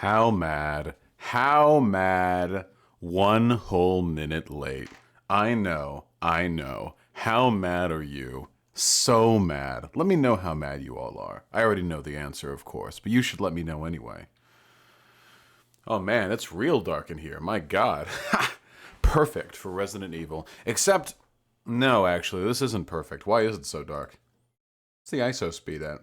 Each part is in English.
How mad. How mad. 1 whole minute late. I know. I know. How mad are you? So mad. Let me know how mad you all are. I already know the answer, of course, but you should let me know anyway. Oh man, it's real dark in here. My god. Perfect for Resident Evil. Except, no, actually, this isn't perfect. Why is it so dark? What's the ISO speed at?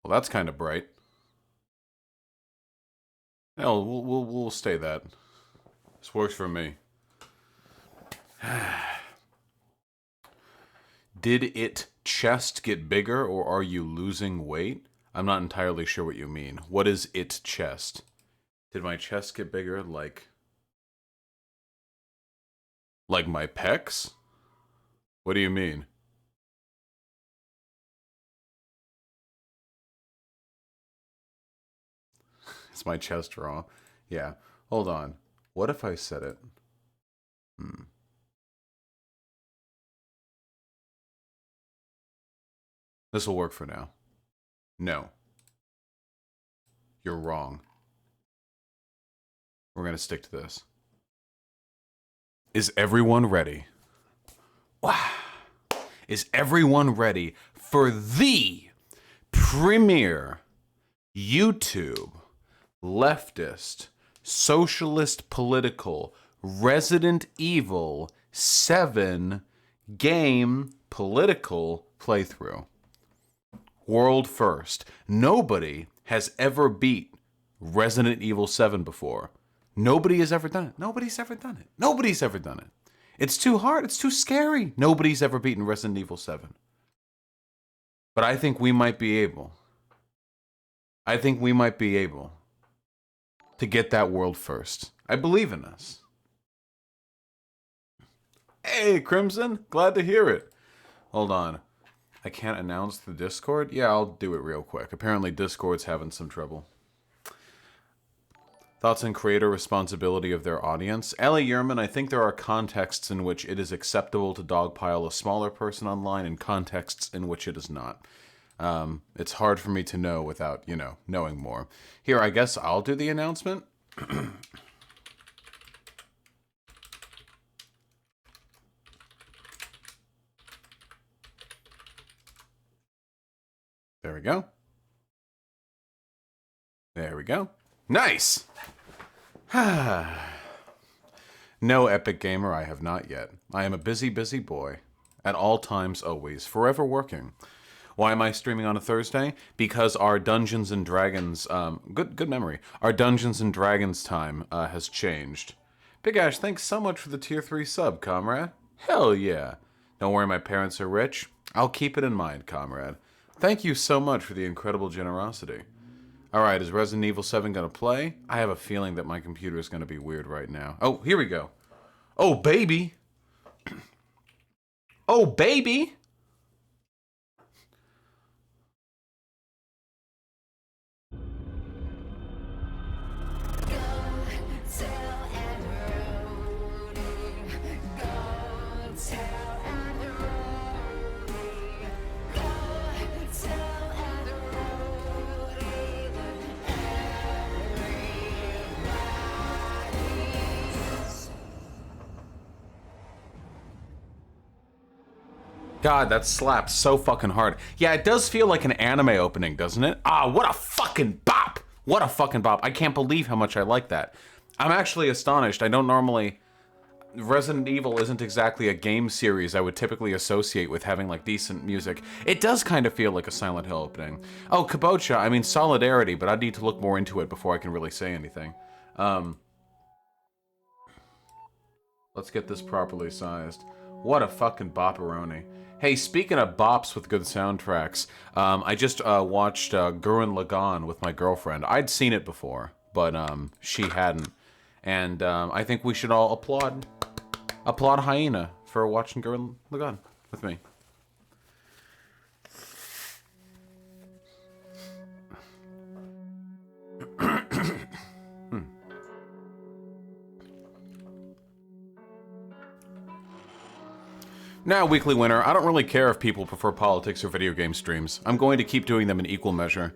Well, that's kind of bright. Hell, we'll stay that. This works for me. Did it chest get bigger, or are you losing weight? I'm not entirely sure what you mean. What is it chest? Did my chest get bigger, like my pecs? What do you mean? Is my chest raw? Yeah. Hold on. What if I said it? This will work for now. No. You're wrong. We're gonna stick to this. Is everyone ready? Wow. Is everyone ready for the premier YouTube leftist socialist political Resident Evil 7 game political playthrough? World first. Nobody has ever beat Resident Evil 7 before. Nobody has ever done it. Nobody's ever done it. Nobody's ever done it. It's too hard. It's too scary. Nobody's ever beaten Resident Evil 7. But I think we might be able. I think we might be able to get that world first. I believe in us. Hey, Crimson. Glad to hear it. Hold on. I can't announce the Discord? Yeah, I'll do it real quick. Apparently Discord's having some trouble. Thoughts on creator responsibility of their audience? Ellie Yerman, I think there are contexts in which it is acceptable to dogpile a smaller person online and contexts in which it is not. It's hard for me to know without, knowing more. Here, I guess I'll do the announcement. There we go. There we go. Nice! No epic gamer, I have not yet. I am a busy, busy boy. At all times, always. Forever working. Why am I streaming on a Thursday? Because our Dungeons and Dragons, good memory. Our Dungeons and Dragons time has changed. Big Ash, thanks so much for the tier 3 sub, comrade. Hell yeah. Don't worry, my parents are rich. I'll keep it in mind, comrade. Thank you so much for the incredible generosity. Alright, is Resident Evil 7 gonna play? I have a feeling that my computer is gonna be weird right now. Oh, here we go. Oh, baby! Oh, baby! God, that slaps so fucking hard. Yeah, it does feel like an anime opening, doesn't it? Ah, what a fucking bop! What a fucking bop. I can't believe how much I like that. I'm actually astonished. I don't normally... Resident Evil isn't exactly a game series I would typically associate with having, like, decent music. It does kind of feel like a Silent Hill opening. Oh, Kabocha, I mean, Solidarity, but I'd need to look more into it before I can really say anything. Let's get this properly sized. What a fucking bopperoni. Hey, speaking of bops with good soundtracks, I just watched Gurren Lagann with my girlfriend. I'd seen it before, but she hadn't. And I think we should all applaud Hyena for watching Gurren Lagann with me. Now, weekly winner, I don't really care if people prefer politics or video game streams. I'm going to keep doing them in equal measure.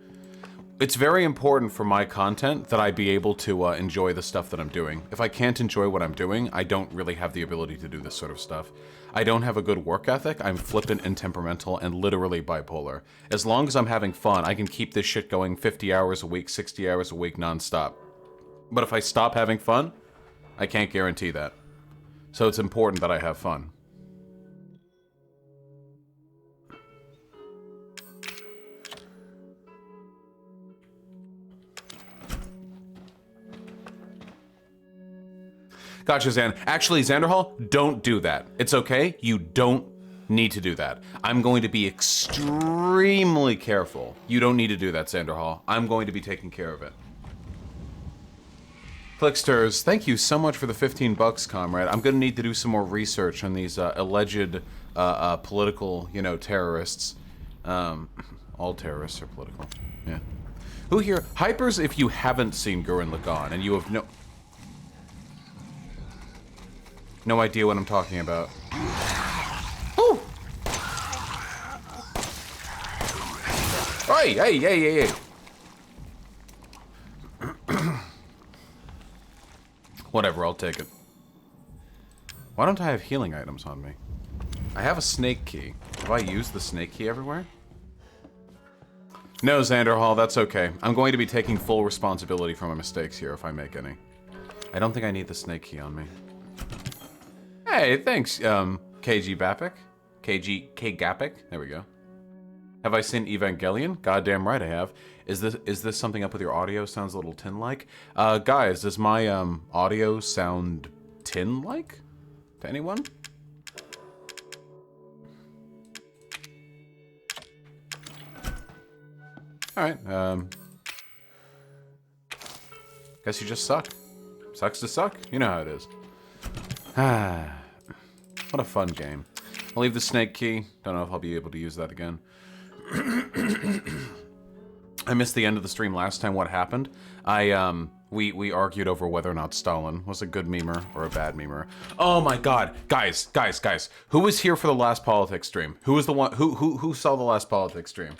it's very important for my content that I be able to enjoy the stuff that I'm doing. If I can't enjoy what I'm doing, I don't really have the ability to do this sort of stuff. I don't have a good work ethic, I'm flippant and temperamental and literally bipolar. As long as I'm having fun, I can keep this shit going 50 hours a week, 60 hours a week, nonstop. But if I stop having fun, I can't guarantee that. So it's important that I have fun. Gotcha, Xan. Actually, Xanderhall, don't do that. It's okay. You don't need to do that. I'm going to be extremely careful. You don't need to do that, Xanderhall. I'm going to be taking care of it. Clicksters, thank you so much for the 15 bucks, comrade. I'm going to need to do some more research on these alleged political, you know, terrorists. All terrorists are political. Yeah. Who here? Hypers, if you haven't seen Gurren Lagann and you have no idea what I'm talking about. Ooh! Hey, hey, hey, hey, hey. Whatever, I'll take it. Why don't I have healing items on me? I have a snake key. Have I used the snake key everywhere? No, Xanderhall, that's okay. I'm going to be taking full responsibility for my mistakes here if I make any. I don't think I need the snake key on me. Hey, thanks, KG Bapik. K Gapik. There we go. Have I seen Evangelion? Goddamn right I have. Is this something up with your audio? Sounds a little tin-like. Guys, does my audio sound tin-like to anyone? All right. Guess you just suck. Sucks to suck. You know how it is. Ah. What a fun game. I'll leave the snake key. Don't know if I'll be able to use that again. I missed the end of the stream last time. What happened? We argued over whether or not Stalin was a good memer or a bad memer. Oh my god. Guys. Who was here for the last politics stream? Who was the one who saw the last politics stream?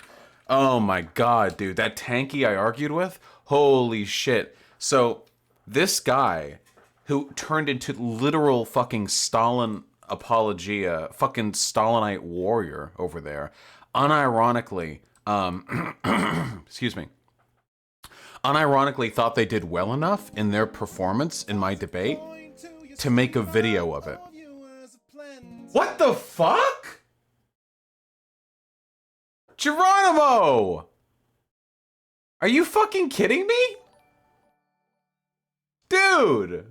Oh my god, dude. That tanky I argued with? Holy shit. So, this guy who turned into literal fucking Stalin apologia, fucking Stalinite warrior over there, unironically, excuse me, unironically thought they did well enough in their performance in my debate to make a video of it. What the fuck? Geronimo! Are you fucking kidding me? Dude!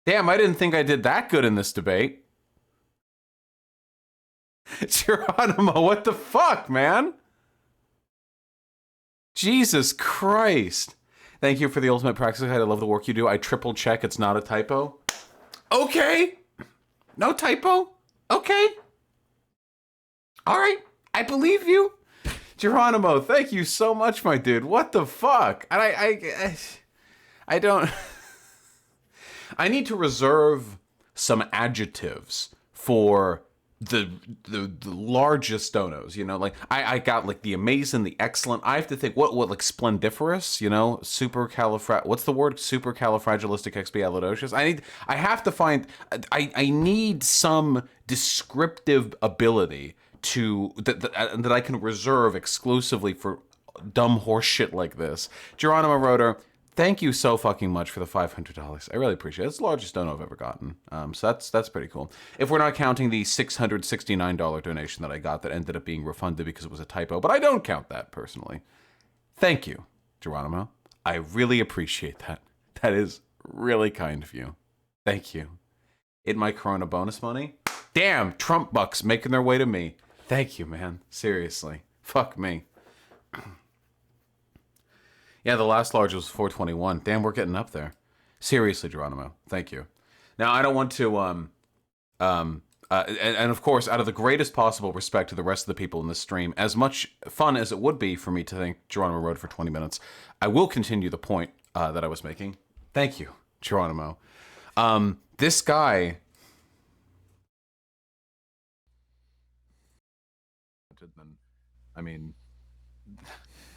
Damn, I didn't think I did that good in this debate. Geronimo, what the fuck, man? Jesus Christ. Thank you for the ultimate practice guide. I love the work you do. I triple check it's not a typo. Okay. No typo. Okay. All right. I believe you. Geronimo, thank you so much, my dude. What the fuck? And I don't... I need to reserve some adjectives for the largest donos, you know? Like, I got, like, the amazing, the excellent. I have to think, what like, splendiferous, you know? What's the word? Supercalifragilisticexpialidocious? I have to find... I need some descriptive ability that I can reserve exclusively for dumb horse shit like this. Geronimo Rotor, thank you so fucking much for the $500. I really appreciate it. It's the largest dono I've ever gotten. So that's pretty cool. If we're not counting the $669 donation that I got that ended up being refunded because it was a typo, but I don't count that personally. Thank you, Geronimo. I really appreciate that. That is really kind of you. Thank you. In my Corona bonus money? Damn, Trump bucks making their way to me. Thank you, man. Seriously. Fuck me. Yeah, the last large was 421. Damn, we're getting up there. Seriously, Geronimo. Thank you. Now, I don't want to, and of course, out of the greatest possible respect to the rest of the people in this stream, as much fun as it would be for me to thank Geronimo Road for 20 minutes, I will continue the point that I was making. Thank you, Geronimo. This guy... unwarranted, then, I mean,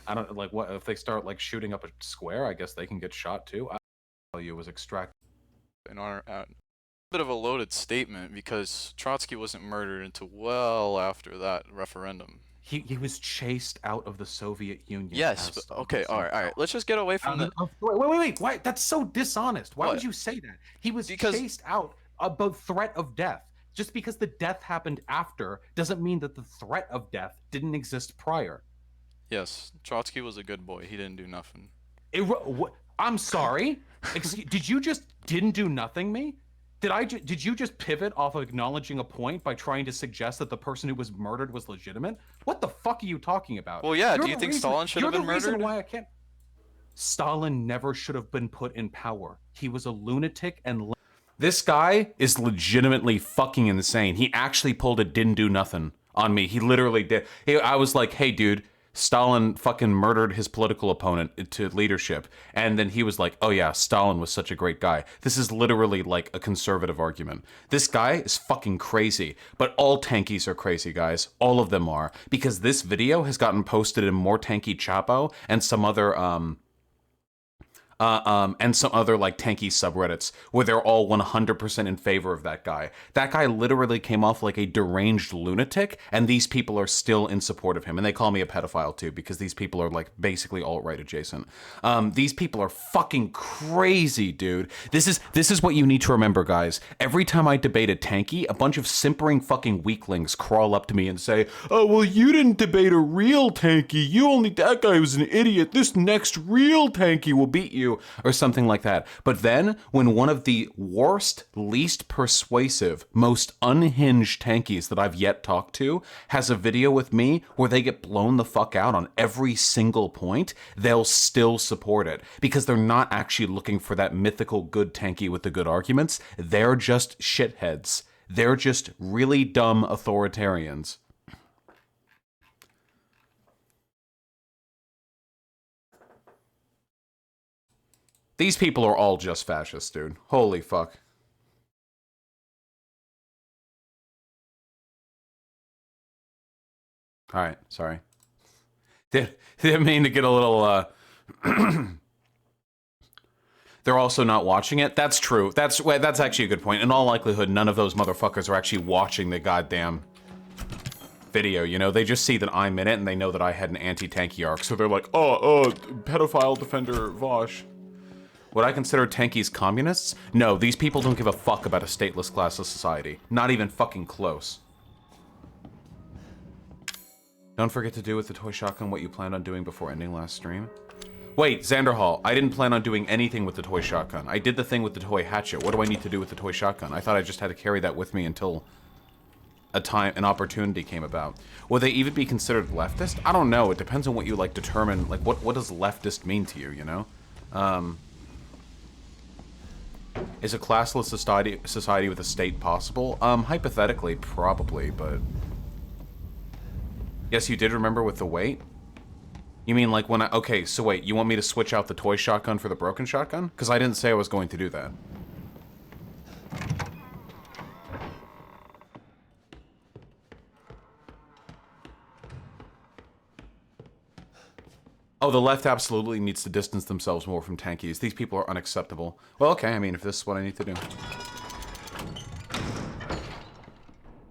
I don't like what if they start like shooting up a square. I guess they can get shot too. I tell you, was extracted. In our bit of a loaded statement because Trotsky wasn't murdered until well after that referendum. He was chased out of the Soviet Union Yes, as but Stalin okay, all right, all right. Let's just get away from the wait. Why? That's so dishonest. Why would what? you say that? He was Because chased out above threat of death. Just because the death happened after doesn't mean that the threat of death didn't exist prior. yes, Trotsky was a good boy. He didn't do nothing. I'm sorry. Did you just didn't do nothing me? Did you just pivot off of acknowledging a point by trying to suggest that the person who was murdered was legitimate? What the fuck are you talking about? Well, yeah. Do you think Stalin should have been You're the reason murdered? why I can't. Stalin never should have been put in power. He was a lunatic and. This guy is legitimately fucking insane. He actually pulled a didn't do nothing on me. He literally did. I was like, hey, dude, Stalin fucking murdered his political opponent to leadership. And then he was like, oh yeah, Stalin was such a great guy. This is literally like a conservative argument. This guy is fucking crazy. But all tankies are crazy, guys. All of them are. Because this video has gotten posted in More Tanky Chapo and some other, and some other like tanky subreddits where they're all 100% in favor of that guy. That guy literally came off like a deranged lunatic, and these people are still in support of him. And they call me a pedophile too, because these people are like basically alt-right adjacent. These people are fucking crazy, dude. This is what you need to remember, guys. Every time I debate a tanky, a bunch of simpering fucking weaklings crawl up to me and say, oh, well, you didn't debate a real tanky. That guy was an idiot. This next real tanky will beat you. Or something like that. But then, when one of the worst, least persuasive, most unhinged tankies that I've yet talked to has a video with me where they get blown the fuck out on every single point, they'll still support it. Because they're not actually looking for that mythical good tanky with the good arguments. They're just shitheads. They're just really dumb authoritarians. These people are all just fascists, dude. Holy fuck. Alright, sorry. Didn't mean to get a little, They're also not watching it? That's true. That's actually a good point. In all likelihood, none of those motherfuckers are actually watching the goddamn video, you know? They just see that I'm in it, and they know that I had an anti-tanky arc, so they're like, pedophile defender Vosh. Would I consider tankies communists? No, these people don't give a fuck about a stateless class of society. Not even fucking close. Don't forget to do with the toy shotgun what you planned on doing before ending last stream. Wait, Xanderhall, I didn't plan on doing anything with the toy shotgun. I did the thing with the toy hatchet. What do I need to do with the toy shotgun? I thought I just had to carry that with me until an opportunity came about. Would they even be considered leftist? I don't know. It depends on what you like determine. Like, what does leftist mean to you, you know? Is a classless society with a state possible? Hypothetically, probably, but... Yes, you did remember with the weight? You mean like when I... Okay, so wait, you want me to switch out the toy shotgun for the broken shotgun? Because I didn't say I was going to do that. Oh, the left absolutely needs to distance themselves more from tankies. These people are unacceptable. Well, okay, I mean, if this is what I need to do.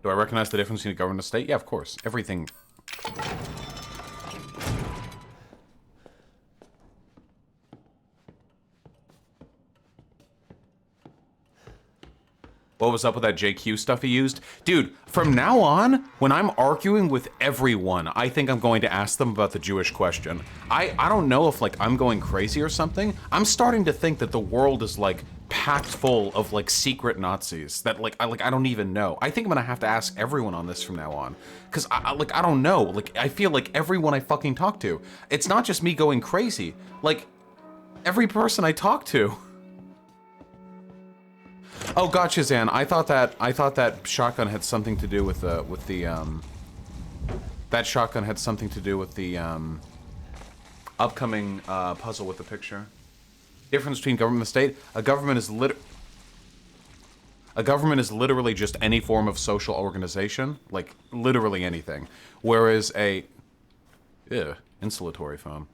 Do I recognize the difference between a government and a state? Yeah, of course. Everything... What was up with that JQ stuff he used? Dude, from now on, when I'm arguing with everyone, I think I'm going to ask them about the Jewish question. I don't know if, like, I'm going crazy or something. I'm starting to think that the world is, like, packed full of, like, secret Nazis that, like, I don't even know. I think I'm gonna have to ask everyone on this from now on. Because, I don't know. Like, I feel like everyone I fucking talk to, it's not just me going crazy. Like, every person I talk to. Oh, gotcha, Zan. I thought that shotgun had something to do with the that shotgun had something to do with the upcoming puzzle with the picture. Difference between government and state. A government is A government is literally just any form of social organization, like literally anything. Whereas insulatory foam.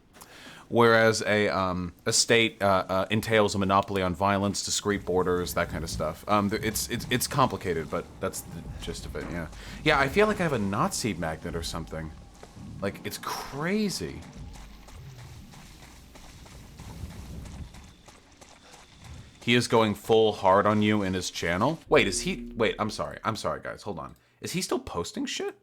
Whereas a state entails a monopoly on violence, discrete borders, that kind of stuff. It's complicated, but that's the gist of it. Yeah, yeah. I feel like I have a Nazi magnet or something. Like it's crazy. He is going full hard on you in his channel. Wait, is he? Wait, I'm sorry, guys. Hold on. Is he still posting shit?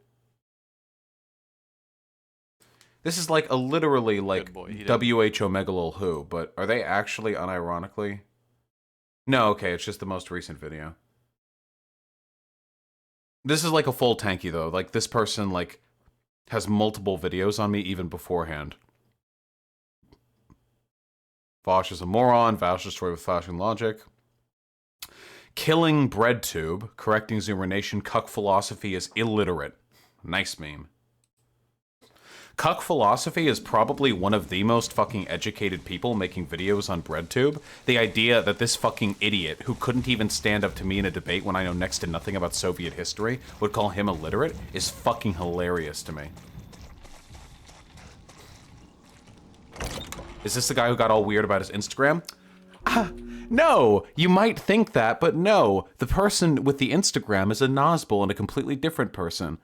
This is like a literally like WH Omega Lil Who, but are they actually unironically? No, okay, it's just the most recent video. This is like a full tanky though. Like this person like has multiple videos on me even beforehand. Vosh is a moron. Vosh destroyed with flashing logic. Killing bread tube. Correcting Zoomer Nation. Cuck philosophy is illiterate. Nice meme. Cuck philosophy is probably one of the most fucking educated people making videos on BreadTube. The idea that this fucking idiot, who couldn't even stand up to me in a debate when I know next to nothing about Soviet history, would call him illiterate, is fucking hilarious to me. Is this the guy who got all weird about his Instagram? No! You might think that, but no. The person with the Instagram is a Nazbol and a completely different person.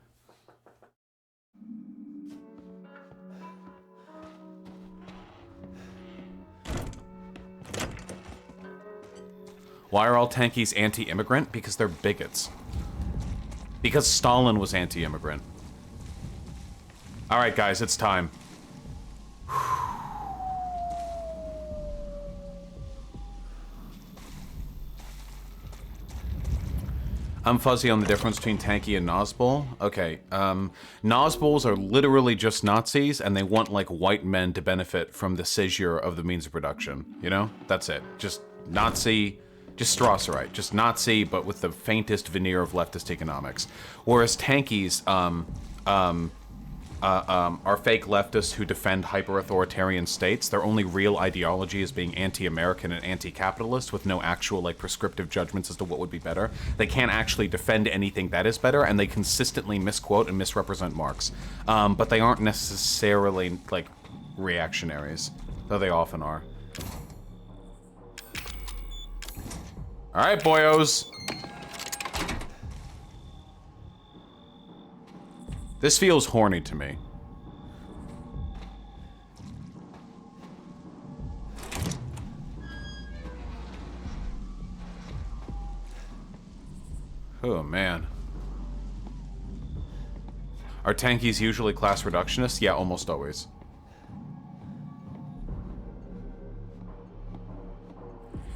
Why are all tankies anti-immigrant? Because they're bigots. Because Stalin was anti-immigrant. Alright guys, it's time. I'm fuzzy on the difference between tanky and Nazbol. Okay, Nazbols are literally just Nazis, and they want, like, white men to benefit from the seizure of the means of production. You know? That's it. Just Nazi... Just Strasserite, just Nazi, but with the faintest veneer of leftist economics. Whereas tankies are fake leftists who defend hyper-authoritarian states. Their only real ideology is being anti-American and anti-capitalist with no actual, like, prescriptive judgments as to what would be better. They can't actually defend anything that is better, and they consistently misquote and misrepresent Marx. But they aren't necessarily, like, reactionaries, though they often are. Alright, boyos. This feels horny to me. Oh, man. Are tankies usually class reductionists? Yeah, almost always.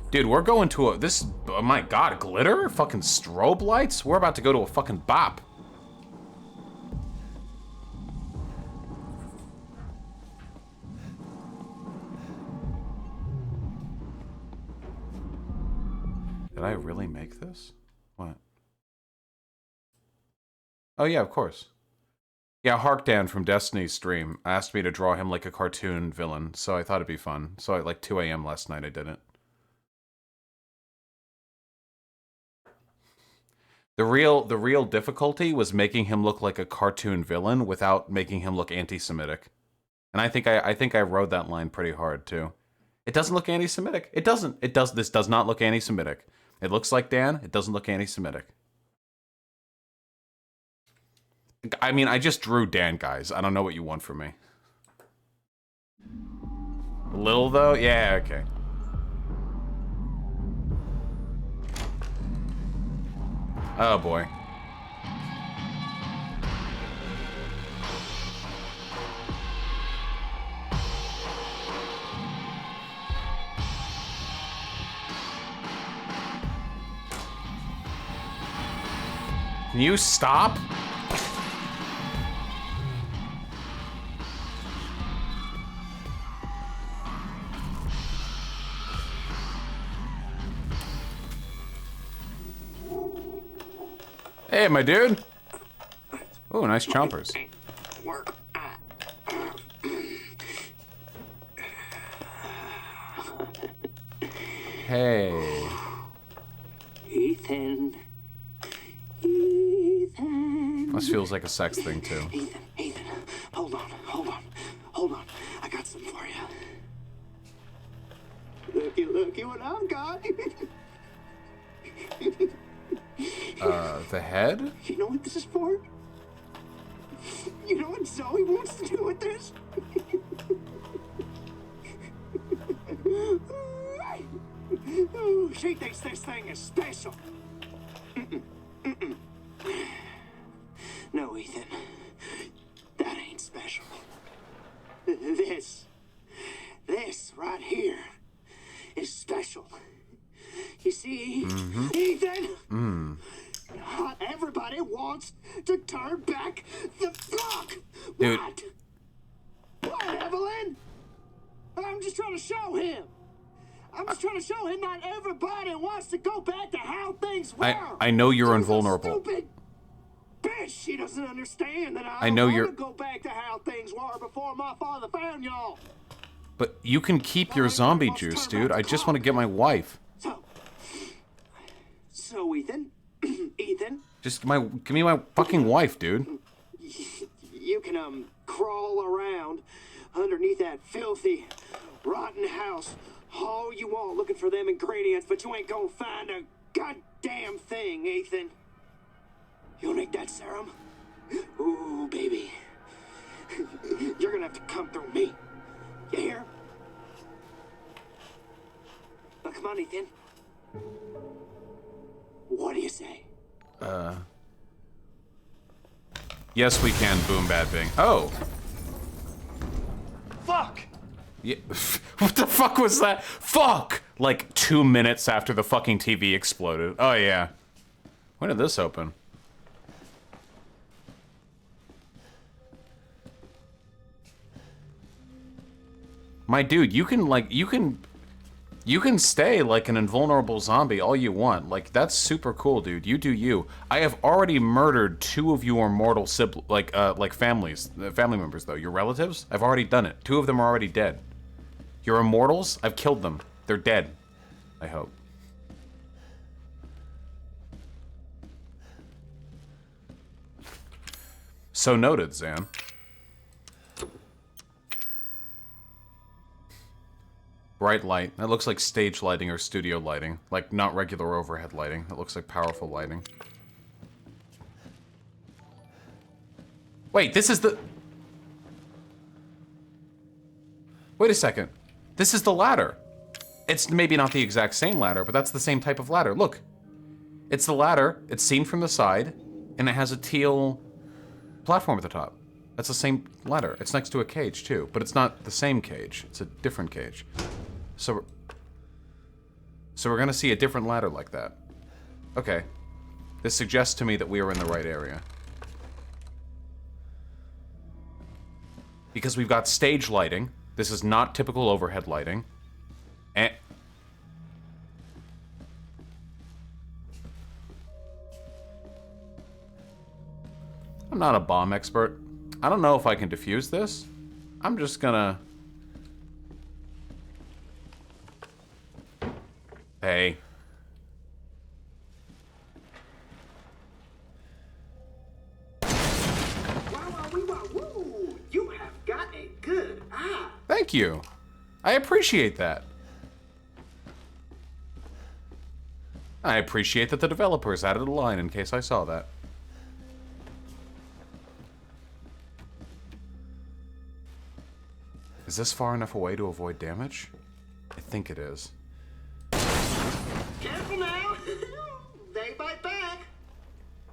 Dude, we're going to a... This... Oh my god, glitter? Fucking strobe lights? We're about to go to a fucking bop. Did I really make this? What? Oh yeah, of course. Yeah, Harkdan from Destiny's stream asked me to draw him like a cartoon villain, so I thought it'd be fun. So at like 2 a.m. last night I did it. The real difficulty was making him look like a cartoon villain without making him look anti-Semitic. And I think I rode that line pretty hard too. It doesn't look anti-Semitic. It doesn't. This does not look anti-Semitic. It looks like Dan. It doesn't look anti-Semitic. I mean, I just drew Dan, guys. I don't know what you want from me. A little though? Yeah, okay. Oh boy. Can you stop? Hey, my dude. Oh, nice chompers. Hey. Ethan. Ethan. Ethan. This feels like a sex thing, too. Ethan. Hold on. I got some for you. Looky what I've got. The head? You know what this is for? You know what Zoe wants to do with this? She thinks this thing is special. No, Ethan. That ain't special. This right here is special. You see, Ethan? Not everybody wants to turn back the clock. Dude. What, Evelyn? I'm just trying to show him. Not everybody wants to go back to how things were. I know you're She's a invulnerable. Stupid bitch. She doesn't understand that I know you're- to go back to how things were before my father found y'all. But you can keep your zombie juice, dude. I just want to get my wife. So Ethan, Just give me my fucking wife, dude. you can crawl around underneath that filthy, rotten house all you want looking for them ingredients, but you ain't gonna find a goddamn thing, Ethan. You'll need that serum? Ooh, baby. You're gonna have to come through me. You hear? Now, come on, Ethan. What do you say? Yes, we can. Boom, bad bing. Oh. Fuck! Yeah. What the fuck was that? Fuck! Like 2 minutes after the fucking TV exploded. Oh, yeah. When did this open? My dude, you can stay like an invulnerable zombie all you want. Like, that's super cool, dude. You do you. I have already murdered 2 of your mortal family members, though. Your relatives? I've already done it. 2 of them are already dead. Your immortals? I've killed them. They're dead. I hope. So noted, Zan. Bright light. That looks like stage lighting or studio lighting. Like, not regular overhead lighting. That looks like powerful lighting. Wait, this is the... Wait a second. This is the ladder. It's maybe not the exact same ladder, but that's the same type of ladder. Look. It's the ladder. It's seen from the side, and it has a teal platform at the top. That's the same ladder. It's next to a cage, too. But it's not the same cage. It's a different cage. So we're gonna see a different ladder like that. Okay. This suggests to me that we are in the right area. Because we've got stage lighting. This is not typical overhead lighting. And... I'm not a bomb expert. I don't know if I can defuse this. I'm just gonna... Hey. Woo! You have got a good eye. Thank you. I appreciate that. I appreciate that the developers added a line in case I saw that. Is this far enough away to avoid damage? I think it is. Careful now. They bite back.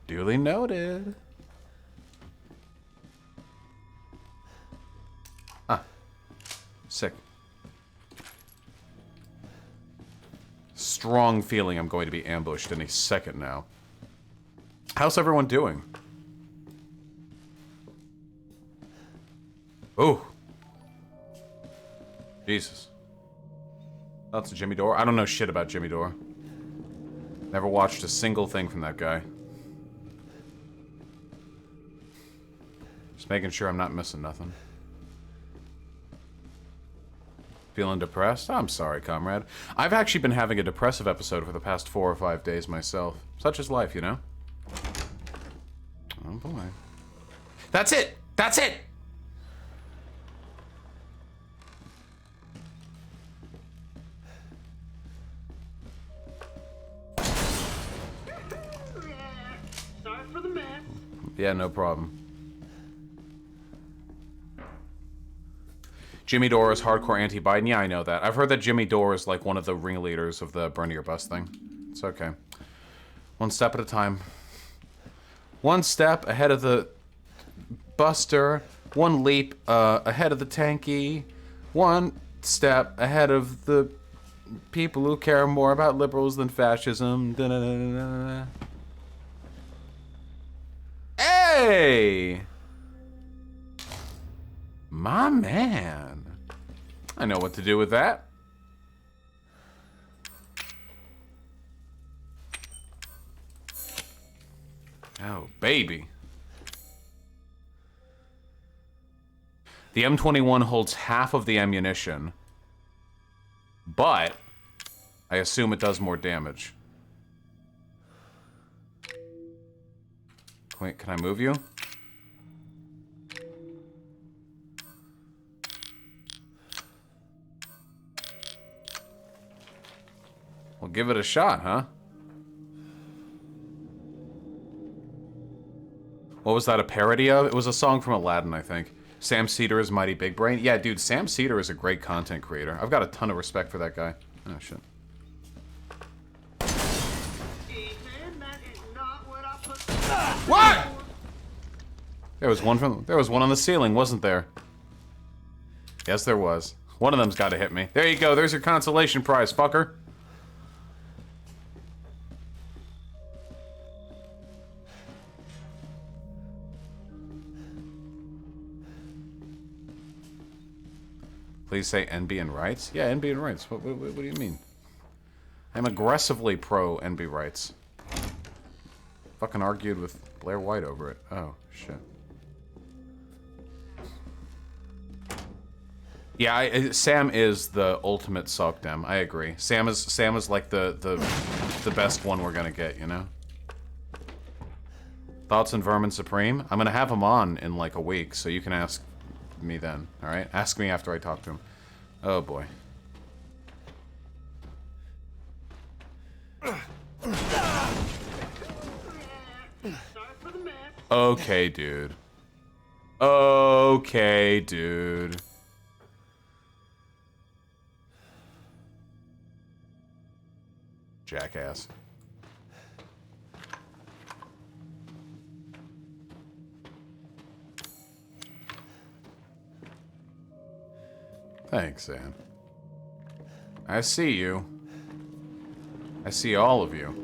Duly noted. Ah. Sick. Strong feeling I'm going to be ambushed any second now. How's everyone doing? Oh. Jesus. That's Jimmy Dore. I don't know shit about Jimmy Dore. Never watched a single thing from that guy. Just making sure I'm not missing nothing. Feeling depressed? I'm sorry, comrade. I've actually been having a depressive episode for the past 4 or 5 days myself. Such is life, you know? Oh boy. That's it! That's it! Sorry for the mess. Yeah, no problem. Jimmy Dore is hardcore anti-Biden. Yeah, I know that. I've heard that Jimmy Dore is like one of the ringleaders of the burn your bus thing. It's okay. One step at a time. One step ahead of the Buster. One leap ahead of the tanky. One step ahead of the people who care more about liberals than fascism. Da-da-da-da-da. Hey! My man. I know what to do with that. Oh, baby. The M21 holds half of the ammunition, but I assume it does more damage. Wait, can I move you? Well, give it a shot, huh? What was that a parody of? It was a song from Aladdin, I think. Sam Cedar is Mighty Big Brain. Yeah, dude, Sam Cedar is a great content creator. I've got a ton of respect for that guy. Oh, shit. Ethan, that is not what I put. What? There was one on the ceiling, wasn't there? Yes, there was. One of them's got to hit me. There you go. There's your consolation prize, fucker. Please say NB and rights. Yeah, NB and rights. What do you mean? I'm aggressively pro NB rights. Fucking argued with Blair White over it. Oh, shit. Yeah, Sam is the ultimate Sogdem. I agree. Sam is like the best one we're gonna get, you know? Thoughts on Vermin Supreme? I'm gonna have him on in like a week, so you can ask me then, alright? Ask me after I talk to him. Oh boy. Okay, dude. Okay, dude. Jackass. Thanks, Sam. I see you. I see all of you.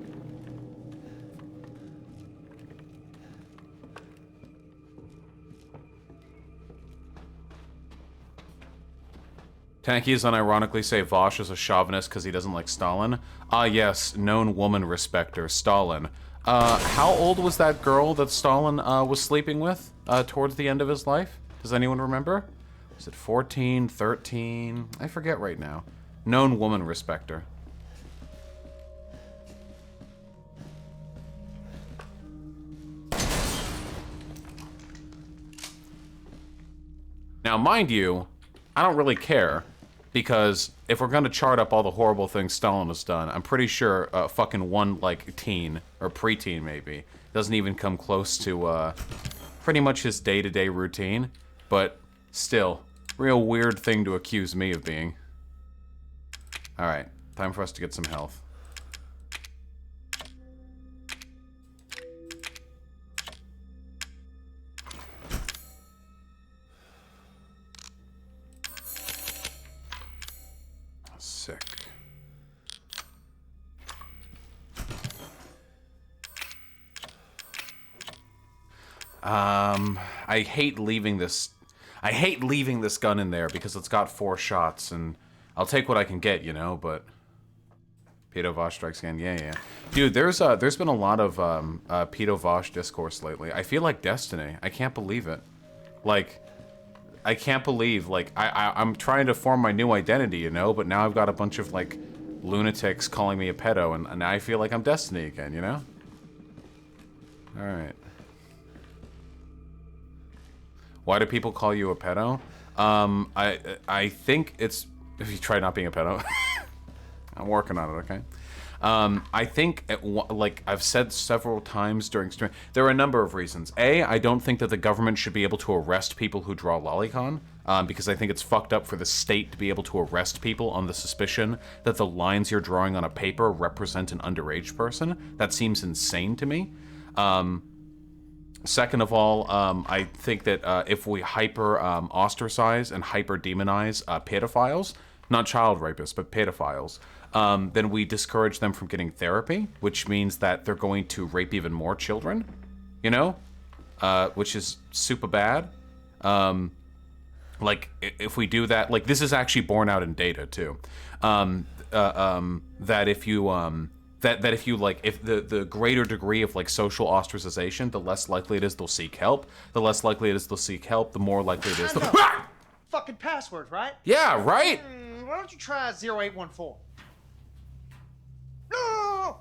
Tankies unironically say Vosh is a chauvinist because he doesn't like Stalin. Ah, yes, known woman respecter, Stalin. How old was that girl that Stalin was sleeping with towards the end of his life? Does anyone remember? Was it 14, 13? I forget right now. Known woman respecter. Now, mind you, I don't really care, because if we're going to chart up all the horrible things Stalin has done, I'm pretty sure fucking one, like, teen, or preteen maybe, doesn't even come close to pretty much his day-to-day routine, but still, real weird thing to accuse me of being. Alright, time for us to get some health. Sick. I hate leaving this gun in there because it's got 4 shots, and I'll take what I can get, you know, but Pedo Vosh strikes again. Yeah. Dude, there's been a lot of Pedo Vosh discourse lately. I feel like Destiny. I can't believe it. Like, I can't believe, like, I'm trying to form my new identity, you know, but now I've got a bunch of, like, lunatics calling me a pedo, and now I feel like I'm Destiny again, you know? Alright. Why do people call you a pedo? I think it's... If you try not being a pedo. I'm working on it, okay? I think, like I've said several times during stream, there are a number of reasons. A, I don't think that the government should be able to arrest people who draw lolicon, because I think it's fucked up for the state to be able to arrest people on the suspicion that the lines you're drawing on a paper represent an underage person. That seems insane to me. Second of all, I think that if we ostracize and hyper-demonize pedophiles, not child rapists, but pedophiles, then we discourage them from getting therapy, which means that they're going to rape even more children, you know? Which is super bad. Like, if we do that, like, this is actually borne out in data, too. That if you, that if you, like, if the greater degree of, like, social ostracization, the less likely it is they'll seek help. The less likely it is they'll seek help, the more likely it is they'll... Fucking passwords, right? Yeah, right? Why don't you try 0814? No!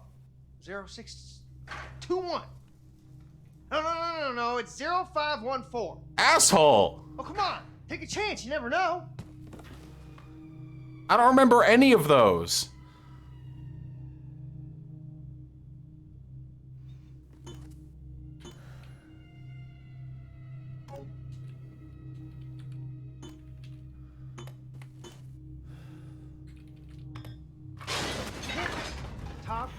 0621. No, it's 0514. Asshole! Oh, come on. Take a chance. You never know. I don't remember any of those. Top,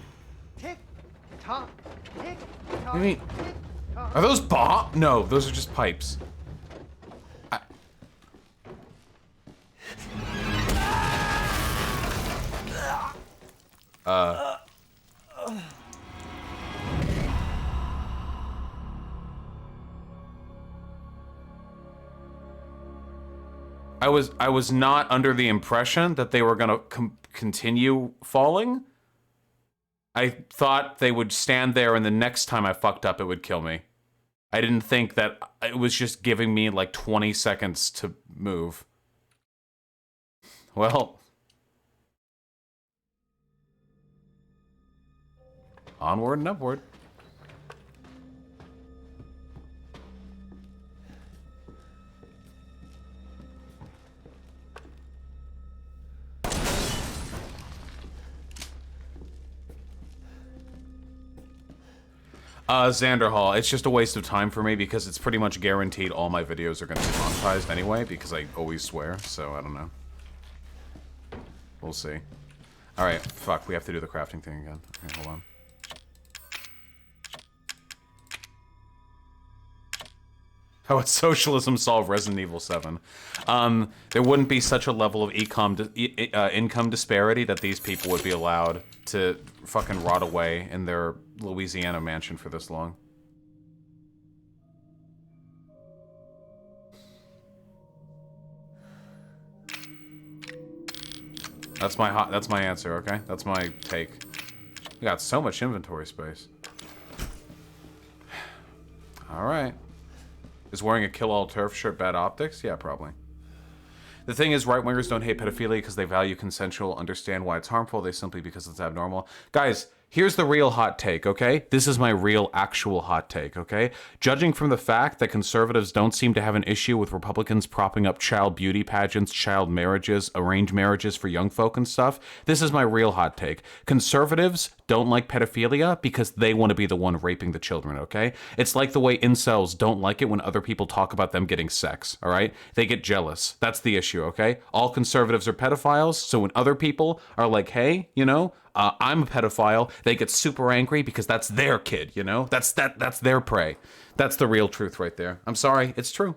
tick, top, tick, top, I mean, tick, top. are those bomb? No, those are just pipes. I was not under the impression that they were gonna continue falling. I thought they would stand there and the next time I fucked up it would kill me. I didn't think that it was just giving me like 20 seconds to move. Well. Onward and upward. Xander Hall, it's just a waste of time for me because it's pretty much guaranteed all my videos are going to be monetized anyway because I always swear, so I don't know. We'll see. Alright, fuck, we have to do the crafting thing again. Okay, hold on. How would socialism solve Resident Evil 7? There wouldn't be such a level of income disparity that these people would be allowed to fucking rot away in their Louisiana mansion for this long. That's my answer, okay? That's my take. We got so much inventory space. Alright. Is wearing a Kill All Turf shirt bad optics? Yeah, probably. The thing is, right-wingers don't hate pedophilia because they value consensual, understand why it's harmful, they simply because it's abnormal. Guys, here's the real hot take, okay? This is my real, actual hot take, okay? Judging from the fact that conservatives don't seem to have an issue with Republicans propping up child beauty pageants, child marriages, arranged marriages for young folk and stuff, this is my real hot take. Conservatives don't like pedophilia because they want to be the one raping the children, okay? It's like the way incels don't like it when other people talk about them getting sex, all right? They get jealous. That's the issue, okay? All conservatives are pedophiles, so when other people are like, hey, you know, I'm a pedophile, they get super angry because that's their kid, you know? That's their prey. That's the real truth right there. I'm sorry, it's true.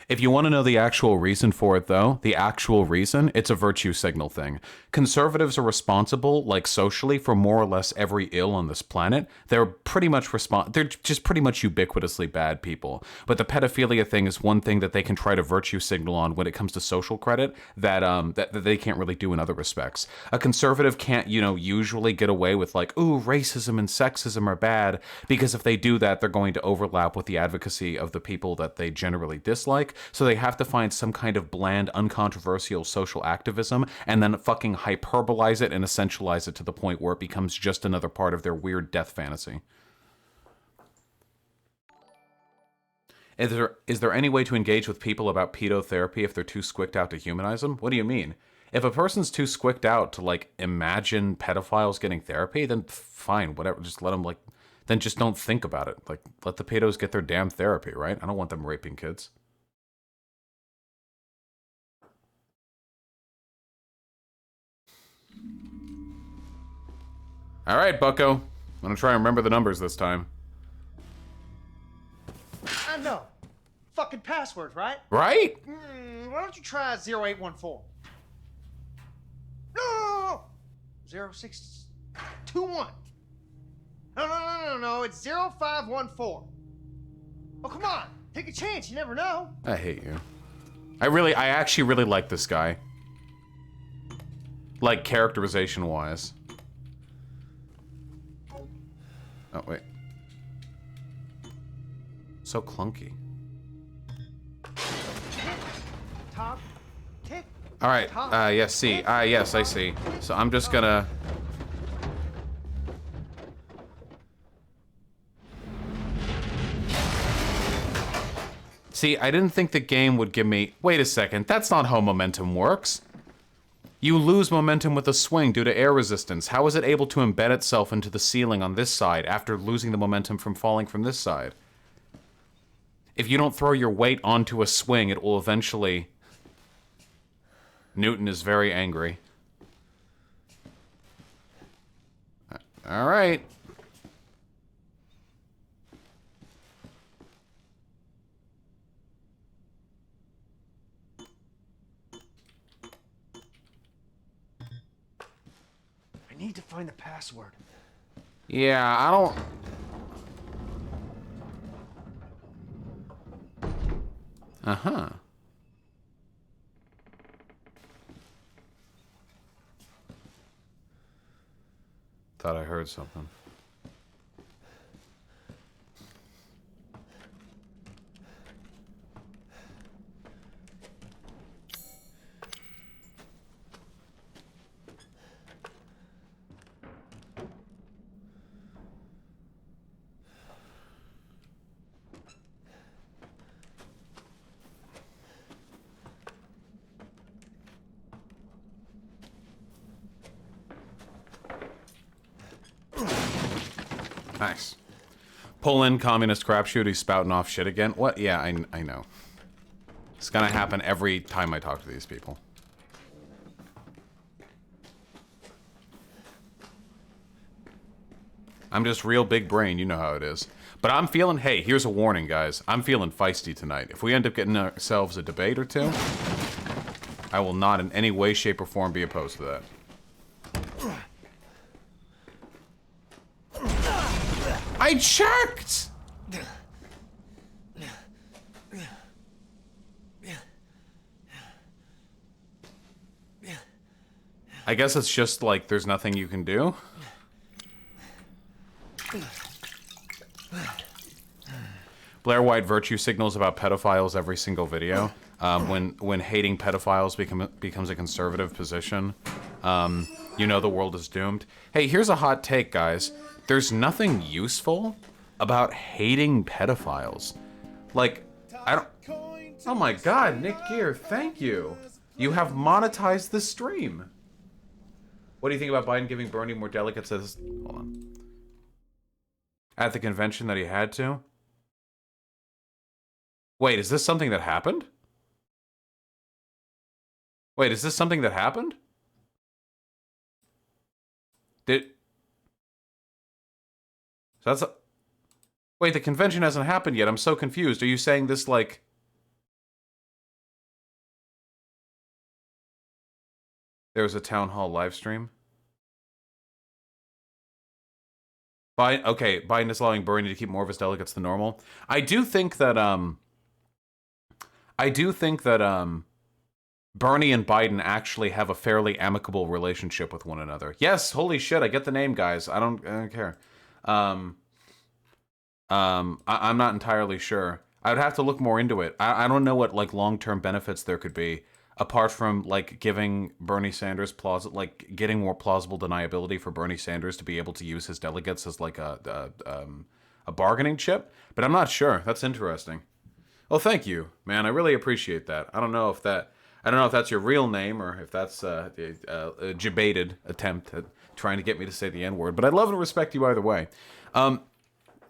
If you want to know the actual reason for it, though, the actual reason, it's a virtue signal thing. Conservatives are responsible, like socially, for more or less every ill on this planet. They're pretty much they're just pretty much ubiquitously bad people. But the pedophilia thing is one thing that they can try to virtue signal on when it comes to social credit that that they can't really do in other respects. A conservative can't, usually get away with like, ooh, racism and sexism are bad, because if they do that, they're going to overlap with the advocacy of the people that they generally dislike. So they have to find some kind of bland, uncontroversial social activism and then fucking hyperbolize it and essentialize it to the point where it becomes just another part of their weird death fantasy. Is there any way to engage with people about pedotherapy if they're too squicked out to humanize them? What do you mean? If a person's too squicked out to, like, imagine pedophiles getting therapy, then fine, whatever. Just let them, like, then just don't think about it. Like, let the pedos get their damn therapy, right? I don't want them raping kids. All right, bucko. I'm gonna try and remember the numbers this time. I know. Fucking password, right? Right? Why don't you try 0814? No! 0621. No. It's 0514. Oh, come on. Take a chance. You never know. I hate you. I actually really like this guy. Like, characterization-wise. Oh, wait. So clunky. Top. Tick. All right. Yes, see. Yes, I see. So I'm just gonna... See, I didn't think the game would give me... Wait a second. That's not how momentum works. You lose momentum with a swing due to air resistance. How is it able to embed itself into the ceiling on this side after losing the momentum from falling from this side? If you don't throw your weight onto a swing, it will eventually... Newton is very angry. All right. I need to find the password. Yeah, I don't... Uh-huh. Thought I heard something. Nice. Pull in communist crapshoot, he's spouting off shit again. What? Yeah, I know. It's gonna happen every time I talk to these people. I'm just real big brain, you know how it is. But I'm feeling, hey, here's a warning, guys. I'm feeling feisty tonight. If we end up getting ourselves a debate or two, I will not in any way, shape, or form be opposed to that. I checked! I guess it's just like there's nothing you can do. Blair White virtue signals about pedophiles every single video. When hating pedophiles becomes a conservative position, you know the world is doomed. Hey, here's a hot take, guys. There's nothing useful about hating pedophiles. Like, I don't... Oh my god, Nick Gear, thank you. You have monetized the stream. What do you think about Biden giving Bernie more delegates as... Hold on. At the convention that he had to? Wait, is this something that happened? Wait, is this something that happened? Did... So that's a... Wait, the convention hasn't happened yet. I'm so confused. Are you saying this, like... There's a town hall live stream. Biden is allowing Bernie to keep more of his delegates than normal. I do think that Bernie and Biden actually have a fairly amicable relationship with one another. Yes, holy shit, I get the name, guys. I don't care. I'm not entirely sure. I would have to look more into it. I don't know what like long-term benefits there could be apart from like giving Bernie Sanders getting more plausible deniability for Bernie Sanders to be able to use his delegates as like a bargaining chip. But I'm not sure. That's interesting. Well, thank you, man. I really appreciate that. I don't know if that's your real name or if that's a debated attempt at trying to get me to say the N-word. But I love and respect you either way.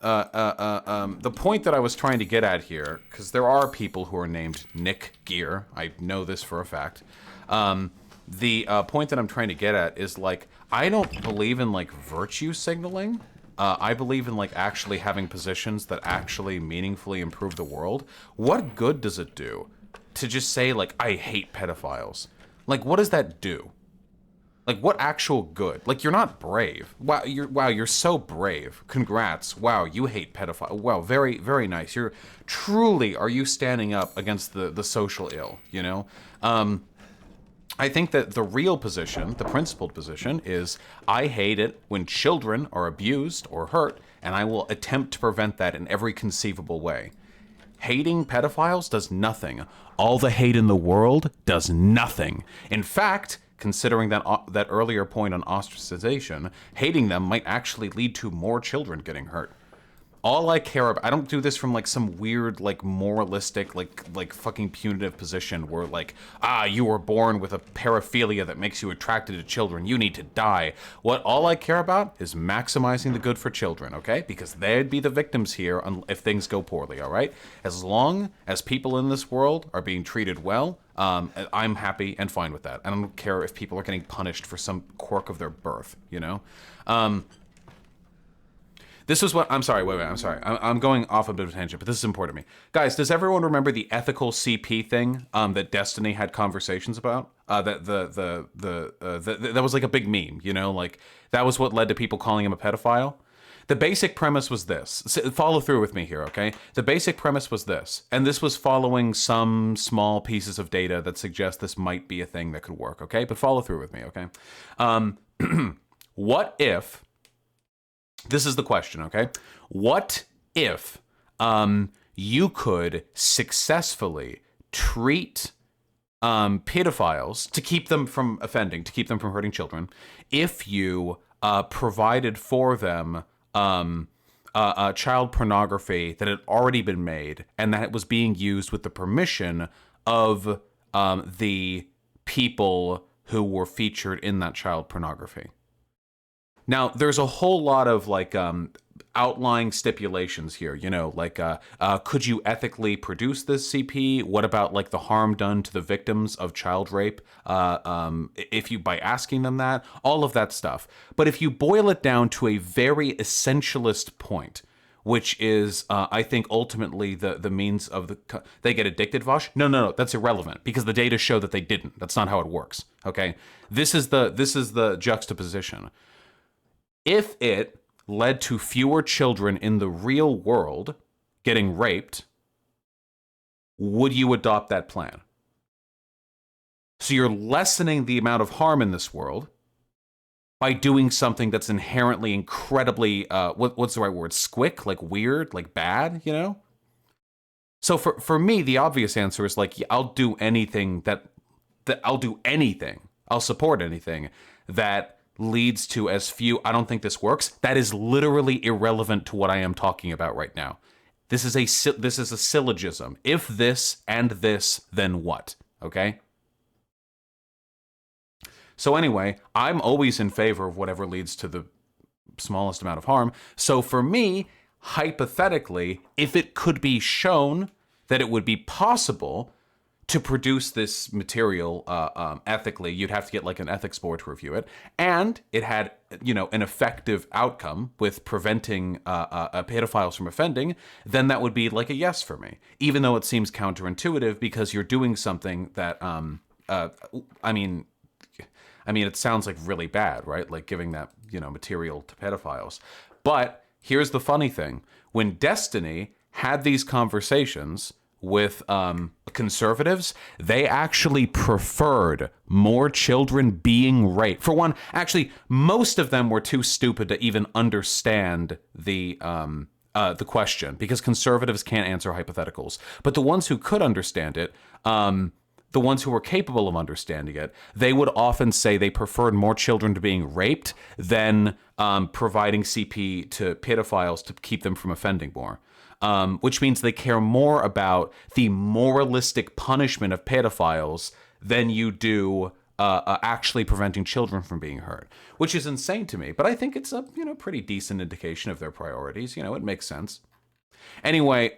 The point that I was trying to get at here, because there are people who are named Nick Gear. I know this for a fact. The point that I'm trying to get at is like, I don't believe in like virtue signaling. I believe in like actually having positions that actually meaningfully improve the world. What good does it do to just say like, I hate pedophiles? Like, what does that do? Like, what actual good? Like, you're not brave. Wow, you're so brave. Congrats. Wow, you hate pedophiles. Wow, very, very nice. Are you standing up against the social ill, you know? I think that the real position, the principled position, is I hate it when children are abused or hurt, and I will attempt to prevent that in every conceivable way. Hating pedophiles does nothing. All the hate in the world does nothing. In fact, considering that earlier point on ostracization, hating them might actually lead to more children getting hurt. All I care about, I don't do this from like some weird, like moralistic, like fucking punitive position where like, you were born with a paraphilia that makes you attracted to children. You need to die. All I care about is maximizing the good for children, okay? Because they'd be the victims here if things go poorly, all right? As long as people in this world are being treated well, I'm happy and fine with that. I don't care if people are getting punished for some quirk of their birth, you know? This is what, I'm sorry, I'm sorry. I'm going off a bit of a tangent, but this is important to me. Guys, does everyone remember the ethical CP thing that Destiny had conversations about? That was like a big meme, you know? Like, that was what led to people calling him a pedophile. The basic premise was this. Follow through with me here, okay? The basic premise was this, and this was following some small pieces of data that suggest this might be a thing that could work, okay? But follow through with me, okay? What if... This is the question, okay? What if you could successfully treat pedophiles to keep them from offending, to keep them from hurting children, if you provided for them child pornography that had already been made and that it was being used with the permission of the people who were featured in that child pornography? Now, there's a whole lot of like outlying stipulations here, you know, like could you ethically produce this CP? What about like the harm done to the victims of child rape? If you, by asking them that, all of that stuff. But if you boil it down to a very essentialist point, which is, I think, ultimately the means of they get addicted, Vosh? No, that's irrelevant because the data show that they didn't. That's not how it works, okay? This is the juxtaposition. If it led to fewer children in the real world getting raped, would you adopt that plan? So you're lessening the amount of harm in this world by doing something that's inherently incredibly, what's the right word? Squick, like weird, like bad, you know? So for me, the obvious answer is like, yeah, I'll do anything I'll support anything that leads to as few. I don't think this works. That is literally irrelevant to what I am talking about right now. This is a syllogism. If this and this, then what? Okay? So anyway, I'm always in favor of whatever leads to the smallest amount of harm. So for me, hypothetically, if it could be shown that it would be possible to produce this material ethically, you'd have to get like an ethics board to review it, and it had, you know, an effective outcome with preventing pedophiles from offending, then that would be like a yes for me, even though it seems counterintuitive because you're doing something that, I mean, I mean, it sounds like really bad, right? Like giving that, material to pedophiles. But here's the funny thing. When Destiny had these conversations with conservatives, they actually preferred more children being raped. For one, actually, most of them were too stupid to even understand the question, because conservatives can't answer hypotheticals. But the ones who could understand it, the ones who were capable of understanding it, they would often say they preferred more children to being raped than providing CP to pedophiles to keep them from offending more. Which means they care more about the moralistic punishment of pedophiles than you do actually preventing children from being hurt, which is insane to me. But I think it's a pretty decent indication of their priorities. It makes sense. Anyway,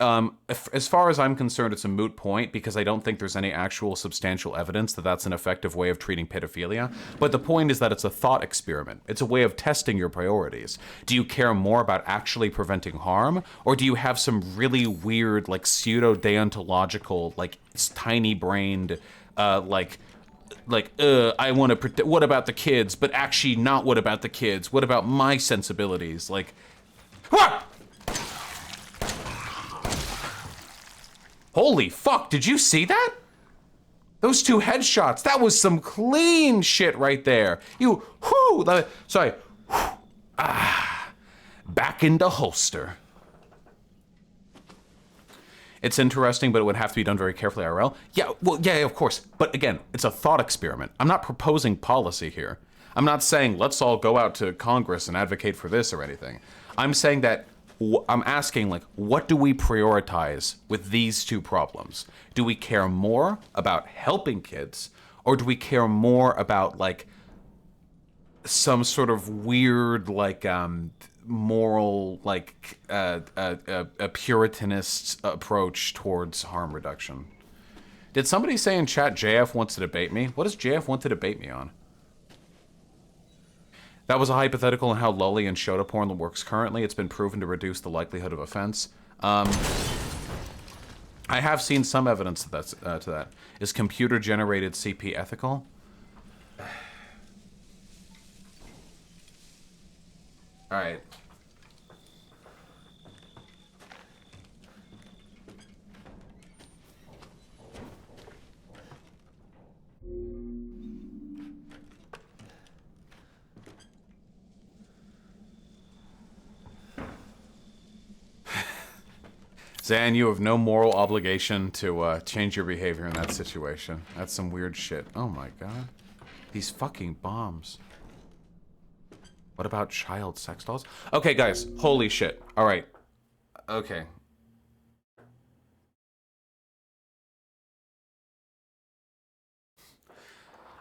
as far as I'm concerned, it's a moot point because I don't think there's any actual substantial evidence that that's an effective way of treating pedophilia. But the point is that it's a thought experiment. It's a way of testing your priorities. Do you care more about actually preventing harm, or do you have some really weird, like pseudo-deontological, like tiny-brained, I want to protect. What about the kids? But actually, not what about the kids? What about my sensibilities? Like, ah! Holy fuck, did you see that? Those 2 headshots, that was some clean shit right there. Back into holster. It's interesting, but it would have to be done very carefully IRL. Yeah, of course. But again, it's a thought experiment. I'm not proposing policy here. I'm not saying let's all go out to Congress and advocate for this or anything. I'm saying that I'm asking, like, what do we prioritize with these 2 problems? Do we care more about helping kids, or do we care more about, like, some sort of weird, like, moral, like, a puritanist approach towards harm reduction? Did somebody say in chat JF wants to debate me? What does JF want to debate me on? That was a hypothetical on how lolly and shota porn works currently. It's been proven to reduce the likelihood of offense. I have seen some evidence to that. Is computer-generated CP ethical? All right. Zan, you have no moral obligation to change your behavior in that situation. That's some weird shit. Oh my god. These fucking bombs. What about child sex dolls? Okay, guys. Holy shit. All right. Okay.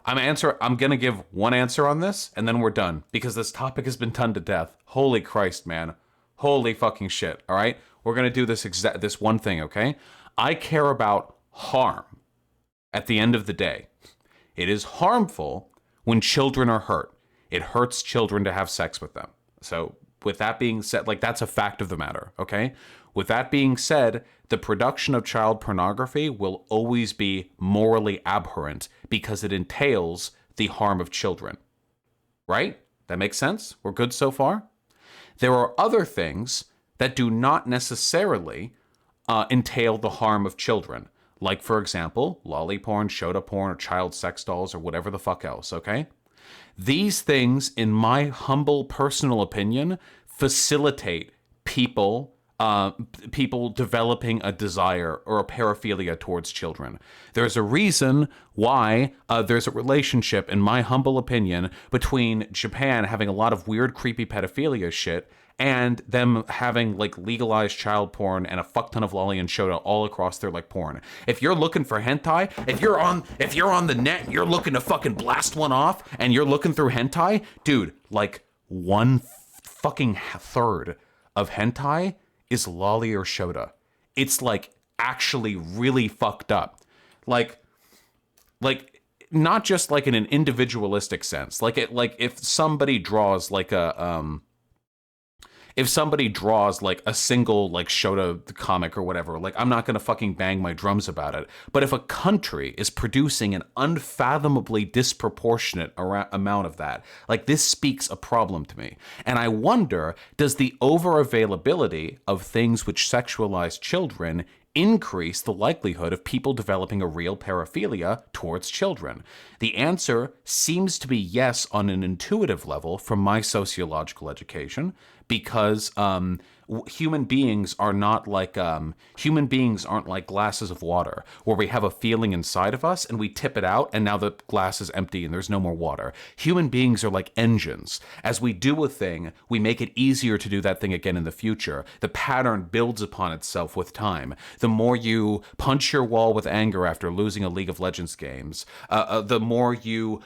I'm gonna give one answer on this, and then we're done, because this topic has been done to death. Holy Christ, man. Holy fucking shit. All right? We're gonna do this one thing, okay? I care about harm at the end of the day. It is harmful when children are hurt. It hurts children to have sex with them. So with that being said, like, that's a fact of the matter, okay? With that being said, the production of child pornography will always be morally abhorrent because it entails the harm of children. Right? That makes sense? We're good so far? There are other things that do not necessarily entail the harm of children. Like, for example, lolly porn, shota porn, or child sex dolls, or whatever the fuck else, okay? These things, in my humble personal opinion, facilitate people developing a desire or a paraphilia towards children. There's a reason why there's a relationship, in my humble opinion, between Japan having a lot of weird, creepy pedophilia shit and them having, like, legalized child porn and a fuck ton of lolly and shota all across their, like, porn. If you're looking for hentai, if you're on the net and you're looking to fucking blast one off and you're looking through hentai, dude, like, one fucking third of hentai is lolly or shota. It's, like, actually really fucked up. Like not just like in an individualistic sense. Like if somebody draws like if somebody draws like a single like Shota comic or whatever, like I'm not gonna fucking bang my drums about it. But if a country is producing an unfathomably disproportionate amount of that, like this speaks a problem to me. And I wonder, does the over availability of things which sexualize children increase the likelihood of people developing a real paraphilia towards children? The answer seems to be yes on an intuitive level from my sociological education, because human beings are not like human beings aren't like glasses of water where we have a feeling inside of us and we tip it out and now the glass is empty and there's no more water. Human beings are like engines. As we do a thing, we make it easier to do that thing again in the future. The pattern builds upon itself with time. The more you punch your wall with anger after losing a League of Legends games, the more you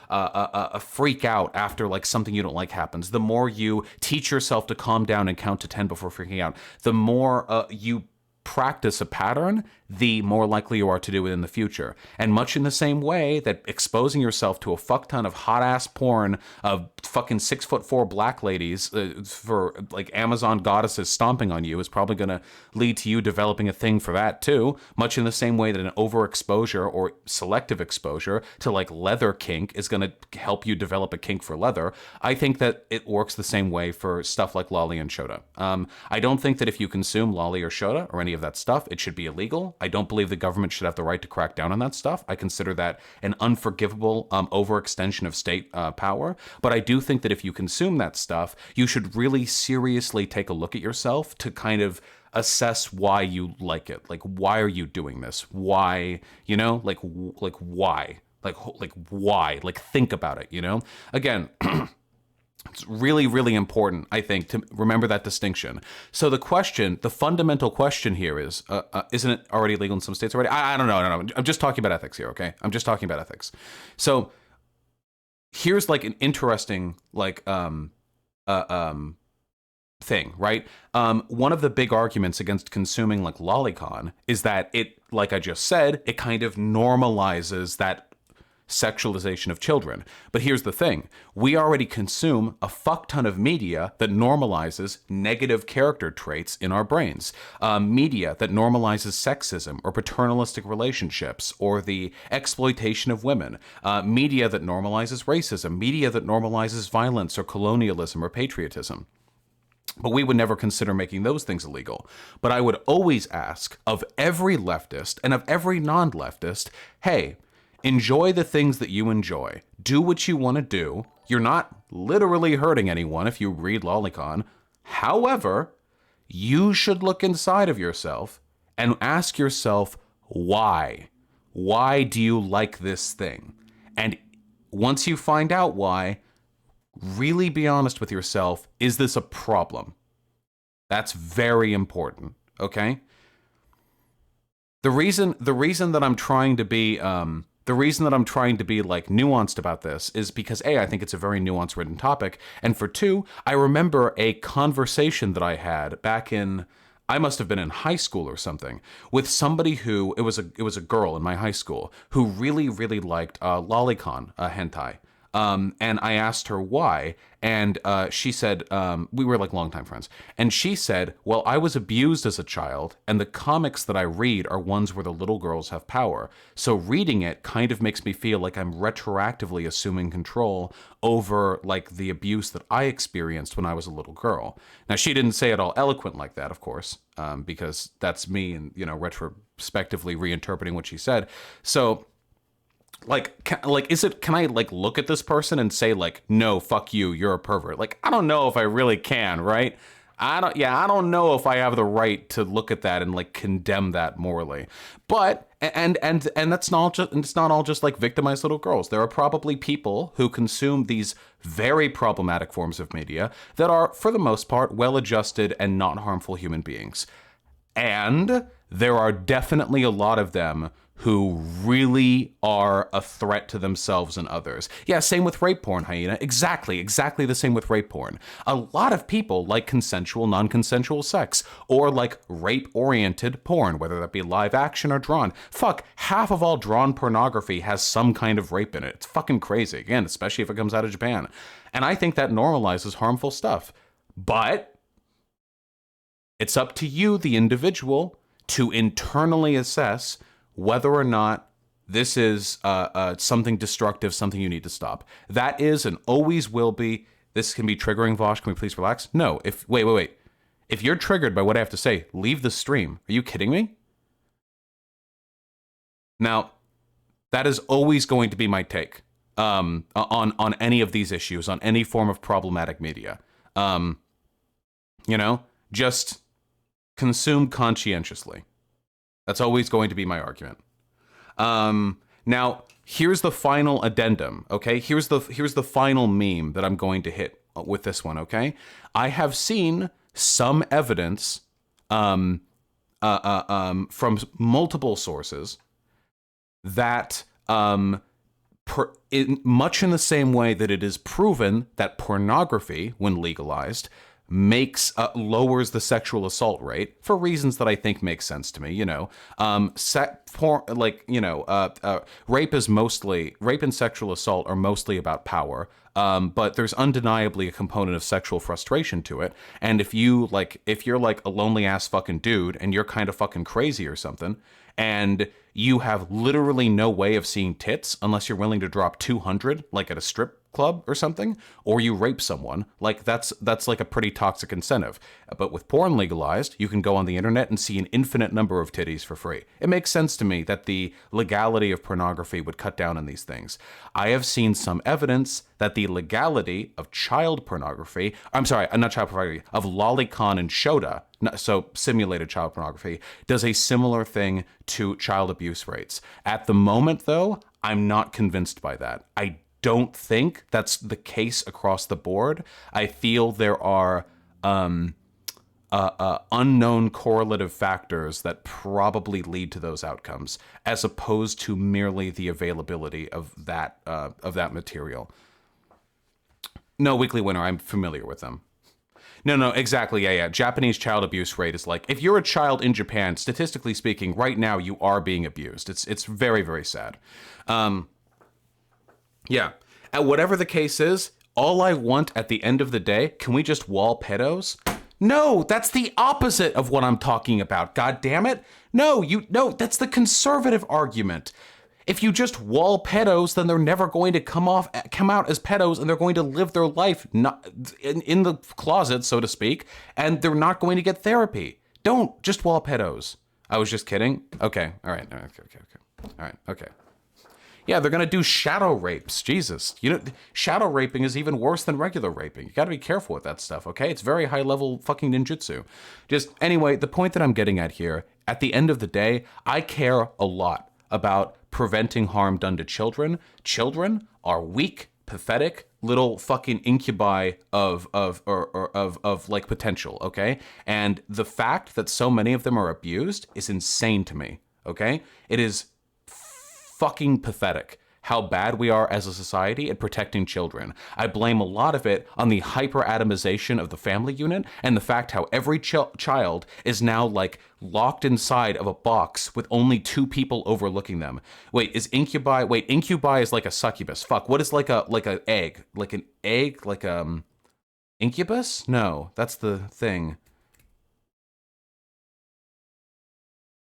freak out after like something you don't like happens, the more you teach yourself to calm down and count to 10 before freaking out, the more you practice a pattern, the more likely you are to do it in the future. And much in the same way that exposing yourself to a fuck ton of hot ass porn of fucking 6'4" black ladies for like Amazon goddesses stomping on you is probably going to lead to you developing a thing for that too. Much in the same way that an overexposure or selective exposure to like leather kink is going to help you develop a kink for leather. I think that it works the same way for stuff like lolly and shota. I don't think that if you consume lolly or shota or any of that stuff, it should be illegal. I don't believe the government should have the right to crack down on that stuff. I consider that an unforgivable overextension of state power. But I do think that if you consume that stuff, you should really seriously take a look at yourself to kind of assess why you like it. Like, why are you doing this? Why, you know, like why? Like why? Like, think about it, you know? Again, it's really, really important, I think, to remember that distinction. So the fundamental question here is, isn't it already legal in some states already? I don't know. I'm just talking about ethics here, okay? I'm just talking about ethics. So here's like an interesting, like, thing, right? One of the big arguments against consuming like lolicon is that it, like I just said, it kind of normalizes that sexualization of children. But here's the thing. We already consume a fuck ton of media that normalizes negative character traits in our brains. Media that normalizes sexism or paternalistic relationships or the exploitation of women. Media that normalizes racism. Media that normalizes violence or colonialism or patriotism. But we would never consider making those things illegal. But I would always ask of every leftist and of every non-leftist, hey, enjoy the things that you enjoy. Do what you want to do. You're not literally hurting anyone if you read lolicon. However, you should look inside of yourself and ask yourself, why? Why do you like this thing? And once you find out why, really be honest with yourself. Is this a problem? That's very important, okay? The reason that I'm trying to be like nuanced about this is because A, I think it's a very nuanced written topic, and for two, I remember a conversation that I had back in, I must have been in high school or something, with somebody who, it was a girl in my high school who really, really liked lolicon hentai. And I asked her why, and she said, we were like longtime friends, and she said, well, I was abused as a child, and the comics that I read are ones where the little girls have power, so reading it kind of makes me feel like I'm retroactively assuming control over like the abuse that I experienced when I was a little girl. Now, she didn't say it all eloquent like that, of course, because that's me and, you know, retrospectively reinterpreting what she said. So can I like look at this person and say like, no, fuck you, you're a pervert? Like, I don't know if I really can, right? I don't know if I have the right to look at that and like condemn that morally. But and that's not just, it's not all just like victimized little girls. There are probably people who consume these very problematic forms of media that are, for the most part, well-adjusted and not harmful human beings. And there are definitely a lot of them who really are a threat to themselves and others. Yeah, same with rape porn, Hyena. Exactly the same with rape porn. A lot of people like consensual, non-consensual sex, or like rape-oriented porn, whether that be live action or drawn. Fuck, half of all drawn pornography has some kind of rape in it. It's fucking crazy, again, especially if it comes out of Japan. And I think that normalizes harmful stuff. But It's up to you, the individual, to internally assess whether or not this is something destructive, something you need to stop. That is and always will be. This can be triggering, Vosh. Can we please relax? No. Wait. If you're triggered by what I have to say, leave the stream. Are you kidding me? Now, that is always going to be my take on any of these issues, on any form of problematic media. Just consume conscientiously. That's always going to be my argument. Now, here's the final addendum, okay? Here's the final meme that I'm going to hit with this one, okay? I have seen some evidence from multiple sources that much in the same way that it is proven that pornography, when legalized, lowers the sexual assault rate for reasons that I think make sense to me. Rape and sexual assault are mostly about power. But there's undeniably a component of sexual frustration to it. And if you're like a lonely ass fucking dude and you're kind of fucking crazy or something, and you have literally no way of seeing tits unless you're willing to drop 200, like at a strip club or something, or you rape someone, like that's like a pretty toxic incentive. But with porn legalized, you can go on the internet and see an infinite number of titties for free. It makes sense to me that the legality of pornography would cut down on these things. I have seen some evidence that the legality of child pornography, of lolicon and shota, so simulated child pornography, does a similar thing to child abuse rates. At the moment, though, I'm not convinced by that. I don't think that's the case across the board. I feel there are unknown correlative factors that probably lead to those outcomes, as opposed to merely the availability of that material. No, Weekly Winner, I'm familiar with them. No, exactly, yeah. Japanese child abuse rate is like, if you're a child in Japan, statistically speaking, right now you are being abused. It's very, very sad. Yeah. Whatever the case is, all I want at the end of the day, can we just wall pedos? No, that's the opposite of what I'm talking about. God damn it. No, that's the conservative argument. If you just wall pedos, then they're never going to come out as pedos, and they're going to live their life not in the closet, so to speak, and they're not going to get therapy. Don't just wall pedos. I was just kidding. Okay. All right. Okay. Yeah, they're going to do shadow rapes. Jesus. Shadow raping is even worse than regular raping. You got to be careful with that stuff, okay? It's very high level fucking ninjutsu. Anyway, the point that I'm getting at here, at the end of the day, I care a lot about preventing harm done to children. Children are weak, pathetic little fucking incubi of like potential, okay? And the fact that so many of them are abused is insane to me, okay? It is fucking pathetic how bad we are as a society at protecting children. I blame a lot of it on the hyper-atomization of the family unit and the fact how every child is now like locked inside of a box with only two people overlooking them. Incubi is like a succubus. Fuck, what is like an egg? Like an egg? Like incubus? No, that's the thing.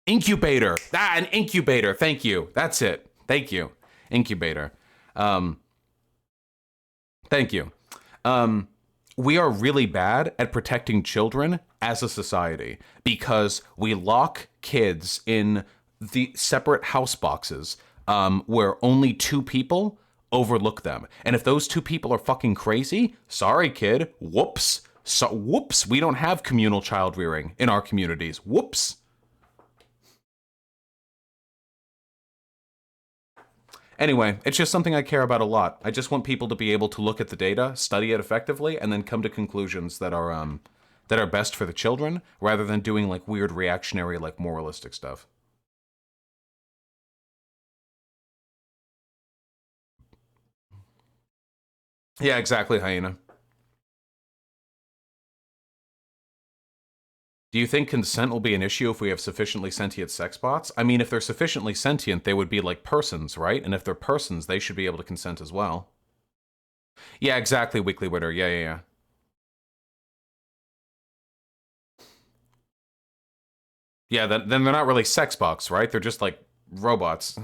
Incubator. An incubator. Thank you. That's it. Thank you. Incubator. Thank you. We are really bad at protecting children as a society because we lock kids in the separate house boxes where only two people overlook them. And if those two people are fucking crazy, sorry, kid. Whoops. Whoops. We don't have communal child rearing in our communities. Whoops. Anyway, it's just something I care about a lot. I just want people to be able to look at the data, study it effectively, and then come to conclusions that are best for the children, rather than doing like weird reactionary, like moralistic stuff. Yeah, exactly, Hyena. Do you think consent will be an issue if we have sufficiently sentient sex bots? I mean, if they're sufficiently sentient, they would be like persons, right? And if they're persons, they should be able to consent as well. Yeah, exactly, Weekly Witter. Yeah. Yeah, then they're not really sex bots, right? They're just like robots.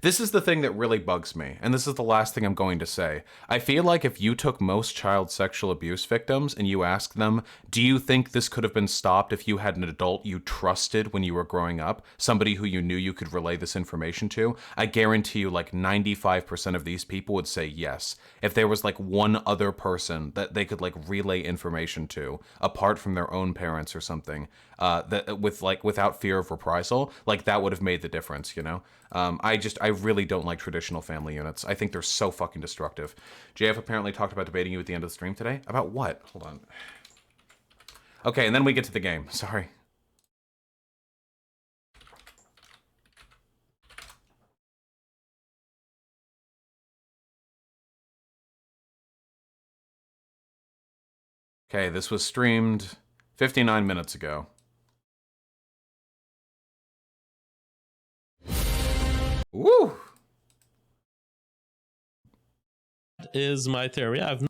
This is the thing that really bugs me, and this is the last thing I'm going to say. I feel like if you took most child sexual abuse victims and you asked them, do you think this could have been stopped if you had an adult you trusted when you were growing up, somebody who you knew you could relay this information to, I guarantee you like 95% of these people would say yes. If there was like one other person that they could like relay information to, apart from their own parents or something, that with like without fear of reprisal, like that would have made the difference, you know? I really don't like traditional family units. I think they're so fucking destructive. JF apparently talked about debating you at the end of the stream today. About what? Hold on. Okay, and then we get to the game. Sorry. Okay, this was streamed 59 minutes ago. Woo! That is my theory. I've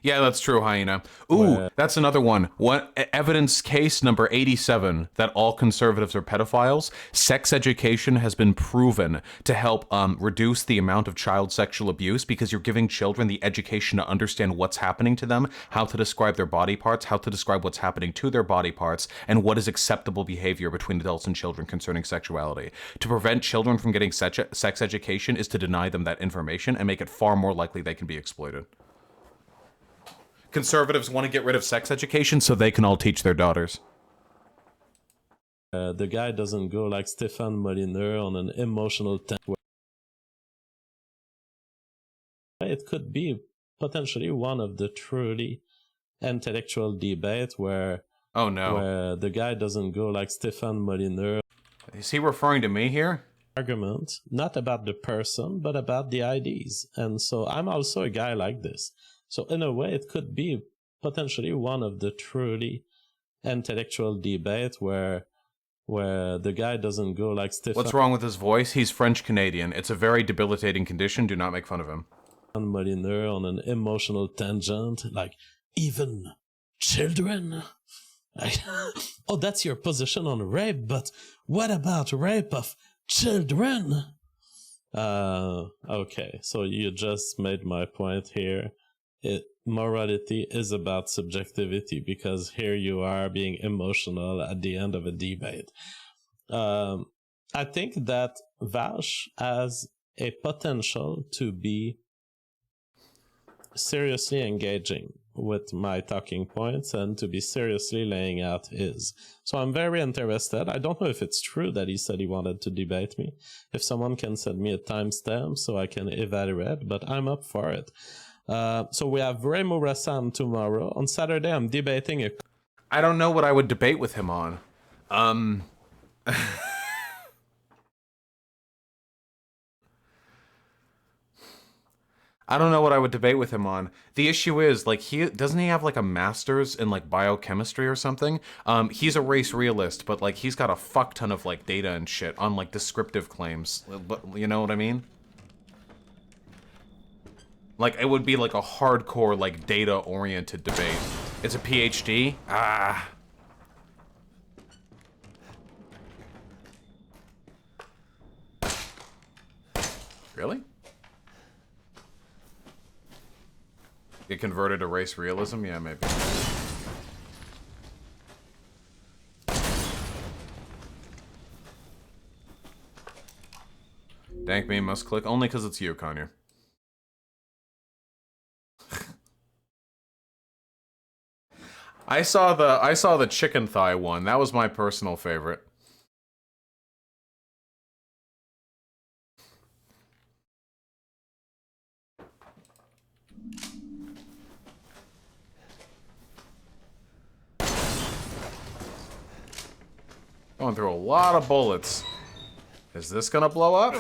Yeah, that's true, Hyena. Ooh, that's another one. What evidence case number 87 that all conservatives are pedophiles? Sex education has been proven to help reduce the amount of child sexual abuse because you're giving children the education to understand what's happening to them, how to describe their body parts, how to describe what's happening to their body parts, and what is acceptable behavior between adults and children concerning sexuality. To prevent children from getting sex education is to deny them that information and make it far more likely they can be exploited. Conservatives want to get rid of sex education so they can all teach their daughters. the guy doesn't go like Stéphane Molyneux on an emotional tank. It could be potentially one of the truly intellectual debate where Oh no. where the guy doesn't go like Stéphane Molyneux. Is he referring to me here? Argument not about the person but about the IDs, and so I'm also a guy like this. So in a way, it could be potentially one of the truly intellectual debate where the guy doesn't go like Stéphane What's wrong with his voice? He's French-Canadian. It's a very debilitating condition. Do not make fun of him. Molyneux on an emotional tangent, like even children. Like, oh, that's your position on rape, but what about rape of children? Okay, so you just made my point here. Morality is about subjectivity because here you are being emotional at the end of a debate. I think that Vash has a potential to be seriously engaging with my talking points and to be seriously laying out his. So I'm very interested. I don't know if it's true that he said he wanted to debate me. If someone can send me a timestamp so I can evaluate, but I'm up for it. So we have Remo Rassam tomorrow. On Saturday, I'm debating a... I don't know what I would debate with him on. I don't know what I would debate with him on. The issue is, like, doesn't he have like a master's in like biochemistry or something? He's a race realist, but like he's got a fuck ton of like data and shit on like descriptive claims. You know what I mean? Like, it would be like a hardcore, like, data-oriented debate. It's a PhD? Ah. Really? Get converted to race realism? Yeah, maybe. Dank me must click only because it's you, Conyer. I saw the chicken thigh one. That was my personal favorite. Going through a lot of bullets. Is this gonna blow up?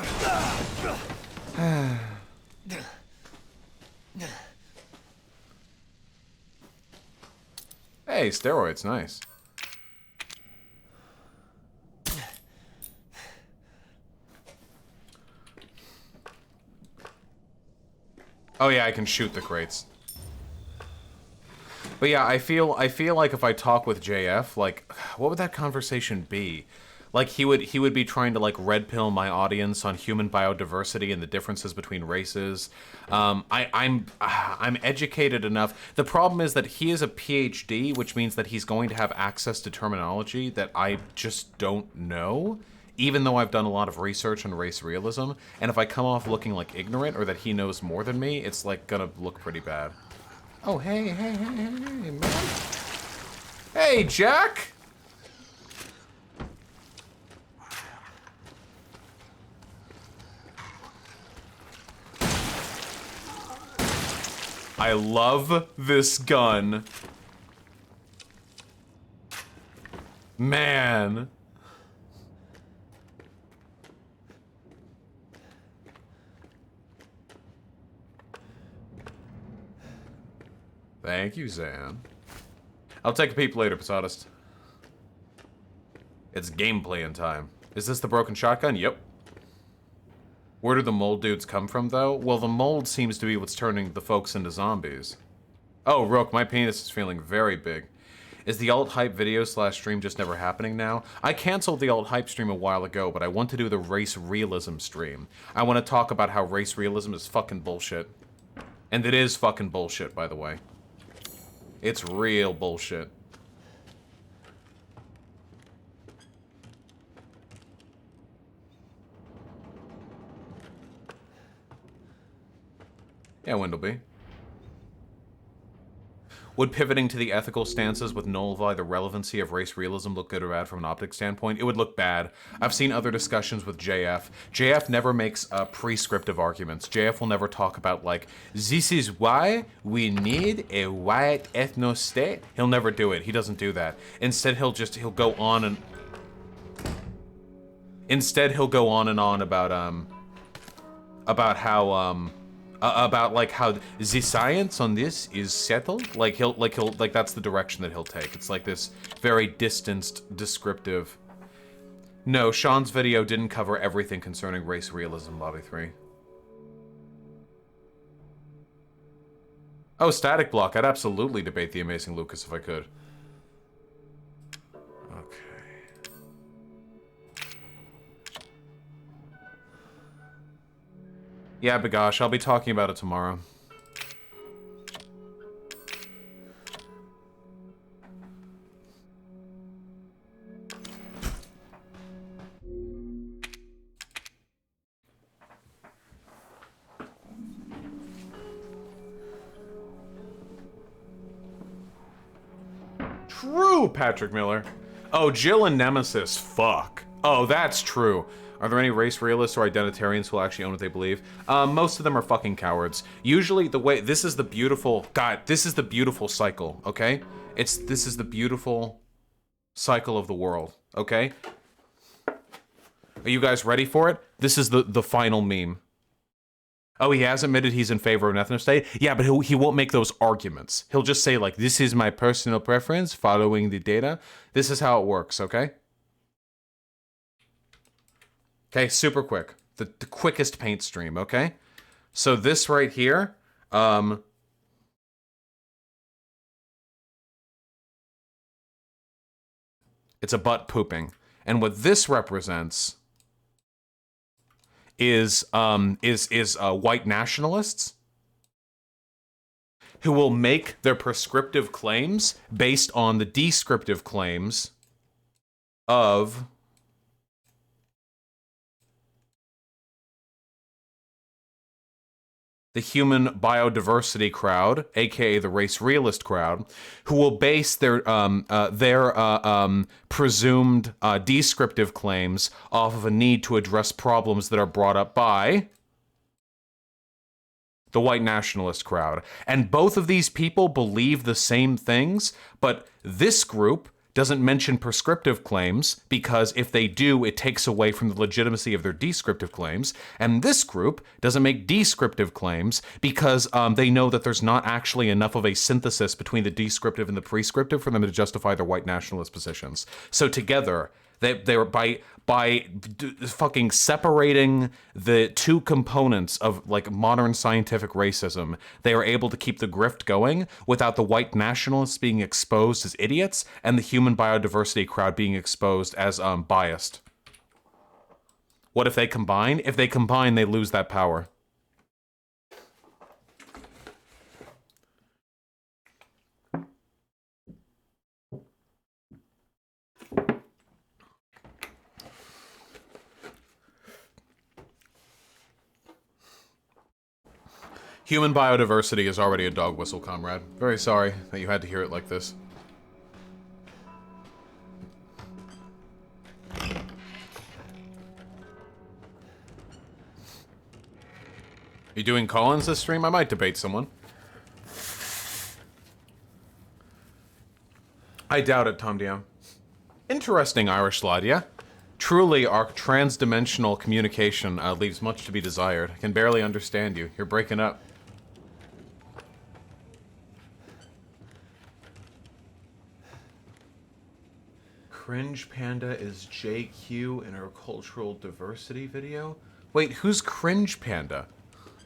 Hey, steroids, nice. Oh yeah, I can shoot the crates. But yeah, I feel like if I talk with JF, like, what would that conversation be? Like he would be trying to like red pill my audience on human biodiversity and the differences between races. I'm educated enough. The problem is that he is a PhD, which means that he's going to have access to terminology that I just don't know. Even though I've done a lot of research on race realism, and if I come off looking like ignorant or that he knows more than me, it's like gonna look pretty bad. Oh, hey, man. Hey, Jack! I love this gun. Man. Thank you, Zan. I'll take a peep later, Posadist. It's gameplay in time. Is this the broken shotgun? Yep. Where do the mold dudes come from, though? Well, the mold seems to be what's turning the folks into zombies. Oh, Rook, my penis is feeling very big. Is the alt-hype video / stream just never happening now? I canceled the alt-hype stream a while ago, but I want to do the race realism stream. I want to talk about how race realism is fucking bullshit. And it is fucking bullshit, by the way. It's real bullshit. Yeah, Windleby. Would pivoting to the ethical stances with nullify the relevancy of race realism look good or bad from an optic standpoint? It would look bad. I've seen other discussions with JF. JF never makes prescriptive arguments. JF will never talk about, like, this is why we need a white ethno-state. He'll never do it. He doesn't do that. Instead, he'll go on and... Instead, he'll go on and on about how, about like how the science on this is settled. Like that's the direction that he'll take. It's like this very distanced, descriptive. No, Sean's video didn't cover everything concerning race realism, Lobby 3. Oh, Static Block. I'd absolutely debate the Amazing Lucas if I could. Okay. Yeah, Bagosh, I'll be talking about it tomorrow. True, Patrick Miller. Oh, Jill and Nemesis, fuck. Oh, that's true. Are there any race realists or identitarians who will actually own what they believe? Most of them are fucking cowards. Usually the way, this is the beautiful, God, this is the beautiful cycle, okay? This is the beautiful cycle of the world, okay? Are you guys ready for it? This is the final meme. Oh, he has admitted he's in favor of an ethno-state? Yeah, but he won't make those arguments. He'll just say, like, this is my personal preference, following the data. This is how it works, okay? Okay, super quick. The quickest paint stream, okay? So this right here, it's a butt pooping. And what this represents is white nationalists who will make their prescriptive claims based on the descriptive claims of the human biodiversity crowd, aka the race realist crowd, who will base their presumed descriptive claims off of a need to address problems that are brought up by the white nationalist crowd. And both of these people believe the same things, but this group doesn't mention prescriptive claims, because if they do, it takes away from the legitimacy of their descriptive claims. And this group doesn't make descriptive claims because they know that there's not actually enough of a synthesis between the descriptive and the prescriptive for them to justify their white nationalist positions. So together, They were fucking separating the two components of like modern scientific racism. They were able to keep the grift going without the white nationalists being exposed as idiots and the human biodiversity crowd being exposed as biased. What if they combine? If they combine, they lose that power. Human biodiversity is already a dog whistle, comrade. Very sorry that you had to hear it like this. You doing call-ins this stream? I might debate someone. I doubt it, Tom Dion. Interesting, Irish lad, yeah? Truly, our trans-dimensional communication leaves much to be desired. I can barely understand you. You're breaking up. Cringe Panda is JQ in her cultural diversity video? Wait, who's Cringe Panda?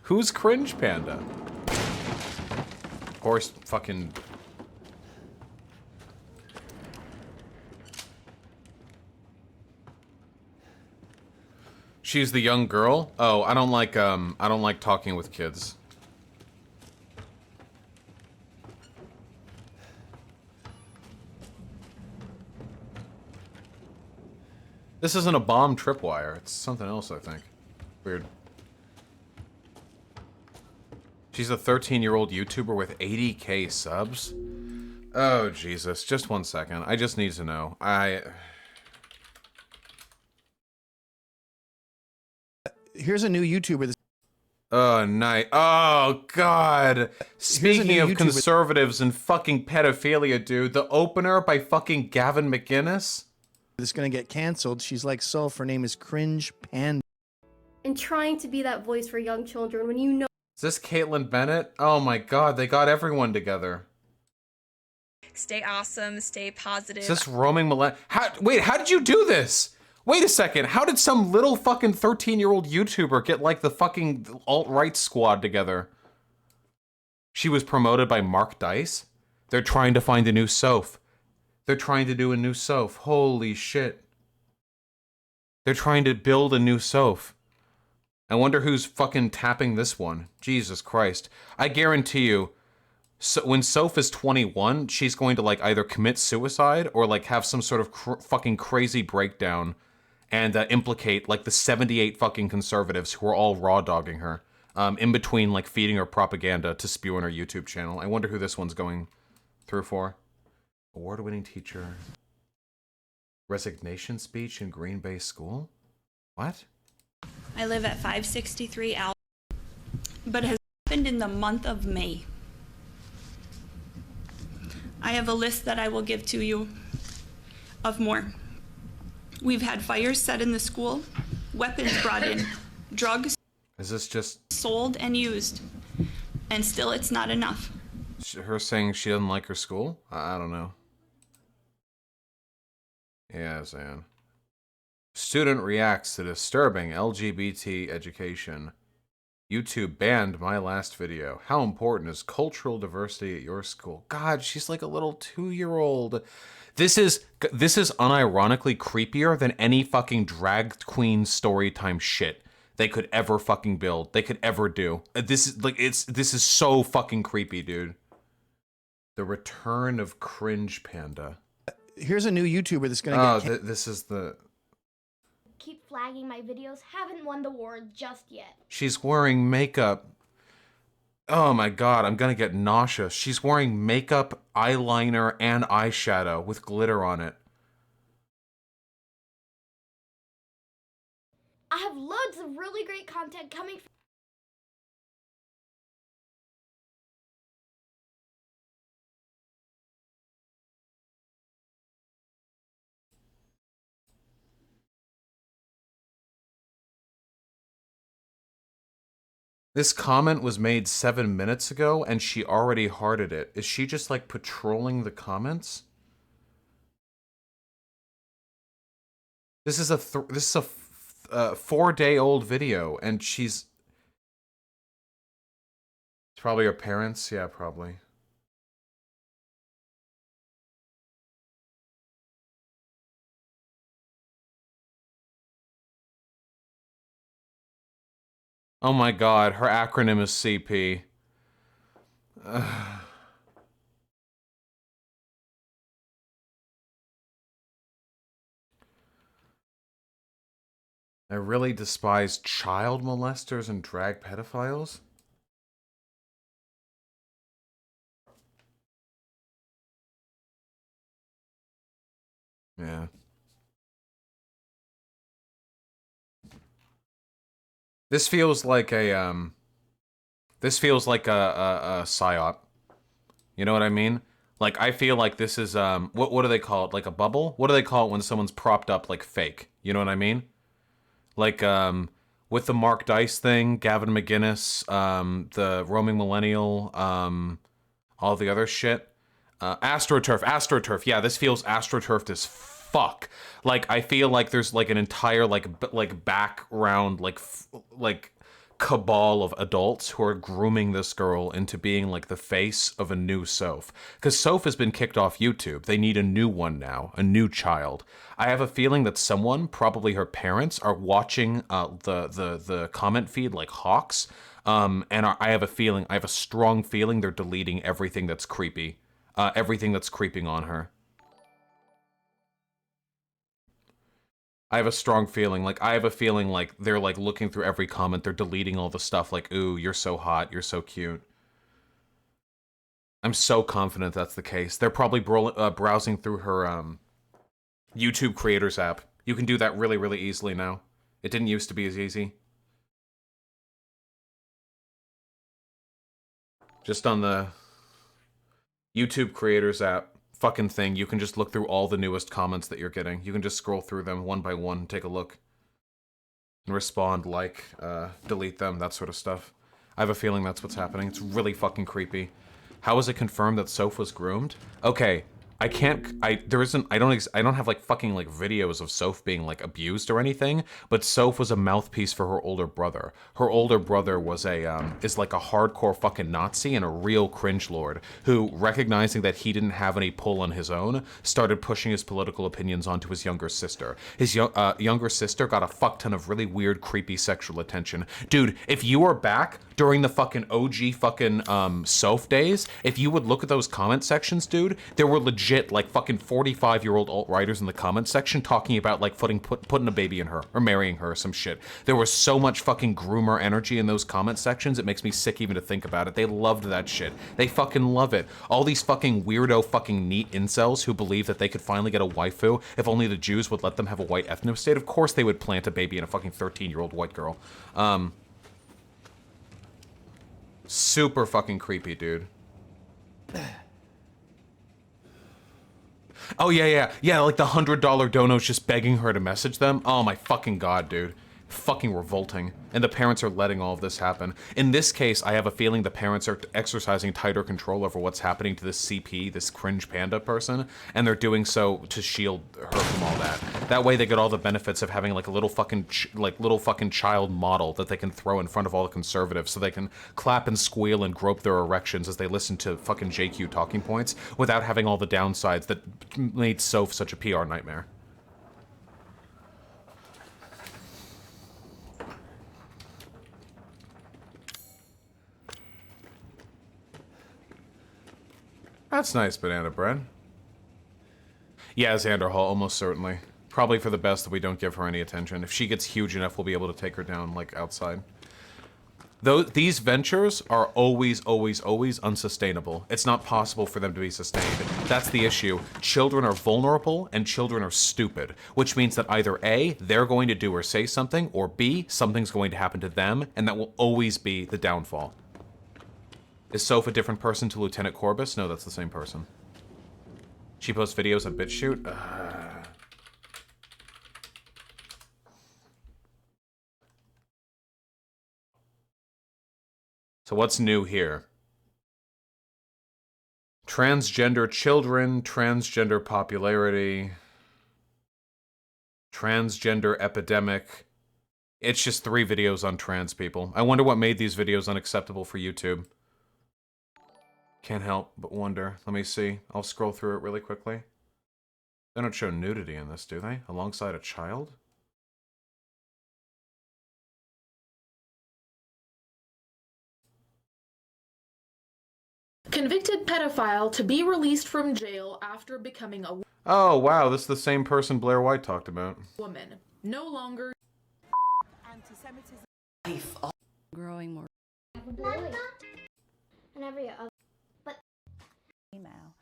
Who's Cringe Panda? Of course, fucking... She's the young girl? Oh, I don't like talking with kids. This isn't a bomb tripwire. It's something else, I think. Weird. She's a 13-year-old YouTuber with 80k subs? Oh, Jesus. Just one second. I just need to know. Here's a new YouTuber. Oh, nice. Oh, God. Speaking of conservatives and fucking pedophilia, dude, the opener by fucking Gavin McInnes? That's gonna get canceled. She's like Sulf. Her name is Cringe Panda. And trying to be that voice for young children when you know. Is this Caitlyn Bennett? Oh my God, they got everyone together. Stay awesome, stay positive. Is this roaming Wait, how did you do this? Wait a second, how did some little fucking 13-year-old YouTuber get like the fucking alt-right squad together? She was promoted by Mark Dice? They're trying to find a new Soph. They're trying to do a new Soph. Holy shit. They're trying to build a new Soph. I wonder who's fucking tapping this one. Jesus Christ. I guarantee you, so when Soph is 21, she's going to like either commit suicide or like have some sort of fucking crazy breakdown and implicate like the 78 fucking conservatives who are all raw dogging her in between like feeding her propaganda to spew on her YouTube channel. I wonder who this one's going through for. Award-winning teacher. Resignation speech in Green Bay school? What? I live at 563 Al, but it has happened in the month of May. I have a list that I will give to you of more. We've had fires set in the school, weapons brought in, drugs Is this just sold and used, and still it's not enough. her saying she doesn't like her school? I don't know. Yeah, Zan. Student reacts to disturbing LGBT education. YouTube banned my last video. How important is cultural diversity at your school? God, she's like a little 2-year-old. This is unironically creepier than any fucking drag queen storytime shit they could ever fucking build. They could ever do. This is so fucking creepy, dude. The return of Cringe Panda. Here's a new YouTuber that's gonna get. This is the. Keep flagging my videos. Haven't won the award just yet. She's wearing makeup. Oh my God, I'm gonna get nauseous. She's wearing makeup, eyeliner, and eyeshadow with glitter on it. I have loads of really great content coming. This comment was made 7 minutes ago, and she already hearted it. Is she just, like, patrolling the comments? This is a 4-day-old video, and she's... It's probably her parents. Yeah, probably. Oh my god, her acronym is CP. Ugh. I really despise child molesters and drag pedophiles? Yeah. This feels like a, This feels like a psyop. You know what I mean? Like, I feel like this is, what do they call it? Like a bubble? What do they call it when someone's propped up like fake? You know what I mean? Like, with the Mark Dice thing, Gavin McGinnis, the Roaming Millennial, all the other shit. AstroTurf. Yeah, this feels AstroTurfed as fuck. Like, I feel like there's like an entire like background like cabal of adults who are grooming this girl into being like the face of a new Soph. Because Soph has been kicked off YouTube. They need a new one now, a new child. I have a feeling that someone, probably her parents, are watching the comment feed like hawks. I have a strong feeling they're deleting everything that's creepy. Everything that's creeping on her. I have a strong feeling, like, they're, like, looking through every comment, they're deleting all the stuff, like, ooh, you're so hot, you're so cute. I'm so confident that's the case. They're probably browsing through her, YouTube Creators app. You can do that really, really easily now. It didn't used to be as easy. Just on the YouTube Creators app fucking thing, you can just look through all the newest comments that you're getting. You can just scroll through them one by one, take a look, and respond, like, delete them, that sort of stuff. I have a feeling that's what's happening. It's really fucking creepy. How is it confirmed that Soph was groomed? Okay, I don't have like fucking like videos of Soph being like abused or anything, but Soph was a mouthpiece for her older brother. Her older brother was is like a hardcore fucking Nazi and a real cringe lord who, recognizing that he didn't have any pull on his own, started pushing his political opinions onto his younger sister. His younger sister got a fuck ton of really weird, creepy sexual attention. Dude, if you were back during the fucking OG fucking Soph days, if you would look at those comment sections, dude, there were legit like fucking 45-year-old alt-writers in the comment section talking about like putting a baby in her or marrying her or some shit. There was so much fucking groomer energy in those comment sections, it makes me sick even to think about it. They loved that shit. They fucking love it. All these fucking weirdo fucking neat incels who believe that they could finally get a waifu if only the Jews would let them have a white ethno state. Of course they would plant a baby in a fucking 13-year-old white girl. Super fucking creepy, dude. Oh, yeah, like the $100 donos just begging her to message them. Oh my fucking god, dude. Fucking revolting. And the parents are letting all of this happen. In this case, I have a feeling the parents are exercising tighter control over what's happening to this CP, this cringe panda person, and they're doing so to shield her from all that. That way they get all the benefits of having like a little fucking child model that they can throw in front of all the conservatives so they can clap and squeal and grope their erections as they listen to fucking JQ talking points without having all the downsides that made Soph such a PR nightmare. That's nice, banana bread. Yeah, Xander Hall, almost certainly. Probably for the best that we don't give her any attention. If she gets huge enough, we'll be able to take her down, like, outside. These ventures are always, always, always unsustainable. It's not possible for them to be sustained. That's the issue. Children are vulnerable, and children are stupid. Which means that either A, they're going to do or say something, or B, something's going to happen to them, and that will always be the downfall. Is Soph a different person to Lieutenant Corbus? No, that's the same person. She posts videos on BitChute? So what's new here? Transgender children, transgender popularity, Transgender epidemic. It's just 3 videos on trans people. I wonder what made these videos unacceptable for YouTube. Can't help but wonder. Let me see. I'll scroll through it really quickly. They don't show nudity in this, do they? Alongside a child? Convicted pedophile to be released from jail after becoming a Oh, wow, this is the same person Blair White talked about. woman. No longer Anti-Semitism. Growing more. And every other. But Female.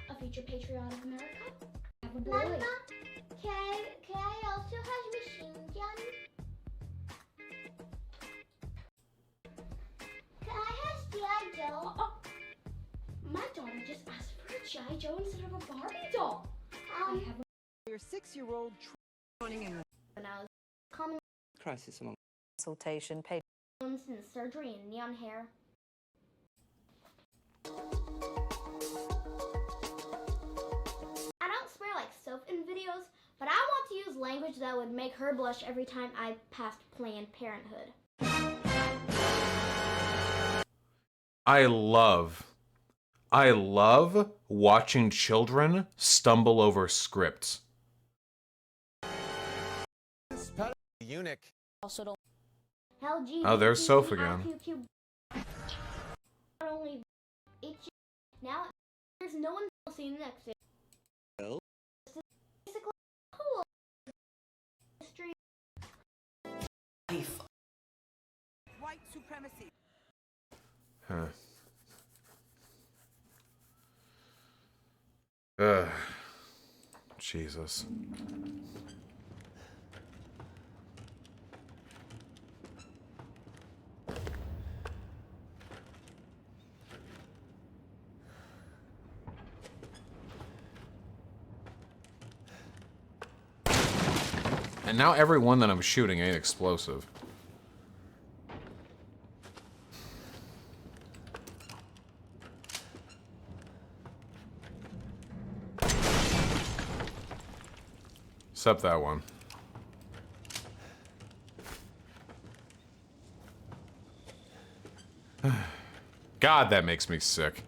a future patriot of America. Mama, can I also have machine gun? Can I have G.I. Joe? Oh, my daughter just asked for a G.I. Joe instead of a Barbie doll. I have Your 6-year-old running in when I was common crisis among consultation paid. and surgery and neon hair. I don't swear like Soph in videos, but I want to use language that would make her blush every time I passed Planned Parenthood. I love watching children stumble over scripts. Eunuch. LGBT, Oh, there's Soph again. Not only now there's no one else in the next Well. This is basically cool history. White supremacy. Huh. Ugh. Jesus. And now every one that I'm shooting ain't explosive. Except that one. God, that makes me sick.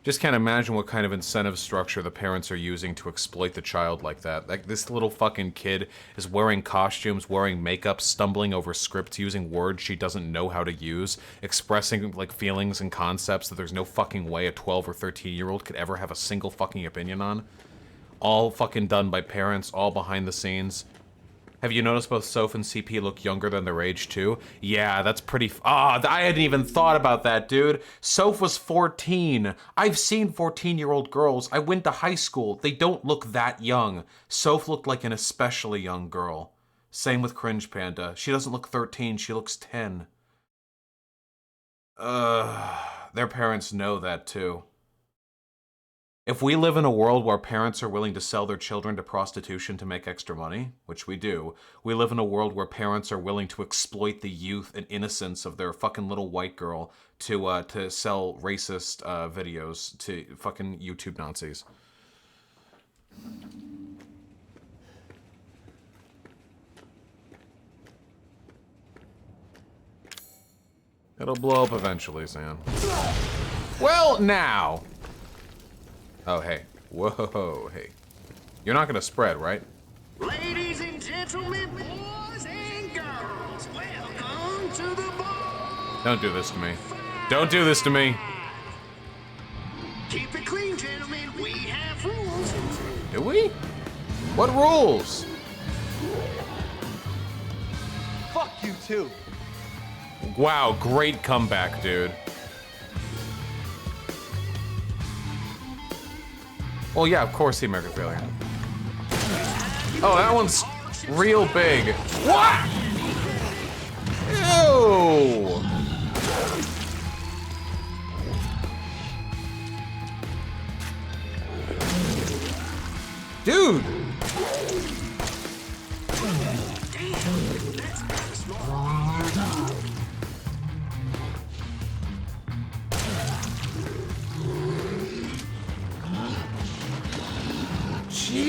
Just can't imagine what kind of incentive structure the parents are using to exploit the child like that. Like, this little fucking kid is wearing costumes, wearing makeup, stumbling over scripts, using words she doesn't know how to use, expressing, like, feelings and concepts that there's no fucking way a 12 or 13-year-old could ever have a single fucking opinion on. All fucking done by parents, all behind the scenes. Have you noticed both Soph and CP look younger than their age, too? Yeah, that's pretty I hadn't even thought about that, dude. Soph was 14. I've seen 14-year-old girls. I went to high school. They don't look that young. Soph looked like an especially young girl. Same with Cringe Panda. She doesn't look 13, she looks 10. Their parents know that, too. If we live in a world where parents are willing to sell their children to prostitution to make extra money, which we do, we live in a world where parents are willing to exploit the youth and innocence of their fucking little white girl to sell racist videos to fucking YouTube Nazis. It'll blow up eventually, Sam. Well, now. Oh, hey. Whoa, hey. You're not gonna spread, right? Ladies and gentlemen, boys and girls, welcome to the ball. Don't do this to me. Don't do this to me. Keep it clean, gentlemen. We have rules. Do we? What rules? Fuck you too. Wow, great comeback, dude. Well, yeah, of course the American failure. Oh, that one's real big. What? Ew! Dude!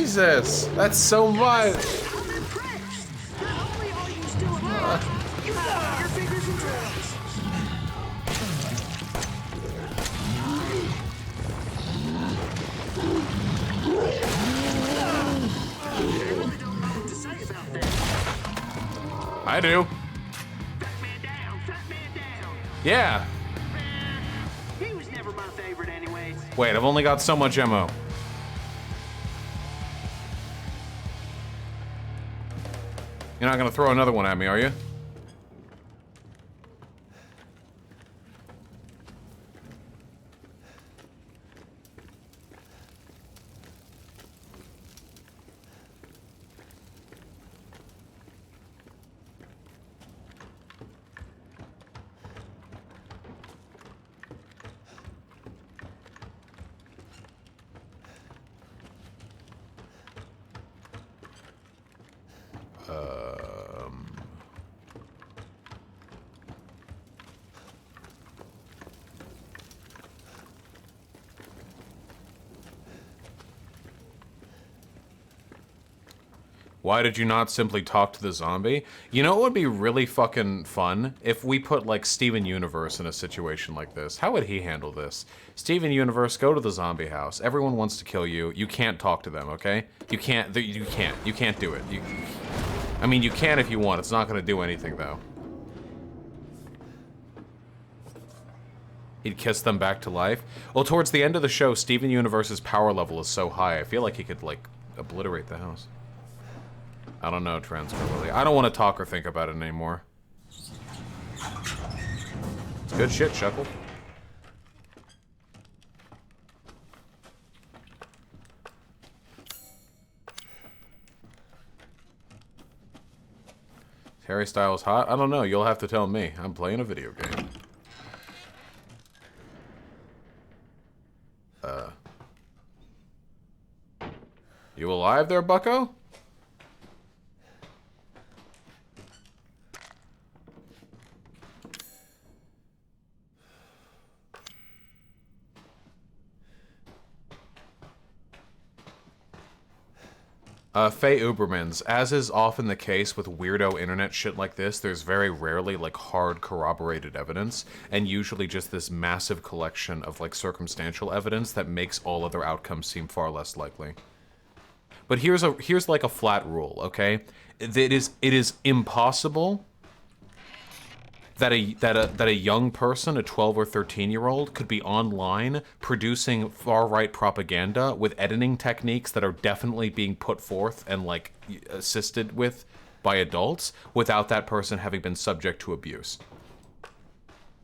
Jesus, that's so much. I do. Yeah. He was never my favorite anyways. Wait, I've only got so much ammo. You're not gonna throw another one at me, are you? Why did you not simply talk to the zombie? You know what would be really fucking fun? If we put, like, Steven Universe in a situation like this. How would he handle this? Steven Universe, go to the zombie house. Everyone wants to kill you. You can't talk to them, okay? You can't do it. I mean, you can if you want. It's not gonna do anything, though. He'd kiss them back to life. Well, towards the end of the show, Steven Universe's power level is so high, I feel like he could, like, obliterate the house. I don't know, Transfer. I don't want to talk or think about it anymore. It's good shit, Shuckle. Harry Styles hot? I don't know. You'll have to tell me. I'm playing a video game. You alive there, bucko? Faye Ubermans, as is often the case with weirdo internet shit like this, there's very rarely, like, hard corroborated evidence, and usually just this massive collection of, like, circumstantial evidence that makes all other outcomes seem far less likely. But here's like a flat rule, okay? It is impossible that a young person, a 12 or 13-year-old, could be online producing far-right propaganda with editing techniques that are definitely being put forth and, like, assisted with by adults without that person having been subject to abuse.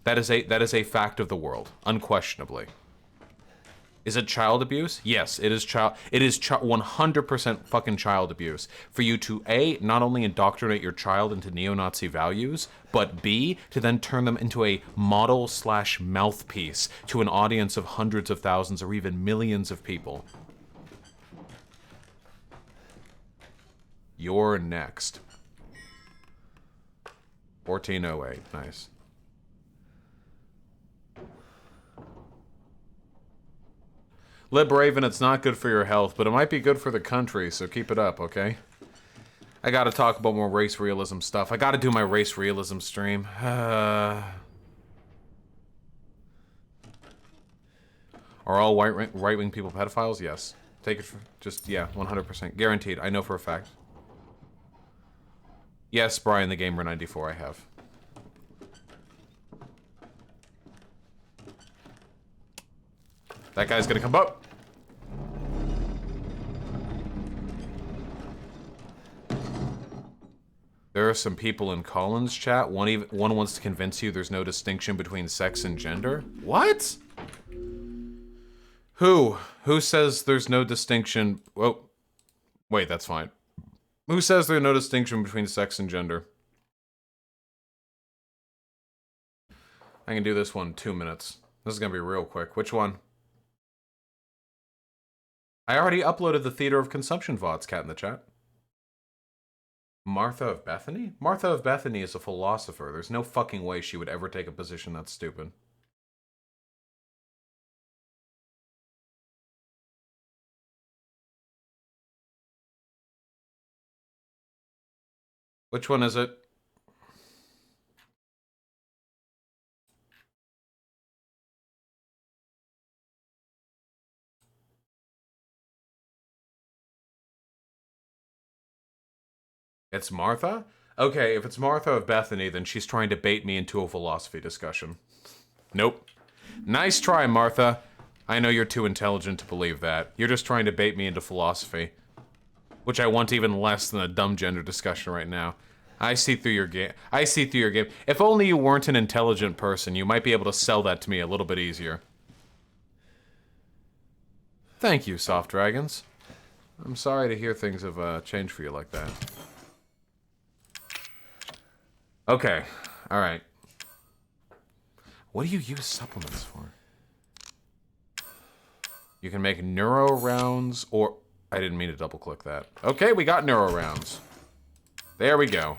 That is a fact of the world, unquestionably. Is it child abuse? Yes, it is 100% fucking child abuse. For you to A, not only indoctrinate your child into neo-Nazi values, but B, to then turn them into a model/mouthpiece to an audience of hundreds of thousands or even millions of people. You're next. 1408, nice. Lib Raven, it's not good for your health, but it might be good for the country, so keep it up, okay? I gotta talk about more race realism stuff. I gotta do my race realism stream. Are all right-wing people pedophiles? Yes. Take it for, yeah, 100%. Guaranteed. I know for a fact. Yes, Brian the Gamer 94, I have. That guy's gonna come up. There are some people in Colin's chat. One wants to convince you there's no distinction between sex and gender. What? Who? Who says there's no distinction? Oh, wait, that's fine. Who says there's no distinction between sex and gender? I can do this one in 2 minutes. This is gonna be real quick. Which one? I already uploaded the Theater of Consumption VODs, cat in the chat. Martha of Bethany? Martha of Bethany is a philosopher. There's no fucking way she would ever take a position that's stupid. Which one is it? It's Martha? Okay, if it's Martha of Bethany, then she's trying to bait me into a philosophy discussion. Nope. Nice try, Martha. I know you're too intelligent to believe that. You're just trying to bait me into philosophy. Which I want even less than a dumb gender discussion right now. I see through your game. I see through your game. If only you weren't an intelligent person, you might be able to sell that to me a little bit easier. Thank you, Soft Dragons. I'm sorry to hear things have changed for you like that. Okay, alright. What do you use supplements for? You can make neuro rounds, or... I didn't mean to double click that. Okay, we got neuro rounds. There we go.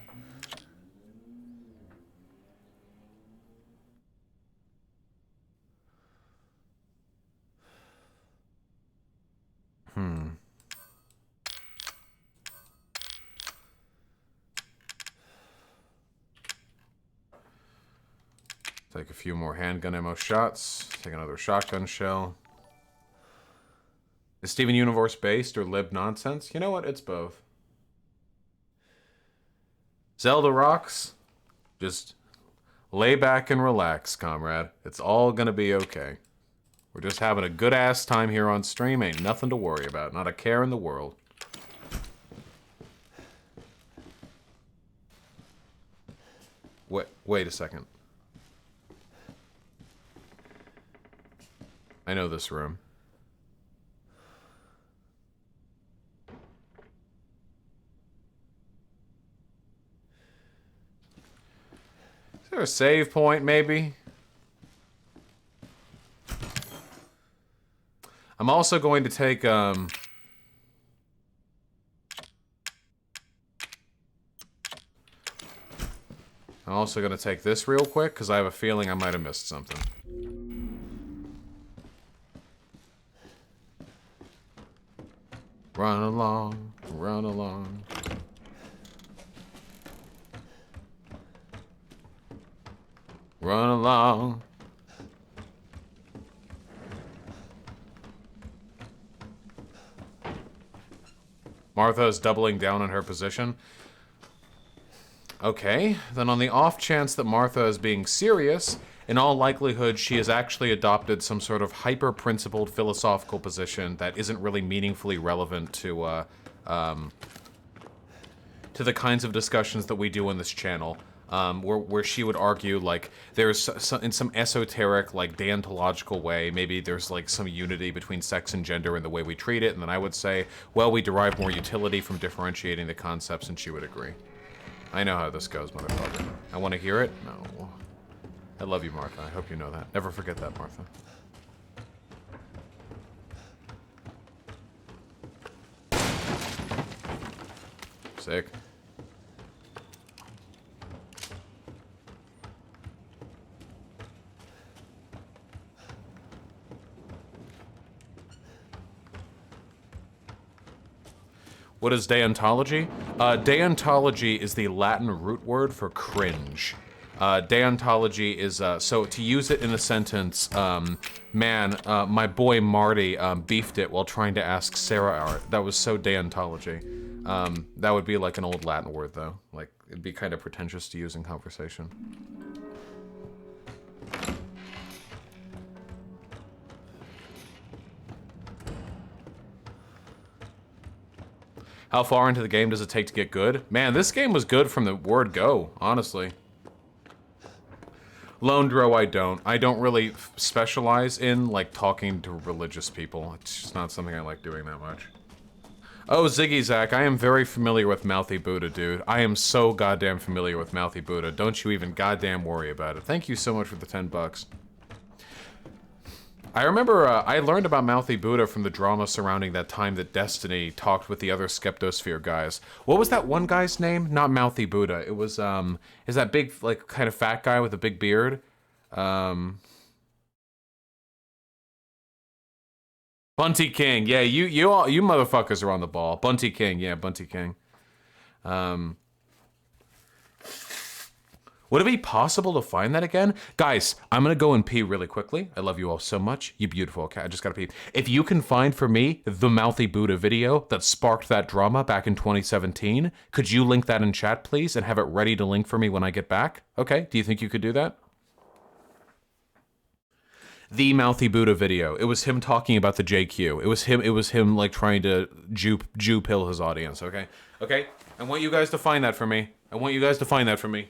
Take a few more handgun ammo shots. Take another shotgun shell. Is Steven Universe based or lib nonsense? You know what? It's both. Zelda rocks. Just lay back and relax, comrade. It's all gonna be okay. We're just having a good ass time here on stream. Ain't nothing to worry about. Not a care in the world. Wait a second. I know this room. Is there a save point, maybe? I'm also going to take, I'm also going to take this real quick, because I have a feeling I might have missed something. Run along, run along. Run along. Martha is doubling down on her position. Okay, then on the off chance that Martha is being serious, in all likelihood she has actually adopted some sort of hyper-principled philosophical position that isn't really meaningfully relevant to the kinds of discussions that we do on this channel. Where she would argue, like, there's in some esoteric, like, deontological way, maybe there's, like, some unity between sex and gender in the way we treat it, and then I would say, well, we derive more utility from differentiating the concepts, and she would agree. I know how this goes, motherfucker. I want to hear it? No. I love you, Martha. I hope you know that. Never forget that, Martha. Sick. What is deontology? Deontology is the Latin root word for cringe. Deontology is, so to use it in a sentence, man, my boy Marty beefed it while trying to ask Sarah out. That was so deontology. That would be like an old Latin word, though. Like, it'd be kind of pretentious to use in conversation. How far into the game does it take to get good? Man, this game was good from the word go, honestly. Lone Dro, I don't. I don't really specialize in, like, talking to religious people. It's just not something I like doing that much. Oh, Ziggy Zach, I am very familiar with Mouthy Buddha, dude. I am so goddamn familiar with Mouthy Buddha. Don't you even goddamn worry about it. Thank you so much for the 10 bucks. I remember I learned about Mouthy Buddha from the drama surrounding that time that Destiny talked with the other Skeptosphere guys. What was that one guy's name? Not Mouthy Buddha. It was, is that big, like, kind of fat guy with a big beard? Bunty King. Yeah, you motherfuckers are on the ball. Bunty King. Yeah, Bunty King. Would it be possible to find that again? Guys, I'm gonna go and pee really quickly. I love you all so much. You beautiful. Okay, I just gotta pee. If you can find for me the Mouthy Buddha video that sparked that drama back in 2017, could you link that in chat, please, and have it ready to link for me when I get back? Okay, do you think you could do that? The Mouthy Buddha video. It was him talking about the JQ. It was him like trying to Jew pill his audience, okay? Okay? I want you guys to find that for me. I want you guys to find that for me.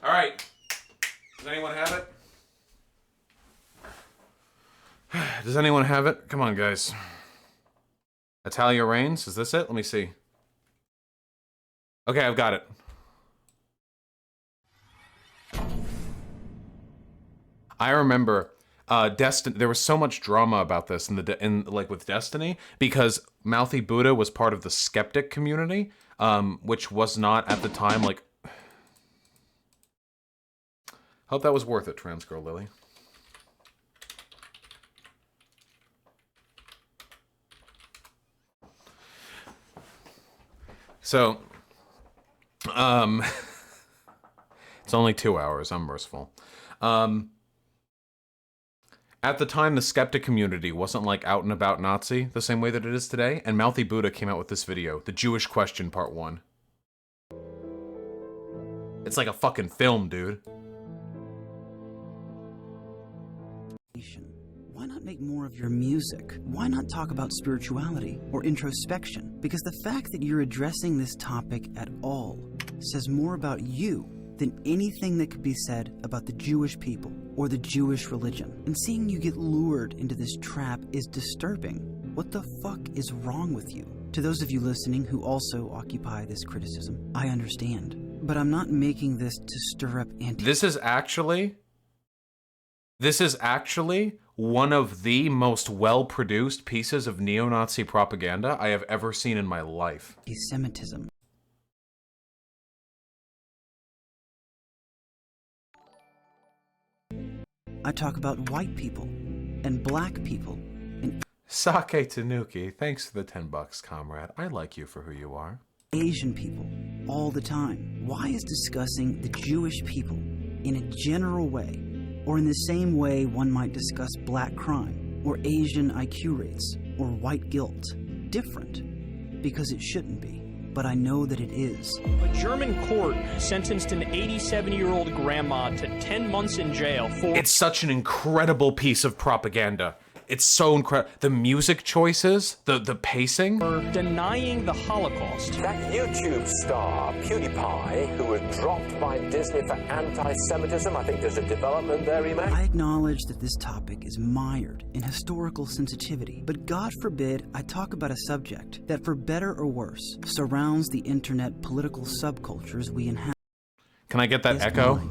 All right. Does anyone have it? Does anyone have it? Come on, guys. Italia Reigns, is this it? Let me see. Okay, I've got it. I remember Destiny. There was so much drama about this with Destiny because Mouthy Buddha was part of the skeptic community, which was not at the time like. Hope that was worth it, Trans Girl Lily. So, it's only 2 hours. I'm merciful. At the time, the skeptic community wasn't like out and about Nazi the same way that it is today, and Mouthy Buddha came out with this video, The Jewish Question Part 1. It's like a fucking film, dude. Why not make more of your music? Why not talk about spirituality or introspection? Because the fact that you're addressing this topic at all says more about you than anything that could be said about the Jewish people or the Jewish religion. And seeing you get lured into this trap is disturbing. What the fuck is wrong with you? To those of you listening who also occupy this criticism, I understand. But I'm not making this to stir up This is actually one of the most well-produced pieces of neo-Nazi propaganda I have ever seen in my life. Anti-Semitism. I talk about white people and black people and Sake Tanuki, thanks for the $10, comrade. I like you for who you are. Asian people all the time. Why is discussing the Jewish people in a general way, or in the same way one might discuss black crime, or Asian IQ rates, or white guilt, different? Because it shouldn't be, but I know that it is. A German court sentenced an 87-year-old grandma to 10 months in jail for... It's such an incredible piece of propaganda. It's so incredible. The music choices, the pacing. For denying the Holocaust. That YouTube star, PewDiePie, who was dropped by Disney for anti-Semitism, I think there's a development there, Emac. I acknowledge that this topic is mired in historical sensitivity, but God forbid I talk about a subject that, for better or worse, surrounds the internet political subcultures we inhabit. Can I get that echo?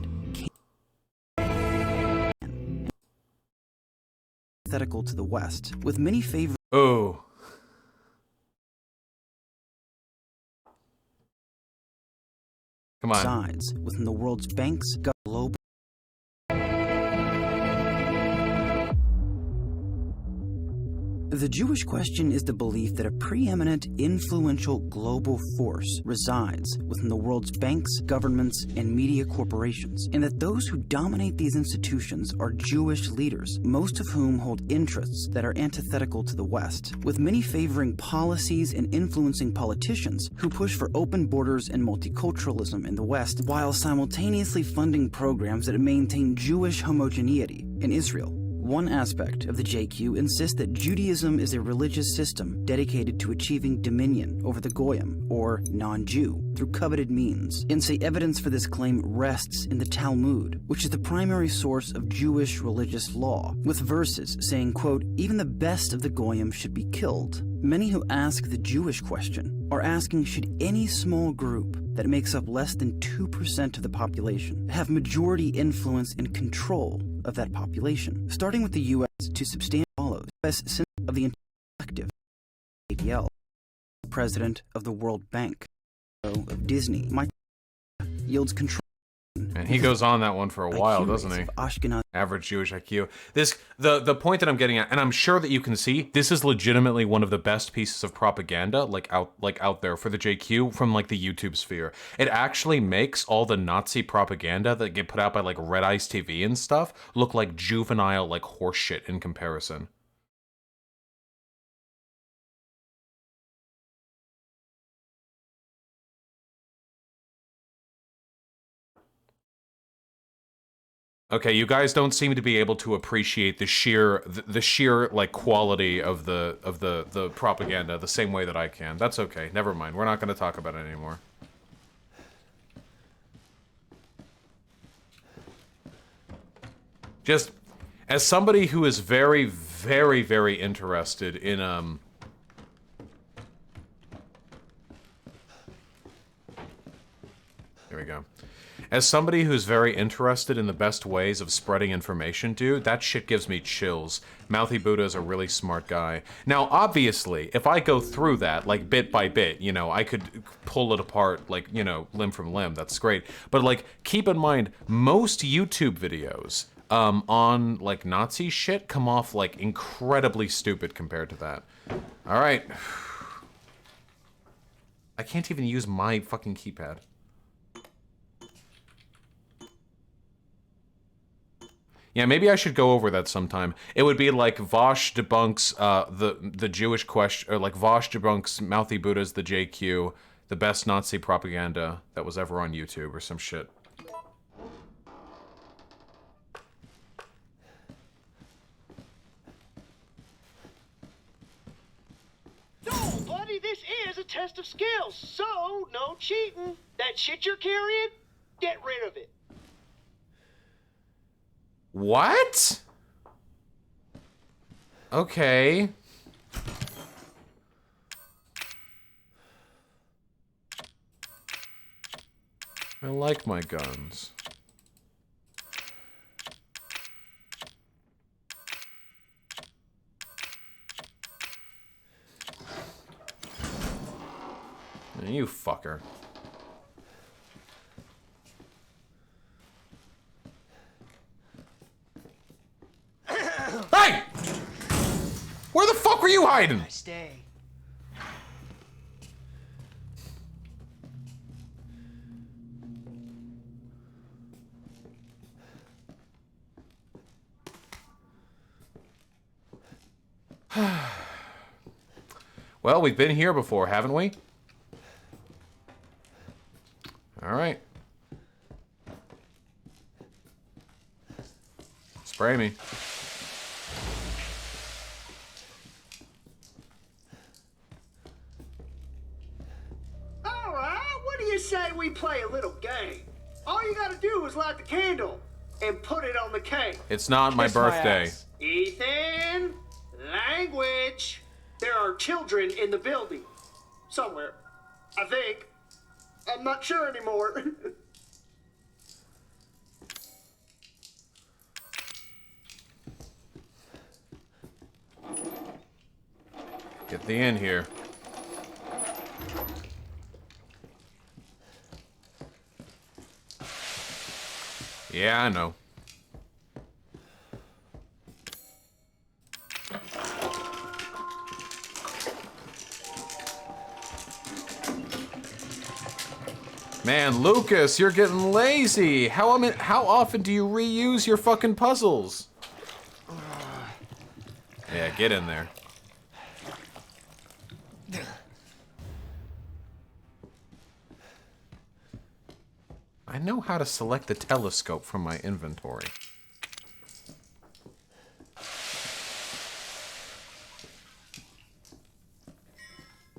To the West, with many favorite Come on. sides within the world's banks, global. The Jewish question is the belief that a preeminent, influential global force resides within the world's banks, governments, and media corporations, and that those who dominate these institutions are Jewish leaders, most of whom hold interests that are antithetical to the West, with many favoring policies and influencing politicians who push for open borders and multiculturalism in the West, while simultaneously funding programs that maintain Jewish homogeneity in Israel. One aspect of the JQ insists that Judaism is a religious system dedicated to achieving dominion over the Goyim, or non-Jew, through coveted means, and say evidence for this claim rests in the Talmud, which is the primary source of Jewish religious law, with verses saying, quote, even the best of the Goyim should be killed. Many who ask the Jewish question are asking, should any small group that makes up less than 2% of the population have majority influence and control of that population, starting with the U.S. to substantially follow the U.S. Senate of the Collective, ADL, President of the World Bank, of Disney, Mike yields control. And he goes on that one for a while, doesn't he? Average Jewish IQ. The point that I'm getting at, and I'm sure that you can see, this is legitimately one of the best pieces of propaganda out there for the JQ from like the YouTube sphere. It actually makes all the Nazi propaganda that get put out by like Red Ice TV and stuff look like juvenile like horseshit in comparison. Okay, you guys don't seem to be able to appreciate the sheer like quality of the propaganda the same way that I can. That's okay. Never mind. We're not going to talk about it anymore. Just as somebody who is very, very, very interested in Here we go. As somebody who's very interested in the best ways of spreading information, dude, that shit gives me chills. Mouthy Buddha is a really smart guy. Now, obviously, if I go through that, like, bit by bit, you know, I could pull it apart, like, you know, limb from limb. That's great. But, like, keep in mind, most YouTube videos on, like, Nazi shit come off, like, incredibly stupid compared to that. All right. I can't even use my fucking keypad. Yeah, maybe I should go over that sometime. It would be like Vosh debunks the Jewish question, or like Vosh debunks Mouthy Buddha's The JQ, the best Nazi propaganda that was ever on YouTube, or some shit. No, buddy, this is a test of skills, so no cheating. That shit you're carrying, get rid of it. What? Okay. I like my guns. You fucker. Hey! Where the fuck were you hiding? Stay. Well, we've been here before, haven't we? All right. Spray me. All right, what do you say we play a little game? All you gotta do is light the candle and put it on the cake. It's not my birthday. Ethan, language. There are children in the building. Somewhere. I think. I'm not sure anymore. Get the in here. Yeah, I know. Man, Lucas, you're getting lazy. How often do you reuse your fucking puzzles? Yeah, get in there. I know how to select the telescope from my inventory.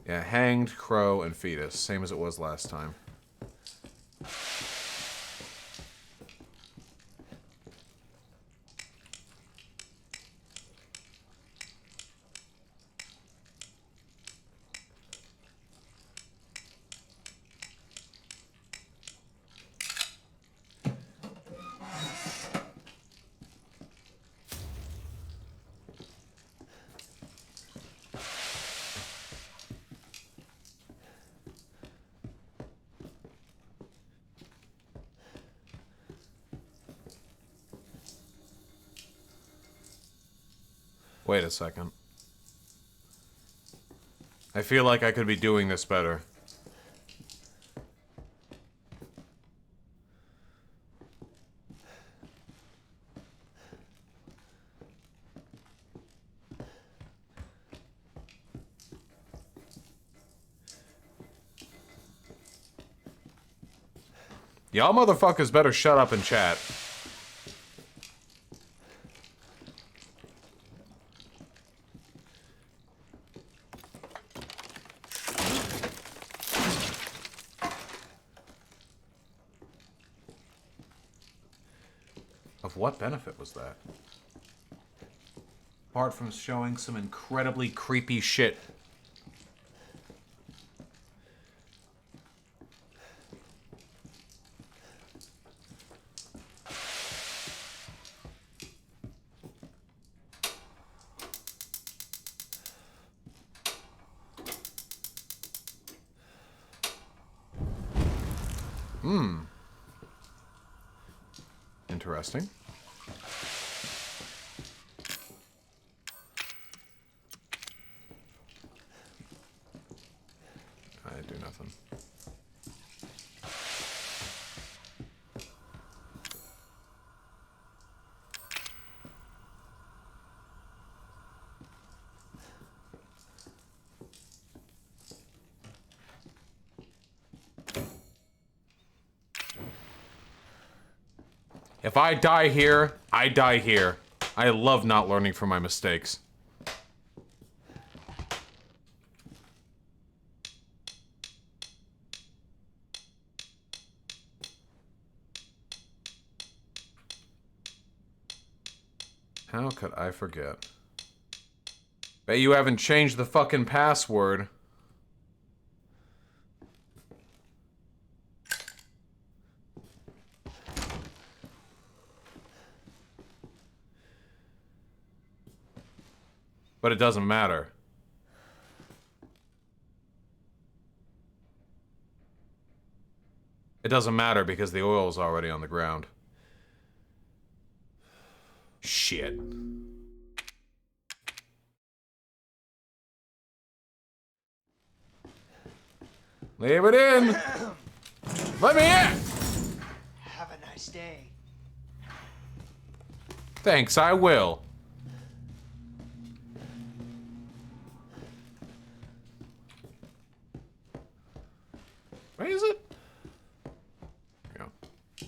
Yeah, hanged, crow, and fetus. Same as it was last time. Wait a second. I feel like I could be doing this better. Y'all motherfuckers better shut up and chat. Of what benefit was that? Apart from showing some incredibly creepy shit. Interesting. I do nothing. If I die here, I die here. I love not learning from my mistakes. How could I forget? Bet you haven't changed the fucking password. But it doesn't matter. It doesn't matter because the oil is already on the ground. Shit. Leave it in. Let me in. Have a nice day. Thanks, I will. Where is it? There we go.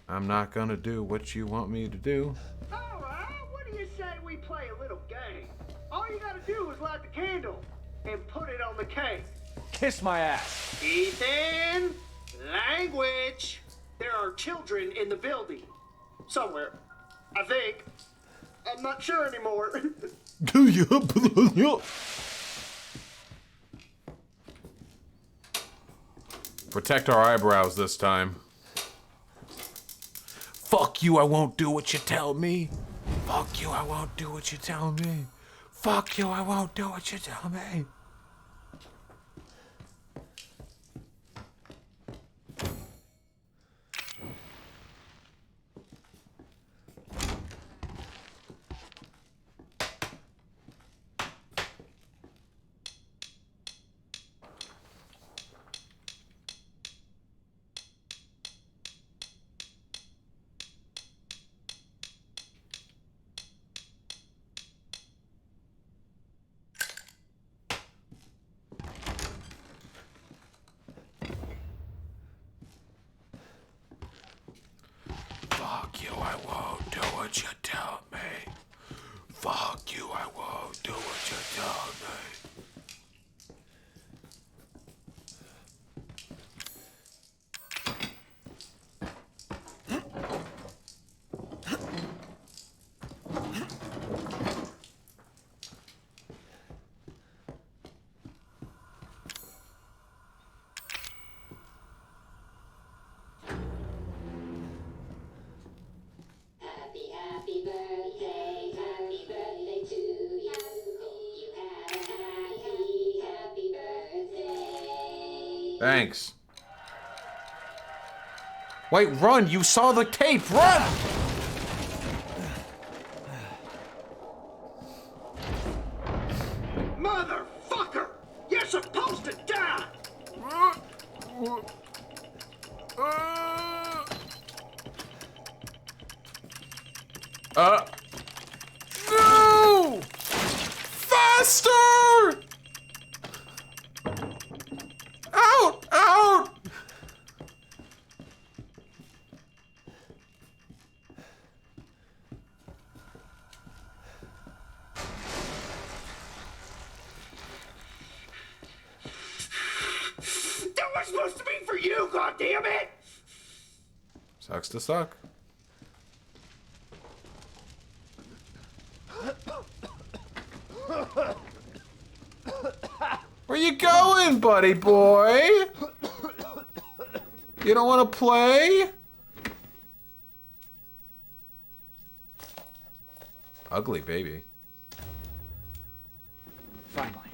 I'm not gonna do what you want me to do. Alright, what do you say we play a little game? All you gotta do is light the candle and put it on the cake. Kiss my ass. Ethan, language. There are children in the building. Somewhere. I think. I'm not sure anymore. Protect our eyebrows this time. Fuck you, I won't do what you tell me. Fuck you, I won't do what you tell me. Fuck you, I won't do what you tell me. what you tell me. Fuck you, I won't do what you tell me. Thanks. Wait, run! You saw the tape! Run! Motherfucker! You're supposed to die! No! Faster! Out! Out! That was supposed to be for you, goddammit! Sucks to suck. Where you going, buddy boy? You don't want to play? Ugly baby. Finally.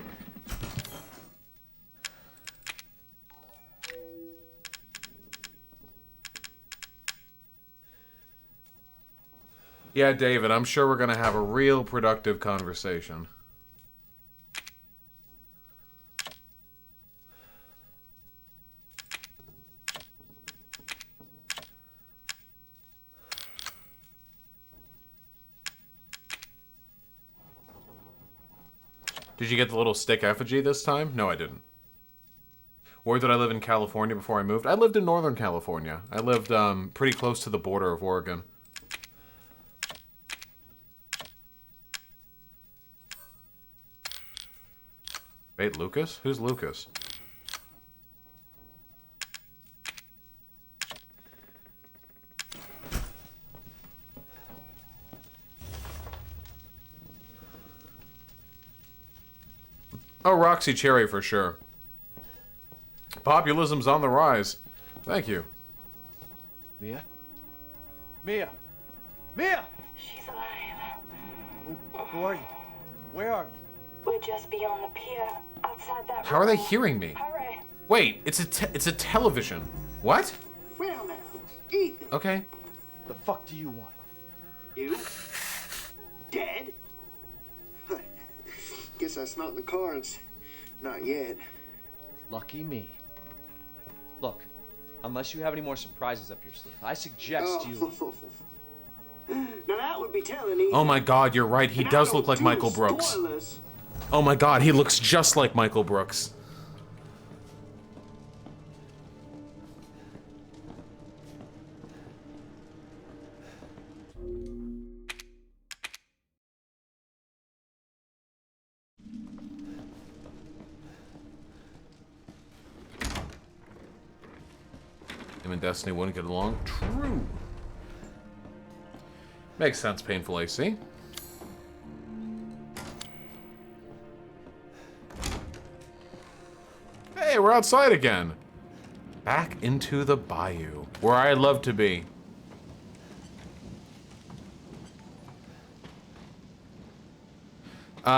Yeah, David, I'm sure we're gonna have a real productive conversation. Did you get the little stick effigy this time? No, I didn't. Or did I live in California before I moved? I lived in Northern California. I lived pretty close to the border of Oregon. Wait, Lucas? Who's Lucas? Oh, Roxy Cherry for sure. Populism's on the rise. Thank you. Mia? Mia! Mia! She's alive. Who are you? Where are you? We're just beyond the pier, outside that How are they room. hearing me? Hurry. Wait, it's a television. What? Well now, Ethan. Okay. The fuck do you want? You? Dead? Guess that's not in the cards. Not yet. Lucky me. Look, unless you have any more surprises up your sleeve, I suggest you... Now that would be telling Ethan. Oh my god, you're right. He And I does don't look like do Michael Brooks. spoilers. Oh my god, he looks just like Michael Brooks. Him and Destiny wouldn't get along? True. Makes sense, Painful AC. Hey, we're outside again. Back into the bayou, where I love to be.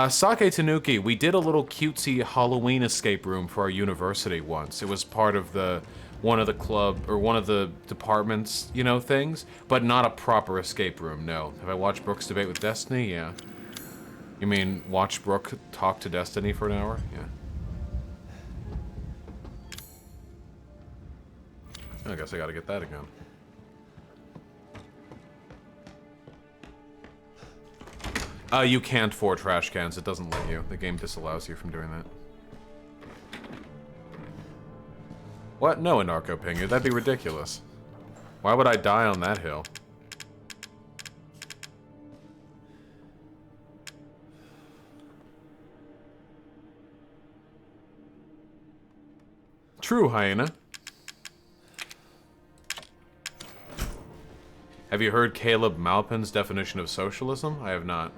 Sake Tanuki, we did a little cutesy Halloween escape room for our university once. It was part of the one of the club or one of the departments, you know, things, but not a proper escape room. No. Have I watched Brooks debate with Destiny? Yeah. You mean watch Brooke talk to Destiny for an hour? Yeah. I guess I gotta get that again. You can't for trash cans. It doesn't let you. The game disallows you from doing that. What? No, Anarcho Pingu. That'd be ridiculous. Why would I die on that hill? True, Hyena. Have you heard Caleb Malpin's definition of socialism? I have not.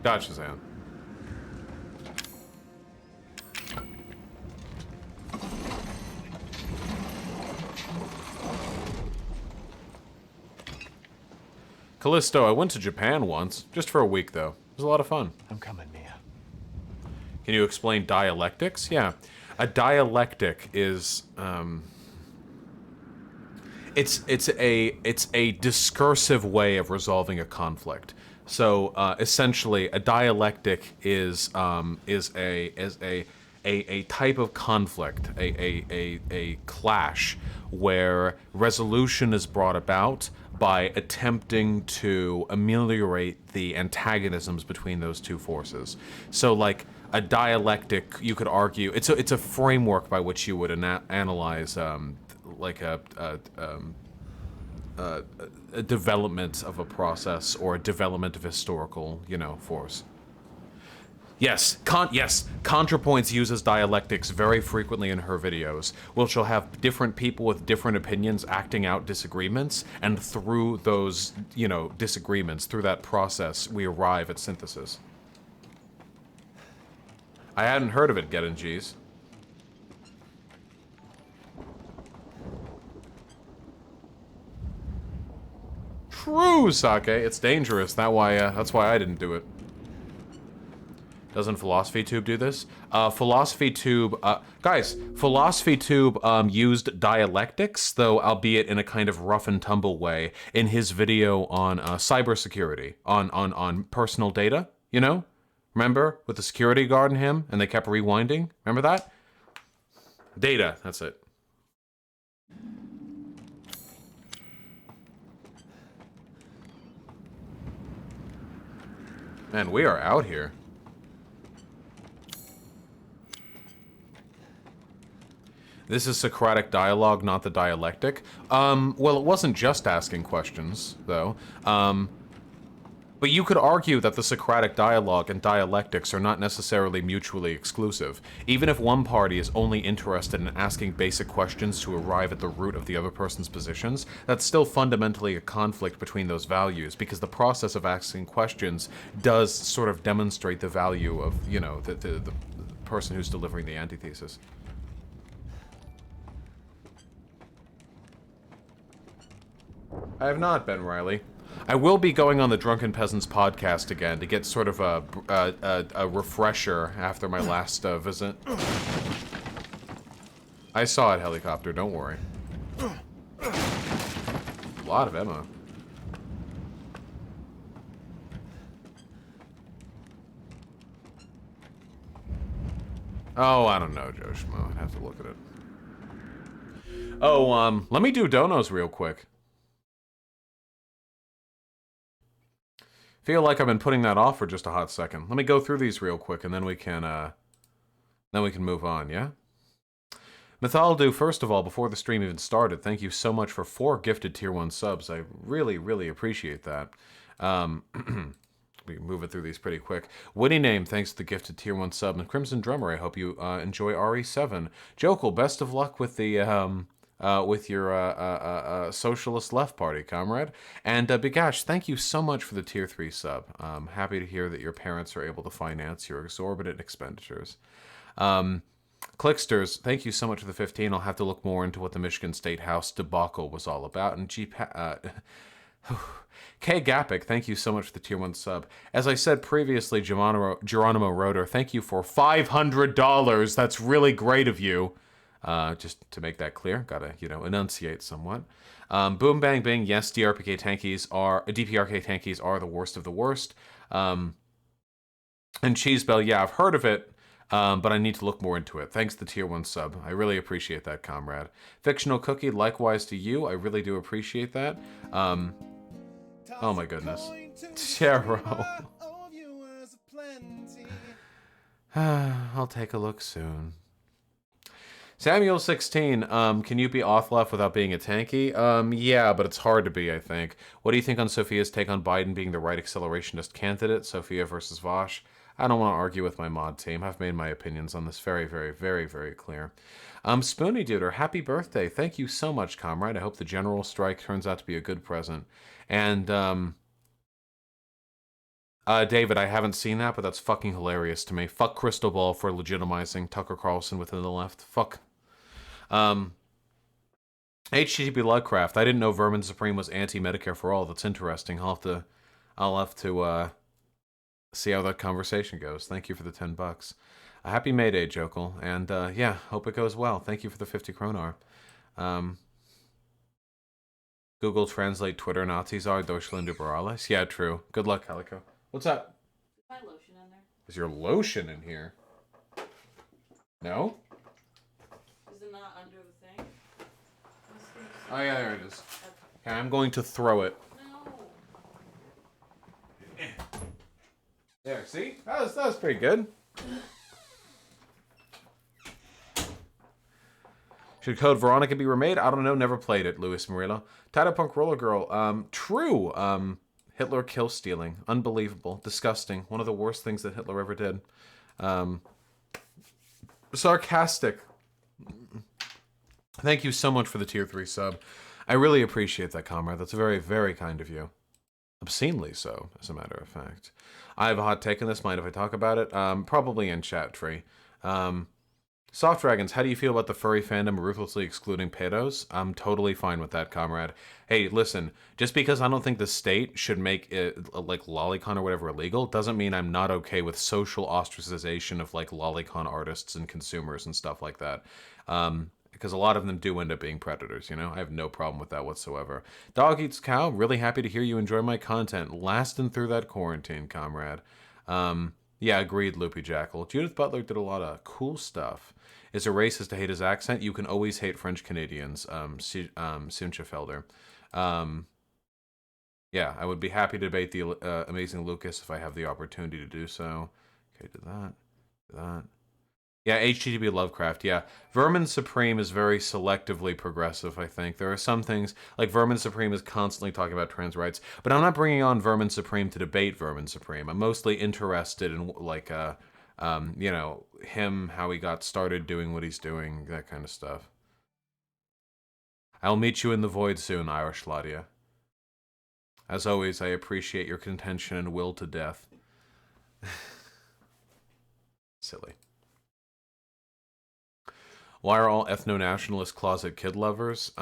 Gotcha, Zan. Callisto, I went to Japan once, just for a week though. It was a lot of fun. I'm coming, Mia. Can you explain dialectics? Yeah. A dialectic is, it's a discursive way of resolving a conflict. So essentially, a dialectic is a type of conflict, a clash where resolution is brought about by attempting to ameliorate the antagonisms between those two forces. So like a dialectic, you could argue, it's a framework by which you would analyze like a development of a process or a development of historical, force. Yes, ContraPoints uses dialectics very frequently in her videos, which will have different people with different opinions acting out disagreements, and through those, disagreements, through that process, we arrive at synthesis. I hadn't heard of it, Get in G's. True, Sake. It's dangerous. That's why I didn't do it. Doesn't Philosophy Tube do this? Philosophy Tube, guys, Philosophy Tube used dialectics, though albeit in a kind of rough and tumble way, in his video on cybersecurity, on personal data, Remember? With the security guard and him, and they kept rewinding? Remember that? Data, that's it. Man, we are out here. This is Socratic dialogue, not the dialectic. Well, it wasn't just asking questions, though. But you could argue that the Socratic dialogue and dialectics are not necessarily mutually exclusive. Even if one party is only interested in asking basic questions to arrive at the root of the other person's positions, that's still fundamentally a conflict between those values, because the process of asking questions does sort of demonstrate the value of, the person who's delivering the antithesis. I have not, Ben Riley. I will be going on the Drunken Peasants podcast again to get sort of a refresher after my last visit. I saw it, helicopter, don't worry. A lot of ammo. Oh, I don't know, Joe Schmo. I'd have to look at it. Oh, let me do donos real quick. Feel like I've been putting that off for just a hot second. Let me go through these real quick, and then we can move on, yeah? Methaldu, first of all, before the stream even started, thank you so much for 4 gifted Tier 1 subs. I really, really appreciate that. We move it through these pretty quick. Witty Name, thanks to the gifted Tier 1 sub. And Crimson Drummer, I hope you enjoy RE7. Jokel, best of luck with the with your socialist left party, comrade. And Bigash, thank you so much for the Tier 3 sub. I'm happy to hear that your parents are able to finance your exorbitant expenditures. Clicksters, thank you so much for the 15. I'll have to look more into what the Michigan State House debacle was all about. And K. Gapic, thank you so much for the Tier 1 sub. As I said previously, Geronimo Rotor, thank you for $500. That's really great of you. Just to make that clear, gotta, enunciate somewhat. Boom Bang Bing, yes, DPRK tankies are the worst of the worst. And Cheesebell, yeah, I've heard of it, but I need to look more into it. Thanks to the Tier 1 sub. I really appreciate that, comrade. Fictional Cookie, likewise to you. I really do appreciate that. Oh my goodness. Chero. I'll take a look soon. Samuel16, can you be Othlef without being a tanky? Yeah, but it's hard to be, I think. What do you think on Sophia's take on Biden being the right accelerationist candidate? Sophia versus Vosh? I don't want to argue with my mod team. I've made my opinions on this very, very, very, very clear. Spoony Duder, happy birthday. Thank you so much, comrade. I hope the general strike turns out to be a good present. And, David, I haven't seen that, but that's fucking hilarious to me. Fuck Crystal Ball for legitimizing Tucker Carlson within the left. Fuck. HTTP Lovecraft. I didn't know Vermin Supreme was anti-Medicare for all. That's interesting. I'll have to see how that conversation goes. Thank you for the $10. A happy May Day, Jokel. And yeah, hope it goes well. Thank you for the 50 kronar. Google Translate Twitter Nazis are Deutschland überall. Yeah, true. Good luck, Calico. What's up? Is my lotion in there? Is your lotion in here? No? Is it not under the thing? Oh yeah, there it is. Okay, I'm going to throw it. No. There, see? That was pretty good. Should Code Veronica be remade? I don't know, never played it, Luis Murillo. Tata Punk Roller Girl, true. Hitler kill stealing. Unbelievable. Disgusting. One of the worst things that Hitler ever did. Sarcastic. Thank you so much for the tier 3 sub. I really appreciate that, comrade. That's very, very kind of you. Obscenely so, as a matter of fact. I have a hot take on this. Mind if I talk about it? Probably in chat, Tree. Soft Dragons, how do you feel about the furry fandom ruthlessly excluding pedos? I'm totally fine with that, comrade. Hey, listen, just because I don't think the state should make it, like, lolicon or whatever illegal, doesn't mean I'm not okay with social ostracization of, like, lolicon artists and consumers and stuff like that. Because a lot of them do end up being predators, you know? I have no problem with that whatsoever. Dog Eats Cow, really happy to hear you enjoy my content. Lasting through that quarantine, comrade. Yeah, agreed, Loopy Jackal. Judith Butler did a lot of cool stuff. Is it racist to hate his accent? You can always hate French Canadians, Cynthia Felder. Yeah, I would be happy to debate the amazing Lucas if I have the opportunity to do so. Okay, do that. Do that. Yeah, HTTP Lovecraft, yeah. Vermin Supreme is very selectively progressive, I think. There are some things, like Vermin Supreme is constantly talking about trans rights, but I'm not bringing on Vermin Supreme to debate Vermin Supreme. I'm mostly interested in, like, you know, him, how he got started doing what he's doing, that kind of stuff. I'll meet you in the void soon, Irish Ladia. As always, I appreciate your contention and will to death. Silly. Why are all ethno-nationalist closet kid lovers?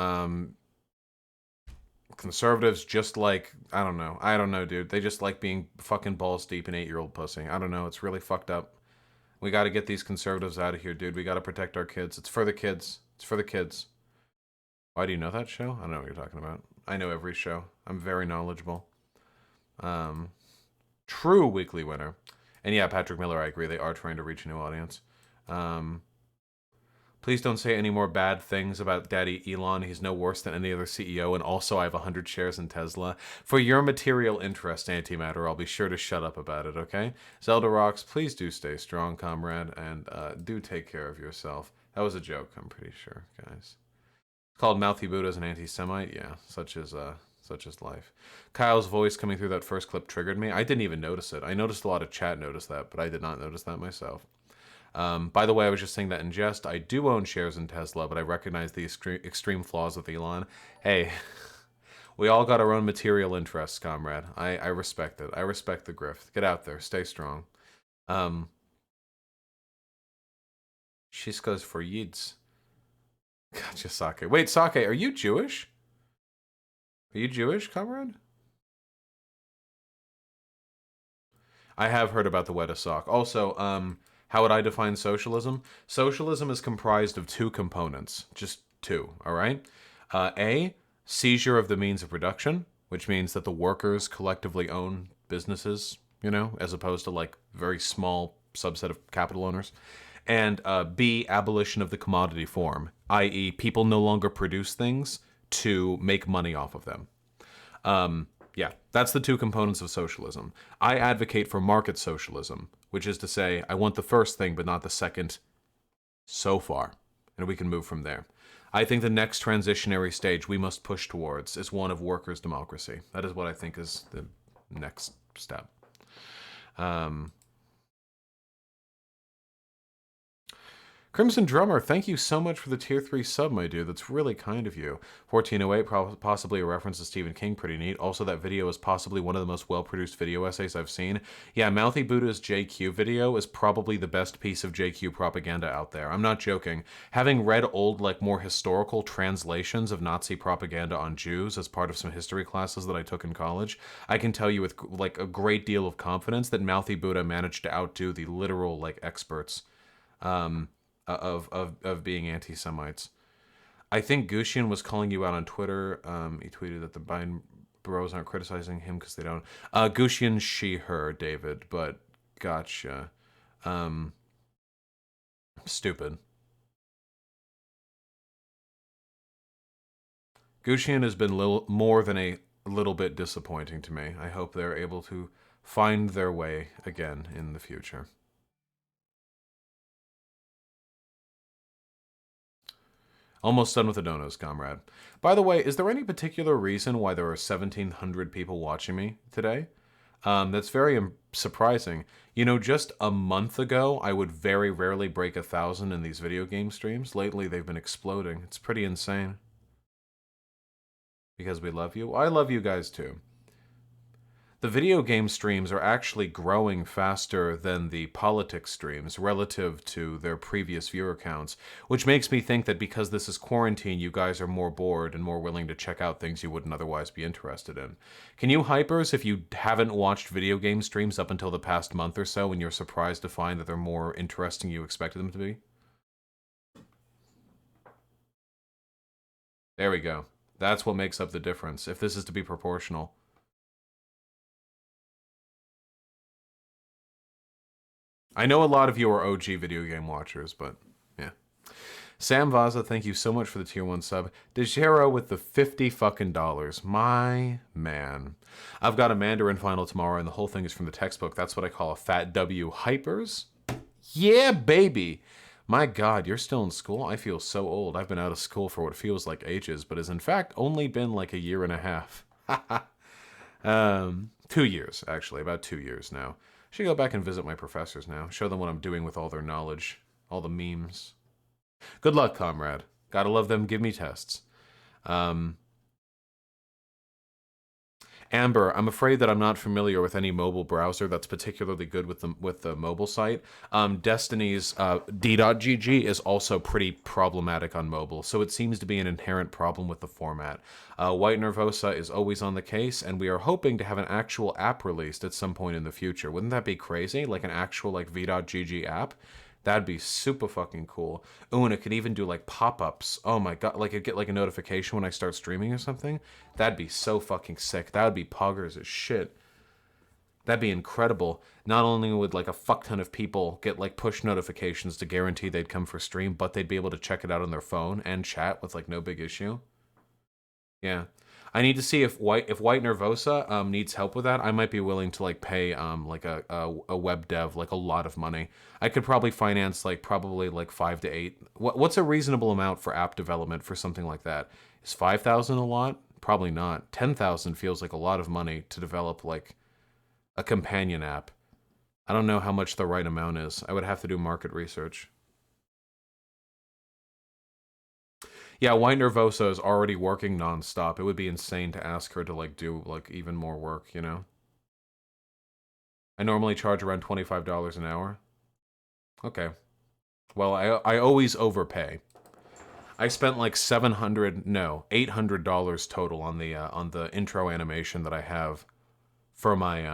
Conservatives just like, I don't know, dude. They just like being fucking balls deep in 8-year-old pussy. I don't know, it's really fucked up. We gotta get these conservatives out of here, dude. We gotta protect our kids. It's for the kids. It's for the kids. Why do you know that show? I don't know what you're talking about. I know every show. I'm very knowledgeable. True weekly winner. And yeah, Patrick Miller, I agree. They are trying to reach a new audience. Please don't say any more bad things about Daddy Elon. He's no worse than any other CEO, and also I have 100 shares in Tesla. For your material interest, Antimatter, I'll be sure to shut up about it, okay? Zelda Rocks, please do stay strong, comrade, and do take care of yourself. That was a joke, I'm pretty sure, guys. Called Mouthy Buddha as an anti-Semite? Yeah, such is life. Kyle's voice coming through that first clip triggered me. I didn't even notice it. I noticed a lot of chat noticed that, but I did not notice that myself. By the way, I was just saying that in jest. I do own shares in Tesla, but I recognize the extreme flaws with Elon. Hey, we all got our own material interests, comrade. I respect it. I respect the grift. Get out there. Stay strong. Shiska's for Yids. Gotcha, Sake. Wait, Sake, are you Jewish? Are you Jewish, comrade? I have heard about the Weta sock. Also, how would I define socialism? Socialism is comprised of two components. Just two, all right? A, seizure of the means of production, which means that the workers collectively own businesses, you know, as opposed to, like, very small subset of capital owners. And B, abolition of the commodity form, i.e. people no longer produce things to make money off of them. Yeah, that's the two components of socialism. I advocate for market socialism, which is to say, I want the first thing, but not the second so far, and we can move from there. I think the next transitionary stage we must push towards is one of workers' democracy. That is what I think is the next step. Crimson Drummer, thank you so much for the tier 3 sub, my dude. That's really kind of you. 1408, possibly a reference to Stephen King, pretty neat. Also, that video is possibly one of the most well-produced video essays I've seen. Yeah, Mouthy Buddha's JQ video is probably the best piece of JQ propaganda out there. I'm not joking. Having read old, like, more historical translations of Nazi propaganda on Jews as part of some history classes that I took in college, I can tell you with, like, a great deal of confidence that Mouthy Buddha managed to outdo the literal, like, experts. Of being anti-Semites. I think Gushian was calling you out on Twitter. He tweeted that the Biden bros aren't criticizing him because they don't. Gushian, she, her, David, but gotcha. Stupid. Gushian has been more than a little bit disappointing to me. I hope they're able to find their way again in the future. Almost done with the donos, comrade. By the way, is there any particular reason why there are 1,700 people watching me today? That's very surprising. You know, just a month ago, I would very rarely break 1,000 in these video game streams. Lately, they've been exploding. It's pretty insane. Because we love you. I love you guys too. The video game streams are actually growing faster than the politics streams relative to their previous viewer counts, which makes me think that because this is quarantine, you guys are more bored and more willing to check out things you wouldn't otherwise be interested in. Can you hypers, if you haven't watched video game streams up until the past month or so and you're surprised to find that they're more interesting you expected them to be? There we go. That's what makes up the difference, if this is to be proportional. I know a lot of you are OG video game watchers, but yeah. Sam Vaza, thank you so much for the tier 1 sub. DeGero with the $50 fucking dollars. My man. I've got a Mandarin final tomorrow, and the whole thing is from the textbook. That's what I call a fat W. Hypers? Yeah, baby. My God, you're still in school? I feel so old. I've been out of school for what feels like ages, but has in fact only been like a year and a half. 2 years, actually. About 2 years now. Should go back and visit my professors now. Show them what I'm doing with all their knowledge. All the memes. Good luck, comrade. Gotta love them. Give me tests. Amber, I'm afraid that I'm not familiar with any mobile browser that's particularly good with the mobile site. Destiny's D.GG is also pretty problematic on mobile, so it seems to be an inherent problem with the format. White Nervosa is always on the case, and we are hoping to have an actual app released at some point in the future. Wouldn't that be crazy? Like an actual like V.GG app? That'd be super fucking cool. Oh, and it could even do like pop-ups. Oh my God, like it'd get like a notification when I start streaming or something. That'd be so fucking sick. That would be poggers as shit. That'd be incredible. Not only would like a fuck ton of people get like push notifications to guarantee they'd come for stream, but they'd be able to check it out on their phone and chat with like no big issue. Yeah. I need to see if White Nervosa needs help with that. I might be willing to like pay like a web dev like a lot of money. I could probably finance like probably like 5 to 8. What's a reasonable amount for app development for something like that? Is 5,000 a lot? Probably not. 10,000 feels like a lot of money to develop like a companion app. I don't know how much the right amount is. I would have to do market research. Yeah, White Nervosa is already working nonstop. It would be insane to ask her to like do like even more work, you know? I normally charge around $25 an hour. Okay. Well, I always overpay. I spent like $800 total on the intro animation that I have for my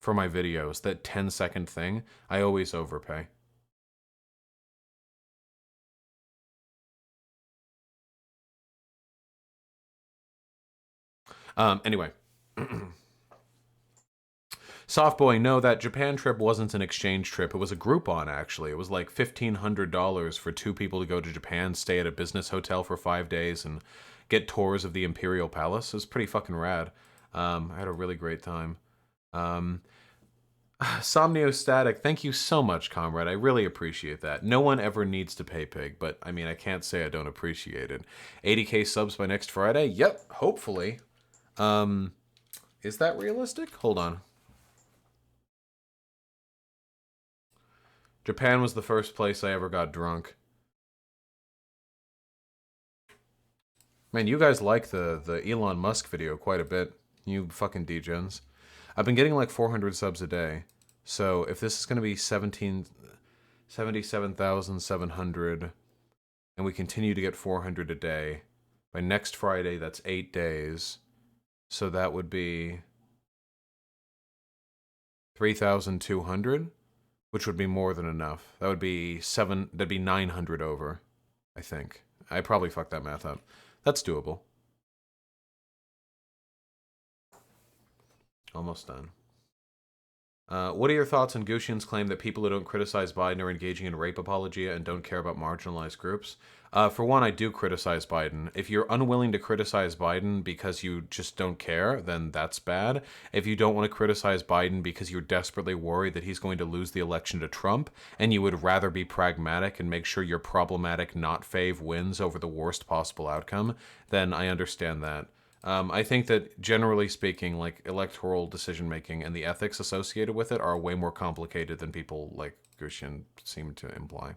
videos. That 10-second thing, I always overpay. Anyway. Softboy, no, that Japan trip wasn't an exchange trip. It was a Groupon, actually. It was like $1,500 for 2 people to go to Japan, stay at a business hotel for 5 days, and get tours of the Imperial Palace. It was pretty fucking rad. I had a really great time. Somniostatic, thank you so much, comrade. I really appreciate that. No one ever needs to pay Pig, but I mean, I can't say I don't appreciate it. 80k subs by next Friday? Yep, hopefully. Is that realistic? Hold on. Japan was the first place I ever got drunk. Man, you guys like the Elon Musk video quite a bit. You fucking degens. I've been getting like 400 subs a day. So if this is going to be 77,700, and we continue to get 400 a day, by next Friday, that's 8 days. So that would be 3,200, which would be more than enough. That would be that'd be 900 over, I think. I probably fucked that math up. That's doable. Almost done. What are your thoughts on Gushian's claim that people who don't criticize Biden are engaging in rape apologia and don't care about marginalized groups? For one, I do criticize Biden. If you're unwilling to criticize Biden because you just don't care, then that's bad. If you don't want to criticize Biden because you're desperately worried that he's going to lose the election to Trump, and you would rather be pragmatic and make sure your problematic not fave wins over the worst possible outcome, then I understand that. I think that generally speaking, like electoral decision making and the ethics associated with it are way more complicated than people like Gushian seem to imply.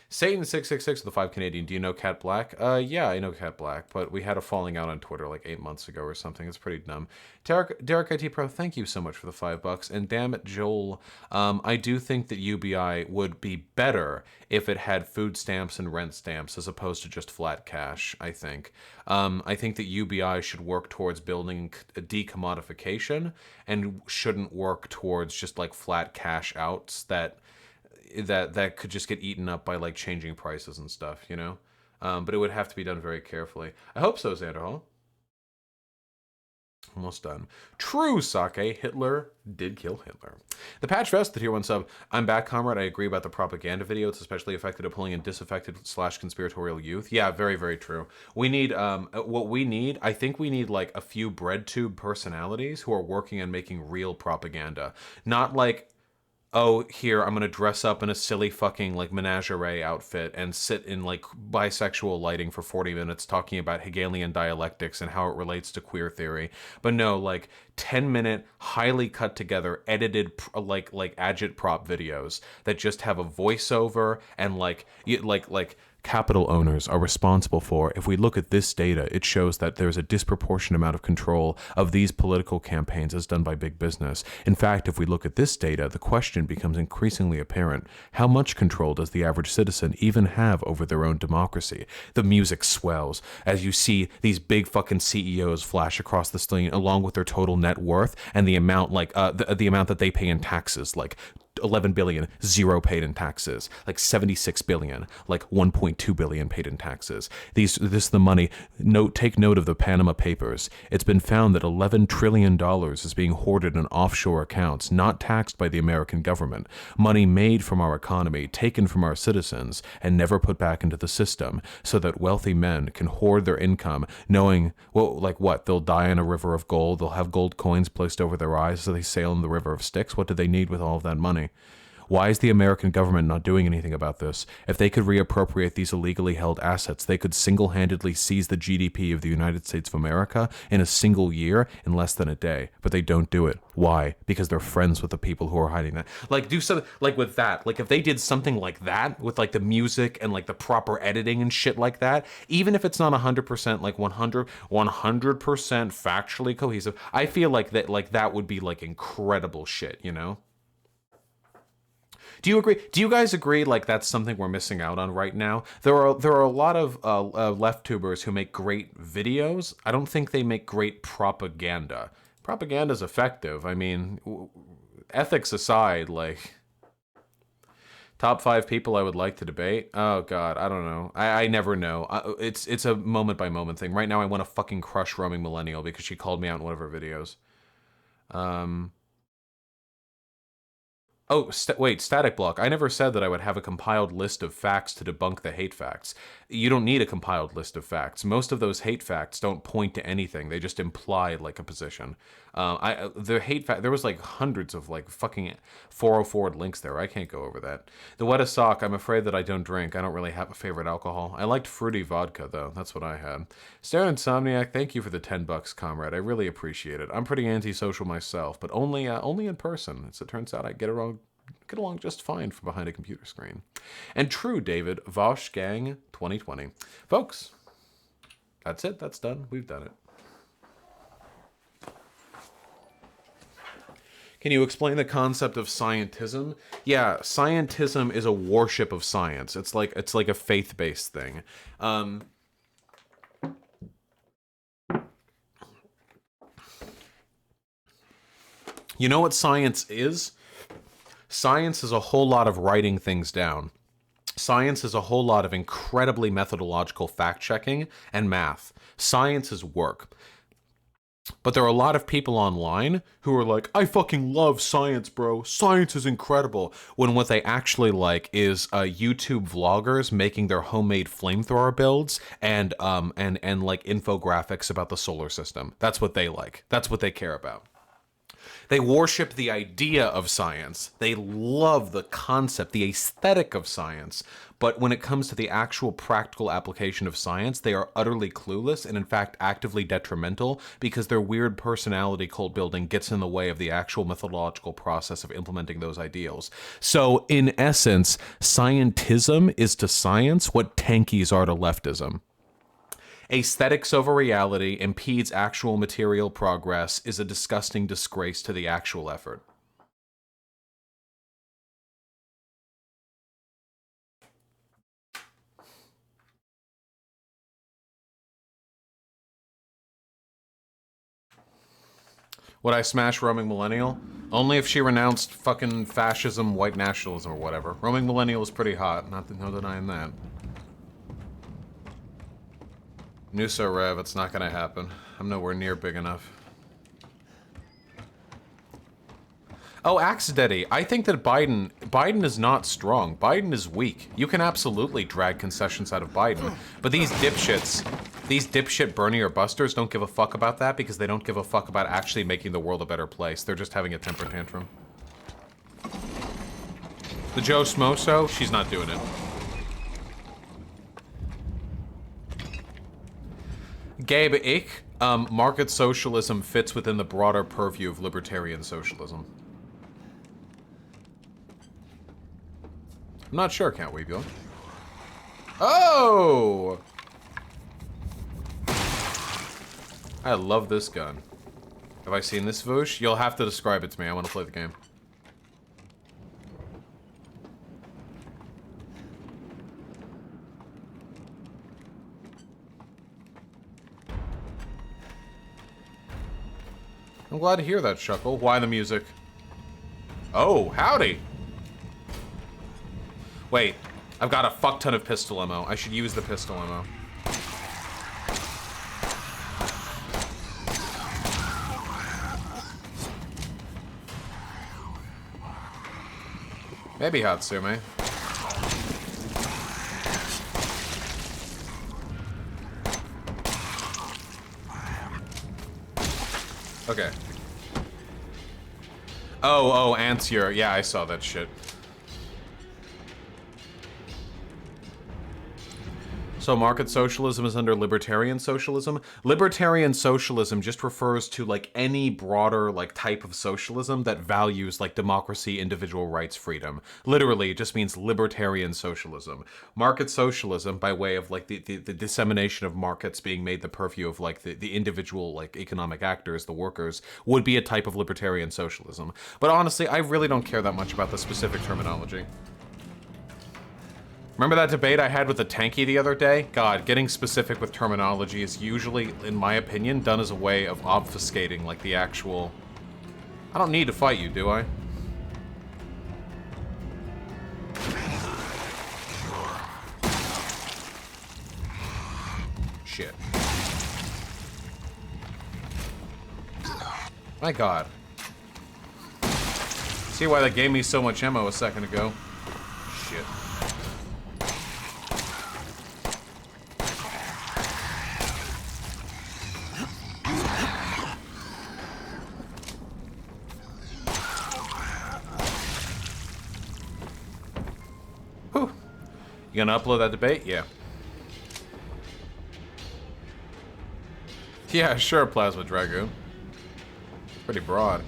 Satan666 with the 5 Canadian. Do you know Cat Black? Yeah, I know Cat Black, but we had a falling out on Twitter like 8 months ago or something. It's pretty dumb. Derek IT Pro, thank you so much for the $5. And damn it, Joel, I do think that UBI would be better if it had food stamps and rent stamps as opposed to just flat cash, I think. I think that UBI should work towards building a decommodification and shouldn't work towards just like flat cash outs that could just get eaten up by like changing prices and stuff, you know? But it would have to be done very carefully. I hope so, Xanderhall. Almost done. True, Sake. Hitler did kill Hitler. The Patch Vest, the tier 1 sub. I'm back, comrade. I agree about the propaganda video. It's especially effective at pulling in disaffected / conspiratorial youth. Yeah, very, very true. We need, what we need, I think we need like a few breadtube personalities who are working on making real propaganda. Not like, oh, here, I'm gonna dress up in a silly fucking, like, menagerie outfit and sit in, like, bisexual lighting for 40 minutes talking about Hegelian dialectics and how it relates to queer theory. But no, like, 10-minute, highly cut together, edited, like agitprop videos that just have a voiceover and, like capital owners are responsible for. If we look at this data, it shows that there's a disproportionate amount of control of these political campaigns as done by big business. In fact, if we look at this data, the question becomes increasingly apparent. How much control does the average citizen even have over their own democracy? The music swells as you see these big fucking CEOs flash across the screen along with their total net worth and the amount like the amount that they pay in taxes, like 11 billion, zero paid in taxes, like 76 billion, like 1.2 billion paid in taxes. This is the money. Take note of the Panama Papers. It's been found that $11 trillion is being hoarded in offshore accounts, not taxed by the American government. Money made from our economy, taken from our citizens, and never put back into the system, so that wealthy men can hoard their income, knowing, well, like what? They'll die in a river of gold. They'll have gold coins placed over their eyes so they sail in the river of Styx. What do they need with all of that money? Why is the American government not doing anything about this? If they could reappropriate these illegally held assets, they could single-handedly seize the GDP of the United States of America in a single year in less than a day. But they don't do it. Why? Because they're friends with the people who are hiding that. Like, do something, like with that. Like, if they did something like that, with like the music and like the proper editing and shit like that, even if it's not 100%, like 100% factually cohesive, I feel like that would be like incredible shit, you know? Do you agree? Do you guys agree? Like that's something we're missing out on right now. There are a lot of left tubers who make great videos. I don't think they make great propaganda. Propaganda's effective. I mean, ethics aside, like top 5 people I would like to debate. Oh God, I don't know. I never know. It's a moment by moment thing. Right now, I want to fucking crush Roaming Millennial because she called me out in one of her videos. Oh, wait, Static Block. I never said that I would have a compiled list of facts to debunk the hate facts. You don't need a compiled list of facts. Most of those hate facts don't point to anything. They just imply like a position. There was like hundreds of like fucking 404 links there. I can't go over that. The wettest sock. I'm afraid that I don't drink. I don't really have a favorite alcohol. I liked fruity vodka though. That's what I had. Stare Insomniac. Thank you for the $10, comrade. I really appreciate it. I'm pretty antisocial myself, but only in person. As it turns out, I get around get along just fine from behind a computer screen. And true, David, Vosh Gang 2020. Folks, that's it. That's done. We've done it. Can you explain the concept of scientism? Yeah, scientism is a worship of science. It's like a faith-based thing. You know what science is? Science is a whole lot of writing things down. Science is a whole lot of incredibly methodological fact-checking and math. Science is work. But there are a lot of people online who are like, I fucking love science, bro. Science is incredible. When what they actually like is YouTube vloggers making their homemade flamethrower builds and like infographics about the solar system. That's what they like. That's what they care about. They worship the idea of science. They love the concept, the aesthetic of science. But when it comes to the actual practical application of science, they are utterly clueless and in fact actively detrimental because their weird personality cult building gets in the way of the actual methodological process of implementing those ideals. So in essence, scientism is to science what tankies are to leftism. Aesthetics over reality impedes actual material progress is a disgusting disgrace to the actual effort. Would I smash Roaming Millennial? Only if she renounced fucking fascism, white nationalism, or whatever. Roaming Millennial is pretty hot, no denying that. Nusa Rev, it's not gonna happen. I'm nowhere near big enough. Oh, Axe Daddy, I think that Biden is not strong. Biden is weak. You can absolutely drag concessions out of Biden. But these dipshit Bernie or Busters don't give a fuck about that because they don't give a fuck about actually making the world a better place. They're just having a temper tantrum. The Joe Smoso, she's not doing it. Gabe Ich, market socialism fits within the broader purview of libertarian socialism. I'm not sure, can't we, Bill? Oh! I love this gun. Have I seen this, Voosh? You'll have to describe it to me. I want to play the game. I'm glad to hear that, Shuckle. Why the music? Oh, howdy! Wait, I've got a fuck ton of pistol ammo. I should use the pistol ammo. Maybe Hatsume. Okay. Oh, Antier. Yeah, I saw that shit. So market socialism is under libertarian socialism? Libertarian socialism just refers to like any broader like type of socialism that values like democracy, individual rights, freedom. Literally, it just means libertarian socialism. Market socialism, by way of like the dissemination of markets being made the purview of like the individual like economic actors, the workers, would be a type of libertarian socialism. But honestly, I really don't care that much about the specific terminology. Remember that debate I had with the tanky the other day? God, getting specific with terminology is usually, in my opinion, done as a way of obfuscating, like, the actual... I don't need to fight you, do I? Shit. My God. See why they gave me so much ammo a second ago. Shit. You gonna upload that debate? Yeah. Yeah, sure, Plasma Dragoon. Pretty broad.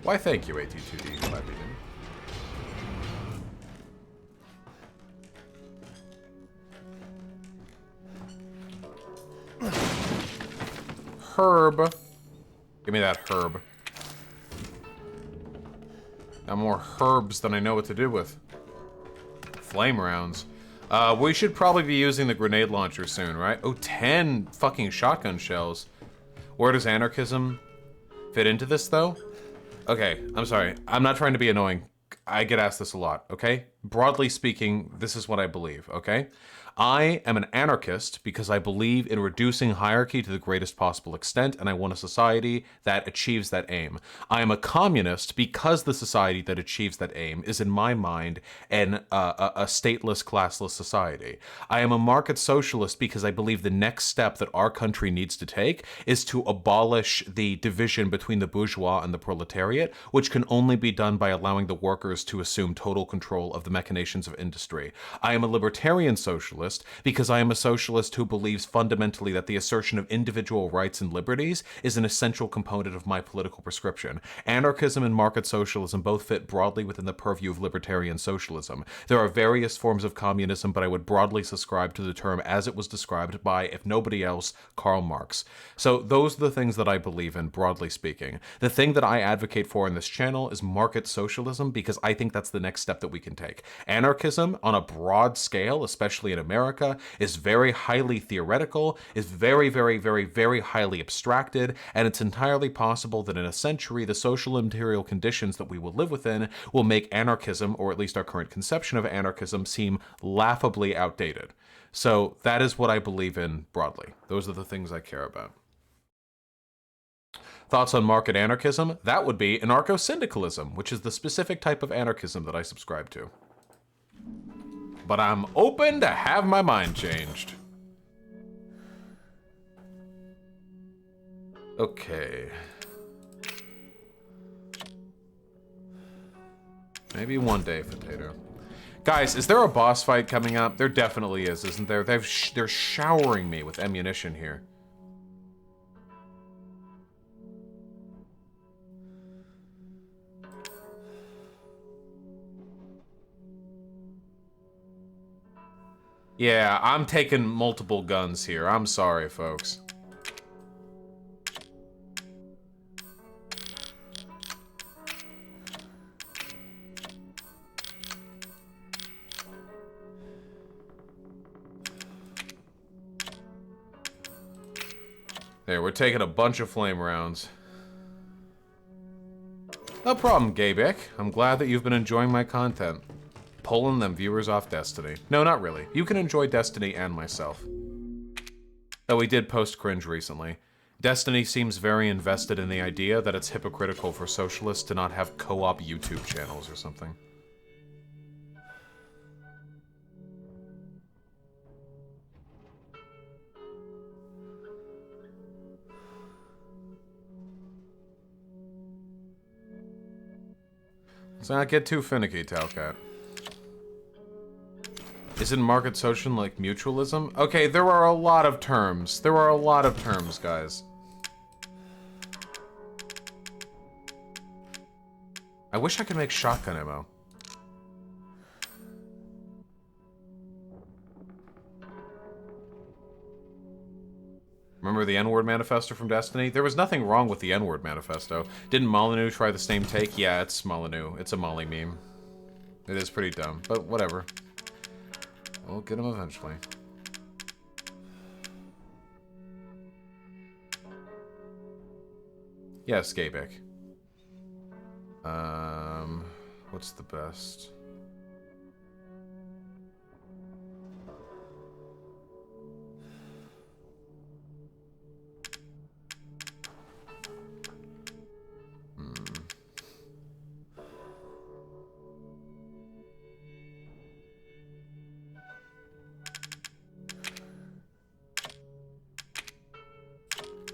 Why, thank you, AT2D. Glad we did. herb. Give me that herb. Got more herbs than I know what to do with. Flame rounds. We should probably be using the grenade launcher soon, right? Oh, 10 fucking shotgun shells. Where does anarchism fit into this, though? Okay, I'm sorry. I'm not trying to be annoying. I get asked this a lot, okay? Broadly speaking, this is what I believe, okay? I am an anarchist because I believe in reducing hierarchy to the greatest possible extent, and I want a society that achieves that aim. I am a communist because the society that achieves that aim is, in my mind, a stateless, classless society. I am a market socialist because I believe the next step that our country needs to take is to abolish the division between the bourgeois and the proletariat, which can only be done by allowing the workers to assume total control of the machinations of industry. I am a libertarian socialist because I am a socialist who believes fundamentally that the assertion of individual rights and liberties is an essential component of my political prescription. Anarchism and market socialism both fit broadly within the purview of libertarian socialism. There are various forms of communism, but I would broadly subscribe to the term as it was described by, if nobody else, Karl Marx. So those are the things that I believe in, broadly speaking. The thing that I advocate for in this channel is market socialism because I think that's the next step that we can take. Anarchism, on a broad scale, especially in America, is very highly theoretical, is very, very, very, very highly abstracted, and it's entirely possible that in a century, the social and material conditions that we will live within will make anarchism, or at least our current conception of anarchism, seem laughably outdated. So that is what I believe in broadly. Those are the things I care about. Thoughts on market anarchism? That would be anarcho-syndicalism, which is the specific type of anarchism that I subscribe to. But I'm open to have my mind changed. Okay. Maybe one day, Potato. Guys, is there a boss fight coming up? There definitely is, isn't there? They're showering me with ammunition here. Yeah, I'm taking multiple guns here. I'm sorry, folks. There, we're taking a bunch of flame rounds. No problem, Gaybeck. I'm glad that you've been enjoying my content. Pulling them viewers off Destiny. No, not really. You can enjoy Destiny and myself. Though we did post cringe recently. Destiny seems very invested in the idea that it's hypocritical for socialists to not have co-op YouTube channels or something. Let's not get too finicky, Talcat. Isn't market social like mutualism? Okay, there are a lot of terms. There are a lot of terms, guys. I wish I could make shotgun ammo. Remember the N-word manifesto from Destiny? There was nothing wrong with the N-word manifesto. Didn't Molyneux try the same take? Yeah, it's Molyneux. It's a Molly meme. It is pretty dumb, but whatever. We'll get him eventually. Yeah, Skabek. What's the best?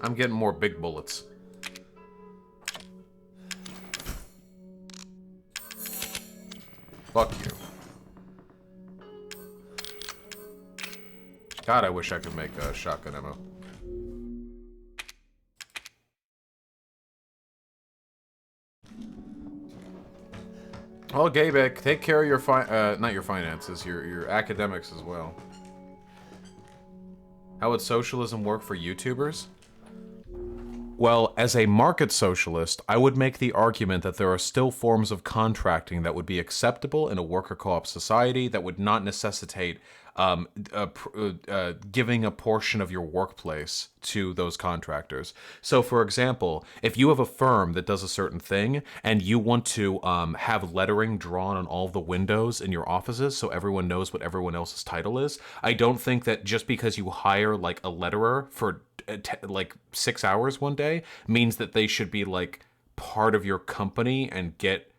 I'm getting more big bullets. Fuck you. God, I wish I could make shotgun ammo. Well, Gaybeck, take care of your not your finances, your academics as well. How would socialism work for YouTubers? Well, as a market socialist, I would make the argument that there are still forms of contracting that would be acceptable in a worker co-op society that would not necessitate giving a portion of your workplace to those contractors. So, for example, if you have a firm that does a certain thing and you want to have lettering drawn on all the windows in your offices so everyone knows what everyone else's title is, I don't think that just because you hire like a letterer for like 6 hours one day means that they should be like part of your company and get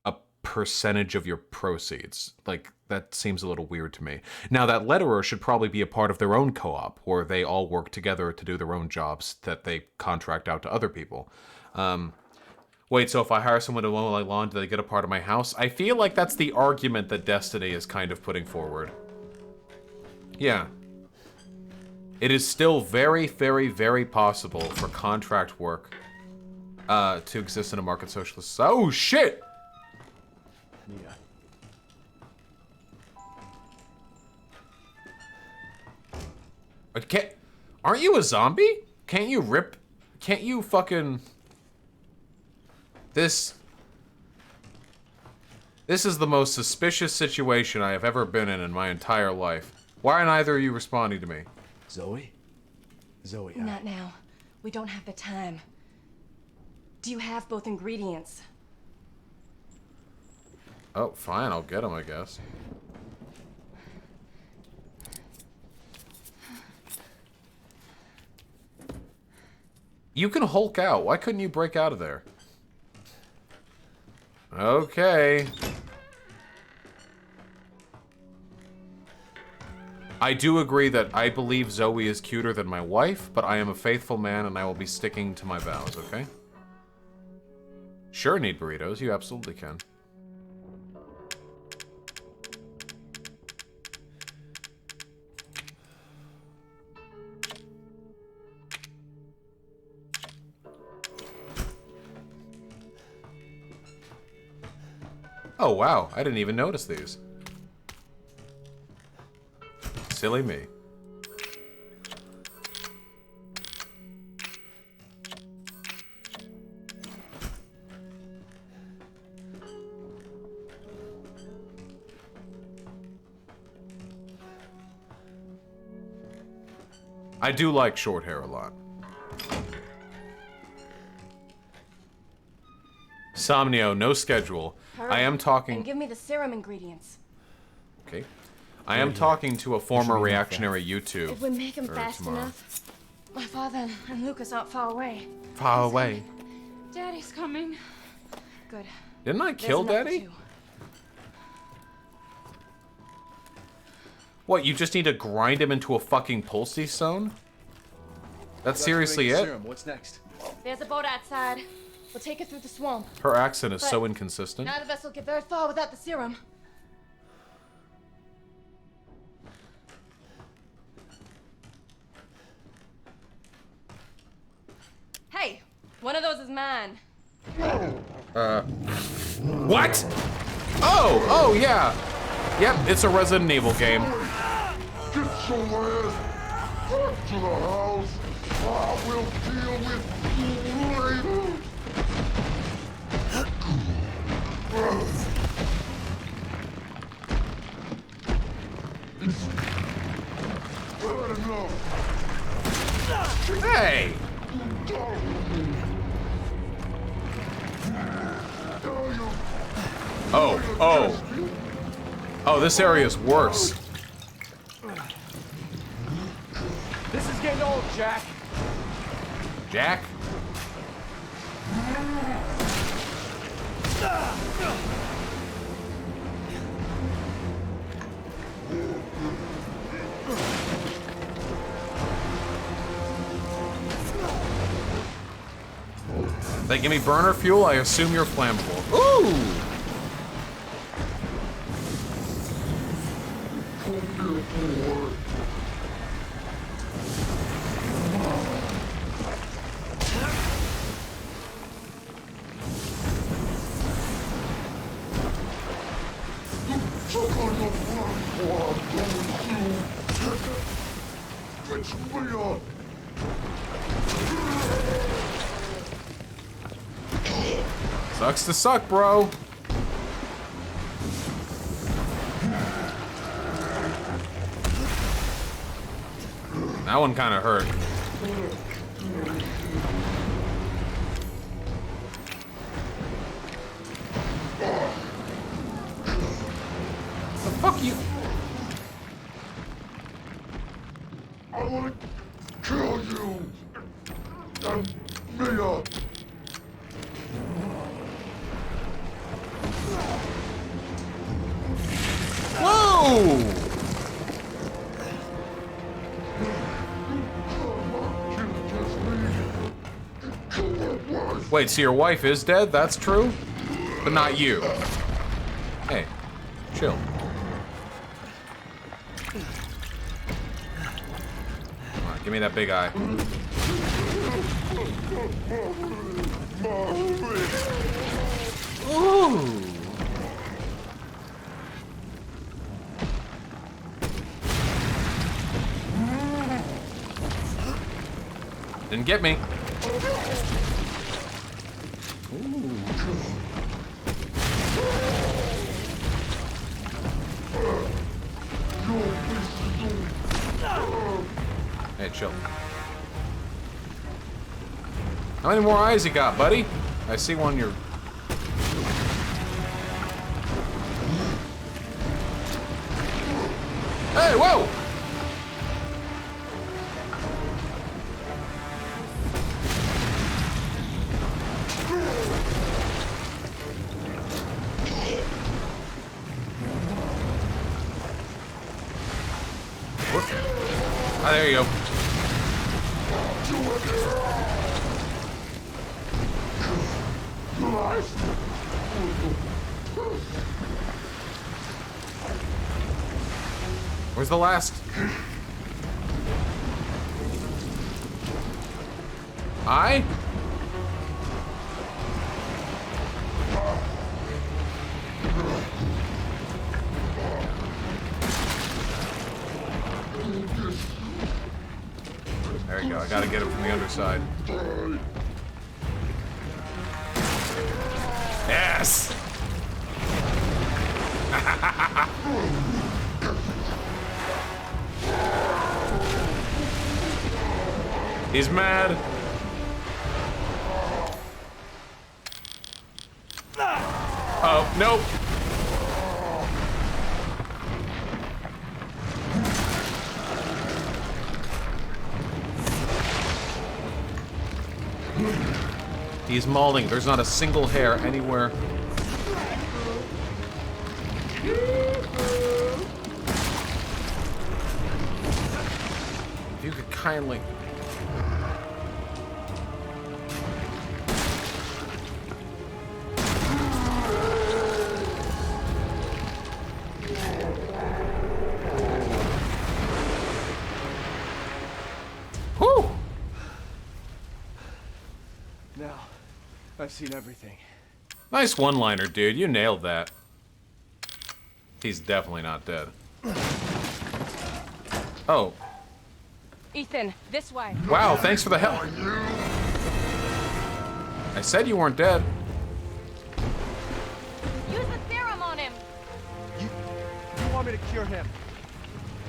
a percentage of your proceeds. Like, that seems a little weird to me. Now, that letterer should probably be a part of their own co-op where they all work together to do their own jobs that they contract out to other people. Wait, so if I hire someone to mow my lawn, do they get a part of my house? I feel like that's the argument that Destiny is kind of putting forward. Yeah. It is still very, very, very possible for contract work to exist in a market socialist. Oh, shit! Yeah. Aren't you a zombie? Can't you rip? Can't you fucking... This is the most suspicious situation I have ever been in my entire life. Why aren't either of you responding to me? Zoe? Zoe, Not now. We don't have the time. Do you have both ingredients? Oh, fine, I'll get them, I guess. You can Hulk out. Why couldn't you break out of there? Okay. I do agree that I believe Zoe is cuter than my wife, but I am a faithful man and I will be sticking to my vows, okay? Sure, need burritos. You absolutely can. Oh, wow. I didn't even notice these. Silly me. I do like short hair a lot. Somnio, no schedule. Hurry I am talking... And give me the serum ingredients. Okay. I am talking to a former reactionary YouTube. If we make him fast tomorrow. enough, my father and Lucas aren't far away. Far away. Daddy's coming. Good. Didn't I kill There's enough Daddy? to do. What, you just need to grind him into a fucking pulsey stone? That's seriously it? Serum. What's next? There's a boat outside. We'll take it through the swamp. Her accent is so But inconsistent. Neither of us will get very far without the serum. Hey, one of those is mine. What? Oh, yeah. Yep, it's a Resident Evil game. Get your ass back to the house. I will deal with you later. Bad enough. Hey! Oh. Oh, this area is worse. This is getting old, Jack. Jack? They give me burner fuel, I assume you're flammable. Ooh! Sucks to suck, bro. That one kind of hurt. The fuck you? I want to kill you. And Mia. Whoa! Wait, so your wife is dead? That's true? But not you. Hey, chill. Come on, give me that big eye. Ooh. Didn't get me. Ooh. Hey, chill. How many more eyes you got, buddy? I see one you're... Hey, whoa! Ah, there you go. Where's the last? I? There you go. I gotta get him from the underside. Yes! He's mad. Oh, nope. He's mauling. There's not a single hair anywhere. If you could kindly... Whew! Now, I've seen everything. Nice one-liner, dude. You nailed that. He's definitely not dead. Oh. Ethan, this way. Wow, thanks for the help. I said you weren't dead. Use the serum on him. You want me to cure him?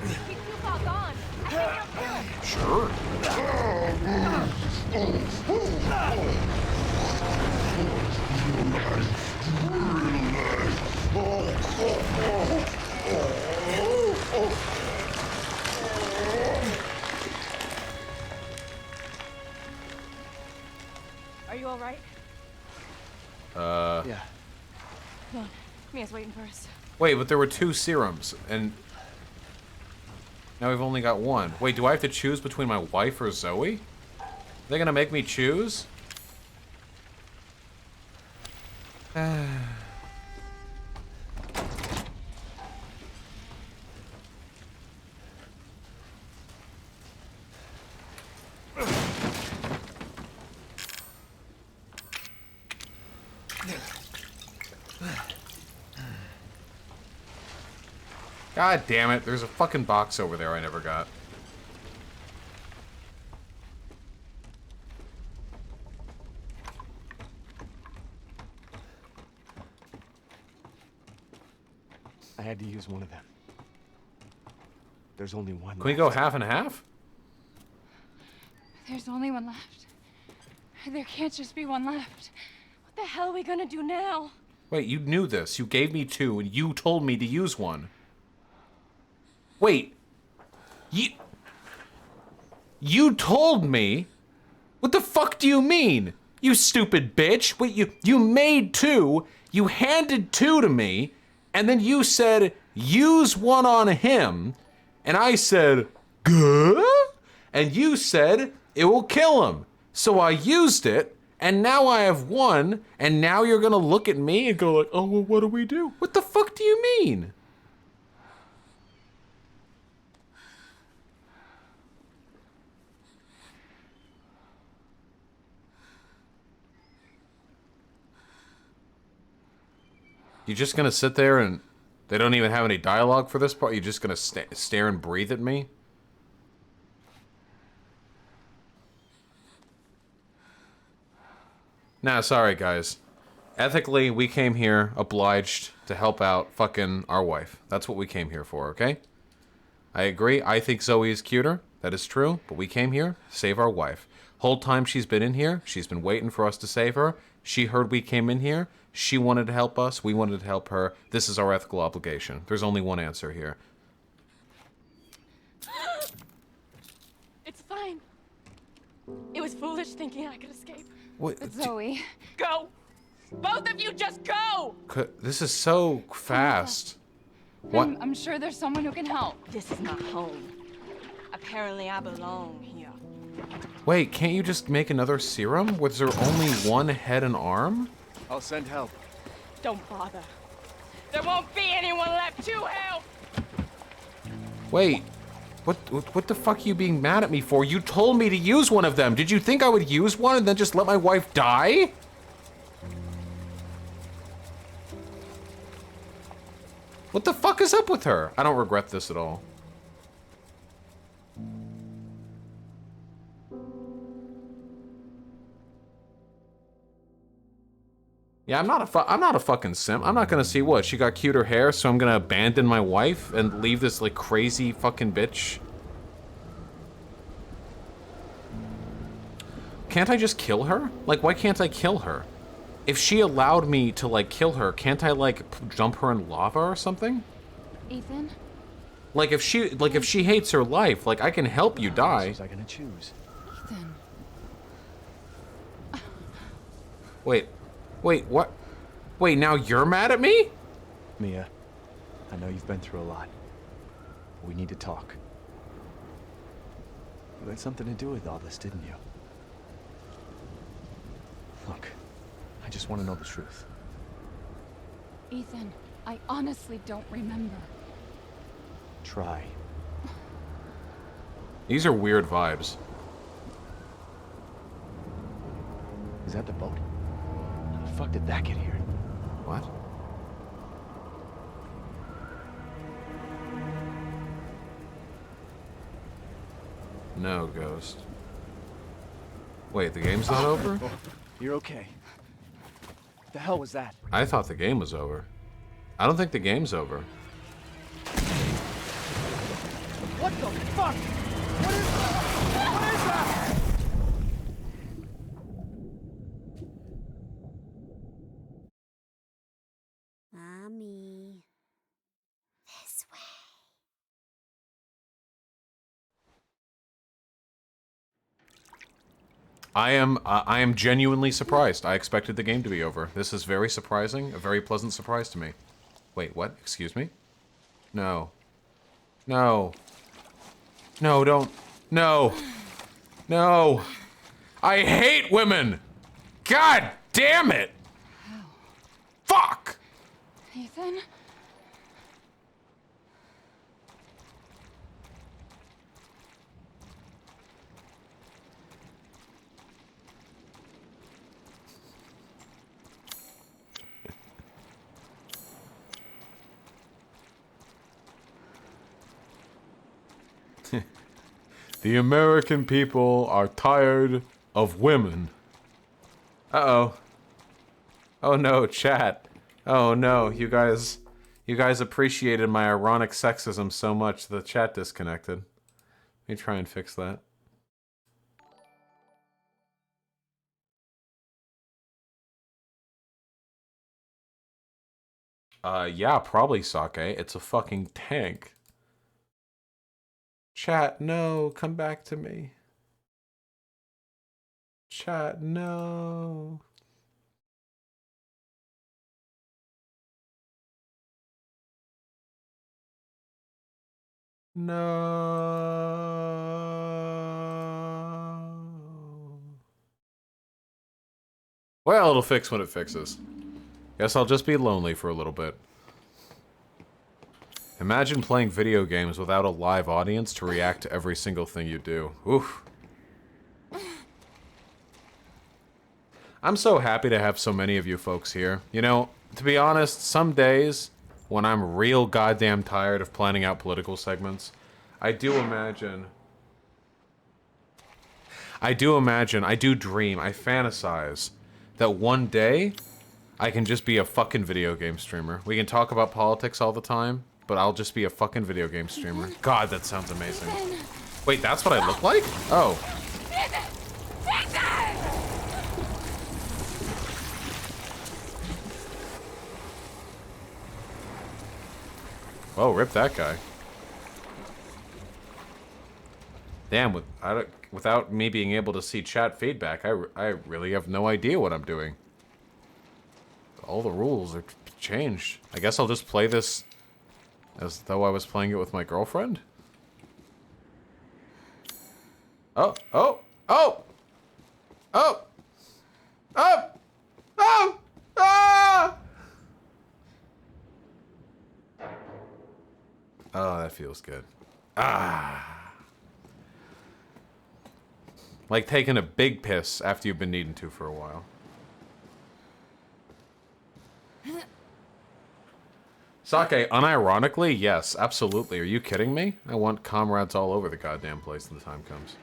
He's too far gone. I think he'll kill him. Are you all right? Yeah. Come on. Mia's waiting for us. Wait, but there were 2 serums, and... now we've only got 1. Wait, do I have to choose between my wife or Zoe? Are they gonna make me choose? God damn it, there's a fucking box over there I never got. I had to use one of them. There's only one. Can we go half and half? There's only one left. There can't just be one left. What the hell are we gonna do now? Wait, you knew this. You gave me 2, and you told me to use one. Wait. You told me? What the fuck do you mean? You stupid bitch. Wait, you made 2, you handed 2 to me, and then you said, use one on him, and I said, good? And you said, it will kill him. So I used it, and now I have 1, and now you're gonna look at me and go like, oh, well, what do we do? What the fuck do you mean? You just gonna sit there and they don't even have any dialogue for this part? You're just gonna stare and breathe at me? Nah, sorry guys. Ethically, we came here obliged to help out fucking our wife. That's what we came here for, okay? I agree, I think Zoe is cuter. That is true, but we came here to save our wife. Whole time she's been in here, she's been waiting for us to save her. She heard we came in here. She wanted to help us. We wanted to help her. This is our ethical obligation. There's only one answer here. It's fine. It was foolish thinking I could escape. What? But Zoe, go! Both of you just go! This is so fast. What? I'm sure there's someone who can help. This is my home. Apparently I belong here. Wait, can't you just make another serum? Was there only 1 head and arm? I'll send help. Don't bother. There won't be anyone left to help! Wait, what the fuck are you being mad at me for? You told me to use one of them. Did you think I would use one and then just let my wife die? What the fuck is up with her? I don't regret this at all. Yeah, I'm not a fucking simp. I'm not gonna see what, she got cuter hair, so I'm gonna abandon my wife and leave this like crazy fucking bitch. Can't I just kill her? Like, why can't I kill her? If she allowed me to like kill her, can't I like dump her in lava or something? Ethan? Like if she hates her life, like I can help you die. What was I gonna choose? Ethan. Wait, what? Wait, now you're mad at me? Mia, I know you've been through a lot. We need to talk. You had something to do with all this, didn't you? Look, I just want to know the truth. Ethan, I honestly don't remember. Try. These are weird vibes. Is that the boat? How the fuck did that get here? What? No, Ghost. Wait, the game's not over? Oh, you're okay. What the hell was that? I thought the game was over. I don't think the game's over. What the fuck? What is that? What is that? Mommy. This way. I am genuinely surprised. I expected the game to be over. This is very surprising, a very pleasant surprise to me. Wait, what? Excuse me? No. No. No, don't. No. No. I hate women! God damn it! Fuck! Ethan? The American people are tired of women. Uh-oh. Oh no, chat. Oh no, you guys You guys appreciated my ironic sexism so much the chat disconnected. Let me try and fix that. Yeah, probably Sake. It's a fucking tank. Chat, no, come back to me. Chat, no. No. Well, it'll fix when it fixes. Guess I'll just be lonely for a little bit. Imagine playing video games without a live audience to react to every single thing you do. Oof. I'm so happy to have so many of you folks here. You know, to be honest, some days when I'm real goddamn tired of planning out political segments, I do imagine, I do dream, I fantasize that one day I can just be a fucking video game streamer. We can talk about politics all the time, but I'll just be a fucking video game streamer. God, that sounds amazing. Wait, that's what I look like? Oh. Oh, rip that guy. Damn, without me being able to see chat feedback, I really have no idea what I'm doing. All the rules are changed. I guess I'll just play this as though I was playing it with my girlfriend. Oh, oh, oh! Oh! Oh! Oh! Ah! Oh, that feels good. Ah. Like taking a big piss after you've been needing to for a while. Sake, unironically, yes, absolutely. Are you kidding me? I want comrades all over the goddamn place when the time comes.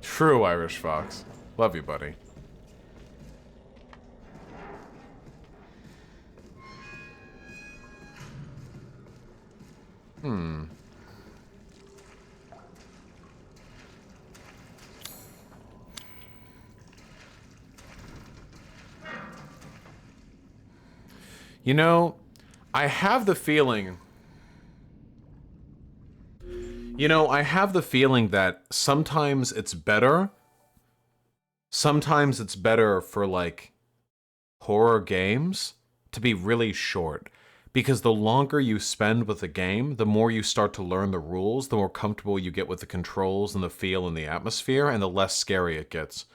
True Irish Fox. Love you, buddy. You know, I have the feeling... You know, I have the feeling that sometimes it's better for, like, horror games to be really short. Because the longer you spend with a game, the more you start to learn the rules, the more comfortable you get with the controls and the feel and the atmosphere, and the less scary it gets.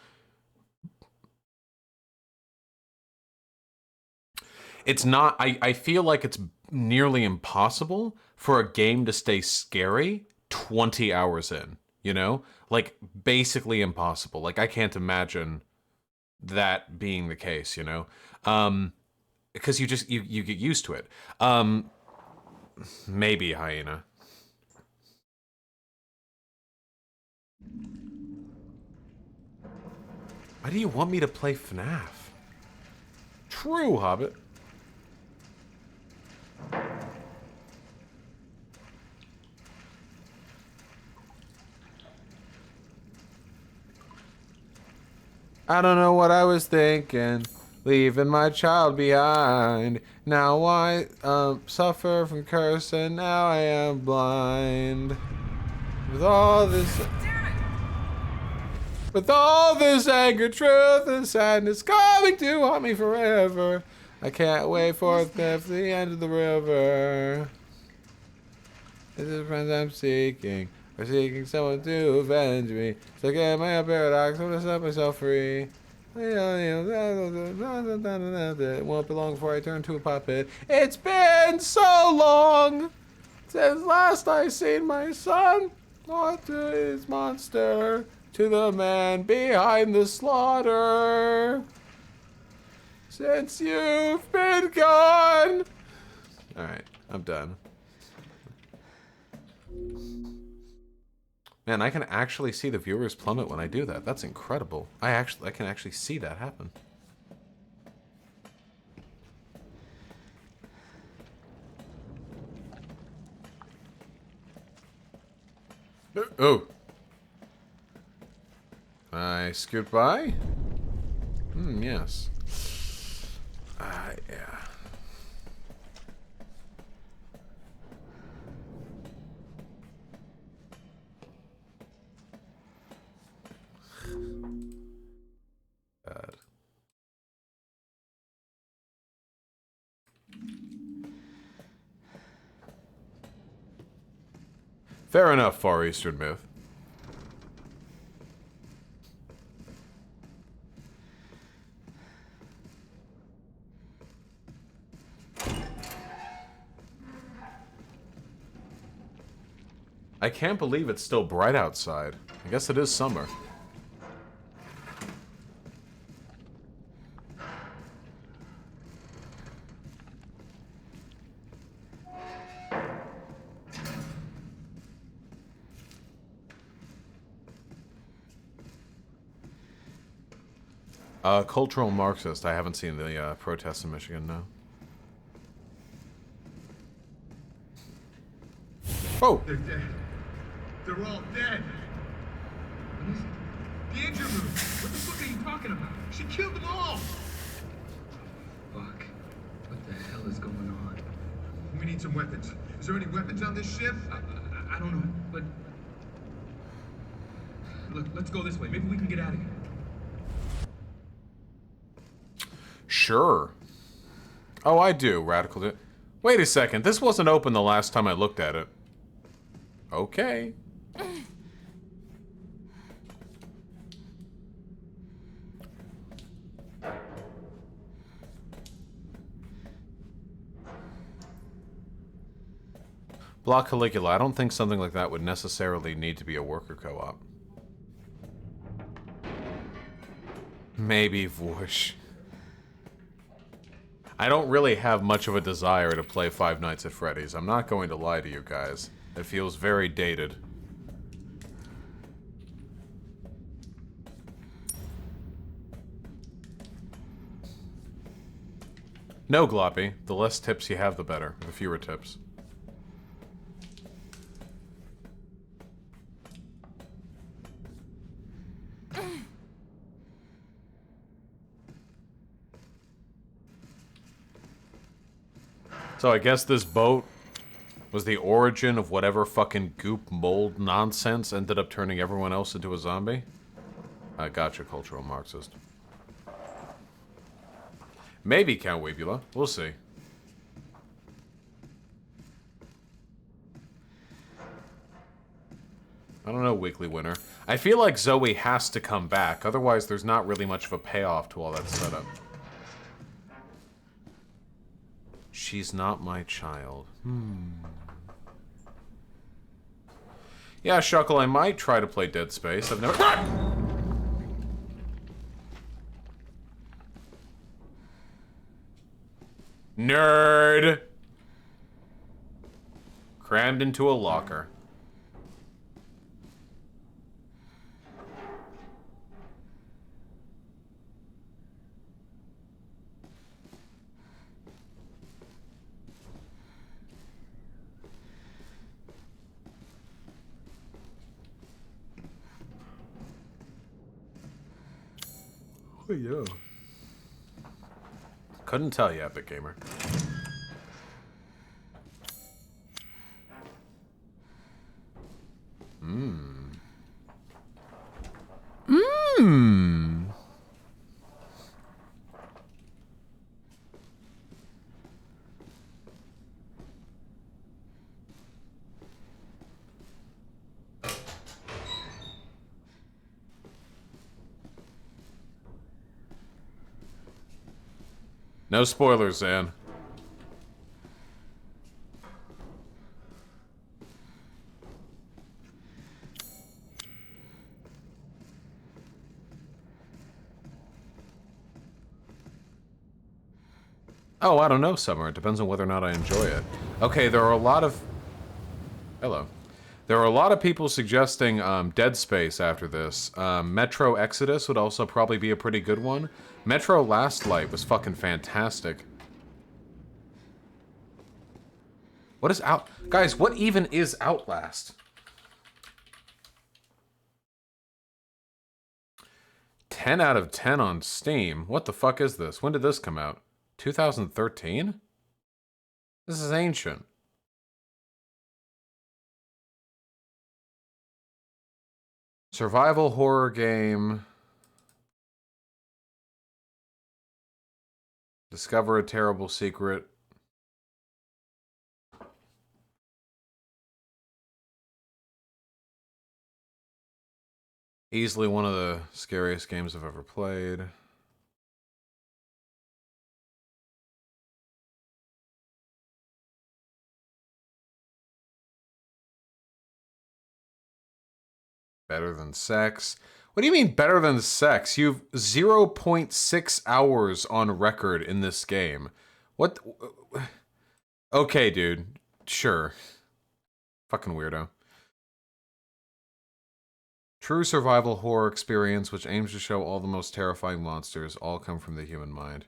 It's not... I feel like it's nearly impossible for a game to stay scary 20 hours in, you know? Like, basically impossible. Like, I can't imagine that being the case, you know? Because you just, you get used to it. Maybe, Hyena. Why do you want me to play FNAF? True, Hobbit. I don't know what I was thinking, leaving my child behind. Now I suffer from curse and now I am blind. With all this anger, truth, and sadness coming to haunt me forever. I can't wait for the end of the river. This is the friends I'm seeking. Or seeking someone to avenge me. So get my paradox, I'm gonna set myself free. It won't be long before I turn to a puppet. It's been so long since last I seen my son. What to his monster? to the man behind the slaughter. Since you've been gone. Alright, I'm done. Man, I can actually see the viewers plummet when I do that. That's incredible. I can actually see that happen. Oh. I scoot by? Yes. Yeah. God. Fair enough, Far Eastern myth. I can't believe it's still bright outside. I guess it is summer. Cultural Marxist. I haven't seen the protests in Michigan, no. Oh! They're dead. They're all dead. What is it? The engine room. What the fuck are you talking about? She killed them all. Fuck. What the hell is going on? We need some weapons. Is there any weapons on this ship? I don't know, but... Look, let's go this way. Maybe we can get out of here. Sure. Oh, I do, Radical. Wait a second. This wasn't open the last time I looked at it. Okay. Block Caligula. I don't think something like that would necessarily need to be a worker co-op. Maybe Whoosh. I don't really have much of a desire to play Five Nights at Freddy's. I'm not going to lie to you guys. It feels very dated. No, Gloppy. The less tips you have, the better. The fewer tips. So I guess this boat was the origin of whatever fucking goop mold nonsense ended up turning everyone else into a zombie? I gotcha, Cultural Marxist. Maybe, Count Weebula. We'll see. I don't know, Weekly Winner. I feel like Zoe has to come back, otherwise there's not really much of a payoff to all that setup. She's not my child. Yeah, Shuckle, I might try to play Dead Space. I've never... Nerd! Crammed into a locker. Oh, yeah. Couldn't tell you, Epic Gamer. No spoilers, Zan. Oh, I don't know, Summer. It depends on whether or not I enjoy it. Okay, there are a lot of... Hello. There are a lot of people suggesting Dead Space after this. Metro Exodus would also probably be a pretty good one. Metro Last Light was fucking fantastic. What is out... Guys, what even is Outlast? 10 out of 10 on Steam. What the fuck is this? When did this come out? 2013? This is ancient. Survival horror game. Discover a terrible secret. Easily one of the scariest games I've ever played. Better than sex. What do you mean better than sex? You've 0.6 hours on record in this game. What? Okay, dude. Sure. Fucking weirdo. True survival horror experience which aims to show all the most terrifying monsters all come from the human mind.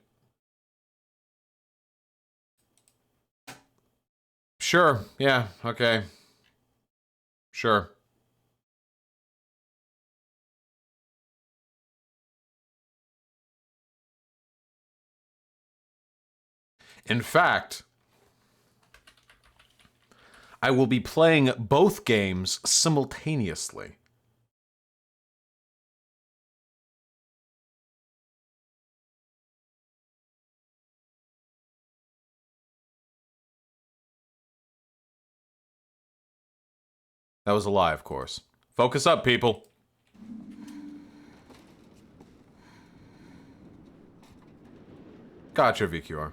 Sure. Yeah. Okay. Sure. In fact, I will be playing both games simultaneously. That was a lie, of course. Focus up, people. Gotcha, VQR.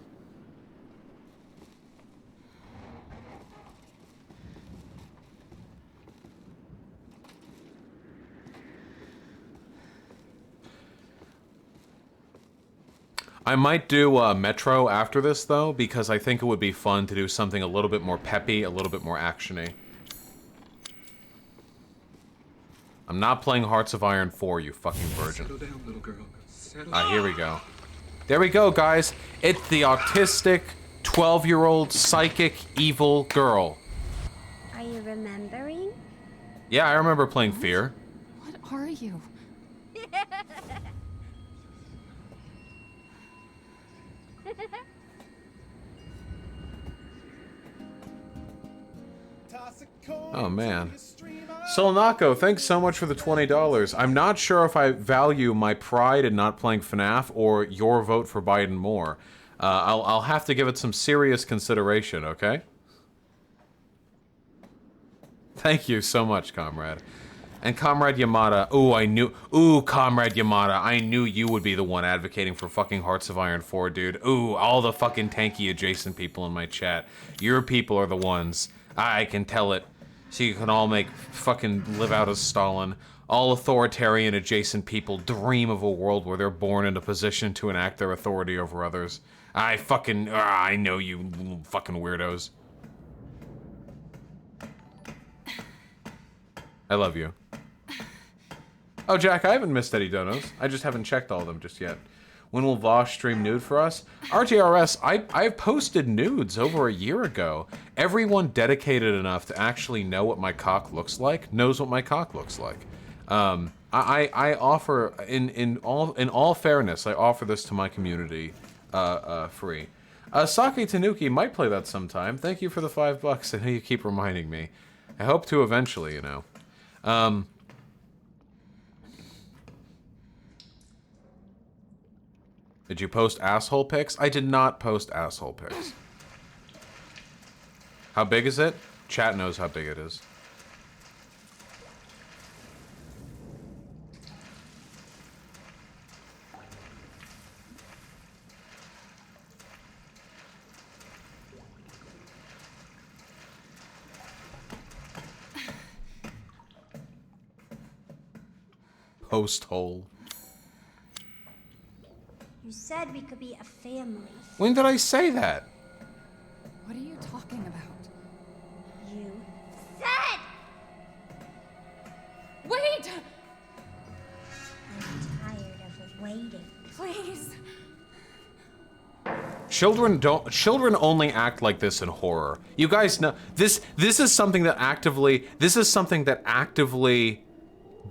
I might do Metro after this, though, because I think it would be fun to do something a little bit more peppy, a little bit more action-y. I'm not playing Hearts of Iron 4, you fucking virgin. Settle down, little girl. Settle Ah, here we go. There we go, guys. It's the autistic, 12-year-old, psychic, evil girl. Are you remembering? Yeah, I remember playing Fear. What are you? Oh, man. Solonako, thanks so much for the $20. I'm not sure if I value my pride in not playing FNAF or your vote for Biden more. I'll have to give it some serious consideration, okay? Thank you so much, comrade. And Comrade Yamada, Comrade Yamada, I knew you would be the one advocating for fucking Hearts of Iron 4, dude. Ooh, all the fucking tanky adjacent people in my chat. Your people are the ones. I can tell it. So you can all live out as Stalin. All authoritarian adjacent people dream of a world where they're born in a position to enact their authority over others. I know you fucking weirdos. I love you. Oh, Jack, I haven't missed any donos. I just haven't checked all of them just yet. When will Vosh stream nude for us? RTRS, I've posted nudes over a year ago. Everyone dedicated enough to actually know what my cock looks like knows what my cock looks like. I offer, in all fairness, I offer this to my community free. Saki Tanuki might play that sometime. Thank you for the $5. I know you keep reminding me. I hope to eventually, you know. Did you post asshole pics? I did not post asshole pics. How big is it? Chat knows how big it is. Post hole. You said said we could be a family. When did I say that? What are you talking about? You said! Wait! I'm tired of waiting. Please. Children only act like this in horror. You guys know this is something that actively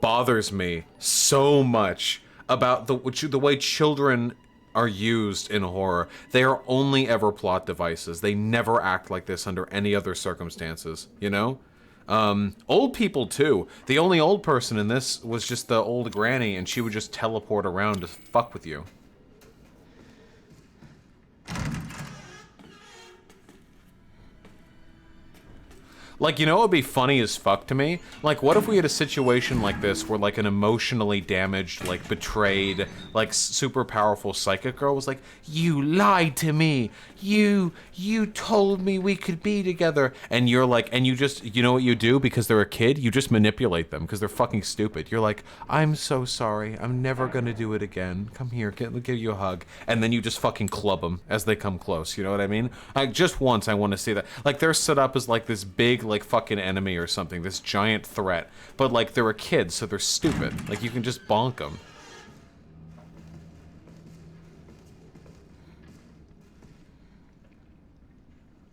bothers me so much about the way children are used in horror. They are only ever plot devices. They never act like this under any other circumstances, you know? Old people too. The only old person in this was just the old granny, and she would just teleport around to fuck with you. Like, you know what would be funny as fuck to me? Like, what if we had a situation like this where, like, an emotionally damaged, like, betrayed, like, super powerful psychic girl was like, you lied to me. You told me we could be together. And you're like, and you just, you know what you do because they're a kid? You just manipulate them because they're fucking stupid. You're like, I'm so sorry. I'm never gonna do it again. Come here, let me give you a hug. And then you just fucking club them as they come close. You know what I mean? Like, just once I want to see that. Like, they're set up as, like, this big, like, fucking enemy or something, this giant threat, but like they're a kid, so they're stupid. Like, you can just bonk them.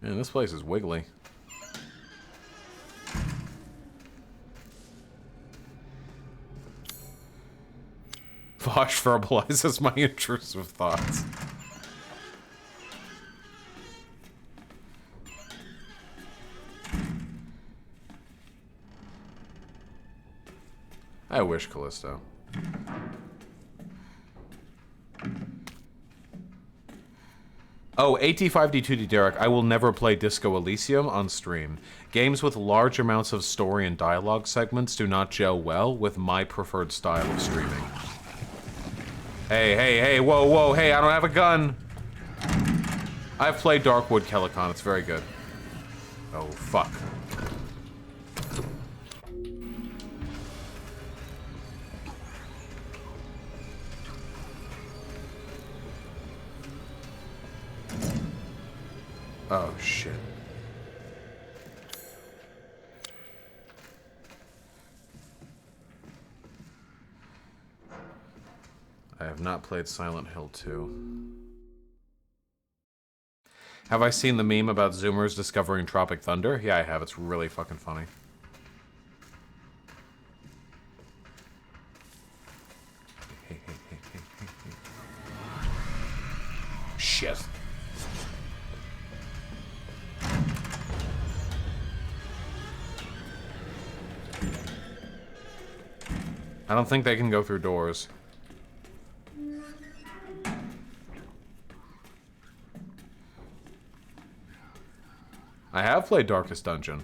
Man, this place is wiggly. Vosh verbalizes my intrusive thoughts. I wish, Callisto. Oh, AT5D2D Derek, I will never play Disco Elysium on stream. Games with large amounts of story and dialogue segments do not gel well with my preferred style of streaming. Hey, whoa, hey, I don't have a gun! I've played Darkwood Kelikon, it's very good. Oh, fuck. Oh, shit. I have not played Silent Hill 2. Have I seen the meme about Zoomers discovering Tropic Thunder? Yeah, I have. It's really fucking funny. Hey. Shit. I don't think they can go through doors. I have played Darkest Dungeon.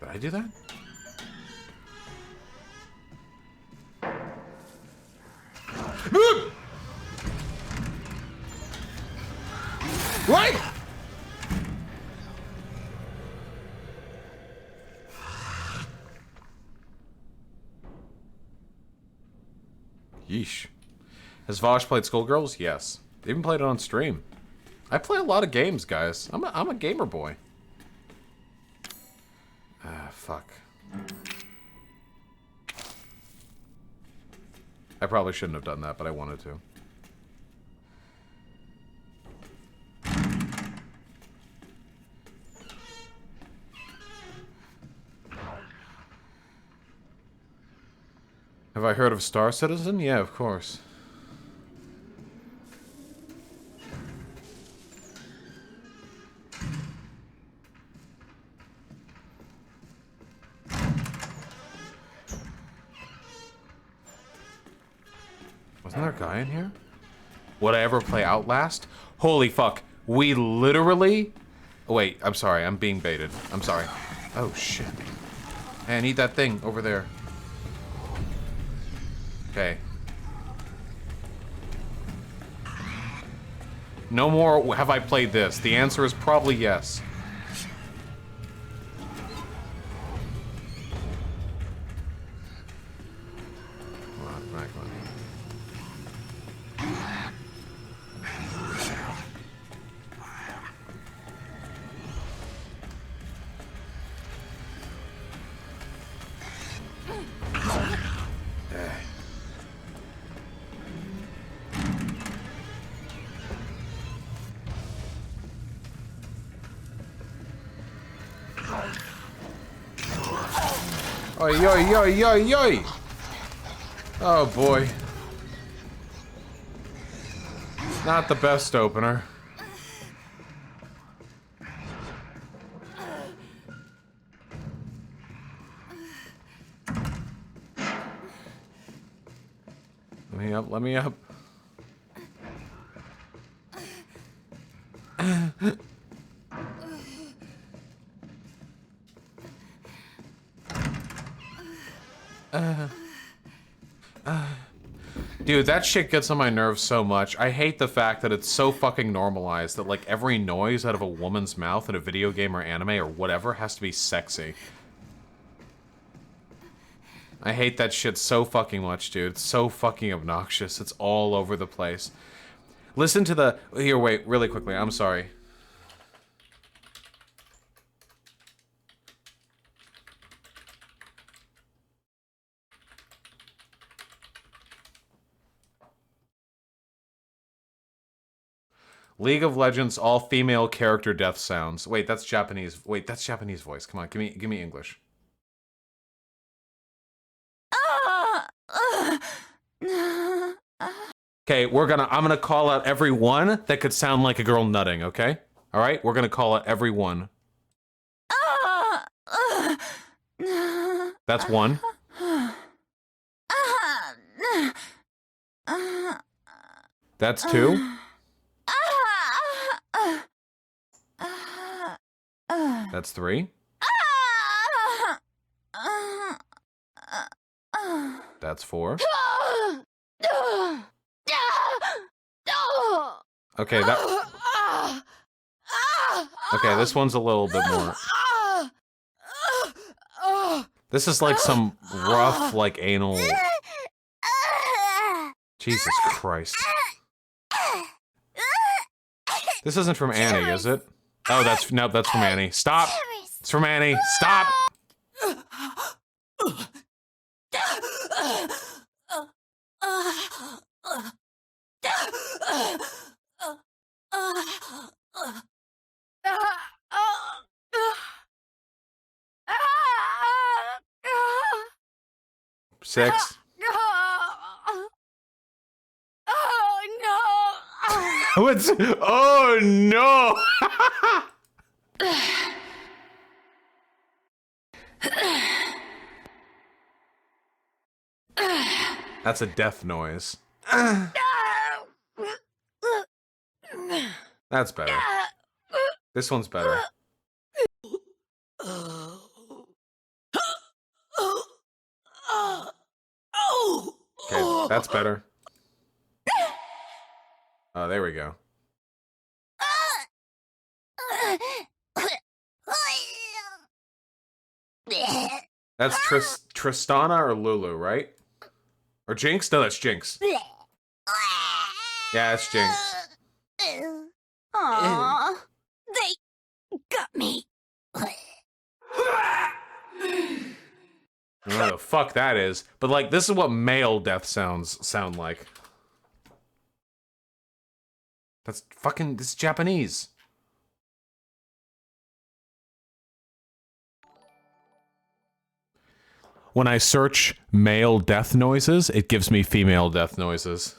Did I do that? Right! Yeesh. Has Vosh played Skullgirls? Yes. They even played it on stream. I play a lot of games, guys. I'm a gamer boy. Ah, fuck. I probably shouldn't have done that, but I wanted to. Have I heard of Star Citizen? Yeah, of course. Wasn't there a guy in here? Would I ever play Outlast? Holy fuck. We literally... Oh, wait, I'm sorry. I'm being baited. I'm sorry. Oh, shit. Hey, I need that thing over there. Okay. No more have I played this. The answer is probably yes. Oi, oi, oi, oi, oi! Oh boy. Not the best opener. Let me up, let me up. Dude, that shit gets on my nerves so much. I hate the fact that it's so fucking normalized that, like, every noise out of a woman's mouth in a video game or anime or whatever has to be sexy. I hate that shit so fucking much, dude. It's so fucking obnoxious. It's all over the place. Listen to the... Here, wait, really quickly. I'm sorry. League of Legends all-female character death sounds. Wait, that's Japanese. Wait, that's Japanese voice. Come on, give me English. Okay, I'm gonna call out every one that could sound like a girl nutting, okay? All right, we're gonna call out every one. That's one. That's two. That's three. That's four. Okay, Okay, this one's a little bit more. This is like some rough, like, anal... Jesus Christ. This isn't from Annie, is it? Oh, nope, that's from Annie. Stop! It's from Annie. Stop! Six. What's... Oh, no! That's a death noise. That's better. This one's better. Okay, that's better. Oh, there we go. That's Tristana or Lulu, right? Or Jinx? No, that's Jinx. Yeah, it's Jinx. Aww, they got me. I don't know what the fuck that is, but like, this is what male death sounds sound like. This is Japanese. When I search male death noises, it gives me female death noises.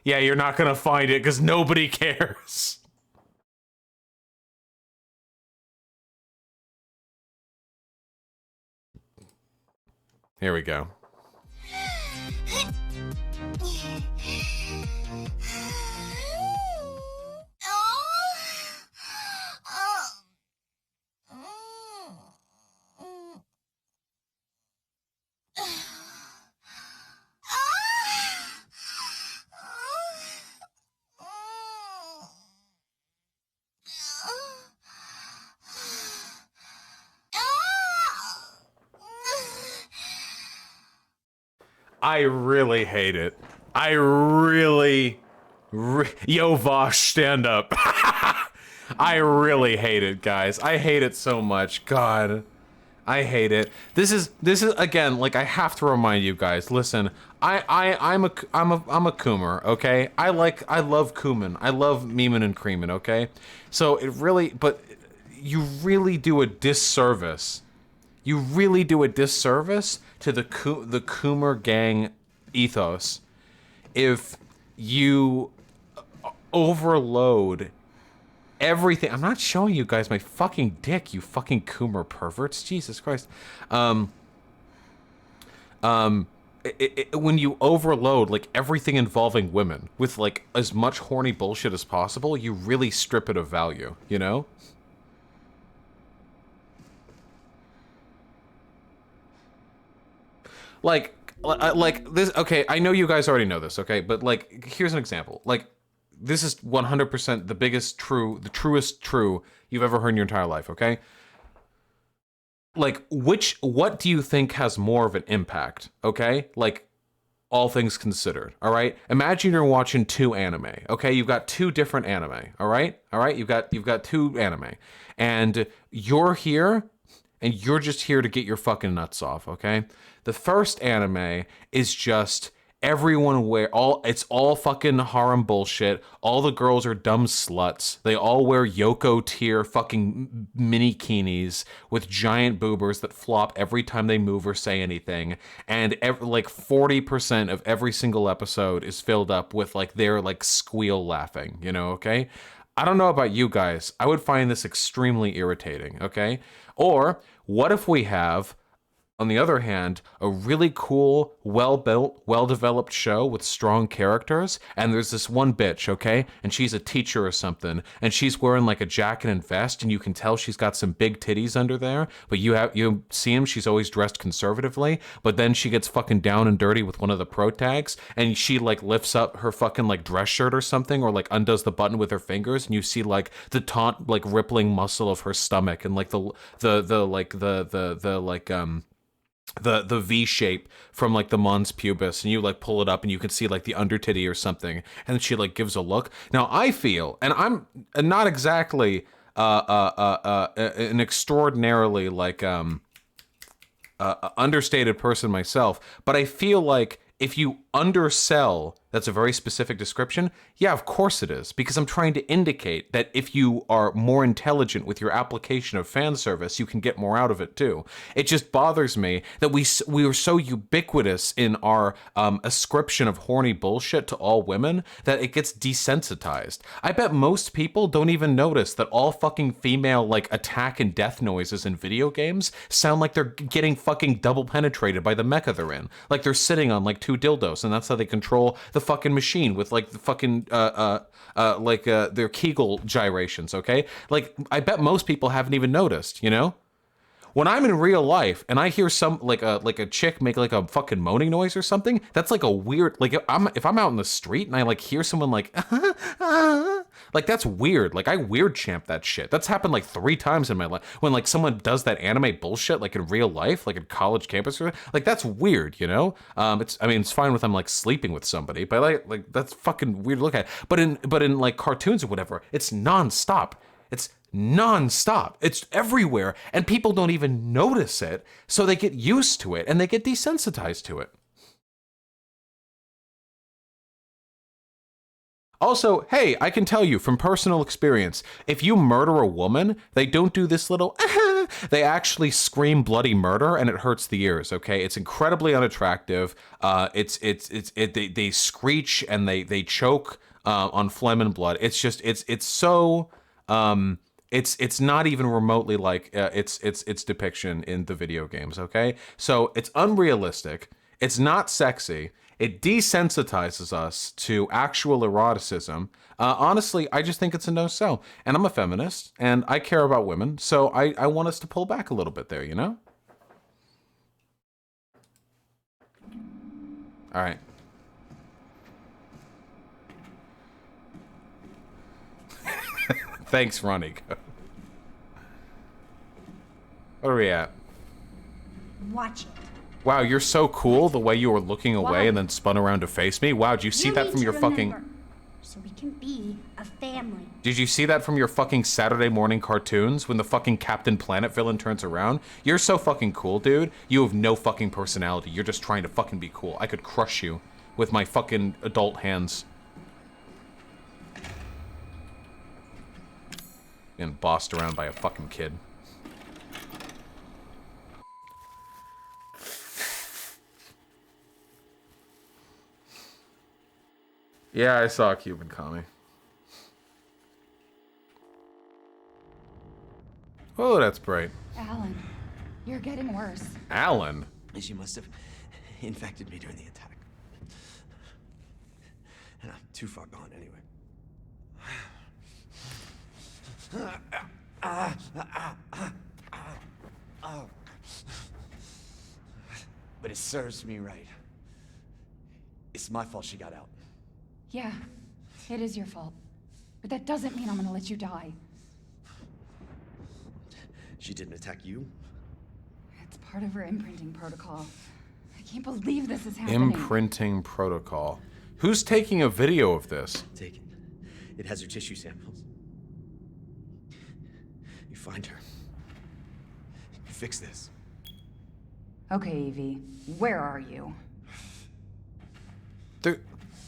Yeah, you're not gonna find it because nobody cares. Here we go. I really hate it. I really, yo, Vosh, stand up. I really hate it, guys. I hate it so much. God, I hate it. This is again, like, I have to remind you guys. Listen, I'm a Coomer, okay? I love Coomin. I love memin and creamin', okay? So it really, but you really do a disservice. You really do a disservice to the Coomer gang ethos if you overload everything. I'm not showing you guys my fucking dick, you fucking Coomer perverts. Jesus Christ. When you overload like everything involving women with like as much horny bullshit as possible, you really strip it of value, you know? Like this, okay, I know you guys already know this, okay? But like, here's an example. Like, this is 100% the biggest the truest true you've ever heard in your entire life, okay? Like, what do you think has more of an impact, okay? Like, all things considered, all right? Imagine you're watching two anime, okay? You've got two different anime, all right? All right, you've got two anime, and you're here, and you're just here to get your fucking nuts off, okay? The first anime is just everyone it's all fucking harem bullshit. All the girls are dumb sluts. They all wear Yoko tier fucking mini kinis with giant boobers that flop every time they move or say anything. And like 40% of every single episode is filled up with like their like squeal laughing, you know, okay? I don't know about you guys. I would find this extremely irritating, okay? Or what if we have, on the other hand, a really cool, well-built, well-developed show with strong characters, and there's this one bitch, okay? And she's a teacher or something, and she's wearing like a jacket and vest, and you can tell she's got some big titties under there, but you see him, she's always dressed conservatively, but then she gets fucking down and dirty with one of the pro tags, and she like lifts up her fucking like dress shirt or something, or like undoes the button with her fingers, and you see like the taut like rippling muscle of her stomach, and like the V shape from like the mons pubis, and you like pull it up and you can see like the under titty or something, and then she like gives a look. Now I feel, and I'm not exactly an extraordinarily like understated person myself, but I feel like if you undersell, that's a very specific description. Yeah, of course it is, because I'm trying to indicate that if you are more intelligent with your application of fan service, you can get more out of it too. It just bothers me that we are so ubiquitous in our ascription of horny bullshit to all women that it gets desensitized. I bet most people don't even notice that all fucking female like attack and death noises in video games sound like they're getting fucking double penetrated by the mecha they're in. Like they're sitting on like two dildos, and that's how they control the fucking machine with like the fucking their Kegel gyrations, okay? Like I bet most people haven't even noticed, you know? When I'm in real life and I hear some like a chick make like a fucking moaning noise or something, that's like a weird, like if I'm out in the street and I like hear someone like like that's weird. Like I weird champ that shit. That's happened like 3 times in my life when like someone does that anime bullshit like in real life, like in college campus or like that's weird, you know? It's fine with I'm like sleeping with somebody, but like that's fucking weird to look at. But in like cartoons or whatever, it's nonstop. It's nonstop. It's everywhere, and people don't even notice it, so they get used to it and they get desensitized to it. Also, hey, I can tell you from personal experience, if you murder a woman, they don't do this little they actually scream bloody murder and it hurts the ears, okay? It's incredibly unattractive. They screech and they choke on phlegm and blood. It's just it's so it's not even remotely like its depiction in the video games, okay? So it's unrealistic. It's not sexy. It desensitizes us to actual eroticism. Honestly, I just think it's a no-sell. And I'm a feminist, and I care about women, so I want us to pull back a little bit there, you know? All right. Thanks, Ronnie. What are we at? Watch it. Wow, you're so cool the way you were looking away and then spun around to face me. Wow, did you see that from your fucking... So we can be a family. Did you see that from your fucking Saturday morning cartoons when the fucking Captain Planet villain turns around? You're so fucking cool, dude. You have no fucking personality. You're just trying to fucking be cool. I could crush you with my fucking adult hands. Being bossed around by a fucking kid. Yeah, I saw a Cuban commie. Oh, that's bright. Alan, you're getting worse. Alan? She must have infected me during the attack. And I'm too far gone anyway. But it serves me right. It's my fault she got out. Yeah, it is your fault. But that doesn't mean I'm gonna let you die. She didn't attack you? It's part of her imprinting protocol. I can't believe this is happening. Imprinting protocol. Who's taking a video of this? Taken. It has her tissue samples. You find her. You fix this. Okay, Evie, where are you?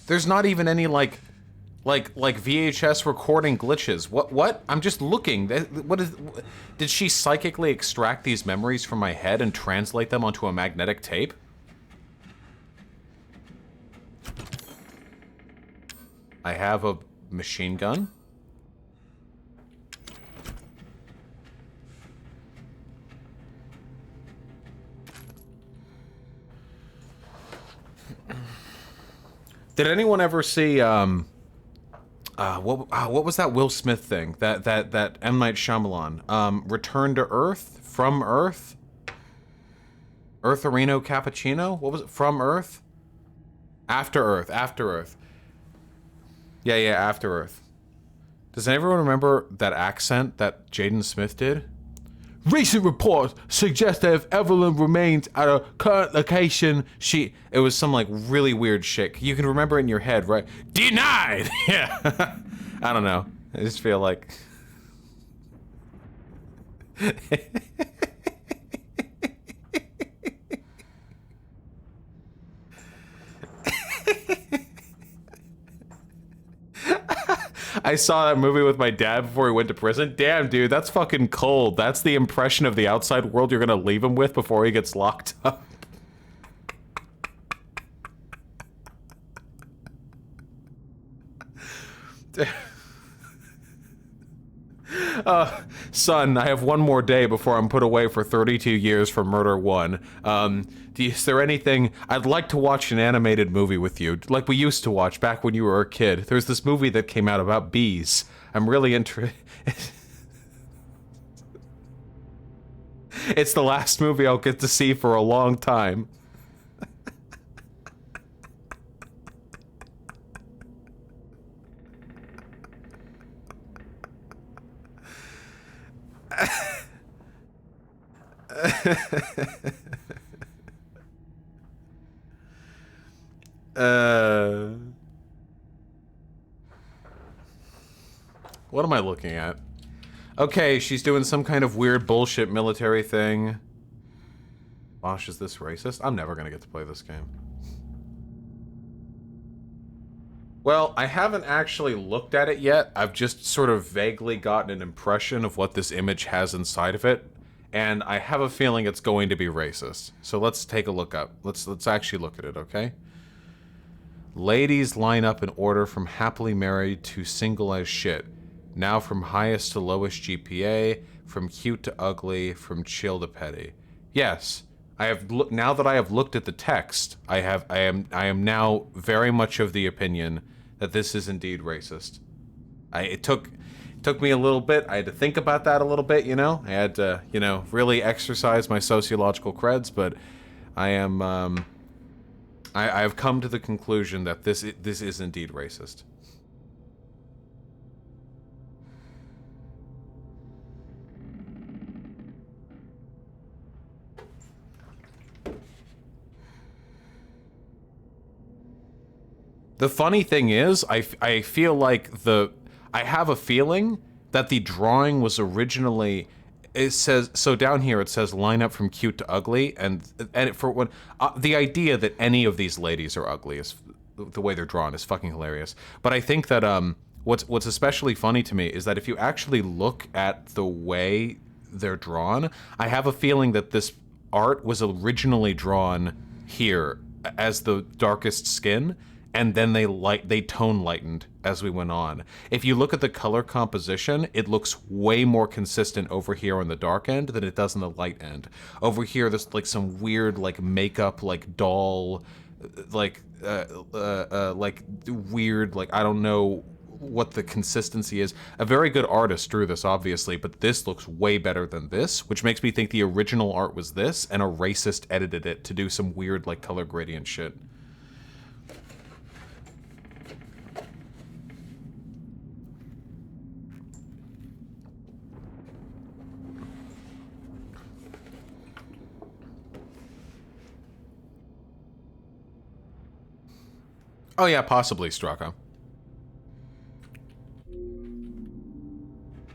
There's not even any like VHS recording glitches. What? I'm just looking. Did she psychically extract these memories from my head and translate them onto a magnetic tape? I have a machine gun. Did anyone ever see what was that Will Smith thing? That M. Night Shyamalan? Return to Earth? From Earth? Eartharino Cappuccino? What was it? From Earth? After Earth. After Earth. Yeah, After Earth. Does anyone remember that accent that Jaden Smith did? Recent reports suggest that if Evelyn remains at a current location, it was some like really weird shit. You can remember it in your head, right? Denied! Yeah. I don't know. I just feel like... I saw that movie with my dad before he went to prison. Damn, dude, that's fucking cold. That's the impression of the outside world you're gonna leave him with before he gets locked up. Son, I have one more day before I'm put away for 32 years for murder 1. Is there anything... I'd like to watch an animated movie with you, like we used to watch back when you were a kid. There's this movie that came out about bees. I'm really interested... It's the last movie I'll get to see for a long time. What am I looking at? Okay, she's doing some kind of weird bullshit military thing. Gosh, is this racist? I'm never gonna get to play this game. Well, I haven't actually looked at it yet. I've just sort of vaguely gotten an impression of what this image has inside of it, and I have a feeling it's going to be racist. So let's take a look up. Let's actually look at it, okay? Ladies line up in order from happily married to single as shit. Now from highest to lowest GPA, from cute to ugly, from chill to petty. Yes, I have now that I have looked at the text, I am now very much of the opinion that this is indeed racist. It took me a little bit. I had to think about that a little bit, you know. I had to, you know, really exercise my sociological creds, but I am I have come to the conclusion that this is indeed racist. The funny thing is, I feel like I have a feeling that the drawing was originally, it says, so down here it says line up from cute to ugly, and for when, the idea that any of these ladies are ugly is, the way they're drawn is fucking hilarious. But I think that what's especially funny to me is that if you actually look at the way they're drawn, I have a feeling that this art was originally drawn here as the darkest skin, and then they tone lightened as we went on. If you look at the color composition, it looks way more consistent over here on the dark end than it does on the light end. Over here, there's like some weird like makeup, like doll, like weird, like I don't know what the consistency is. A very good artist drew this, obviously, but this looks way better than this, which makes me think the original art was this, and a racist edited it to do some weird like color gradient shit. Oh yeah, possibly, Straka.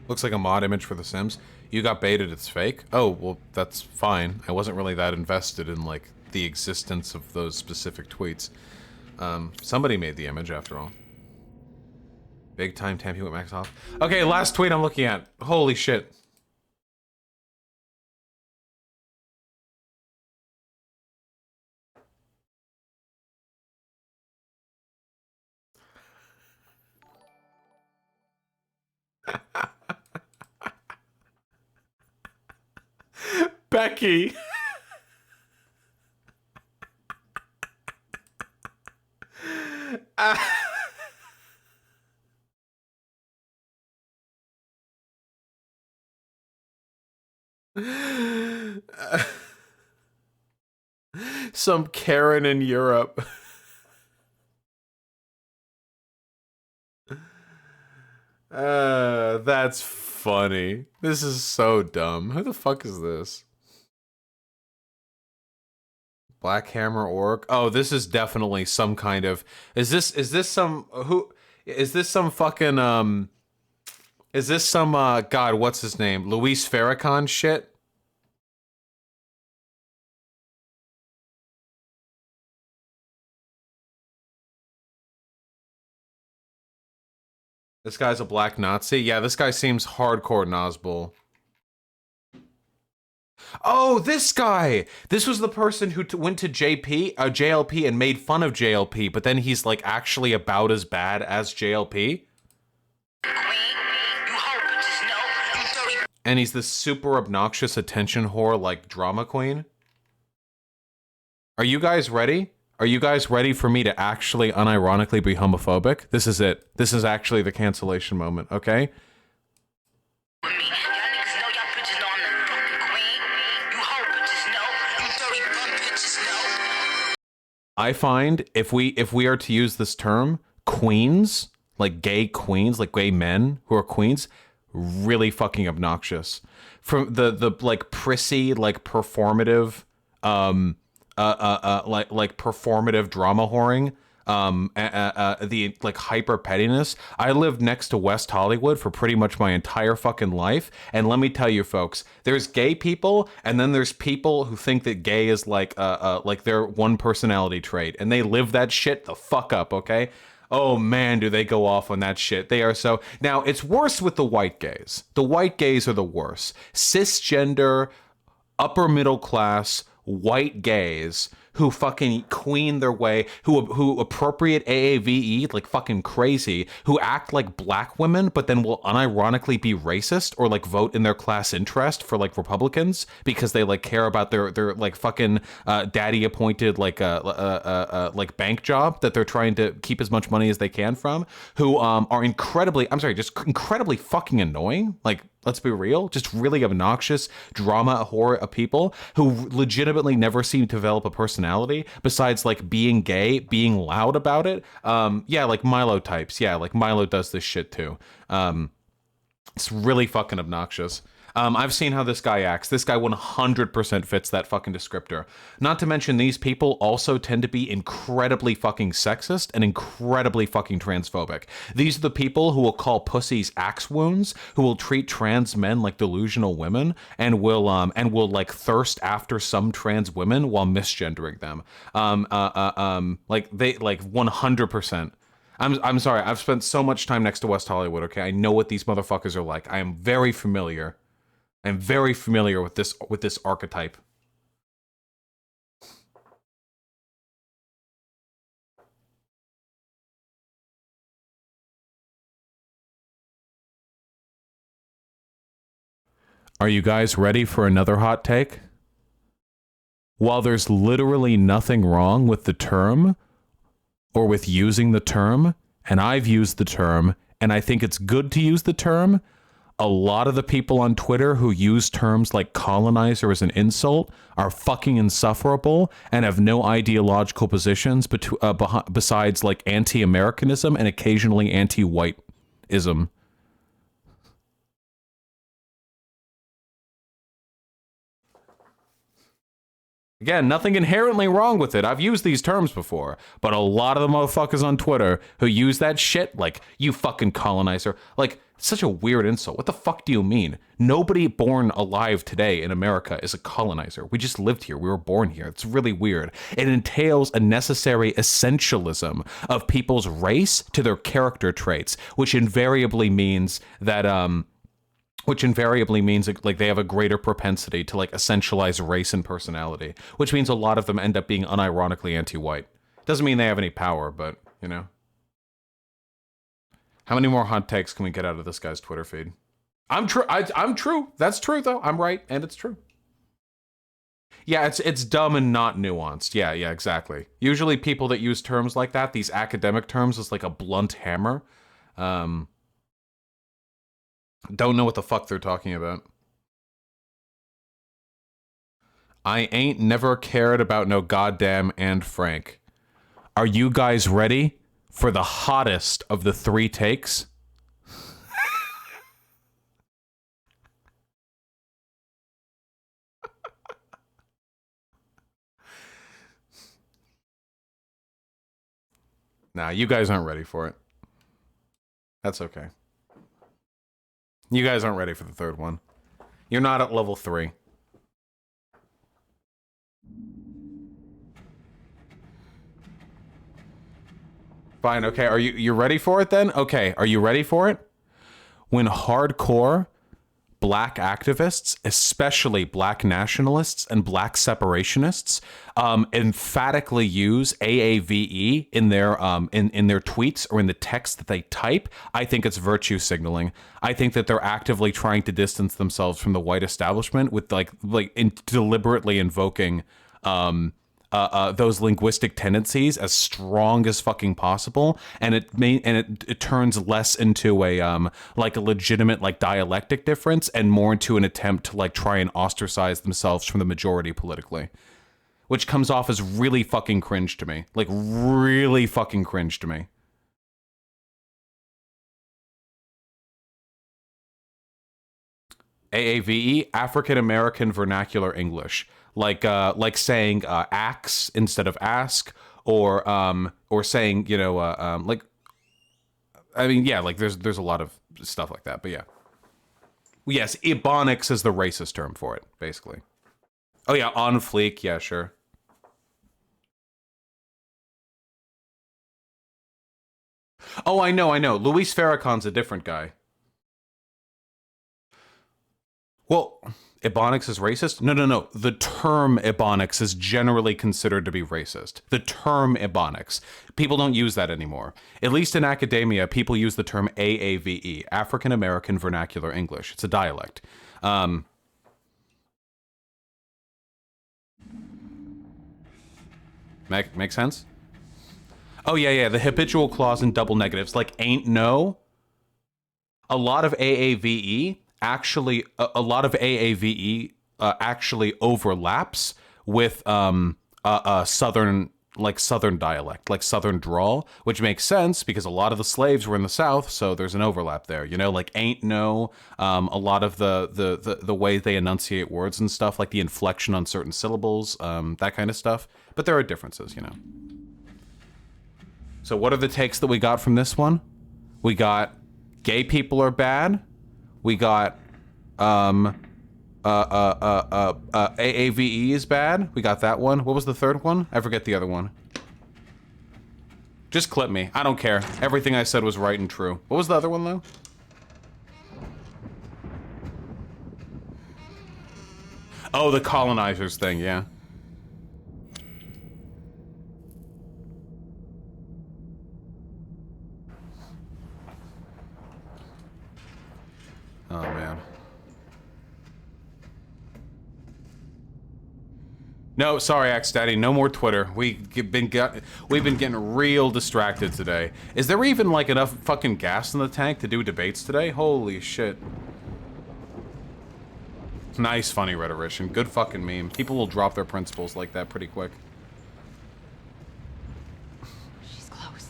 Looks like a mod image for The Sims. You got baited, it's fake? Oh, well, that's fine. I wasn't really that invested in, like, the existence of those specific tweets. Somebody made the image, after all. Big time Tampy with Max off. Okay, last tweet I'm looking at. Holy shit. Becky. Some Karen in Europe. That's funny. This is so dumb. Who the fuck is this? Black Hammer Orc. Oh, this is definitely some kind of. Is this some who? Is this some fucking Is this some God? What's his name? Luis Farrakhan shit? This guy's a black Nazi? Yeah, this guy seems hardcore Nazgul. Oh, this guy! This was the person who went to JLP and made fun of JLP, but then he's like actually about as bad as JLP? And he's this super obnoxious attention whore like drama queen? Are you guys ready? Are you guys ready for me to actually unironically be homophobic? This is it. This is actually the cancellation moment, okay? I find if we are to use this term, queens, like gay queens, like gay men who are queens, really fucking obnoxious. From the like prissy, like performative, like performative drama whoring, the like hyper pettiness. I lived next to West Hollywood for pretty much my entire fucking life, and let me tell you folks, there's gay people, and then there's people who think that gay is like their one personality trait, and they live that shit the fuck up, okay? Oh man, do they go off on that shit. They are so... Now, it's worse with the white gays. The white gays are the worst. Cisgender, upper middle class, white gays who fucking queen their way, who appropriate AAVE like fucking crazy, who act like black women, but then will unironically be racist or like vote in their class interest for like Republicans because they like care about their like fucking daddy appointed like bank job that they're trying to keep as much money as they can from, who are incredibly, I'm sorry, just incredibly fucking annoying. Like, let's be real, just really obnoxious drama horror of people who legitimately never seem to develop a personality besides like being gay, being loud about it. Yeah, like Milo types. Yeah, like Milo does this shit too. It's really fucking obnoxious. I've seen how this guy acts. This guy 100% fits that fucking descriptor. Not to mention, these people also tend to be incredibly fucking sexist and incredibly fucking transphobic. These are the people who will call pussies axe wounds, who will treat trans men like delusional women, and will like thirst after some trans women while misgendering them. Like they like 100%. I'm sorry. I've spent so much time next to West Hollywood. Okay, I know what these motherfuckers are like. I am very familiar. I'm very familiar with this archetype. Are you guys ready for another hot take? While there's literally nothing wrong with the term or with using the term, and I've used the term, and I think it's good to use the term, a lot of the people on Twitter who use terms like colonizer as an insult are fucking insufferable and have no ideological positions besides like anti-Americanism and occasionally anti-whiteism. Again, nothing inherently wrong with it. I've used these terms before, but a lot of the motherfuckers on Twitter who use that shit, like, you fucking colonizer, like, such a weird insult. What the fuck do you mean? Nobody born alive today in America is a colonizer. We just lived here. We were born here. It's really weird. It entails a necessary essentialism of people's race to their character traits, which invariably means that, like they have a greater propensity to like essentialize race and personality, which means a lot of them end up being unironically anti-white. Doesn't mean they have any power, but you know. How many more hot takes can we get out of this guy's Twitter feed? I'm true. That's true though. I'm right, and it's true. Yeah, it's dumb and not nuanced. Yeah, exactly. Usually people that use terms like that, these academic terms, is like a blunt hammer. Don't know what the fuck they're talking about. I ain't never cared about no goddamn Anne Frank. Are you guys ready for the hottest of the 3 takes? Nah, you guys aren't ready for it. That's okay. You guys aren't ready for the 3rd one. You're not at level 3. Fine, okay. Are you ready for it then? Okay, are you ready for it? When hardcore black activists, especially black nationalists and black separationists, emphatically use AAVE in their in their tweets or in the text that they type, I think it's virtue signaling. I think that they're actively trying to distance themselves from the white establishment with deliberately invoking those linguistic tendencies as strong as fucking possible, and it turns less into a like a legitimate like dialectic difference and more into an attempt to like try and ostracize themselves from the majority politically, which comes off as really fucking cringe to me. Like really fucking cringe to me. AAVE, African American Vernacular English. Like saying axe instead of ask, or saying, you know, like, I mean, yeah, like there's a lot of stuff like that, but yeah. Yes, Ebonics is the racist term for it, basically. Oh yeah, on fleek, yeah, sure. Oh, I know. Luis Farrakhan's a different guy. Well, Ebonics is racist? No. The term Ebonics is generally considered to be racist. The term Ebonics. People don't use that anymore. At least in academia, people use the term AAVE, African American Vernacular English. It's a dialect. Make sense? Oh, yeah, the habitual clause and double negatives, like ain't no. A lot of AAVE actually actually overlaps with southern like Southern dialect, like Southern drawl, which makes sense because a lot of the slaves were in the South, so there's an overlap there. You know, like ain't no, a lot of the way they enunciate words and stuff, like the inflection on certain syllables, that kind of stuff. But there are differences, you know. So what are the takes that we got from this one? We got gay people are bad. We got AAVE is bad. We got that one. What was the third one? I forget the other one. Just clip me. I don't care. Everything I said was right and true. What was the other one, though? Oh, the colonizers thing, yeah. Oh, man. No, sorry, Axe Daddy. No more Twitter. We've been getting real distracted today. Is there even like enough fucking gas in the tank to do debates today? Holy shit. Nice, funny rhetorician. Good fucking meme. People will drop their principles like that pretty quick. She's close.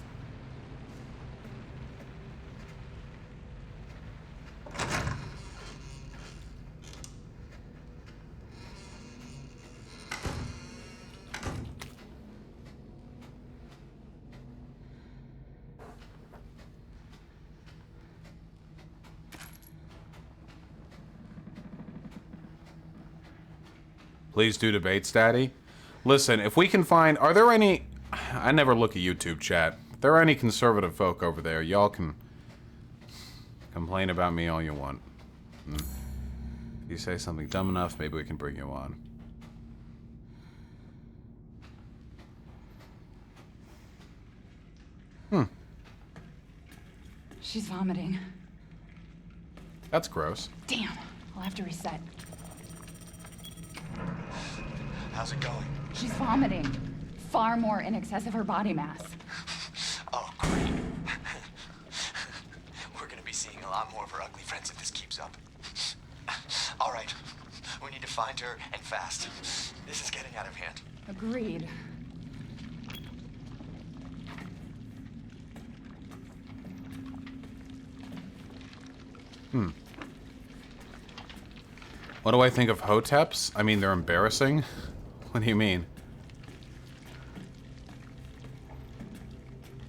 Please do debates, Daddy. Listen, if we can find... Are there any... I never look at YouTube chat. If there are any conservative folk over there, y'all can complain about me all you want. If you say something dumb enough, maybe we can bring you on. She's vomiting. That's gross. Damn, I'll have to reset. How's it going? She's vomiting. Far more in excess of her body mass. Oh, great. We're gonna be seeing a lot more of her ugly friends if this keeps up. All right, we need to find her, and fast. This is getting out of hand. Agreed. What do I think of hoteps? I mean, they're embarrassing. What do you mean?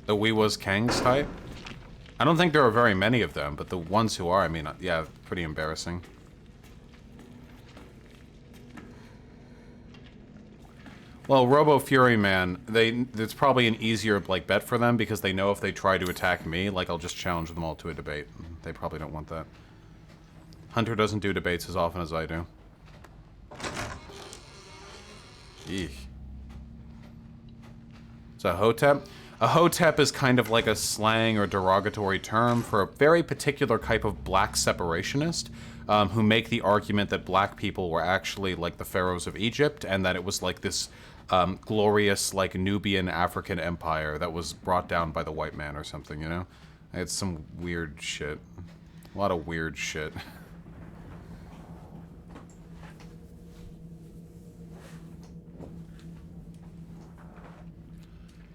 The we was Kangs type? I don't think there are very many of them, but the ones who are, I mean, yeah, pretty embarrassing. Well, Robo Fury Man, it's probably an easier like bet for them because they know if they try to attack me, like I'll just challenge them all to a debate. They probably don't want that. Hunter doesn't do debates as often as I do. Eek. So hotep? A hotep is kind of like a slang or derogatory term for a very particular type of black separationist who make the argument that black people were actually like the pharaohs of Egypt and that it was like this glorious like Nubian African empire that was brought down by the white man or something, you know? It's some weird shit. A lot of weird shit.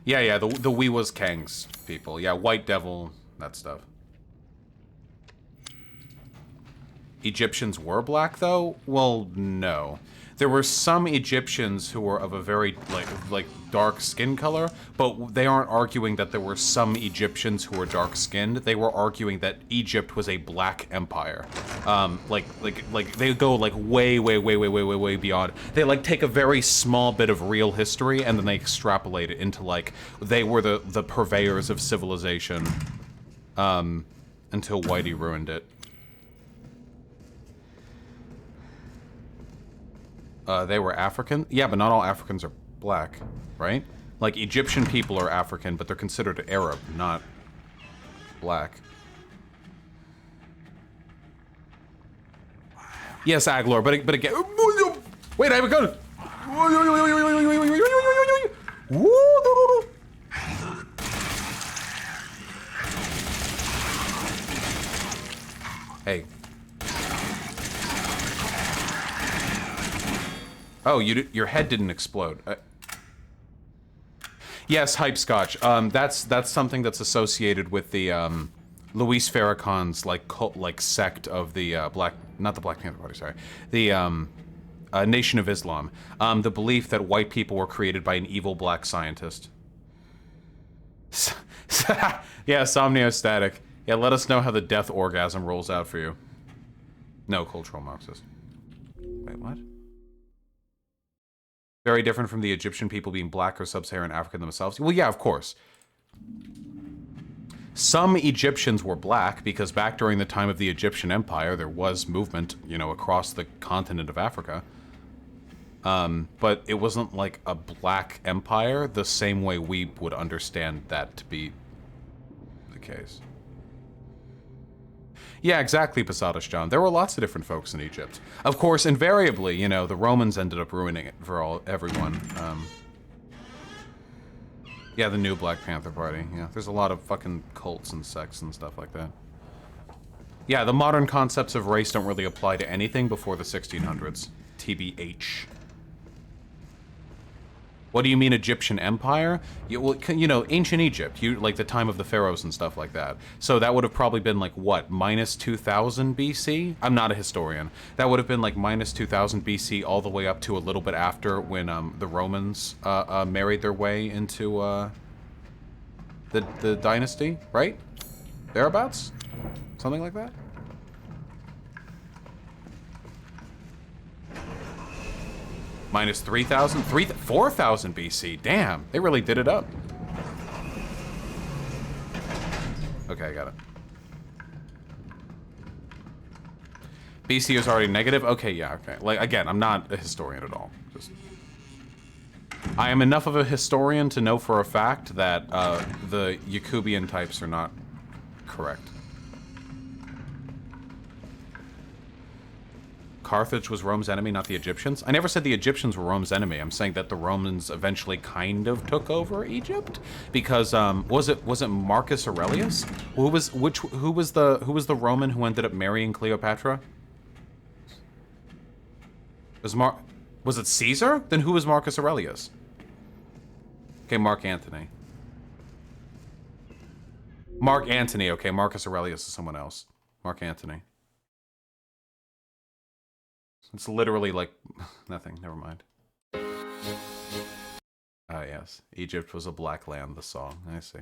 Yeah, the we was Kangs people. Yeah, White Devil, that stuff. Egyptians were black, though? Well, no. There were some Egyptians who were of a very, like dark skin color, but they aren't arguing that there were some Egyptians who were dark-skinned. They were arguing that Egypt was a black empire. Like they go, like, way beyond. They, like, take a very small bit of real history, and then they extrapolate it into, like, they were the purveyors of civilization, until Whitey ruined it. They were African? Yeah, but not all Africans are black, right? Like, Egyptian people are African, but they're considered Arab, not black. Yes, Aglor, but again... Wait, I have a gun! Hey. Oh, your head didn't explode. Yes, hype scotch. That's something that's associated with the Luis Farrakhan's like cult, like sect of the not the Black Panther Party, sorry, the Nation of Islam. The belief that white people were created by an evil black scientist. Yeah, somniostatic. Yeah, let us know how the death orgasm rolls out for you. No, cultural Marxist. Wait, what? Very different from the Egyptian people being black or sub-Saharan African themselves? Well, yeah, of course. Some Egyptians were black because back during the time of the Egyptian Empire, there was movement, you know, across the continent of Africa. But it wasn't like a black empire the same way we would understand that to be the case. Yeah, exactly, Posadas John. There were lots of different folks in Egypt. Of course, invariably, you know, the Romans ended up ruining it for everyone. Yeah, the new Black Panther Party. Yeah, there's a lot of fucking cults and sects and stuff like that. Yeah, the modern concepts of race don't really apply to anything before the 1600s. TBH. What do you mean Egyptian Empire? Well, you know, ancient Egypt, like the time of the pharaohs and stuff like that. So that would have probably been like, what, minus 2000 BC? I'm not a historian. That would have been like minus 2000 BC all the way up to a little bit after when the Romans married their way into the dynasty, right? Thereabouts? Something like that? Minus 3,000? 4,000 BC. Damn, they really did it up. Okay, I got it. BC is already negative? Okay, yeah, okay. Like, again, I'm not a historian at all. Just... I am enough of a historian to know for a fact that the Yacubian types are not correct. Carthage was Rome's enemy, not the Egyptians? I never said the Egyptians were Rome's enemy. I'm saying that the Romans eventually kind of took over Egypt because was it Marcus Aurelius? Who was the Roman who ended up marrying Cleopatra? Was it Caesar? Then who was Marcus Aurelius? Okay, Mark Antony. Mark Antony, okay, Marcus Aurelius is someone else. Mark Antony. It's literally like nothing. Never mind. Ah, yes. Egypt was a black land, the song. I see.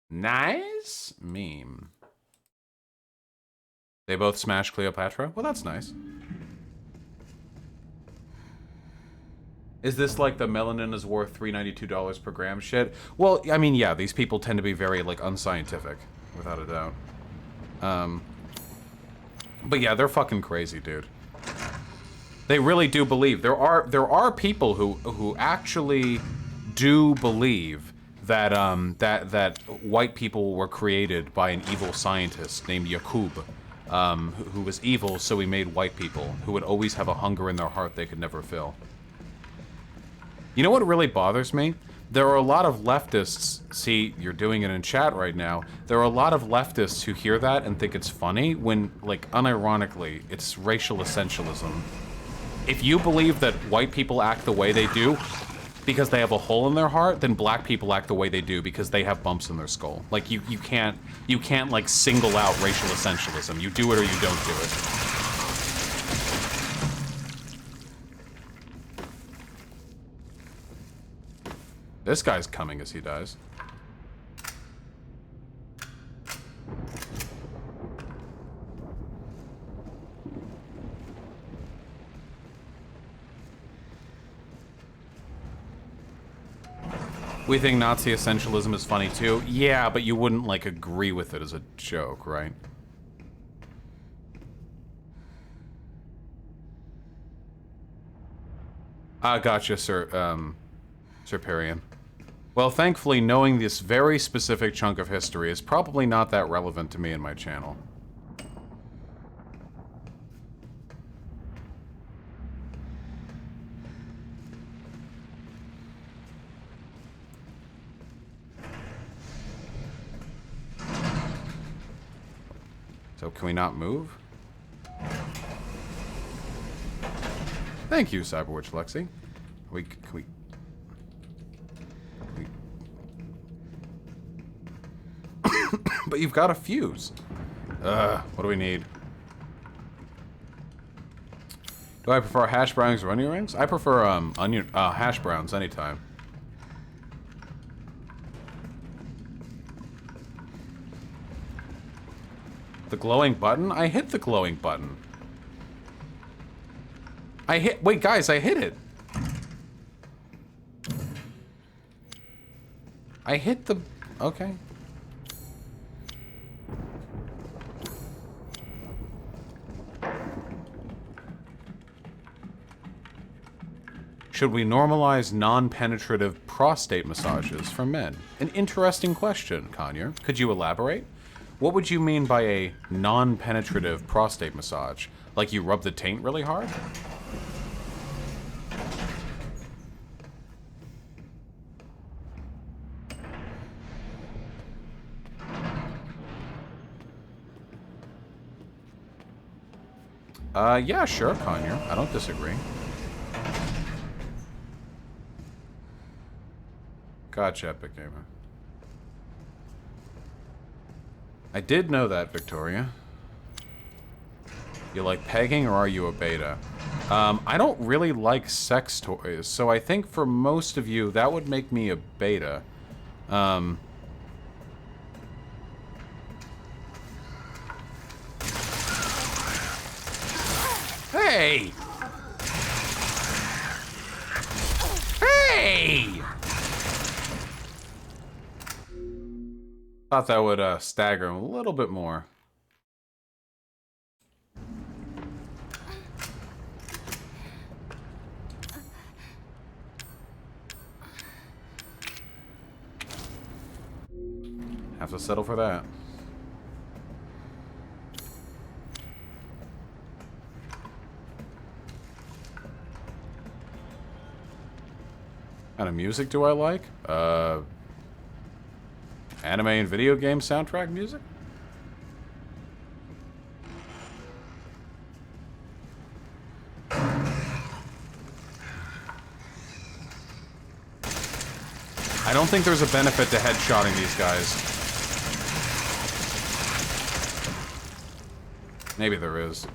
Nice meme. They both smashed Cleopatra? Well, that's nice. Is this like the melanin is worth $392 per gram shit? Well, I mean, yeah, these people tend to be very, like, unscientific, without a doubt. But yeah, they're fucking crazy, dude. They really do believe. There are people who actually do believe that that white people were created by an evil scientist named Yaqub, who was evil, so he made white people who would always have a hunger in their heart they could never fill. You know what really bothers me? There are a lot of leftists, see, you're doing it in chat right now, there are a lot of leftists who hear that and think it's funny when, like, unironically, it's racial essentialism. If you believe that white people act the way they do because they have a hole in their heart, then black people act the way they do because they have bumps in their skull. Like, you can't, like, single out racial essentialism. You do it or you don't do it. This guy's coming as he dies. We think Nazi essentialism is funny too. Yeah, but you wouldn't, like, agree with it as a joke, right? Gotcha, Sir Parian. Well, thankfully, knowing this very specific chunk of history is probably not that relevant to me and my channel. So, can we not move? Thank you, Cyberwitch Lexi. Can we... But you've got a fuse. What do we need? Do I prefer hash browns or onion rings? I prefer hash browns anytime. The glowing button? I hit the glowing button. Wait, guys, I hit it. I hit the... Okay. Should we normalize non-penetrative prostate massages for men? An interesting question, Conyer. Could you elaborate? What would you mean by a non-penetrative prostate massage? Like you rub the taint really hard? Yeah, sure, Conyer. I don't disagree. Gotcha, Epic Gamer. I did know that, Victoria. You like pegging, or are you a beta? I don't really like sex toys, so I think for most of you, that would make me a beta. Hey! Hey! Thought that would stagger him a little bit more. Have to settle for that. What kind of music do I like? Anime and video game soundtrack music? I don't think there's a benefit to headshotting these guys. Maybe there is.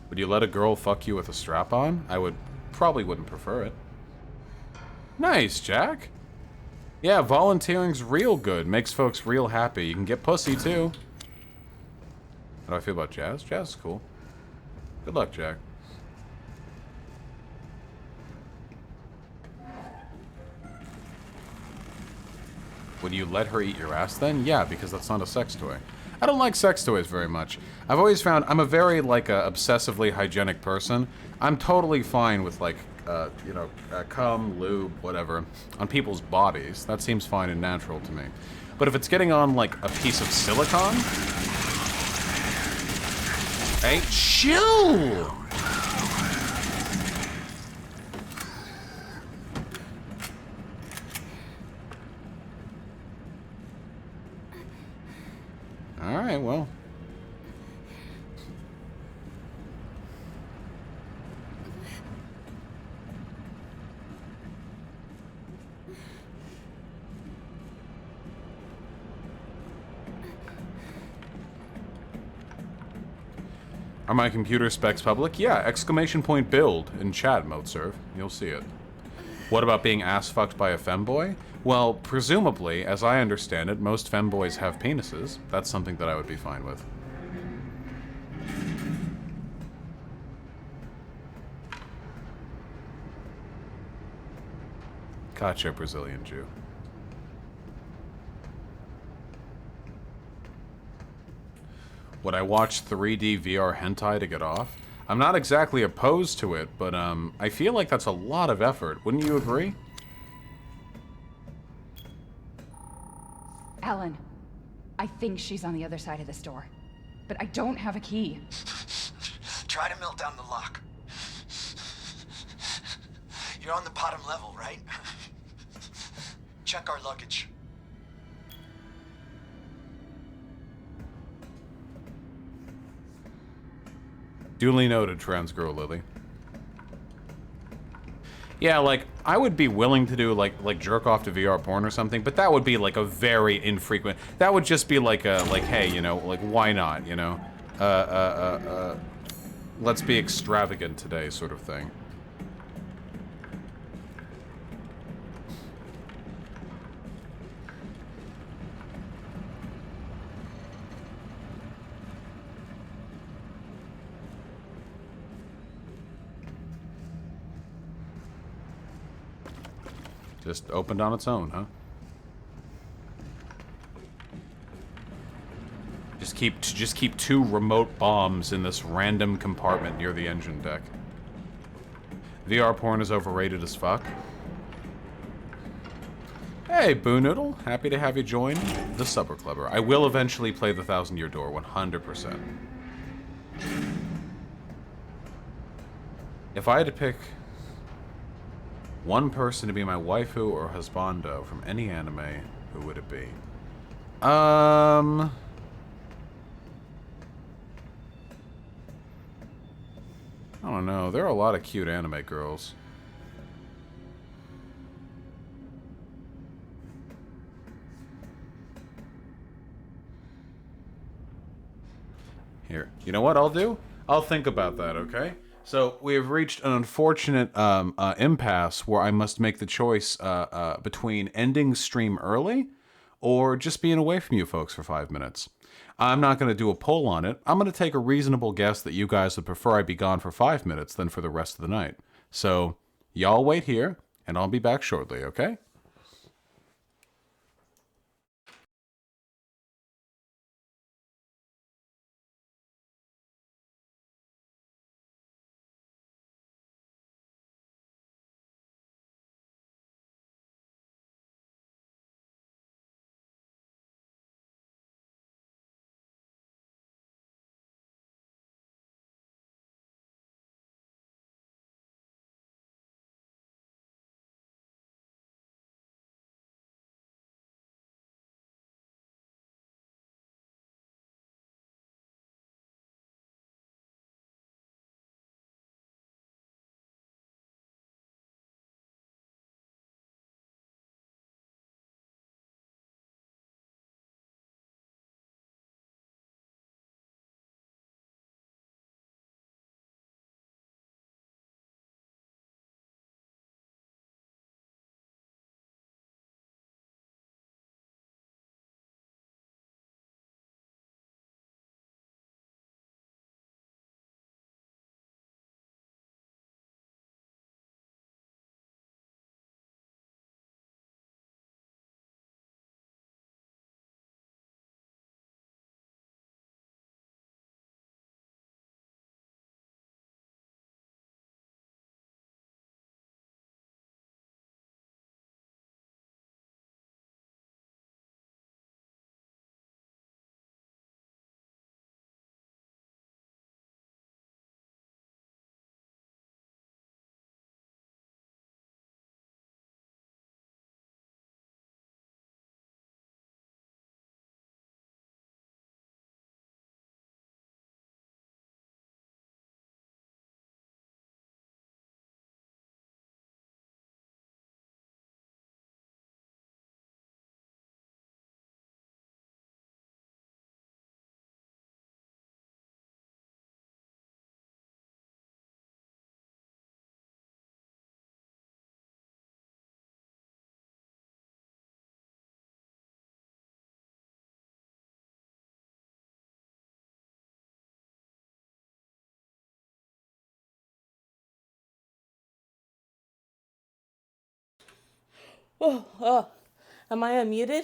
Would you let a girl fuck you with a strap on? I probably wouldn't prefer it. Nice, Jack. Yeah, volunteering's real good. Makes folks real happy. You can get pussy, too. How do I feel about Jazz? Jazz is cool. Good luck, Jack. Would you let her eat your ass then? Yeah, because that's not a sex toy. I don't like sex toys very much. I've always found I'm a very, like, obsessively hygienic person. I'm totally fine with, like, you know, cum, lube, whatever, on people's bodies. That seems fine and natural to me. But if it's getting on, like, a piece of silicone... Hey, chill! Alright, well. Are my computer specs public? Yeah, exclamation point build in chat, Modeserve. You'll see it. What about being ass fucked by a femboy? Well, presumably, as I understand it, most femboys have penises. That's something that I would be fine with. Gotcha, Brazilian Jew. Would I watch 3D VR hentai to get off? I'm not exactly opposed to it, but I feel like that's a lot of effort. Wouldn't you agree? Alan, I think she's on the other side of this door, but I don't have a key. Try to melt down the lock. You're on the bottom level, right? Check our luggage. Duly noted, trans girl Lily. Yeah, like, I would be willing to do, like jerk off to VR porn or something, but that would be, like, a very infrequent... That would just be, like, hey, you know, like, why not, you know? Let's be extravagant today sort of thing. Just opened on its own, huh? Just keep 2 remote bombs in this random compartment near the engine deck. VR porn is overrated as fuck. Hey, Boo Noodle. Happy to have you join the Supper Clubber. I will eventually play the 1,000-Year Door, 100%. If I had to pick one person to be my waifu or husbando from any anime, who would it be? I don't know. There are a lot of cute anime girls. Here. You know what I'll do? I'll think about that, okay? So, we have reached an unfortunate impasse where I must make the choice between ending stream early or just being away from you folks for 5 minutes. I'm not going to do a poll on it. I'm going to take a reasonable guess that you guys would prefer I be gone for 5 minutes than for the rest of the night. So, y'all wait here, and I'll be back shortly, okay? Oh, am I unmuted?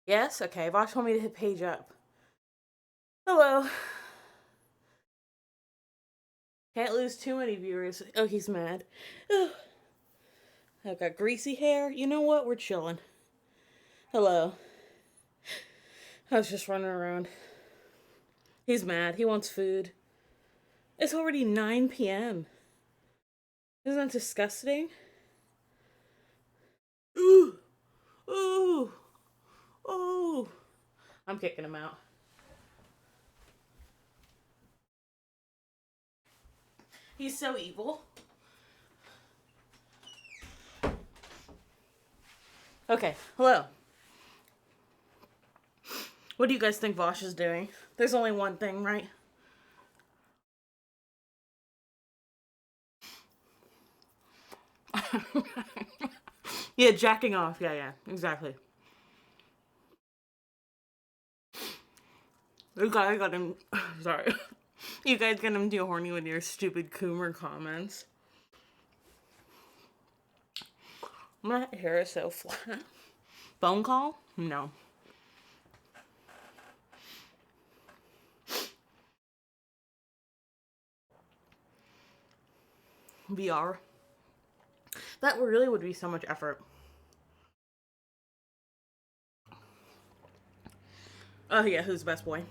Yes? Okay, Vosh told me to hit page up. Hello. Can't lose too many viewers. Oh, he's mad. I've got greasy hair. You know what? We're chilling. Hello. I was just running around. He's mad. He wants food. It's already 9 p.m. Isn't that disgusting? Ooh. Ooh. Ooh. I'm kicking him out. He's so evil. Okay, hello. What do you guys think Vosh is doing? There's only one thing, right? Yeah, jacking off. Yeah, exactly. You guys got him. Sorry. You guys got him too horny with your stupid Coomer comments. My hair is so flat. Phone call? No. VR. That really would be so much effort. Oh yeah, who's best boy?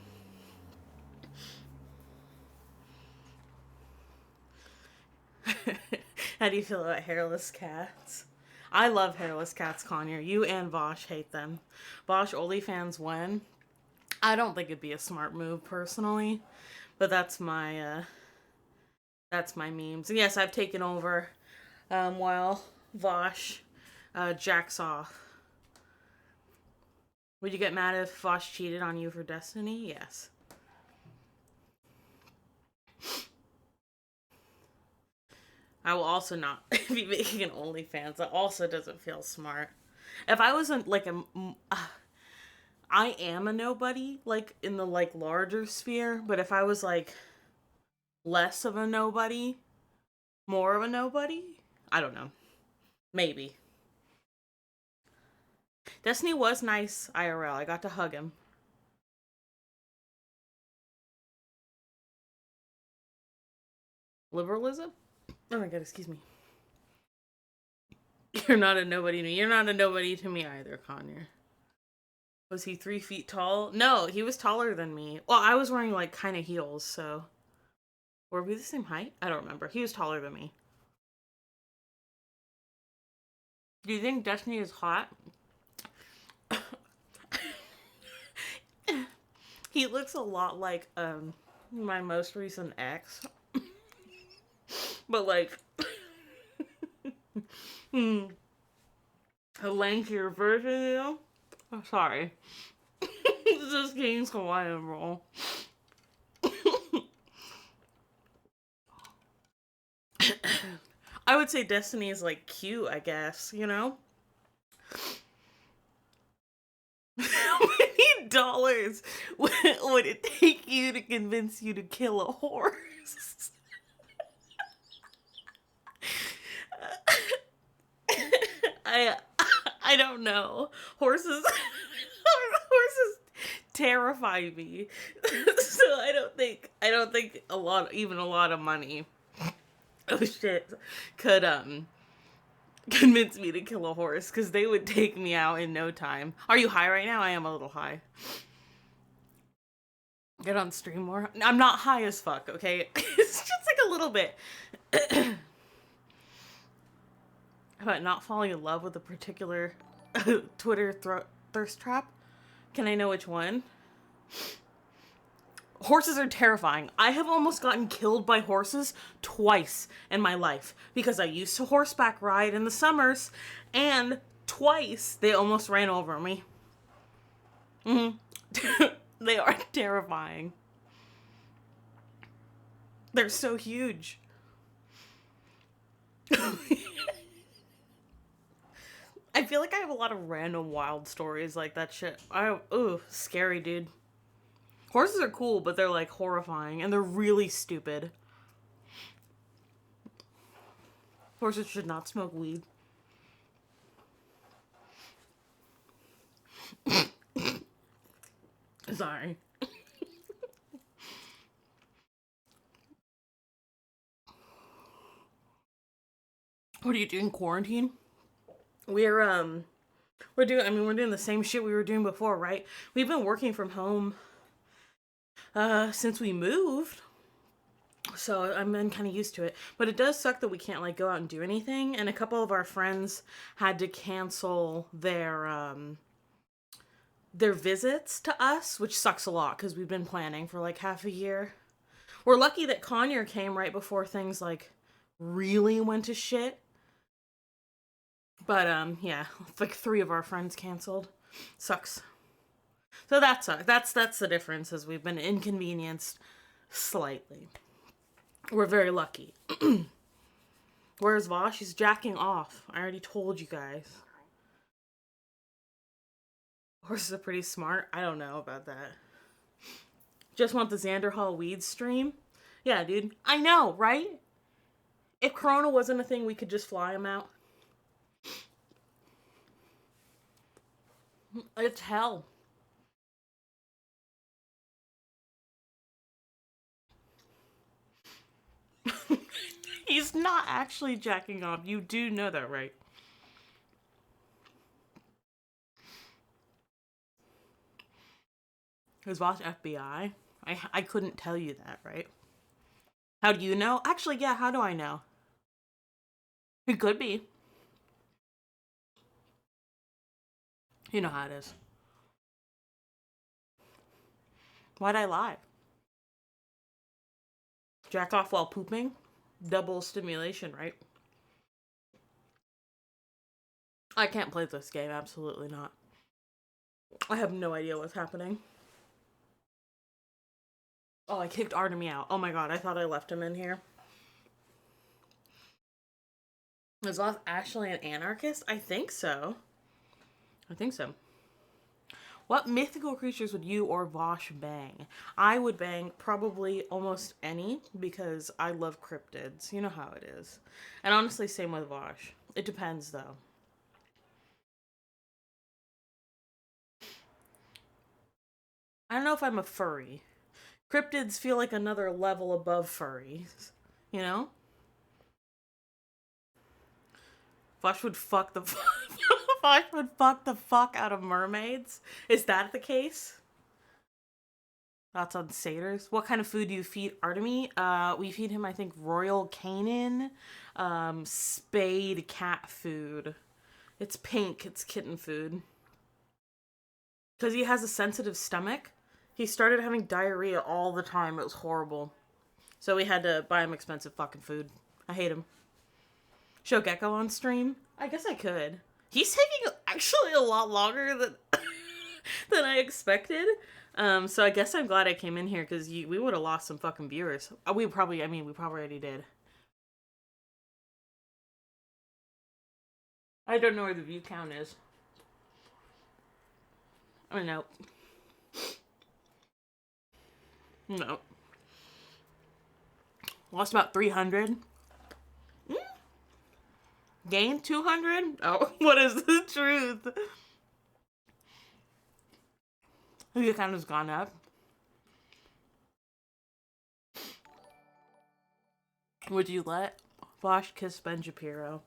How do you feel about hairless cats? I love hairless cats, Conyer. You and Vosh hate them. Vosh OnlyFans when? I don't think it'd be a smart move personally, but that's my memes. And yes, I've taken over while Vosh jacks off. Would you get mad if Vosh cheated on you for Destiny? Yes. I will also not be making an OnlyFans. That also doesn't feel smart. If I wasn't like I am a nobody, like in the like larger sphere, but if I was like less of a nobody, more of a nobody, I don't know. Maybe. Destiny was nice IRL. I got to hug him. Liberalism? Oh my god, excuse me. You're not a nobody to me. You're not a nobody to me either, Conyer. Was he 3 feet tall? No, he was taller than me. Well, I was wearing like kind of heels, so. Were we the same height? I don't remember. He was taller than me. Do you think Destiny is hot? He looks a lot like my most recent ex. But like a lankier version, you know? Oh, sorry. This is King's Hawaiian roll. I would say Destiny is like cute, I guess, you know? How many dollars would it take you to convince you to kill a horse? I don't know. Horses terrify me. So I don't think a lot of money, oh shit, could convince me to kill a horse, because they would take me out in no time. Are you high right now? I am a little high. Get on stream more. I'm not high as fuck, okay? It's just like a little bit. How about not falling in love with a particular Twitter thirst trap? Can I know which one? Horses are terrifying. I have almost gotten killed by horses twice in my life because I used to horseback ride in the summers, and twice they almost ran over me. They are terrifying. They're so huge. I feel like I have a lot of random wild stories like that shit. Ooh, scary, dude. Horses are cool, but they're like horrifying, and they're really stupid. Horses should not smoke weed. Sorry. What are you doing, quarantine? We're doing the same shit we were doing before, right? We've been working from home since we moved, so I've been kind of used to it. But it does suck that we can't like go out and do anything, and a couple of our friends had to cancel their visits to us, which sucks a lot because we've been planning for like half a year. We're lucky that Conyer came right before things like really went to shit. But yeah, like 3 of our friends canceled. Sucks. So that sucks. That's the difference, is we've been inconvenienced slightly. We're very lucky. Where's Vosh? He's jacking off. I already told you guys. Horses are pretty smart. I don't know about that. Just want the Xander Hall weed stream? Yeah, dude. I know, right? If Corona wasn't a thing, we could just fly him out. It's hell. He's not actually jacking off. You do know that, right? Is Vosh FBI? I couldn't tell you that, right? How do you know? Actually, yeah, how do I know? He could be. You know how it is. Why'd I lie? Jack off while pooping? Double stimulation, right? I can't play this game, absolutely not. I have no idea what's happening. Oh, I kicked Artemy out. Oh my god, I thought I left him in here. Is Loth actually an anarchist? I think so. What mythical creatures would you or Vosh bang? I would bang probably almost any, because I love cryptids. You know how it is. And honestly, same with Vosh. It depends, though. I don't know if I'm a furry. Cryptids feel like another level above furries. You know? Vosh would fuck the Vosh would fuck the fuck out of mermaids. Is that the case? Thoughts on satyrs? What kind of food do you feed Artemy? We feed him, I think, Royal Canin, spade cat food. It's pink. It's kitten food. Because he has a sensitive stomach. He started having diarrhea all the time. It was horrible. So we had to buy him expensive fucking food. I hate him. Show Gecko on stream? I guess I could. He's taking actually a lot longer than than I expected. So I guess I'm glad I came in here, because we would have lost some fucking viewers. We probably already did. I don't know where the view count is. Oh, no. No. Lost about 300. Gained 200? Oh, what is the truth? The view count has gone up. Would you let Vosh kiss Ben Shapiro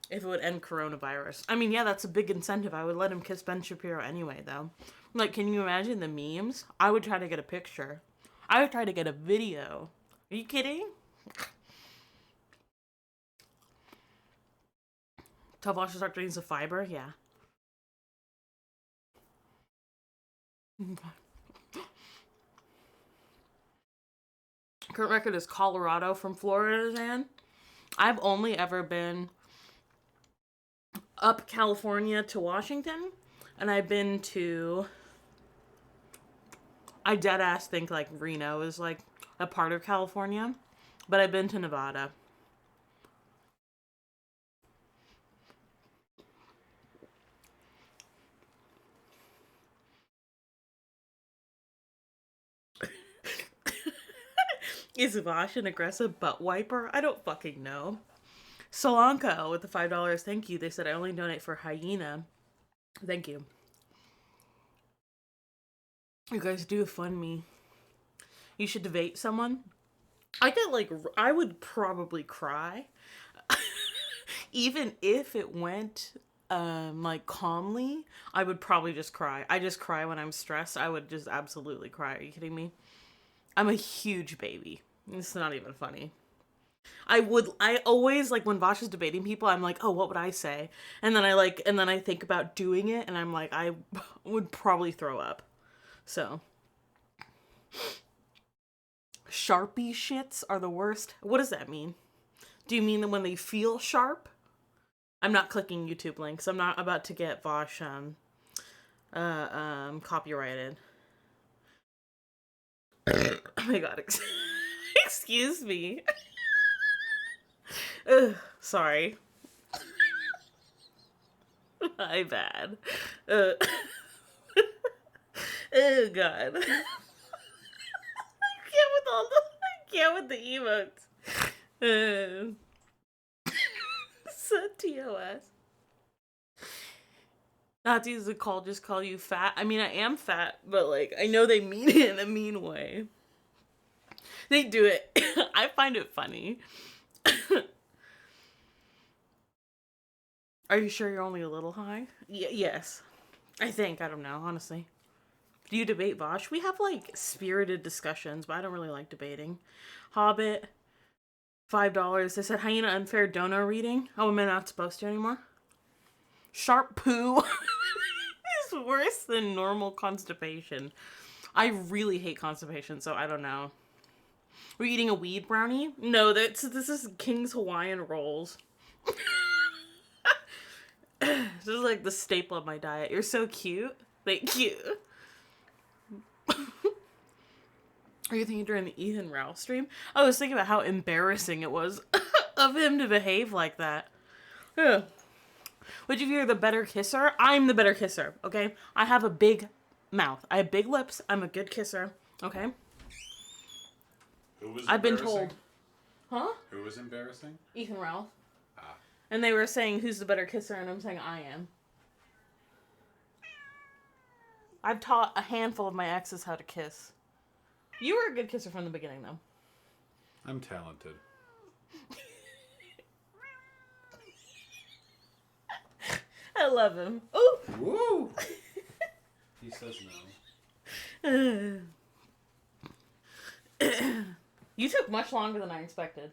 if it would end coronavirus? I mean, yeah, that's a big incentive. I would let him kiss Ben Shapiro anyway, though. Like, can you imagine the memes? I would try to get a picture. I would try to get a video. Are you kidding? Tell Vosh to start drinking some fiber? Yeah. Current record is Colorado from Florida, Zan. I've only ever been up California to Washington, and I've been to... I deadass think, like, Reno is, like, a part of California, but I've been to Nevada. Is Vosh an aggressive butt wiper? I don't fucking know. Solanka with the $5. Thank you. They said I only donate for hyena. Thank you. You guys do fund me. You should debate someone. I would probably cry. Even if it went, like, calmly, I would probably just cry. I just cry when I'm stressed. I would just absolutely cry. Are you kidding me? I'm a huge baby. It's not even funny. I always, like, when Vosh is debating people, I'm like, oh, what would I say? And then I think about doing it, and I'm like, I would probably throw up. So. Sharpie shits are the worst. What does that mean? Do you mean that when they feel sharp? I'm not clicking YouTube links. I'm not about to get Vosh copyrighted. Oh my god. Excuse me. Ugh, sorry. My bad. Oh god. I can't with the emotes. So TOS. Nazis would just call you fat. I mean, I am fat, but like, I know they mean it in a mean way. They do it. I find it funny. Are you sure you're only a little high? Yes. I think. I don't know, honestly. Do you debate Vosh? We have like spirited discussions, but I don't really like debating. Hobbit, $5. They said hyena unfair dono reading. Oh, am I not supposed to anymore? Sharp poo is worse than normal constipation. I really hate constipation, so I don't know. We're eating a weed brownie? No, this is King's Hawaiian rolls. This is like the staple of my diet. You're so cute. Thank you. Are you thinking during the Ethan Ralph stream? I was thinking about how embarrassing it was of him to behave like that. Yeah. Would you hear the better kisser? I'm the better kisser, okay? I have a big mouth. I have big lips. I'm a good kisser, okay? Who was I've been told. Huh? Who was embarrassing? Ethan Ralph. And they were saying, who's the better kisser? And I'm saying, I am. I've taught a handful of my exes how to kiss. You were a good kisser from the beginning, though. I'm talented. I love him. Ooh! Woo! He says no. You took much longer than I expected.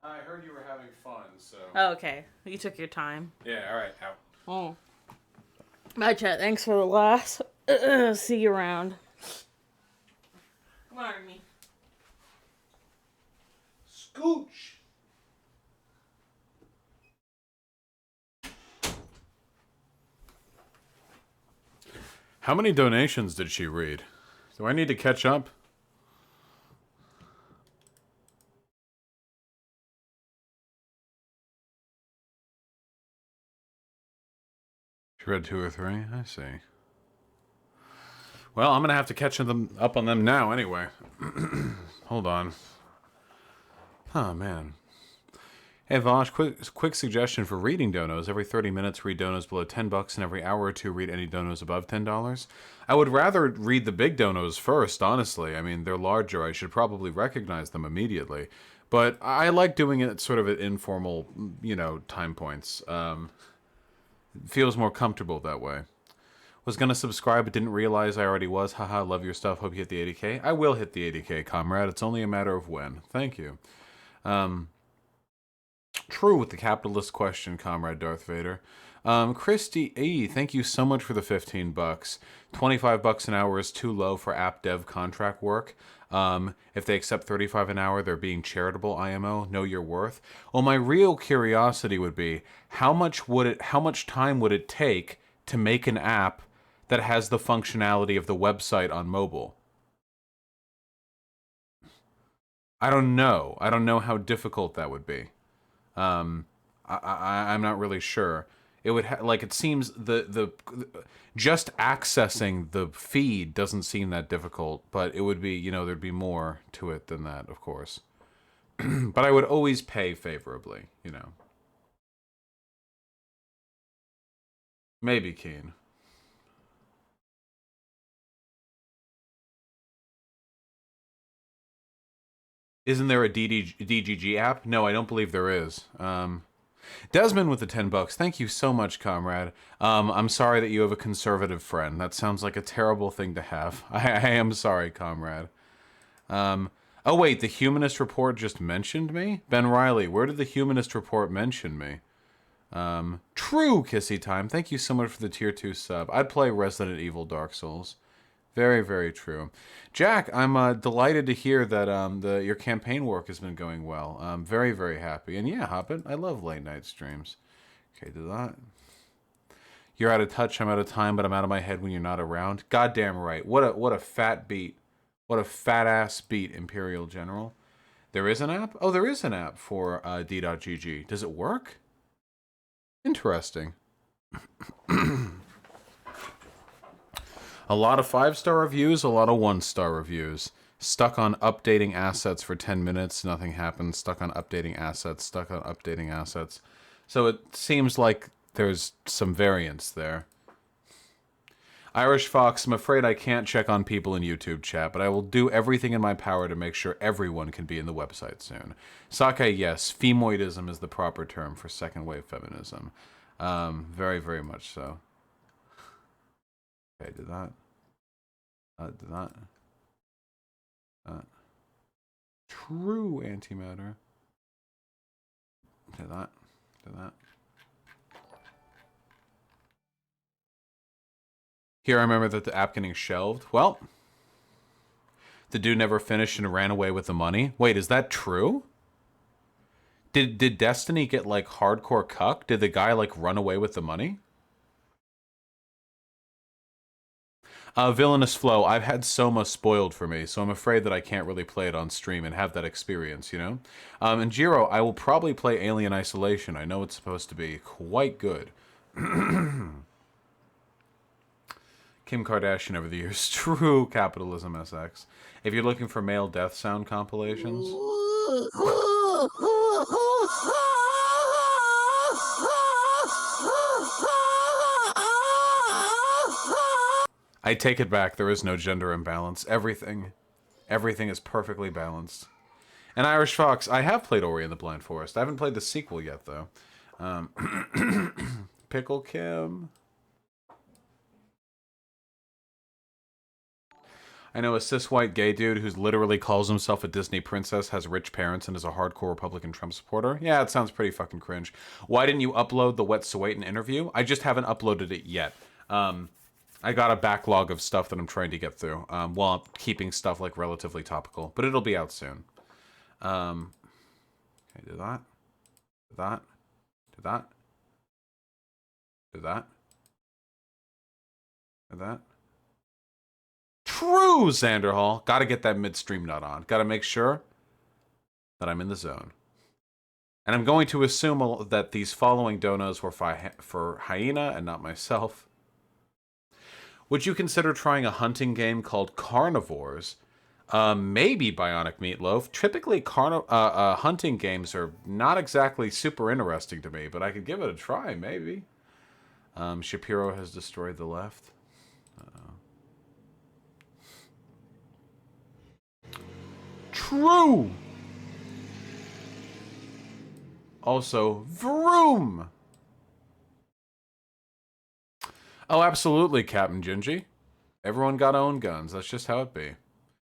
I heard you were having fun, so... Oh, okay. You took your time. Yeah, alright, out. Oh. Bye, chat. Thanks for the laughs. See you around. Come on, Army. Scooch! How many donations did she read? Do I need to catch up? She read 2 or 3? I see. Well, I'm going to have to catch them up on them now anyway. Hold on. Oh, man. Hey, Vosh, quick suggestion for reading donos. Every 30 minutes, read donos below $10, and every hour or two, read any donos above $10. I would rather read the big donos first, honestly. I mean, they're larger. I should probably recognize them immediately. But I like doing it sort of at informal, time points. Feels more comfortable that way. Was going to subscribe, but didn't realize I already was. Haha, love your stuff. Hope you hit the 80K. I will hit the 80K, comrade. It's only a matter of when. Thank you. True with the capitalist question, comrade Darth Vader. Christy E, thank you so much for the $15. $25 an hour is too low for app dev contract work. If they accept $35 an hour, they're being charitable. IMO, know your worth. Well, my real curiosity would be how much time would it take to make an app that has the functionality of the website on mobile? I don't know. I don't know how difficult that would be. I'm not really sure. It would it seems the just accessing the feed doesn't seem that difficult, but it would be, there'd be more to it than that, of course. But I would always pay favorably, Maybe Keen. Isn't there a DGG app? No, I don't believe there is. Desmond with the $10. Thank you so much, comrade. I'm sorry that you have a conservative friend. That sounds like a terrible thing to have. I am sorry, comrade. Oh wait, the Humanist Report just mentioned me? Ben Riley, where did the Humanist Report mention me? True Kissy Time. Thank you so much for the tier 2 sub. I'd play Resident Evil Dark Souls. Very, very true. Jack, I'm delighted to hear that your campaign work has been going well. I'm very, very happy. And yeah, Hobbit, I love late night streams. Okay, do that. You're out of touch, I'm out of time, but I'm out of my head when you're not around. Goddamn right. What a fat beat. What a fat ass beat, Imperial General. There is an app? Oh, there is an app for D.GG. Does it work? Interesting. A lot of 5-star reviews, a lot of 1-star reviews. Stuck on updating assets for 10 minutes, nothing happens. Stuck on updating assets, stuck on updating assets. So it seems like there's some variance there. Irish Fox, I'm afraid I can't check on people in YouTube chat, but I will do everything in my power to make sure everyone can be in the website soon. Sake, yes, femoidism is the proper term for second-wave feminism. Very, very much so. Okay, did that. Did that. True antimatter. Did that. Did that. Here, I remember that the app getting shelved. Well, the dude never finished and ran away with the money. Wait, is that true? Did Destiny get, like, hardcore cucked? Did the guy, like, run away with the money? Villainous Flow, I've had Soma spoiled for me, so I'm afraid that I can't really play it on stream and have that experience, you know? And Jiro, I will probably play Alien Isolation. I know it's supposed to be quite good. Kim Kardashian over the years. True capitalism SX. If you're looking for male death sound compilations... I take it back. There is no gender imbalance. Everything is perfectly balanced. And Irish Fox, I have played Ori and the Blind Forest. I haven't played the sequel yet, though. Pickle Kim... I know a cis-white gay dude who's literally calls himself a Disney princess, has rich parents, and is a hardcore Republican Trump supporter. Yeah, it sounds pretty fucking cringe. Why didn't you upload the Wet Suwaitan interview? I just haven't uploaded it yet. I got a backlog of stuff that I'm trying to get through, while I'm keeping stuff, like, relatively topical. But it'll be out soon. Okay, do that. Do that. Do that. Do that. Do that. True, Xanderhall. Gotta get that midstream nut on. Gotta make sure that I'm in the zone. And I'm going to assume that these following donos were for Hyena and not myself. Would you consider trying a hunting game called Carnivores? Maybe Bionic Meatloaf. Typically, hunting games are not exactly super interesting to me, but I could give it a try, maybe. Shapiro has destroyed the left. True! Also, Vroom! Oh, absolutely, Captain Gingy. Everyone got own guns. That's just how it be.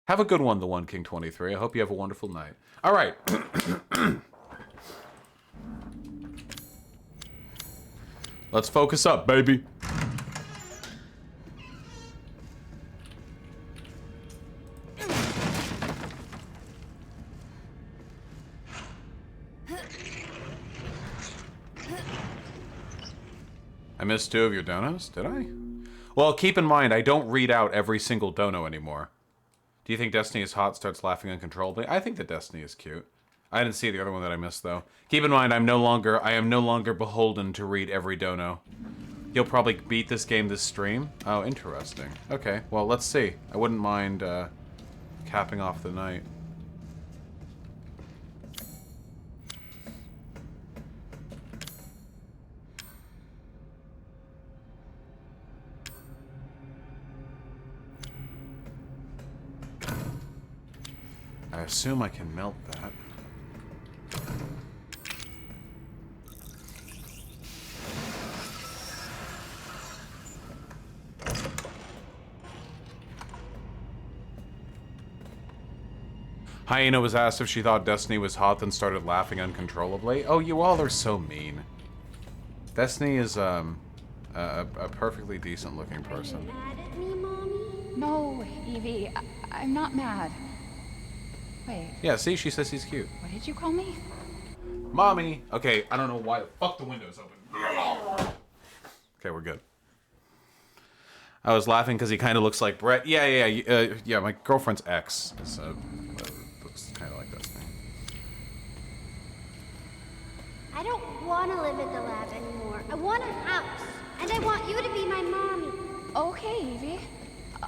Have a good one, the One King 23. I hope you have a wonderful night. All right. Let's focus up, baby. I missed 2 of your donos, did I? Well, keep in mind, I don't read out every single dono anymore. Do you think Destiny is hot, starts laughing uncontrollably? I think that Destiny is cute. I didn't see the other one that I missed, though. Keep in mind, I am no longer beholden to read every dono. You'll probably beat this game this stream? Oh, interesting. Okay, well, let's see. I wouldn't mind, capping off the night. I assume I can melt that. Hyena was asked if she thought Destiny was hot, then started laughing uncontrollably. Oh, you all are so mean. Destiny is, a perfectly decent looking person. Mad at me, Mommy? No, Evie, I'm not mad. Wait, Yeah, see, she says he's cute. what did you call me? Mommy! Okay, I don't know why the fuck the window's open. Okay, we're good. I was laughing because he kind of looks like Brett. Yeah, my girlfriend's ex is, looks kind of like this thing. I don't want to live at the lab anymore. I want a house. And I want you to be my mommy. Okay, Evie.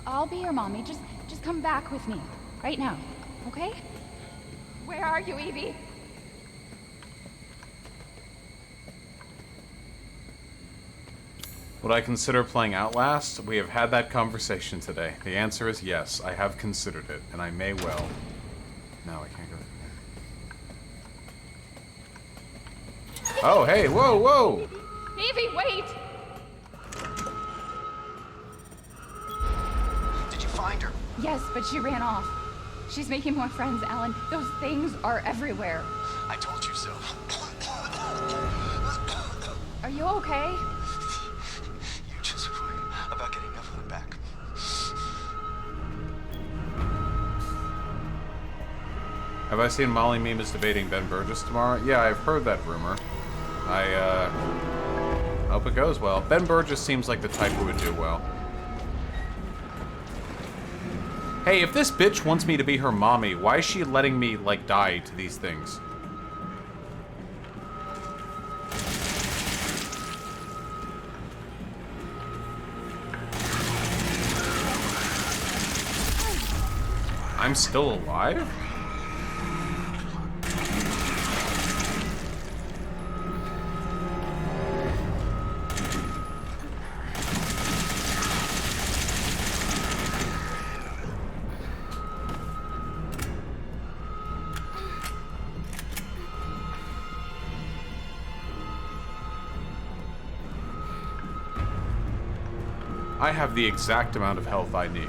I'll be your mommy. Just come back with me. Right now. Okay? Where are you, Evie? Would I consider playing Outlast? We have had that conversation today. The answer is yes. I have considered it, and I may well. No, I can't go. Oh, hey, whoa, whoa! Evie, wait! Did you find her? Yes, but she ran off. She's making more friends, Alan. Those things are everywhere. I told you so. Are you okay? You just worry about getting Evelyn back. Have I seen Molly Meme is debating Ben Burgess tomorrow? Yeah, I've heard that rumor. I hope it goes well. Ben Burgess seems like the type who would do well. Hey, if this bitch wants me to be her mommy, why is she letting me, like, die to these things? I'm still alive? I have the exact amount of health I need.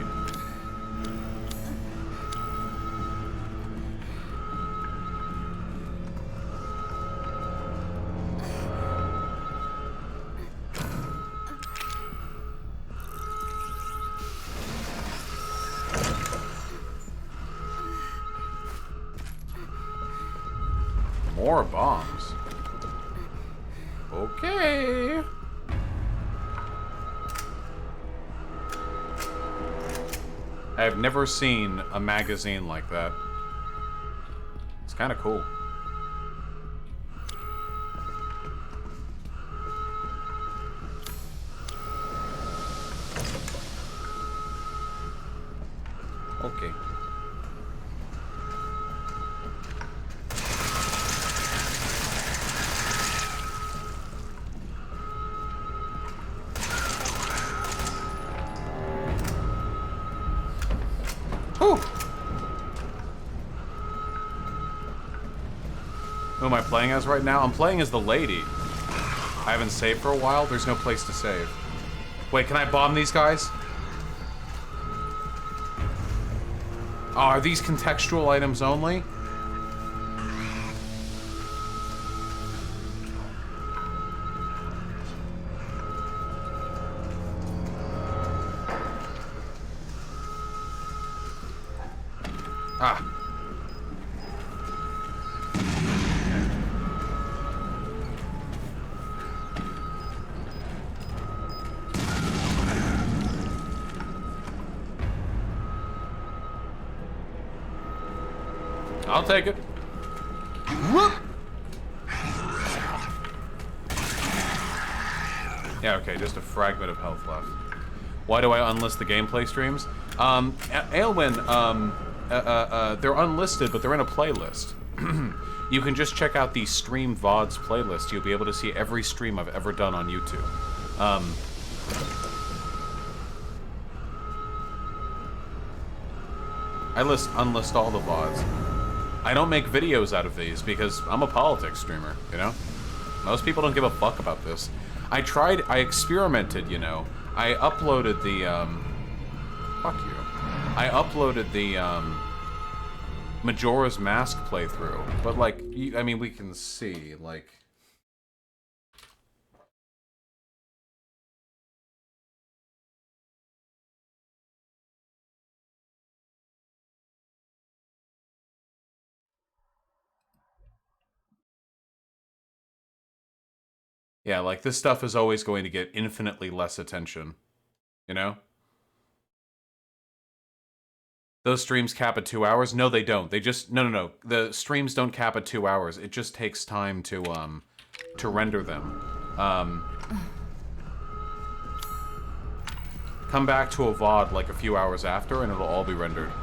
More bombs. Okay. I have never seen a magazine like that. It's kind of cool. Okay. Whew. Who am I playing as right now? I'm playing as the lady. I haven't saved for a while. There's no place to save. Wait, can I bomb these guys? Oh, are these contextual items only? Ah. I'll take it. Whoop. Yeah, okay, just a fragment of health left. Why do I unlist the gameplay streams? Aylwin, they're unlisted, but they're in a playlist. You can just check out the Stream VODs playlist. You'll be able to see every stream I've ever done on YouTube. I unlist all the VODs. I don't make videos out of these because I'm a politics streamer, you know? Most people don't give a fuck about this. I experimented, you know. I uploaded the, fuck you. I uploaded the, Majora's Mask playthrough. But, like, I mean, we can see, like... Yeah, like this stuff is always going to get infinitely less attention. You know? Those streams cap at 2 hours? No, they don't. They just no. The streams don't cap at 2 hours. It just takes time to render them. Come back to a VOD like a few hours after and it'll all be rendered.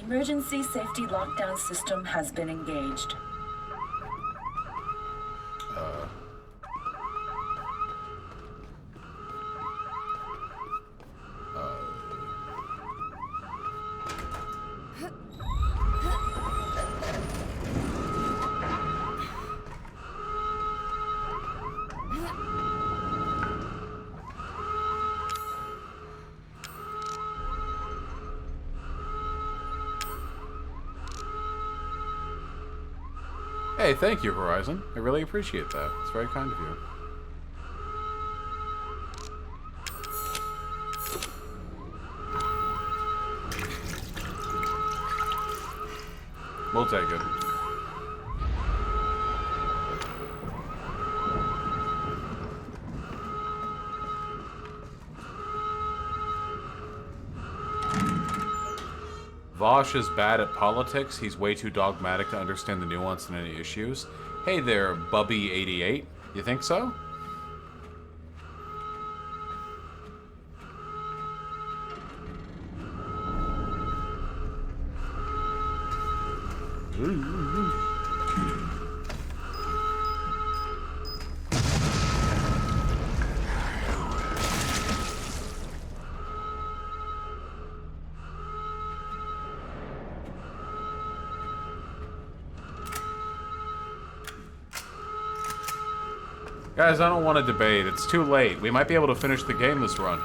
Emergency safety lockdown system has been engaged. Hey, thank you, Horizon. I really appreciate that. It's very kind of you. We'll take it. Vosh is bad at politics. He's way too dogmatic to understand the nuance in any issues. Hey there, Bubby88. You think so? Guys, I don't want to debate. It's too late. We might be able to finish the game this run.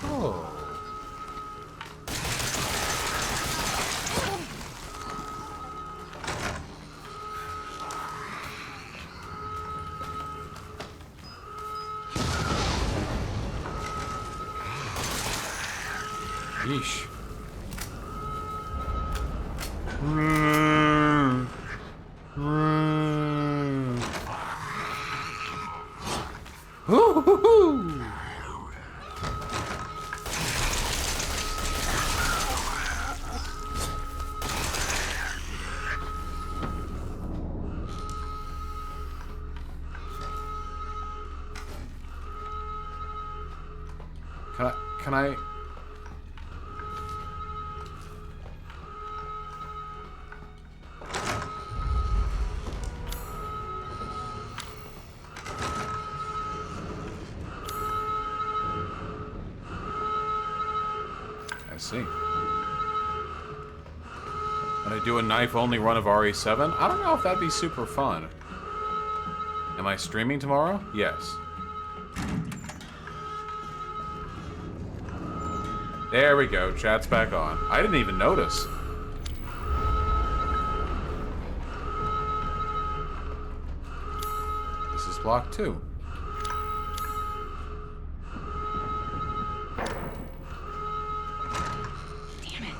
Oh. Yeesh. Hoo-hoo-hoo. Can I? I see. Can I do a knife-only run of RE7? I don't know if that'd be super fun. Am I streaming tomorrow? Yes. There we go. Chat's back on. I didn't even notice. This is block 2. Damn it.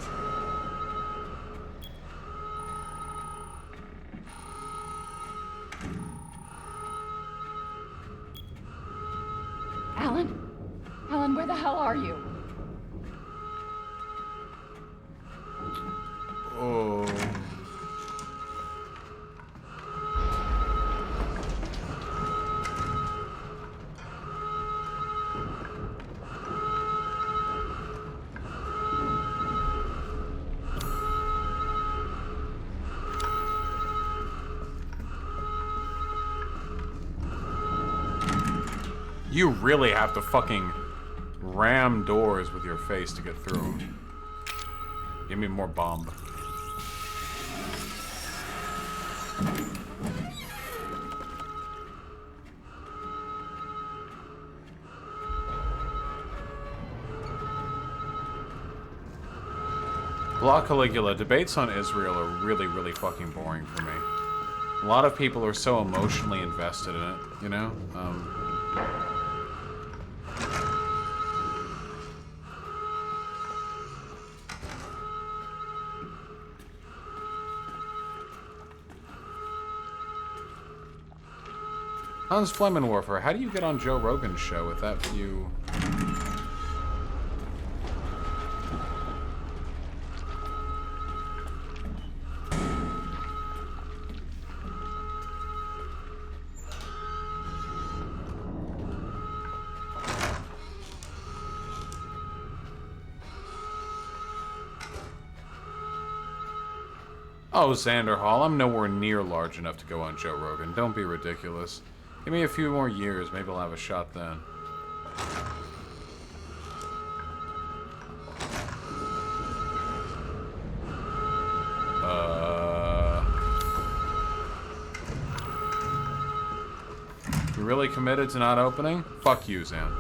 Alan? Alan, where the hell are you? Oh. You really have to fucking ram doors with your face to get through them. Give me more bomb. Blah Caligula, debates on Israel are really, really fucking boring for me. A lot of people are so emotionally invested in it, you know? Hans Flemmenwerfer, how do you get on Joe Rogan's show with that few... Oh, Xander Hall, I'm nowhere near large enough to go on Joe Rogan. Don't be ridiculous. Give me a few more years, maybe I'll have a shot then. You really committed to not opening? Fuck you, Zan.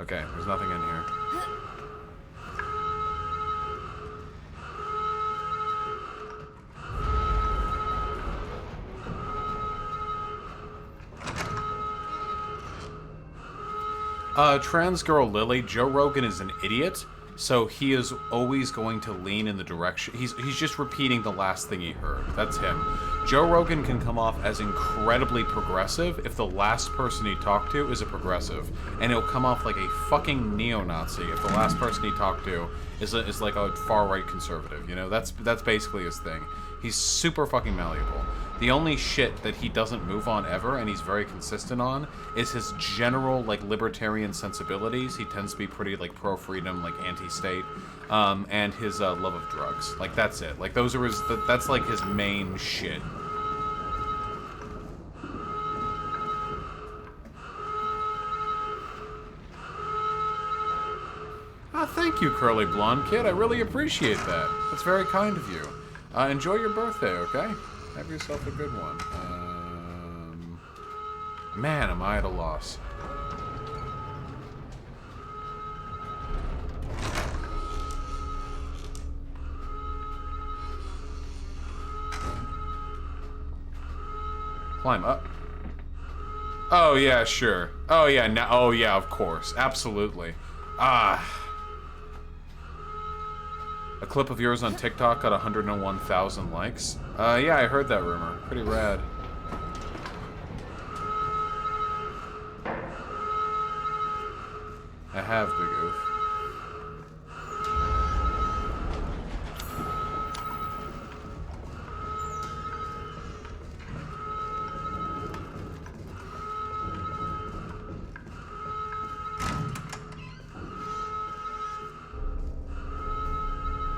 Okay, there's nothing in here. Trans girl Lily, Joe Rogan is an idiot, so he is always going to lean in the direction... He's just repeating the last thing he heard. That's him. Joe Rogan can come off as incredibly progressive if the last person he talked to is a progressive. And he'll come off like a fucking neo-Nazi if the last person he talked to is like a far-right conservative, you know? That's basically his thing. He's super fucking malleable. The only shit that he doesn't move on ever, and he's very consistent on, is his general, like, libertarian sensibilities. He tends to be pretty, like, pro-freedom, like, anti-state, and his love of drugs. Like, that's it. Like, those are his... That's, like, his main shit. Ah, thank you, Curly Blonde Kid. I really appreciate that. That's very kind of you. Enjoy your birthday, okay? Have yourself a good one. Man, am I at a loss. Climb up. Oh, yeah, sure. Oh, yeah, no, oh, yeah, of course. Absolutely. Ah. A clip of yours on TikTok got 101,000 likes. Yeah, I heard that rumor. Pretty rad. I have, Big Oof.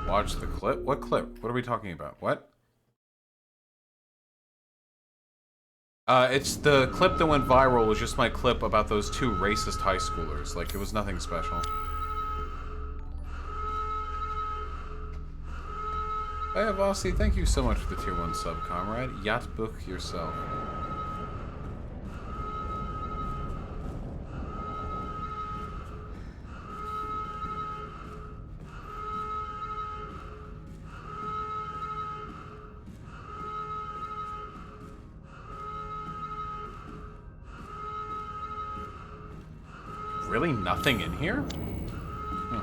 Watch the clip? What clip? What are we talking about? What? It's the clip that went viral was just my clip about those two racist high schoolers. Like, it was nothing special. Hey, Avasi, thank you so much for the tier 1 sub, comrade. Yacht book yourself. Really nothing in here? Huh.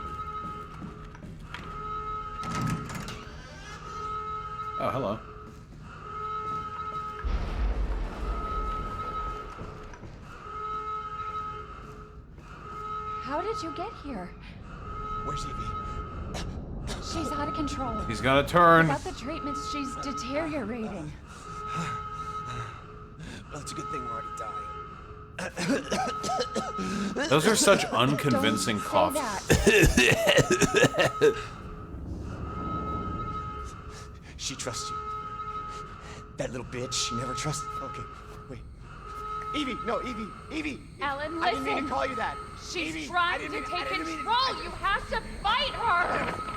Oh, hello. How did you get here? Where's Evie? She's out of control. He's gonna turn. Without the treatments, she's deteriorating. Well, it's a good thing we're already dying. Those are such unconvincing coughs. She trusts you. That little bitch, she never trusted. Okay, wait. Evie, no, Evie. Ellen, I didn't mean listen. to call you that. She's Evie, trying to I take didn't mean- control. You have to fight her.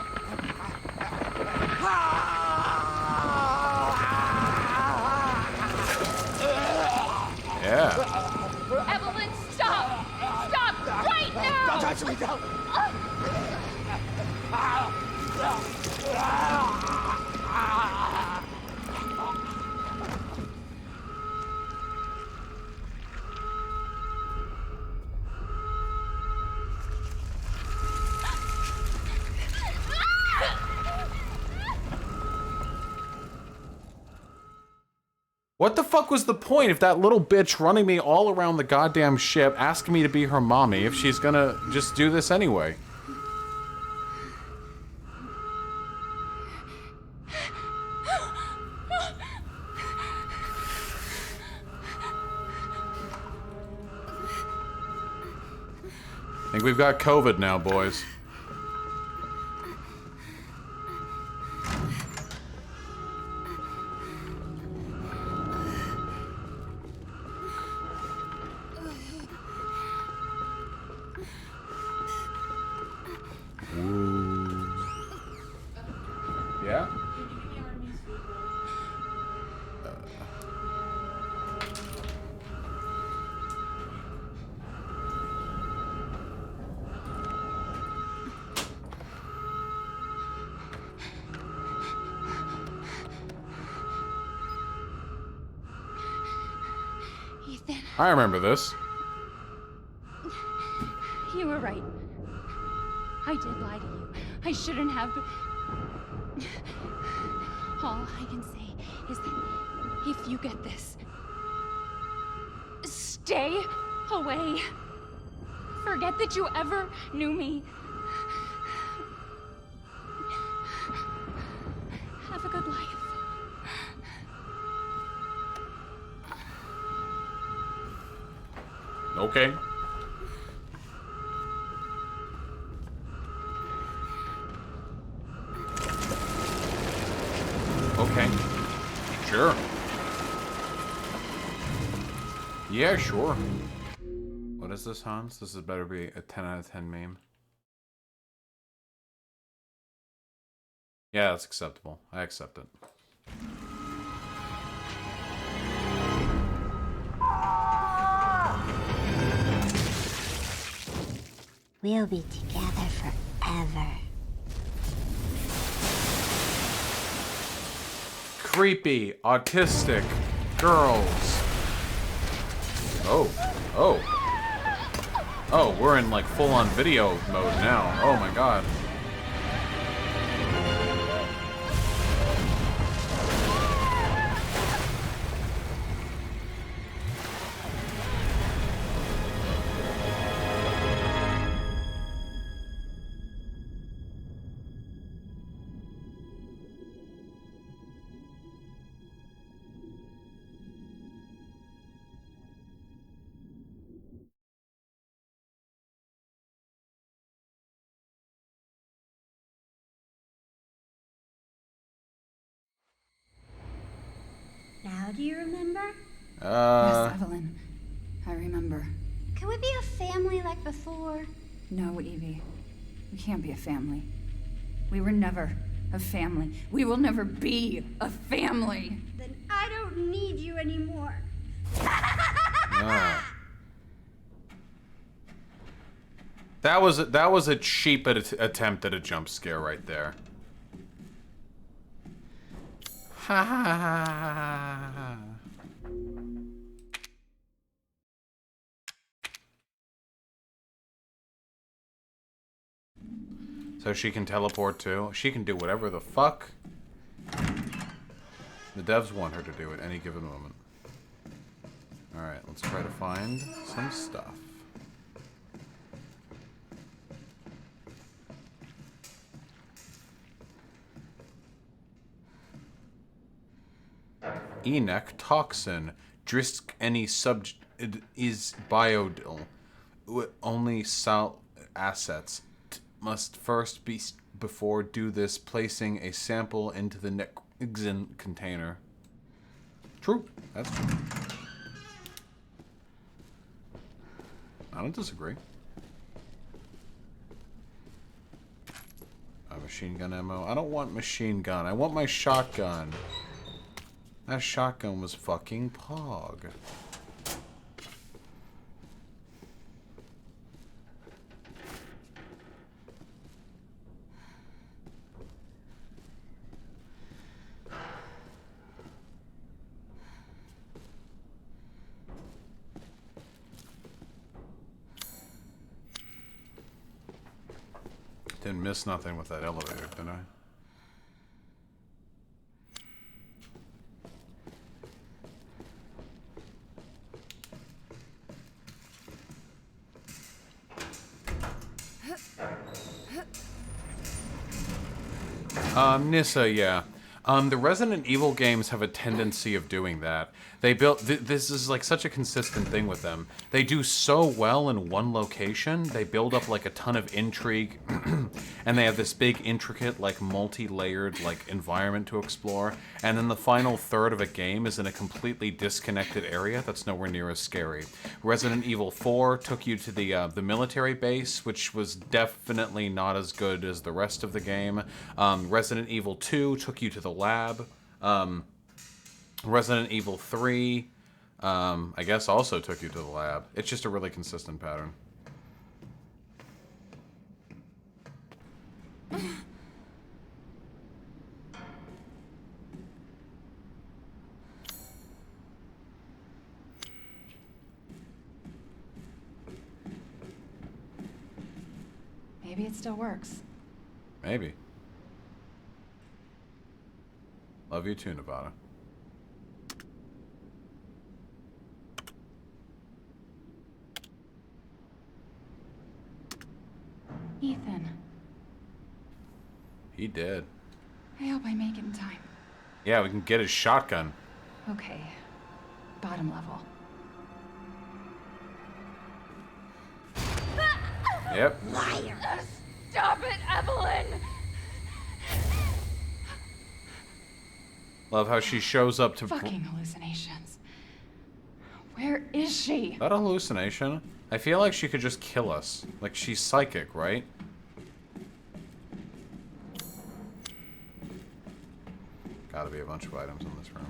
Yeah. Evelyn, stop! Stop right now! Don't touch me, don't! What the fuck was the point if that little bitch running me all around the goddamn ship asking me to be her mommy if she's gonna just do this anyway? I think we've got COVID now, boys. Ooh. Yeah? Ethan, I remember this. you were right. I did lie to you. I shouldn't have. All I can say is that if you get this, stay away. Forget that you ever knew me. Have a good life. Okay. Okay. Sure. Yeah, sure. What is this, Hans? This is better be a 10 out of 10 meme. Yeah, that's acceptable. I accept it. We'll be together forever. Creepy, autistic girls. Oh, oh. Oh, we're in like full-on video mode now. Oh my god. Now do you remember? Yes, Evelyn. I remember. Can we be a family like before? No, Evie. We can't be a family. We were never a family. We will never be a family. Then I don't need you anymore. That was a cheap attempt at a jump scare right there. Ha ha ha. So she can teleport too. She can do whatever the fuck the devs want her to do at any given moment. Alright, let's try to find some stuff. Enoch toxin. Drisk any sub is biodil. Only sal assets must first be before do this, placing a sample into the Nexen container. True. That's true. I don't disagree. Machine gun ammo. I don't want machine gun. I want my shotgun. That shotgun was fucking pog. Didn't miss nothing with that elevator, did I? Nissa, yeah. The Resident Evil games have a tendency of doing that. They built this is like such a consistent thing with them. They do so well in one location. They build up like a ton of intrigue, and they have this big, intricate, like multi-layered like environment to explore. And then the final third of a game is in a completely disconnected area that's nowhere near as scary. Resident Evil 4 took you to the military base, which was definitely not as good as the rest of the game. Resident Evil 2 took you to the lab. Resident Evil 3, I guess, also took you to the lab. It's just a really consistent pattern. Maybe it still works. Maybe. Love you too, Nevada. Ethan, He did. I hope I make it in time. Yeah, we can get his shotgun. Okay. Bottom level. Yep. Liar! Stop it, Evelyn! Love how she shows up to... Fucking hallucinations. Where is she? That a hallucination? I feel like she could just kill us. Like, she's psychic, right? Gotta be a bunch of items in this room.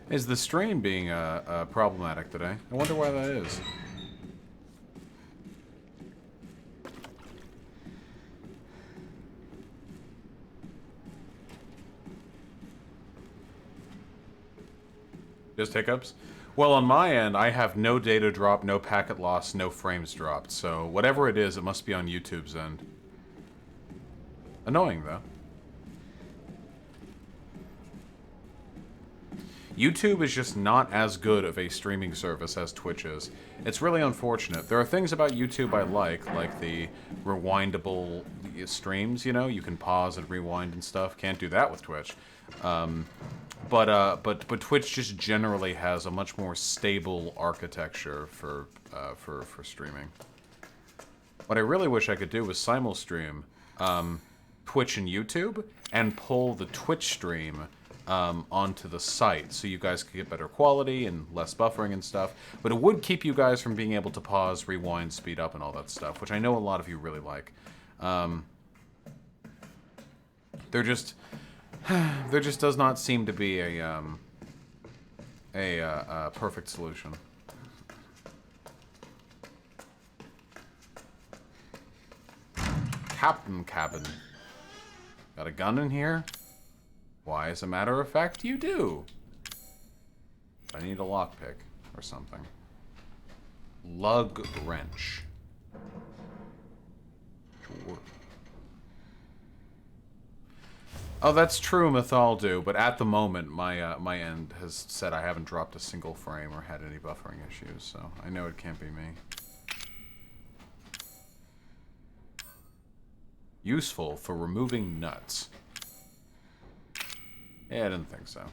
Is the stream being problematic today? I wonder why that is. Just hiccups? Well, on my end, I have no data drop, no packet loss, no frames dropped. So whatever it is, it must be on YouTube's end. Annoying, though. YouTube is just not as good of a streaming service as Twitch is. It's really unfortunate. There are things about YouTube I like the rewindable streams, you know? You can pause and rewind and stuff. Can't do that with Twitch. But Twitch just generally has a much more stable architecture for streaming. What I really wish I could do was simulstream Twitch and YouTube and pull the Twitch stream onto the site so you guys could get better quality and less buffering and stuff. But it would keep you guys from being able to pause, rewind, speed up, and all that stuff, which I know a lot of you really like. There just does not seem to be a perfect solution. Captain Cabin. Got a gun in here? Why, as a matter of fact, you do. I need a lockpick or something. Lug wrench. Sure. Oh, that's true, Mythaldo, but at the moment, my end has said I haven't dropped a single frame or had any buffering issues, so I know it can't be me. Useful for removing nuts. Yeah, I didn't think so.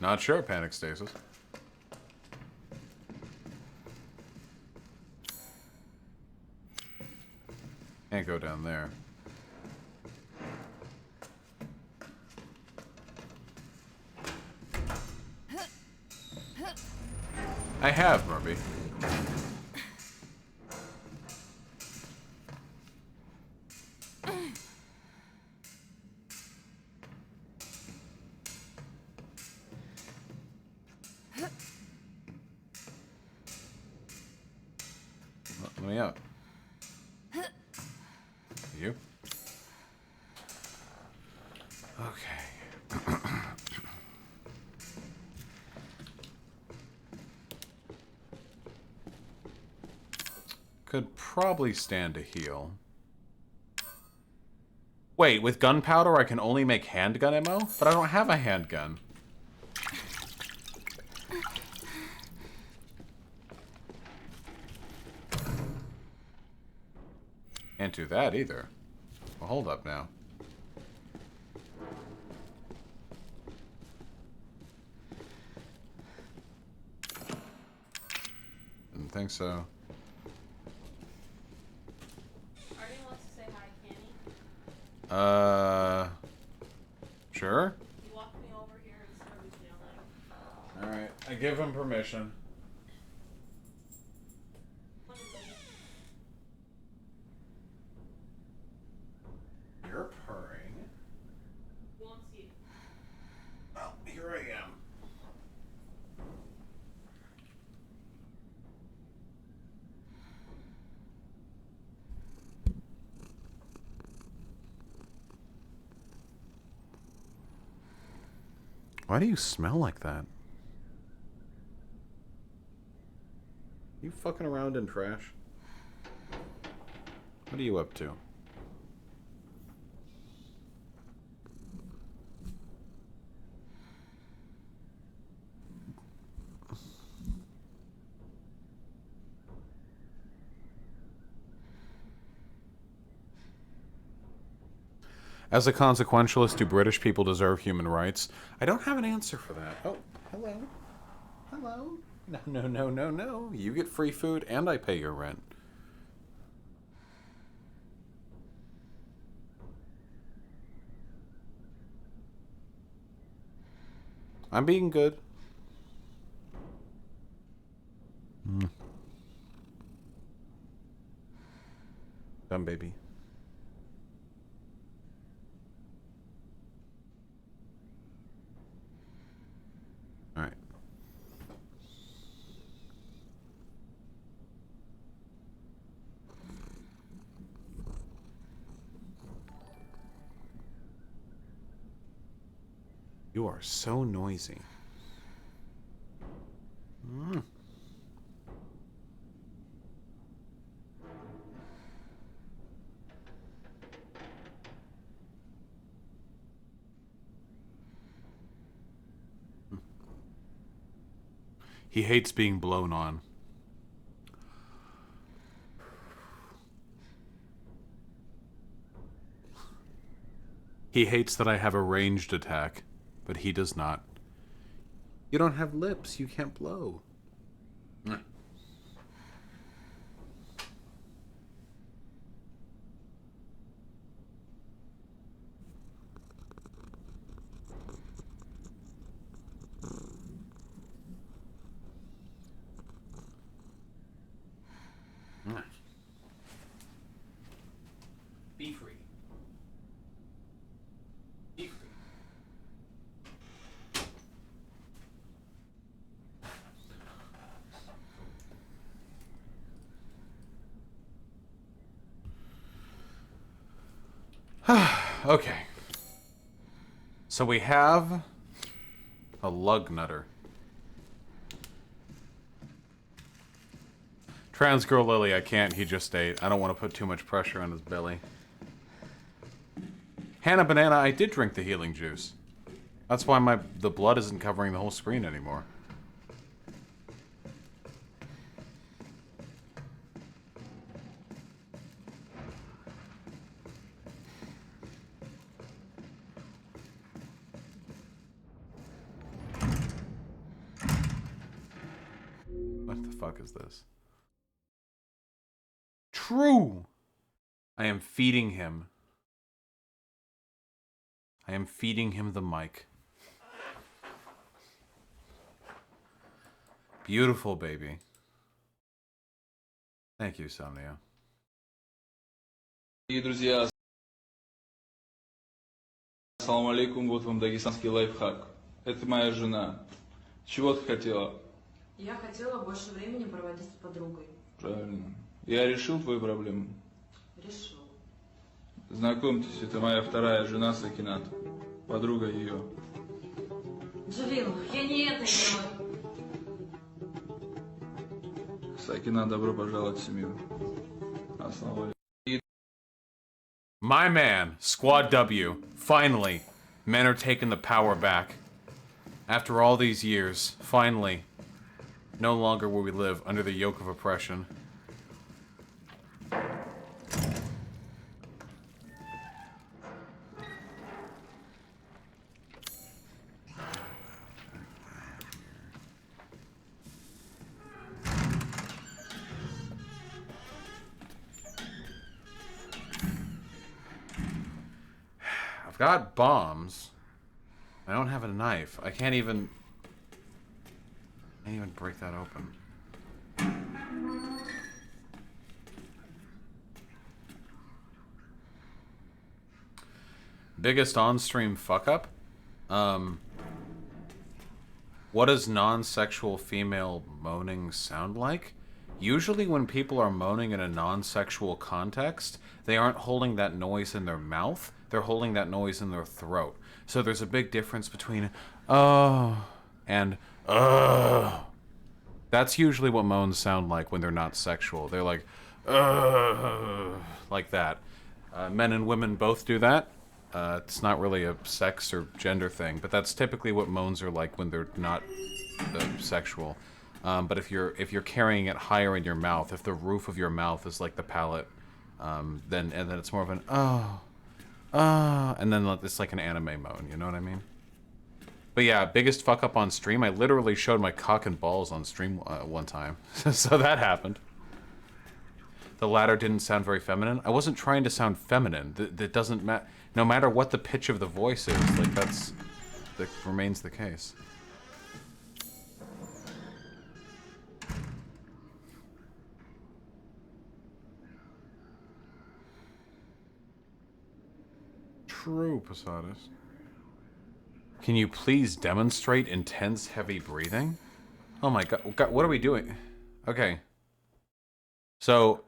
Not sure, Panic Stasis. Can't go down there. I have, Murphy. Let me out. You? Okay. Could probably stand a heal. Wait, with gunpowder I can only make handgun ammo? But I don't have a handgun. Can't do that either. Well, hold up now. Didn't think so. Artie wants to say hi, Kenny. Sure? He walked me over here and started yelling. Alright, I give him permission. You're purring. He wants you. Well, here I am. Why do you smell like that? You fucking around in trash? What are you up to? As a consequentialist, do British people deserve human rights? I don't have an answer for that. Oh, hello. Hello. No, no, no, no, no. You get free food and I pay your rent. I'm being good. Dumb baby. All right. You are so noisy. He hates being blown on. He hates that I have a ranged attack, but he does not. You don't have lips, you can't blow. Be free. Be free. Okay. So we have a lug nutter. Trans girl Lily, I can't. He just ate. I don't want to put too much pressure on his belly. Hannah Banana, I did drink the healing juice. That's why the blood isn't covering the whole screen anymore. What the fuck is this? True! I am feeding him. I am feeding him the mic. Beautiful baby. Thank you, Somnia. Дорогие друзья, ассаламу алейкум, вот вам дагестанский лайфхак. Это моя жена. Чего ты хотела? Я хотела больше времени проводить с подругой. Правильно. Я решил твою проблему? Решил. Знакомьтесь, это моя вторая жена Сакинат. Подруга ее. Джалил, я не это имела. Сакинат, добро пожаловать в семью. Ассаламу алейкум. My man, Squad W. Finally, men are taking the power back. After all these years, finally, no longer will we live under the yoke of oppression. I've got bombs. I don't have a knife. I can't even break that open. Biggest on-stream fuck-up? What does non-sexual female moaning sound like? Usually when people are moaning in a non-sexual context, they aren't holding that noise in their mouth, they're holding that noise in their throat. So there's a big difference between oh and That's usually what moans sound like when they're not sexual. They're like that. Men and women both do that. It's not really a sex or gender thing, but that's typically what moans are like when they're not sexual. But if you're carrying it higher in your mouth, if the roof of your mouth is like the palate, then it's more of an and then it's like an anime moan. You know what I mean? But yeah, biggest fuck up on stream. I literally showed my cock and balls on stream one time, so that happened. The latter didn't sound very feminine. I wasn't trying to sound feminine. That doesn't matter. No matter what the pitch of the voice is, like that remains the case. True, Posadas. Can you please demonstrate intense, heavy breathing? Oh my god, what are we doing? Okay. So,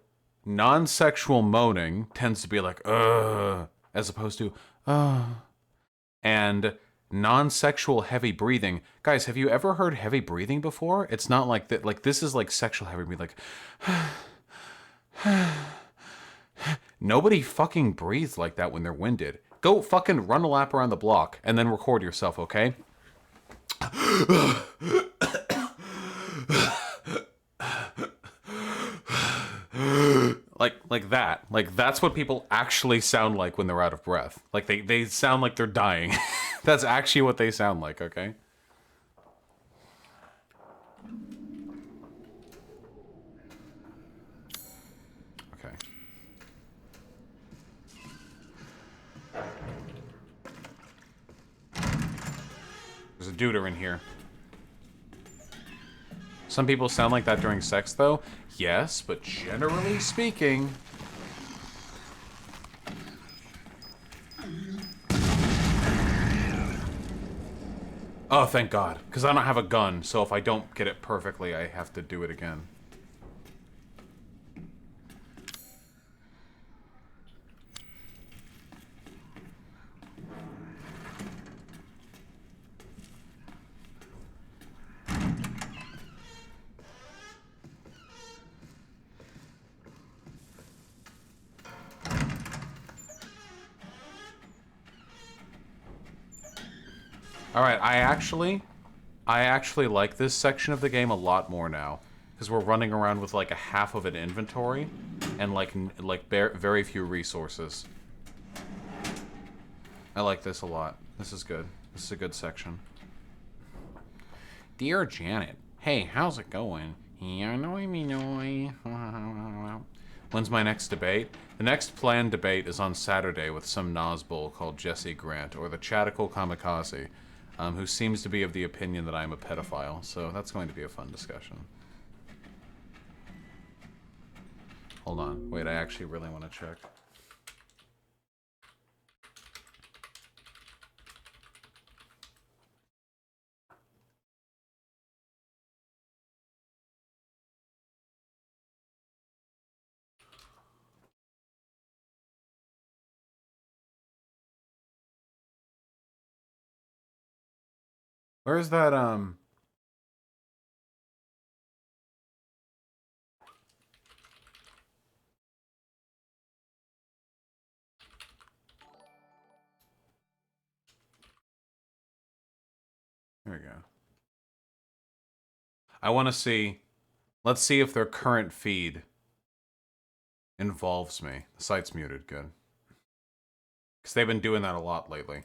non-sexual moaning tends to be like, as opposed to, and non-sexual heavy breathing. Guys, have you ever heard heavy breathing before? It's not like that. Like, this is like sexual heavy breathing. Like, nobody fucking breathes like that when they're winded. Go fucking run a lap around the block and then record yourself, okay? Like that. Like, that's what people actually sound like when they're out of breath. Like, they sound like they're dying. That's actually what they sound like, okay? Okay. There's a duder in here. Some people sound like that during sex, though. Yes, but generally speaking... Oh, thank God. Because I don't have a gun, so if I don't get it perfectly, I have to do it again. Alright, I actually like this section of the game a lot more now. Because we're running around with like a half of an inventory and like very few resources. I like this a lot. This is good. This is a good section. Dear Janet, hey, how's it going? When's my next debate? The next planned debate is on Saturday with some Nazbul called Jesse Grant, or the Chatical Kamikaze, who seems to be of the opinion that I'm a pedophile, so that's going to be a fun discussion. Hold on. Wait, I actually really want to check. Where's that, There we go. I want to see... Let's see if their current feed involves me. The site's muted. Good. Because they've been doing that a lot lately.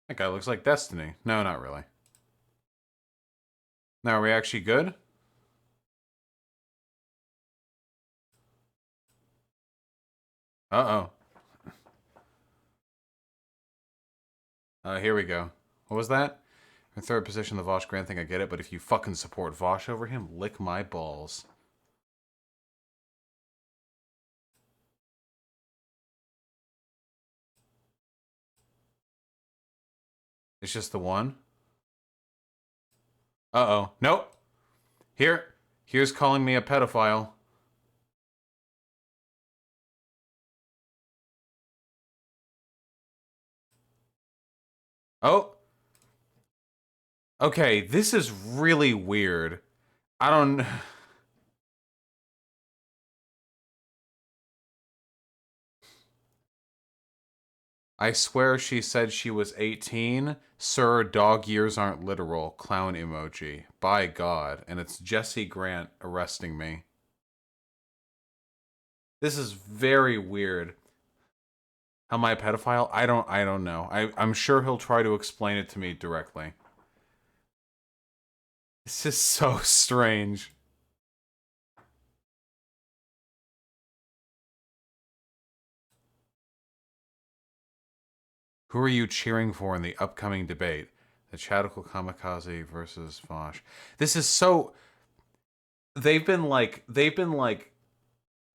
That guy looks like Destiny. No, not really. Now, are we actually good? Uh-oh. Here we go. What was that? In third position, the Vosh Grant thing, I get it, but if you fucking support Vosh over him, lick my balls. It's just the one? Uh-oh. Nope. Here's calling me a pedophile. Oh. Okay, this is really weird. I don't... I swear she said she was 18. Sir, dog years aren't literal. Clown emoji. By God. And it's Jesse Grant arresting me. This is very weird. Am I a pedophile? I don't know. I'm sure he'll try to explain it to me directly. This is so strange. Who are you cheering for in the upcoming debate? The Chatical Kamikaze versus Vosh. This is so... They've been like...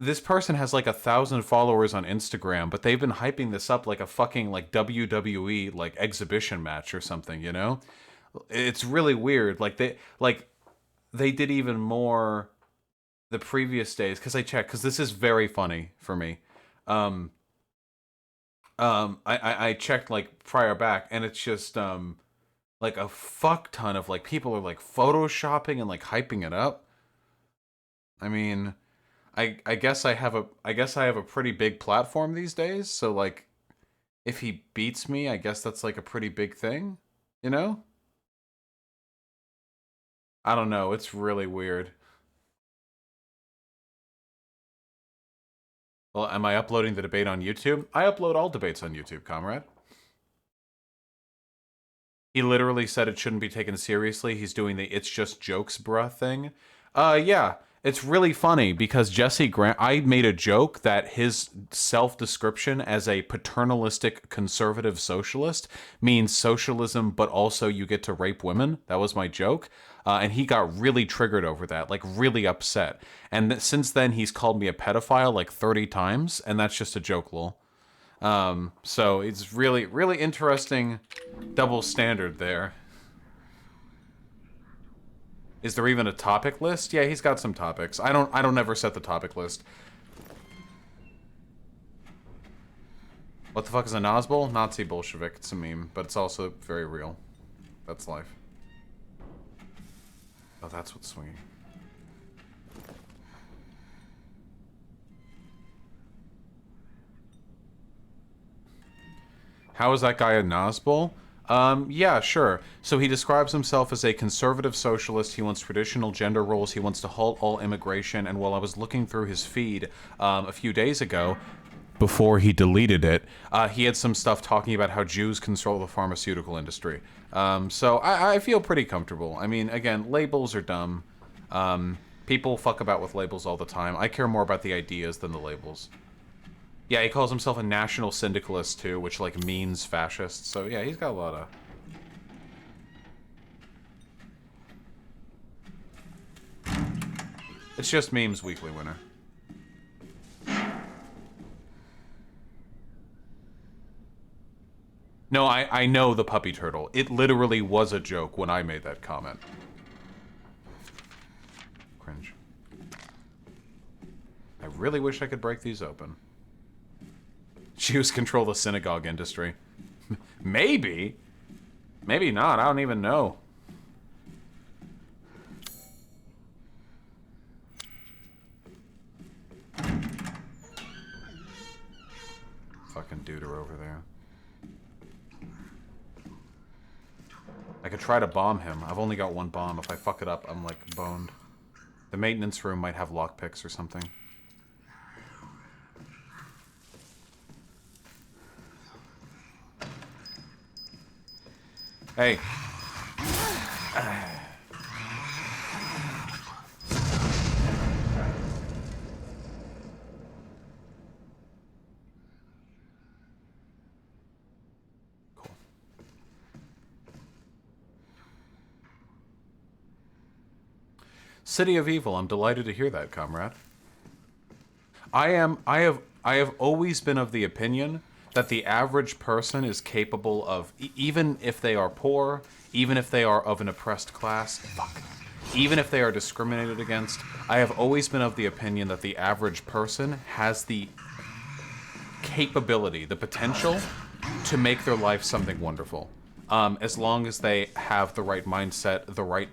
This person has like 1,000 followers on Instagram, but they've been hyping this up like a fucking like WWE like exhibition match or something, you know? It's really weird. Like they did even more the previous days, because I checked, because this is very funny for me. I checked like prior back, and it's just like a fuck ton of like people are like photoshopping and like hyping it up. I mean, I guess I have a pretty big platform these days, so like if he beats me, I guess that's like a pretty big thing, you know? I don't know, it's really weird. Well, am I uploading the debate on YouTube? I upload all debates on YouTube, comrade. He literally said it shouldn't be taken seriously. He's doing the "it's just jokes, bruh" thing. Yeah. It's really funny because Jesse Grant, I made a joke that his self-description as a paternalistic conservative socialist means socialism, but also you get to rape women. That was my joke. And he got really triggered over that, like really upset. And since then, he's called me a pedophile like 30 times, and that's just a joke, lol. So it's really, really interesting double standard there. Is there even a topic list? Yeah, he's got some topics. I don't ever set the topic list. What the fuck is a Nazbul? Nazi Bolshevik. It's a meme, but it's also very real. That's life. Oh, that's what's swinging. How is that guy a Nazbol? Yeah, sure. So he describes himself as a conservative socialist. He wants traditional gender roles. He wants to halt all immigration. And while I was looking through his feed a few days ago, before he deleted it, he had some stuff talking about how Jews control the pharmaceutical industry. So I feel pretty comfortable. I mean, again, labels are dumb. People fuck about with labels all the time. I care more about the ideas than the labels. Yeah, he calls himself a national syndicalist too, which like means fascist. So yeah, he's got a lot of... It's just memes weekly winner. No, I know the puppy turtle. It literally was a joke when I made that comment. Cringe. I really wish I could break these open. Jews control the synagogue industry. Maybe. Maybe not. I don't even know. Fucking duder over there. I could try to bomb him. I've only got one bomb. If I fuck it up, I'm like boned. The maintenance room might have lockpicks or something. Hey. Cool. City of Evil, I'm delighted to hear that, comrade. I have always been of the opinion that the average person is capable of, even if they are poor, even if they are of an oppressed class, even if they are discriminated against, I have always been of the opinion that the average person has the capability, the potential to make their life something wonderful. As long as they have the right mindset, the right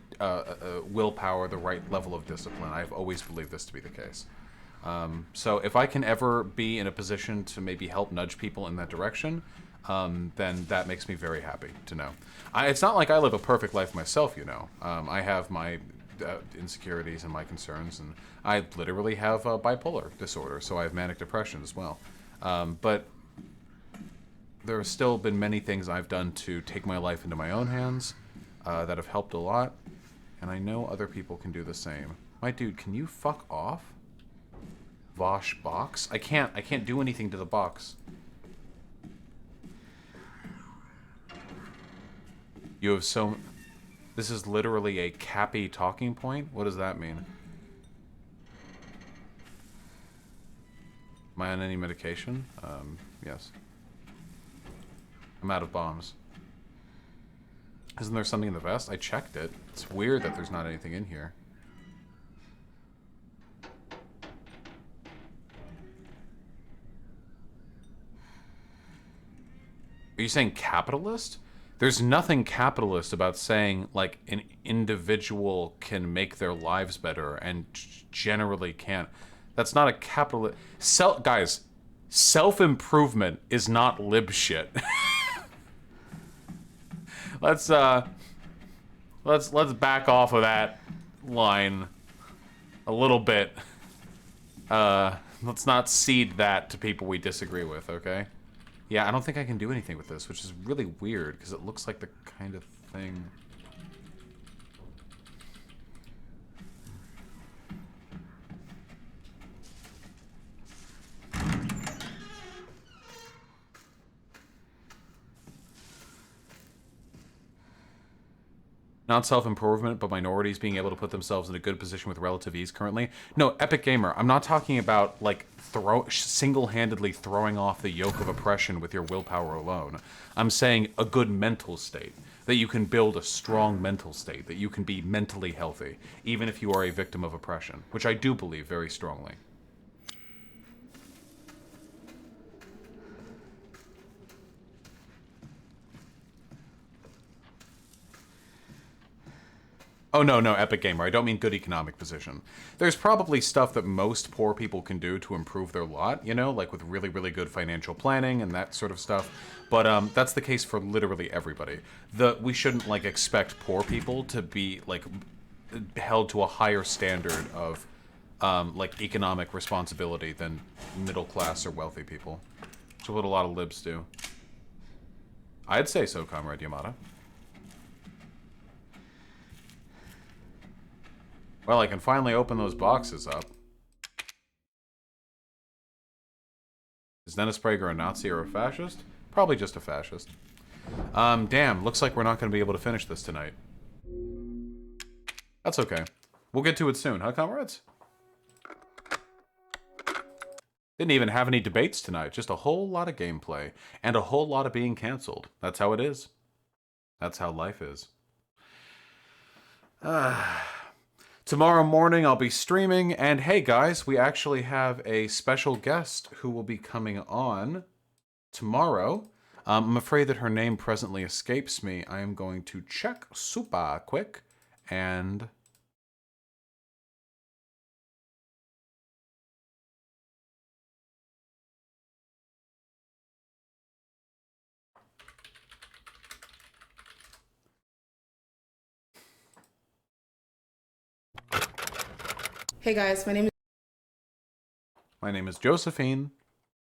willpower, the right level of discipline. I've always believed this to be the case. So if I can ever be in a position to maybe help nudge people in that direction, then that makes me very happy to know. It's not like I live a perfect life myself, you know. I have my insecurities and my concerns, and I literally have bipolar disorder, so I have manic depression as well. But there have still been many things I've done to take my life into my own hands that have helped a lot, and I know other people can do the same. My dude, can you fuck off? Vosh box? I can't do anything to the box. You have so... This is literally a Cappy talking point? What does that mean? Am I on any medication? Yes. I'm out of bombs. Isn't there something in the vest? I checked it. It's weird that there's not anything in here. Are you saying capitalist? There's nothing capitalist about saying, like, an individual can make their lives better and generally can't. That's not a capitalist... Guys, self-improvement is not lib shit. Let's back off of that line a little bit. Let's not cede that to people we disagree with, okay? Yeah, I don't think I can do anything with this, which is really weird, because it looks like the kind of thing... Not self-improvement, but minorities being able to put themselves in a good position with relative ease currently. No, Epic Gamer, I'm not talking about, like, single-handedly throwing off the yoke of oppression with your willpower alone. I'm saying a good mental state. That you can build a strong mental state. That you can be mentally healthy, even if you are a victim of oppression. Which I do believe very strongly. Oh, no, Epic Gamer. I don't mean good economic position. There's probably stuff that most poor people can do to improve their lot, you know, like with really, really good financial planning and that sort of stuff. But that's the case for literally everybody. We shouldn't, like, expect poor people to be, like, held to a higher standard of, like, economic responsibility than middle class or wealthy people. Which is what a lot of libs do. I'd say so, Comrade Yamada. Well, I can finally open those boxes up. Is Dennis Prager a Nazi or a fascist? Probably just a fascist. Damn, looks like we're not going to be able to finish this tonight. That's okay. We'll get to it soon, huh, comrades? Didn't even have any debates tonight, just a whole lot of gameplay. And a whole lot of being cancelled. That's how it is. That's how life is. Tomorrow morning I'll be streaming, and hey guys, we actually have a special guest who will be coming on tomorrow. I'm afraid that her name presently escapes me. I am going to check super quick, and... Hey guys, My name is Josephine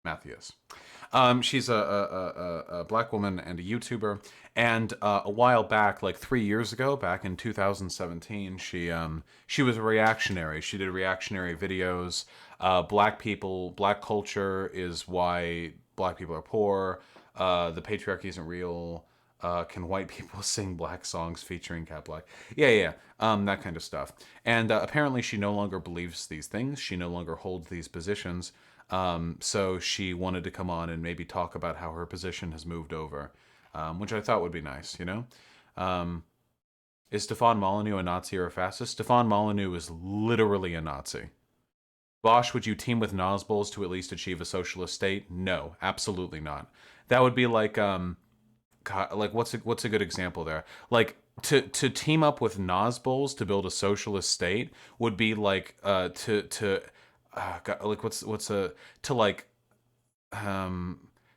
Matthias. She's a black woman and a YouTuber, and a while back, like 3 years ago, back in 2017, she was a reactionary. She did reactionary videos. Black culture is why black people are poor. The patriarchy isn't real. Can white people sing black songs featuring Cat Black? Yeah. That kind of stuff. And apparently she no longer believes these things. She no longer holds these positions. So she wanted to come on and maybe talk about how her position has moved over, which I thought would be nice, you know? Is Stefan Molyneux a Nazi or a fascist? Stefan Molyneux is literally a Nazi. Bosch, would you team with Nosballs to at least achieve a socialist state? No, absolutely not. That would be like, God, like what's a good example there? Like to team up with Nosballs to build a socialist state would be like God, like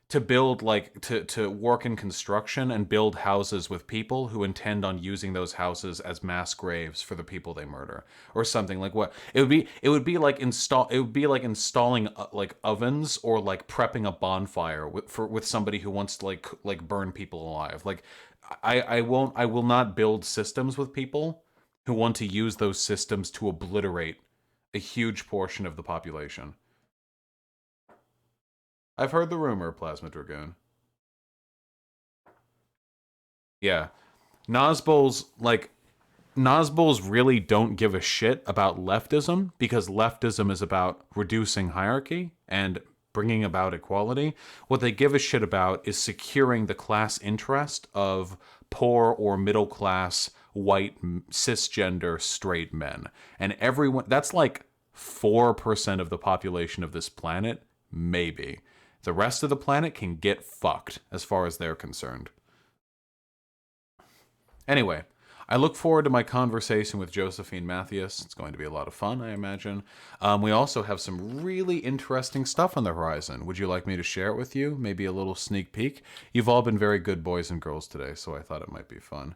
to build like to work in construction and build houses with people who intend on using those houses as mass graves for the people they murder or something. Like what it would be like installing like ovens or like prepping a bonfire with somebody who wants to like burn people alive. Like I will not build systems with people who want to use those systems to obliterate a huge portion of the population. I've heard the rumor, Plasma Dragoon. Yeah. Nosballs really don't give a shit about leftism because leftism is about reducing hierarchy and bringing about equality. What they give a shit about is securing the class interest of poor or middle class white cisgender straight men. And everyone, that's like 4% of the population of this planet, maybe. The rest of the planet can get fucked as far as they're concerned. Anyway, I look forward to my conversation with Josephine Matthias. It's going to be a lot of fun, I imagine. We also have some really interesting stuff on the horizon. Would you like me to share it with you? Maybe a little sneak peek? You've all been very good boys and girls today, so I thought it might be fun.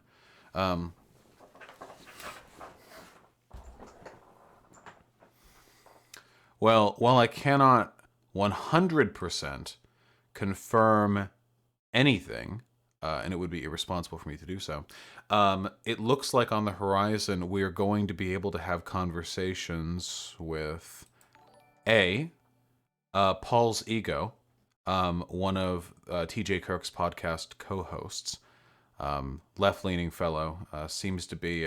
Well, while I cannot 100% confirm anything, and it would be irresponsible for me to do so, it looks like on the horizon we're going to be able to have conversations with Paul's Ego, one of TJ Kirk's podcast co-hosts, left-leaning fellow, seems to be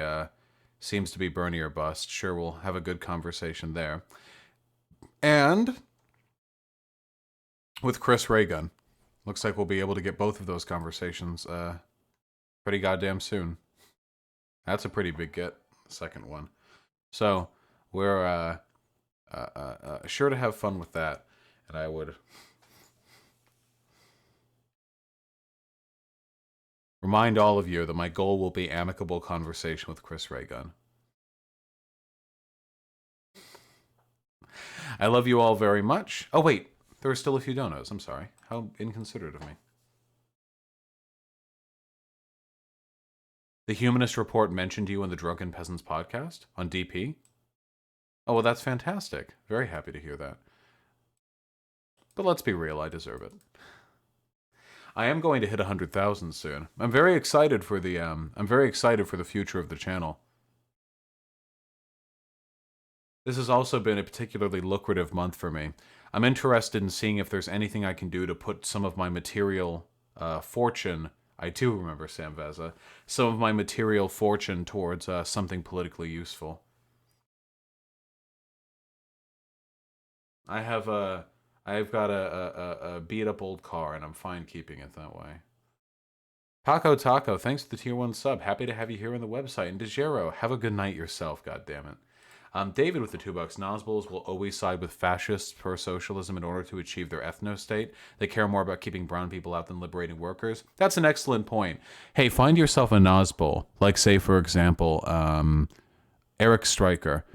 Bernie or bust. Sure, we'll have a good conversation there. And with Chris Raygun. Looks like we'll be able to get both of those conversations pretty goddamn soon. That's a pretty big get, the second one. So we're sure to have fun with that. And I would Remind all of you that my goal will be amicable conversation with Chris Raygun. I love you all very much. Oh, wait. There are still a few donos. I'm sorry. How inconsiderate of me. The Humanist Report mentioned you in the Drunken Peasants podcast on DP. Oh, well, that's fantastic. Very happy to hear that. But let's be real, I deserve it. I am going to hit 100,000 soon. I'm very excited for the future of the channel. This has also been a particularly lucrative month for me. I'm interested in seeing if there's anything I can do to put some of my material fortune, I do remember Sam Veza, some of my material fortune towards something politically useful. I've got a beat up old car and I'm fine keeping it that way. Paco Taco, thanks for the tier 1 sub. Happy to have you here on the website. And DeGero, have a good night yourself, goddammit. David with the $2. Nosbles will always side with fascists for socialism in order to achieve their ethno-state. They care more about keeping brown people out than liberating workers. That's an excellent point. Hey, find yourself a Nosbol. Like, say, for example, Eric Stryker.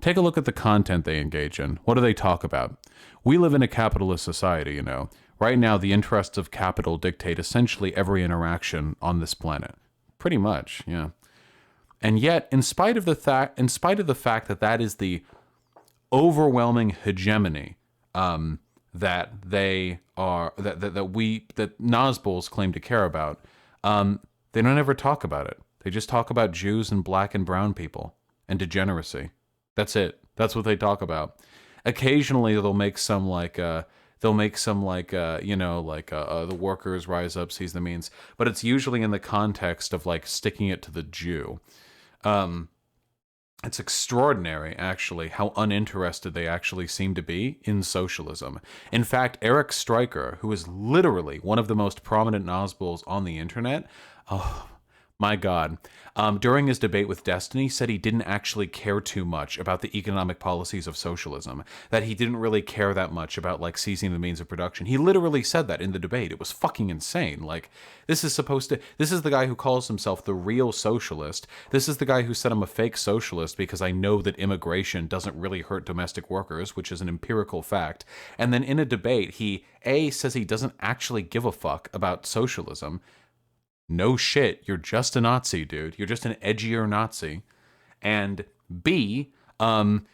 Take a look at the content they engage in. What do they talk about? We live in a capitalist society, you know. Right now, the interests of capital dictate essentially every interaction on this planet. Pretty much, yeah. And yet, in spite of the fact that is the overwhelming hegemony that Nosbols claim to care about, they don't ever talk about it. They just talk about Jews and black and brown people and degeneracy. That's it. That's what they talk about. Occasionally, they'll make some the workers rise up, seize the means, but it's usually in the context of like sticking it to the Jew. It's extraordinary, actually, how uninterested they actually seem to be in socialism. In fact, Eric Stryker, who is literally one of the most prominent Nosbols on the internet, oh my God, during his debate with Destiny, said he didn't actually care too much about the economic policies of socialism, that he didn't really care that much about, like, seizing the means of production. He literally said that in the debate. It was fucking insane. Like, this is the guy who calls himself the real socialist. This is the guy who said I'm a fake socialist because I know that immigration doesn't really hurt domestic workers, which is an empirical fact. And then in a debate, he, A, says he doesn't actually give a fuck about socialism. No shit, you're just a Nazi, dude. You're just an edgier Nazi. And B,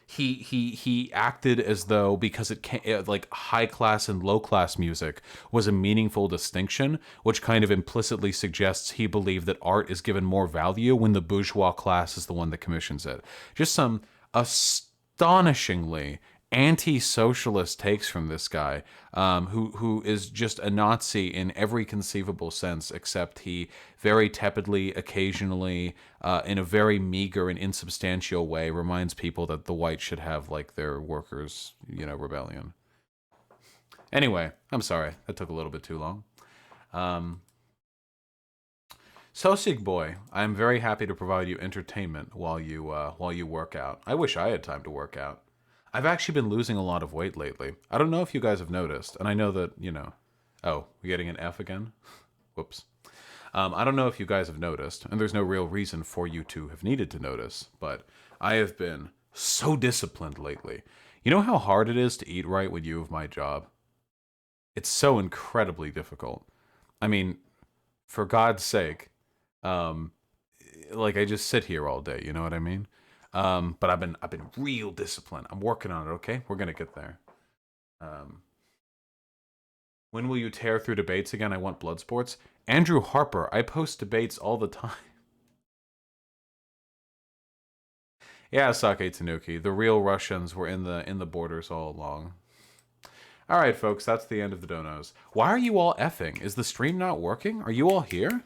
he acted as though because it like high class and low class music was a meaningful distinction, which kind of implicitly suggests he believed that art is given more value when the bourgeois class is the one that commissions it. Just some astonishingly anti-socialist takes from this guy, who is just a Nazi in every conceivable sense, except he very tepidly, occasionally, in a very meager and insubstantial way, reminds people that the whites should have, like, their workers, rebellion. Anyway, I'm sorry. That took a little bit too long. Sosig boy, I'm very happy to provide you entertainment while you work out. I wish I had time to work out. I've actually been losing a lot of weight lately. I don't know if you guys have noticed, and I know that, oh, we're getting an F again? Whoops. I don't know if you guys have noticed, and there's no real reason for you to have needed to notice, but I have been so disciplined lately. You know how hard it is to eat right when you have my job? It's so incredibly difficult. I mean, for God's sake, like I just sit here all day, you know what I mean? But I've been real disciplined. I'm working on it, okay? We're gonna get there. When will you tear through debates again? I want blood sports. Andrew Harper, I post debates all the time. Yeah, Sake Tanuki. The real Russians were in the borders all along. Alright, folks, that's the end of the donos. Why are you all effing? Is the stream not working? Are you all here?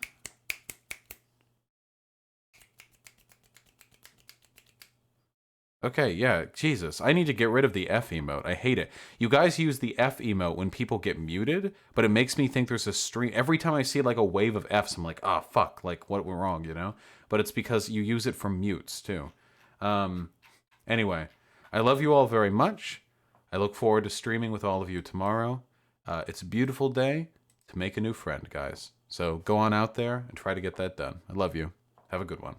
Okay, yeah, Jesus. I need to get rid of the F emote. I hate it. You guys use the F emote when people get muted, but it makes me think there's a stream. Every time I see like a wave of Fs, I'm like, oh, fuck, like what went wrong, But it's because you use it for mutes, too. Anyway, I love you all very much. I look forward to streaming with all of you tomorrow. It's a beautiful day to make a new friend, guys. So go on out there and try to get that done. I love you. Have a good one.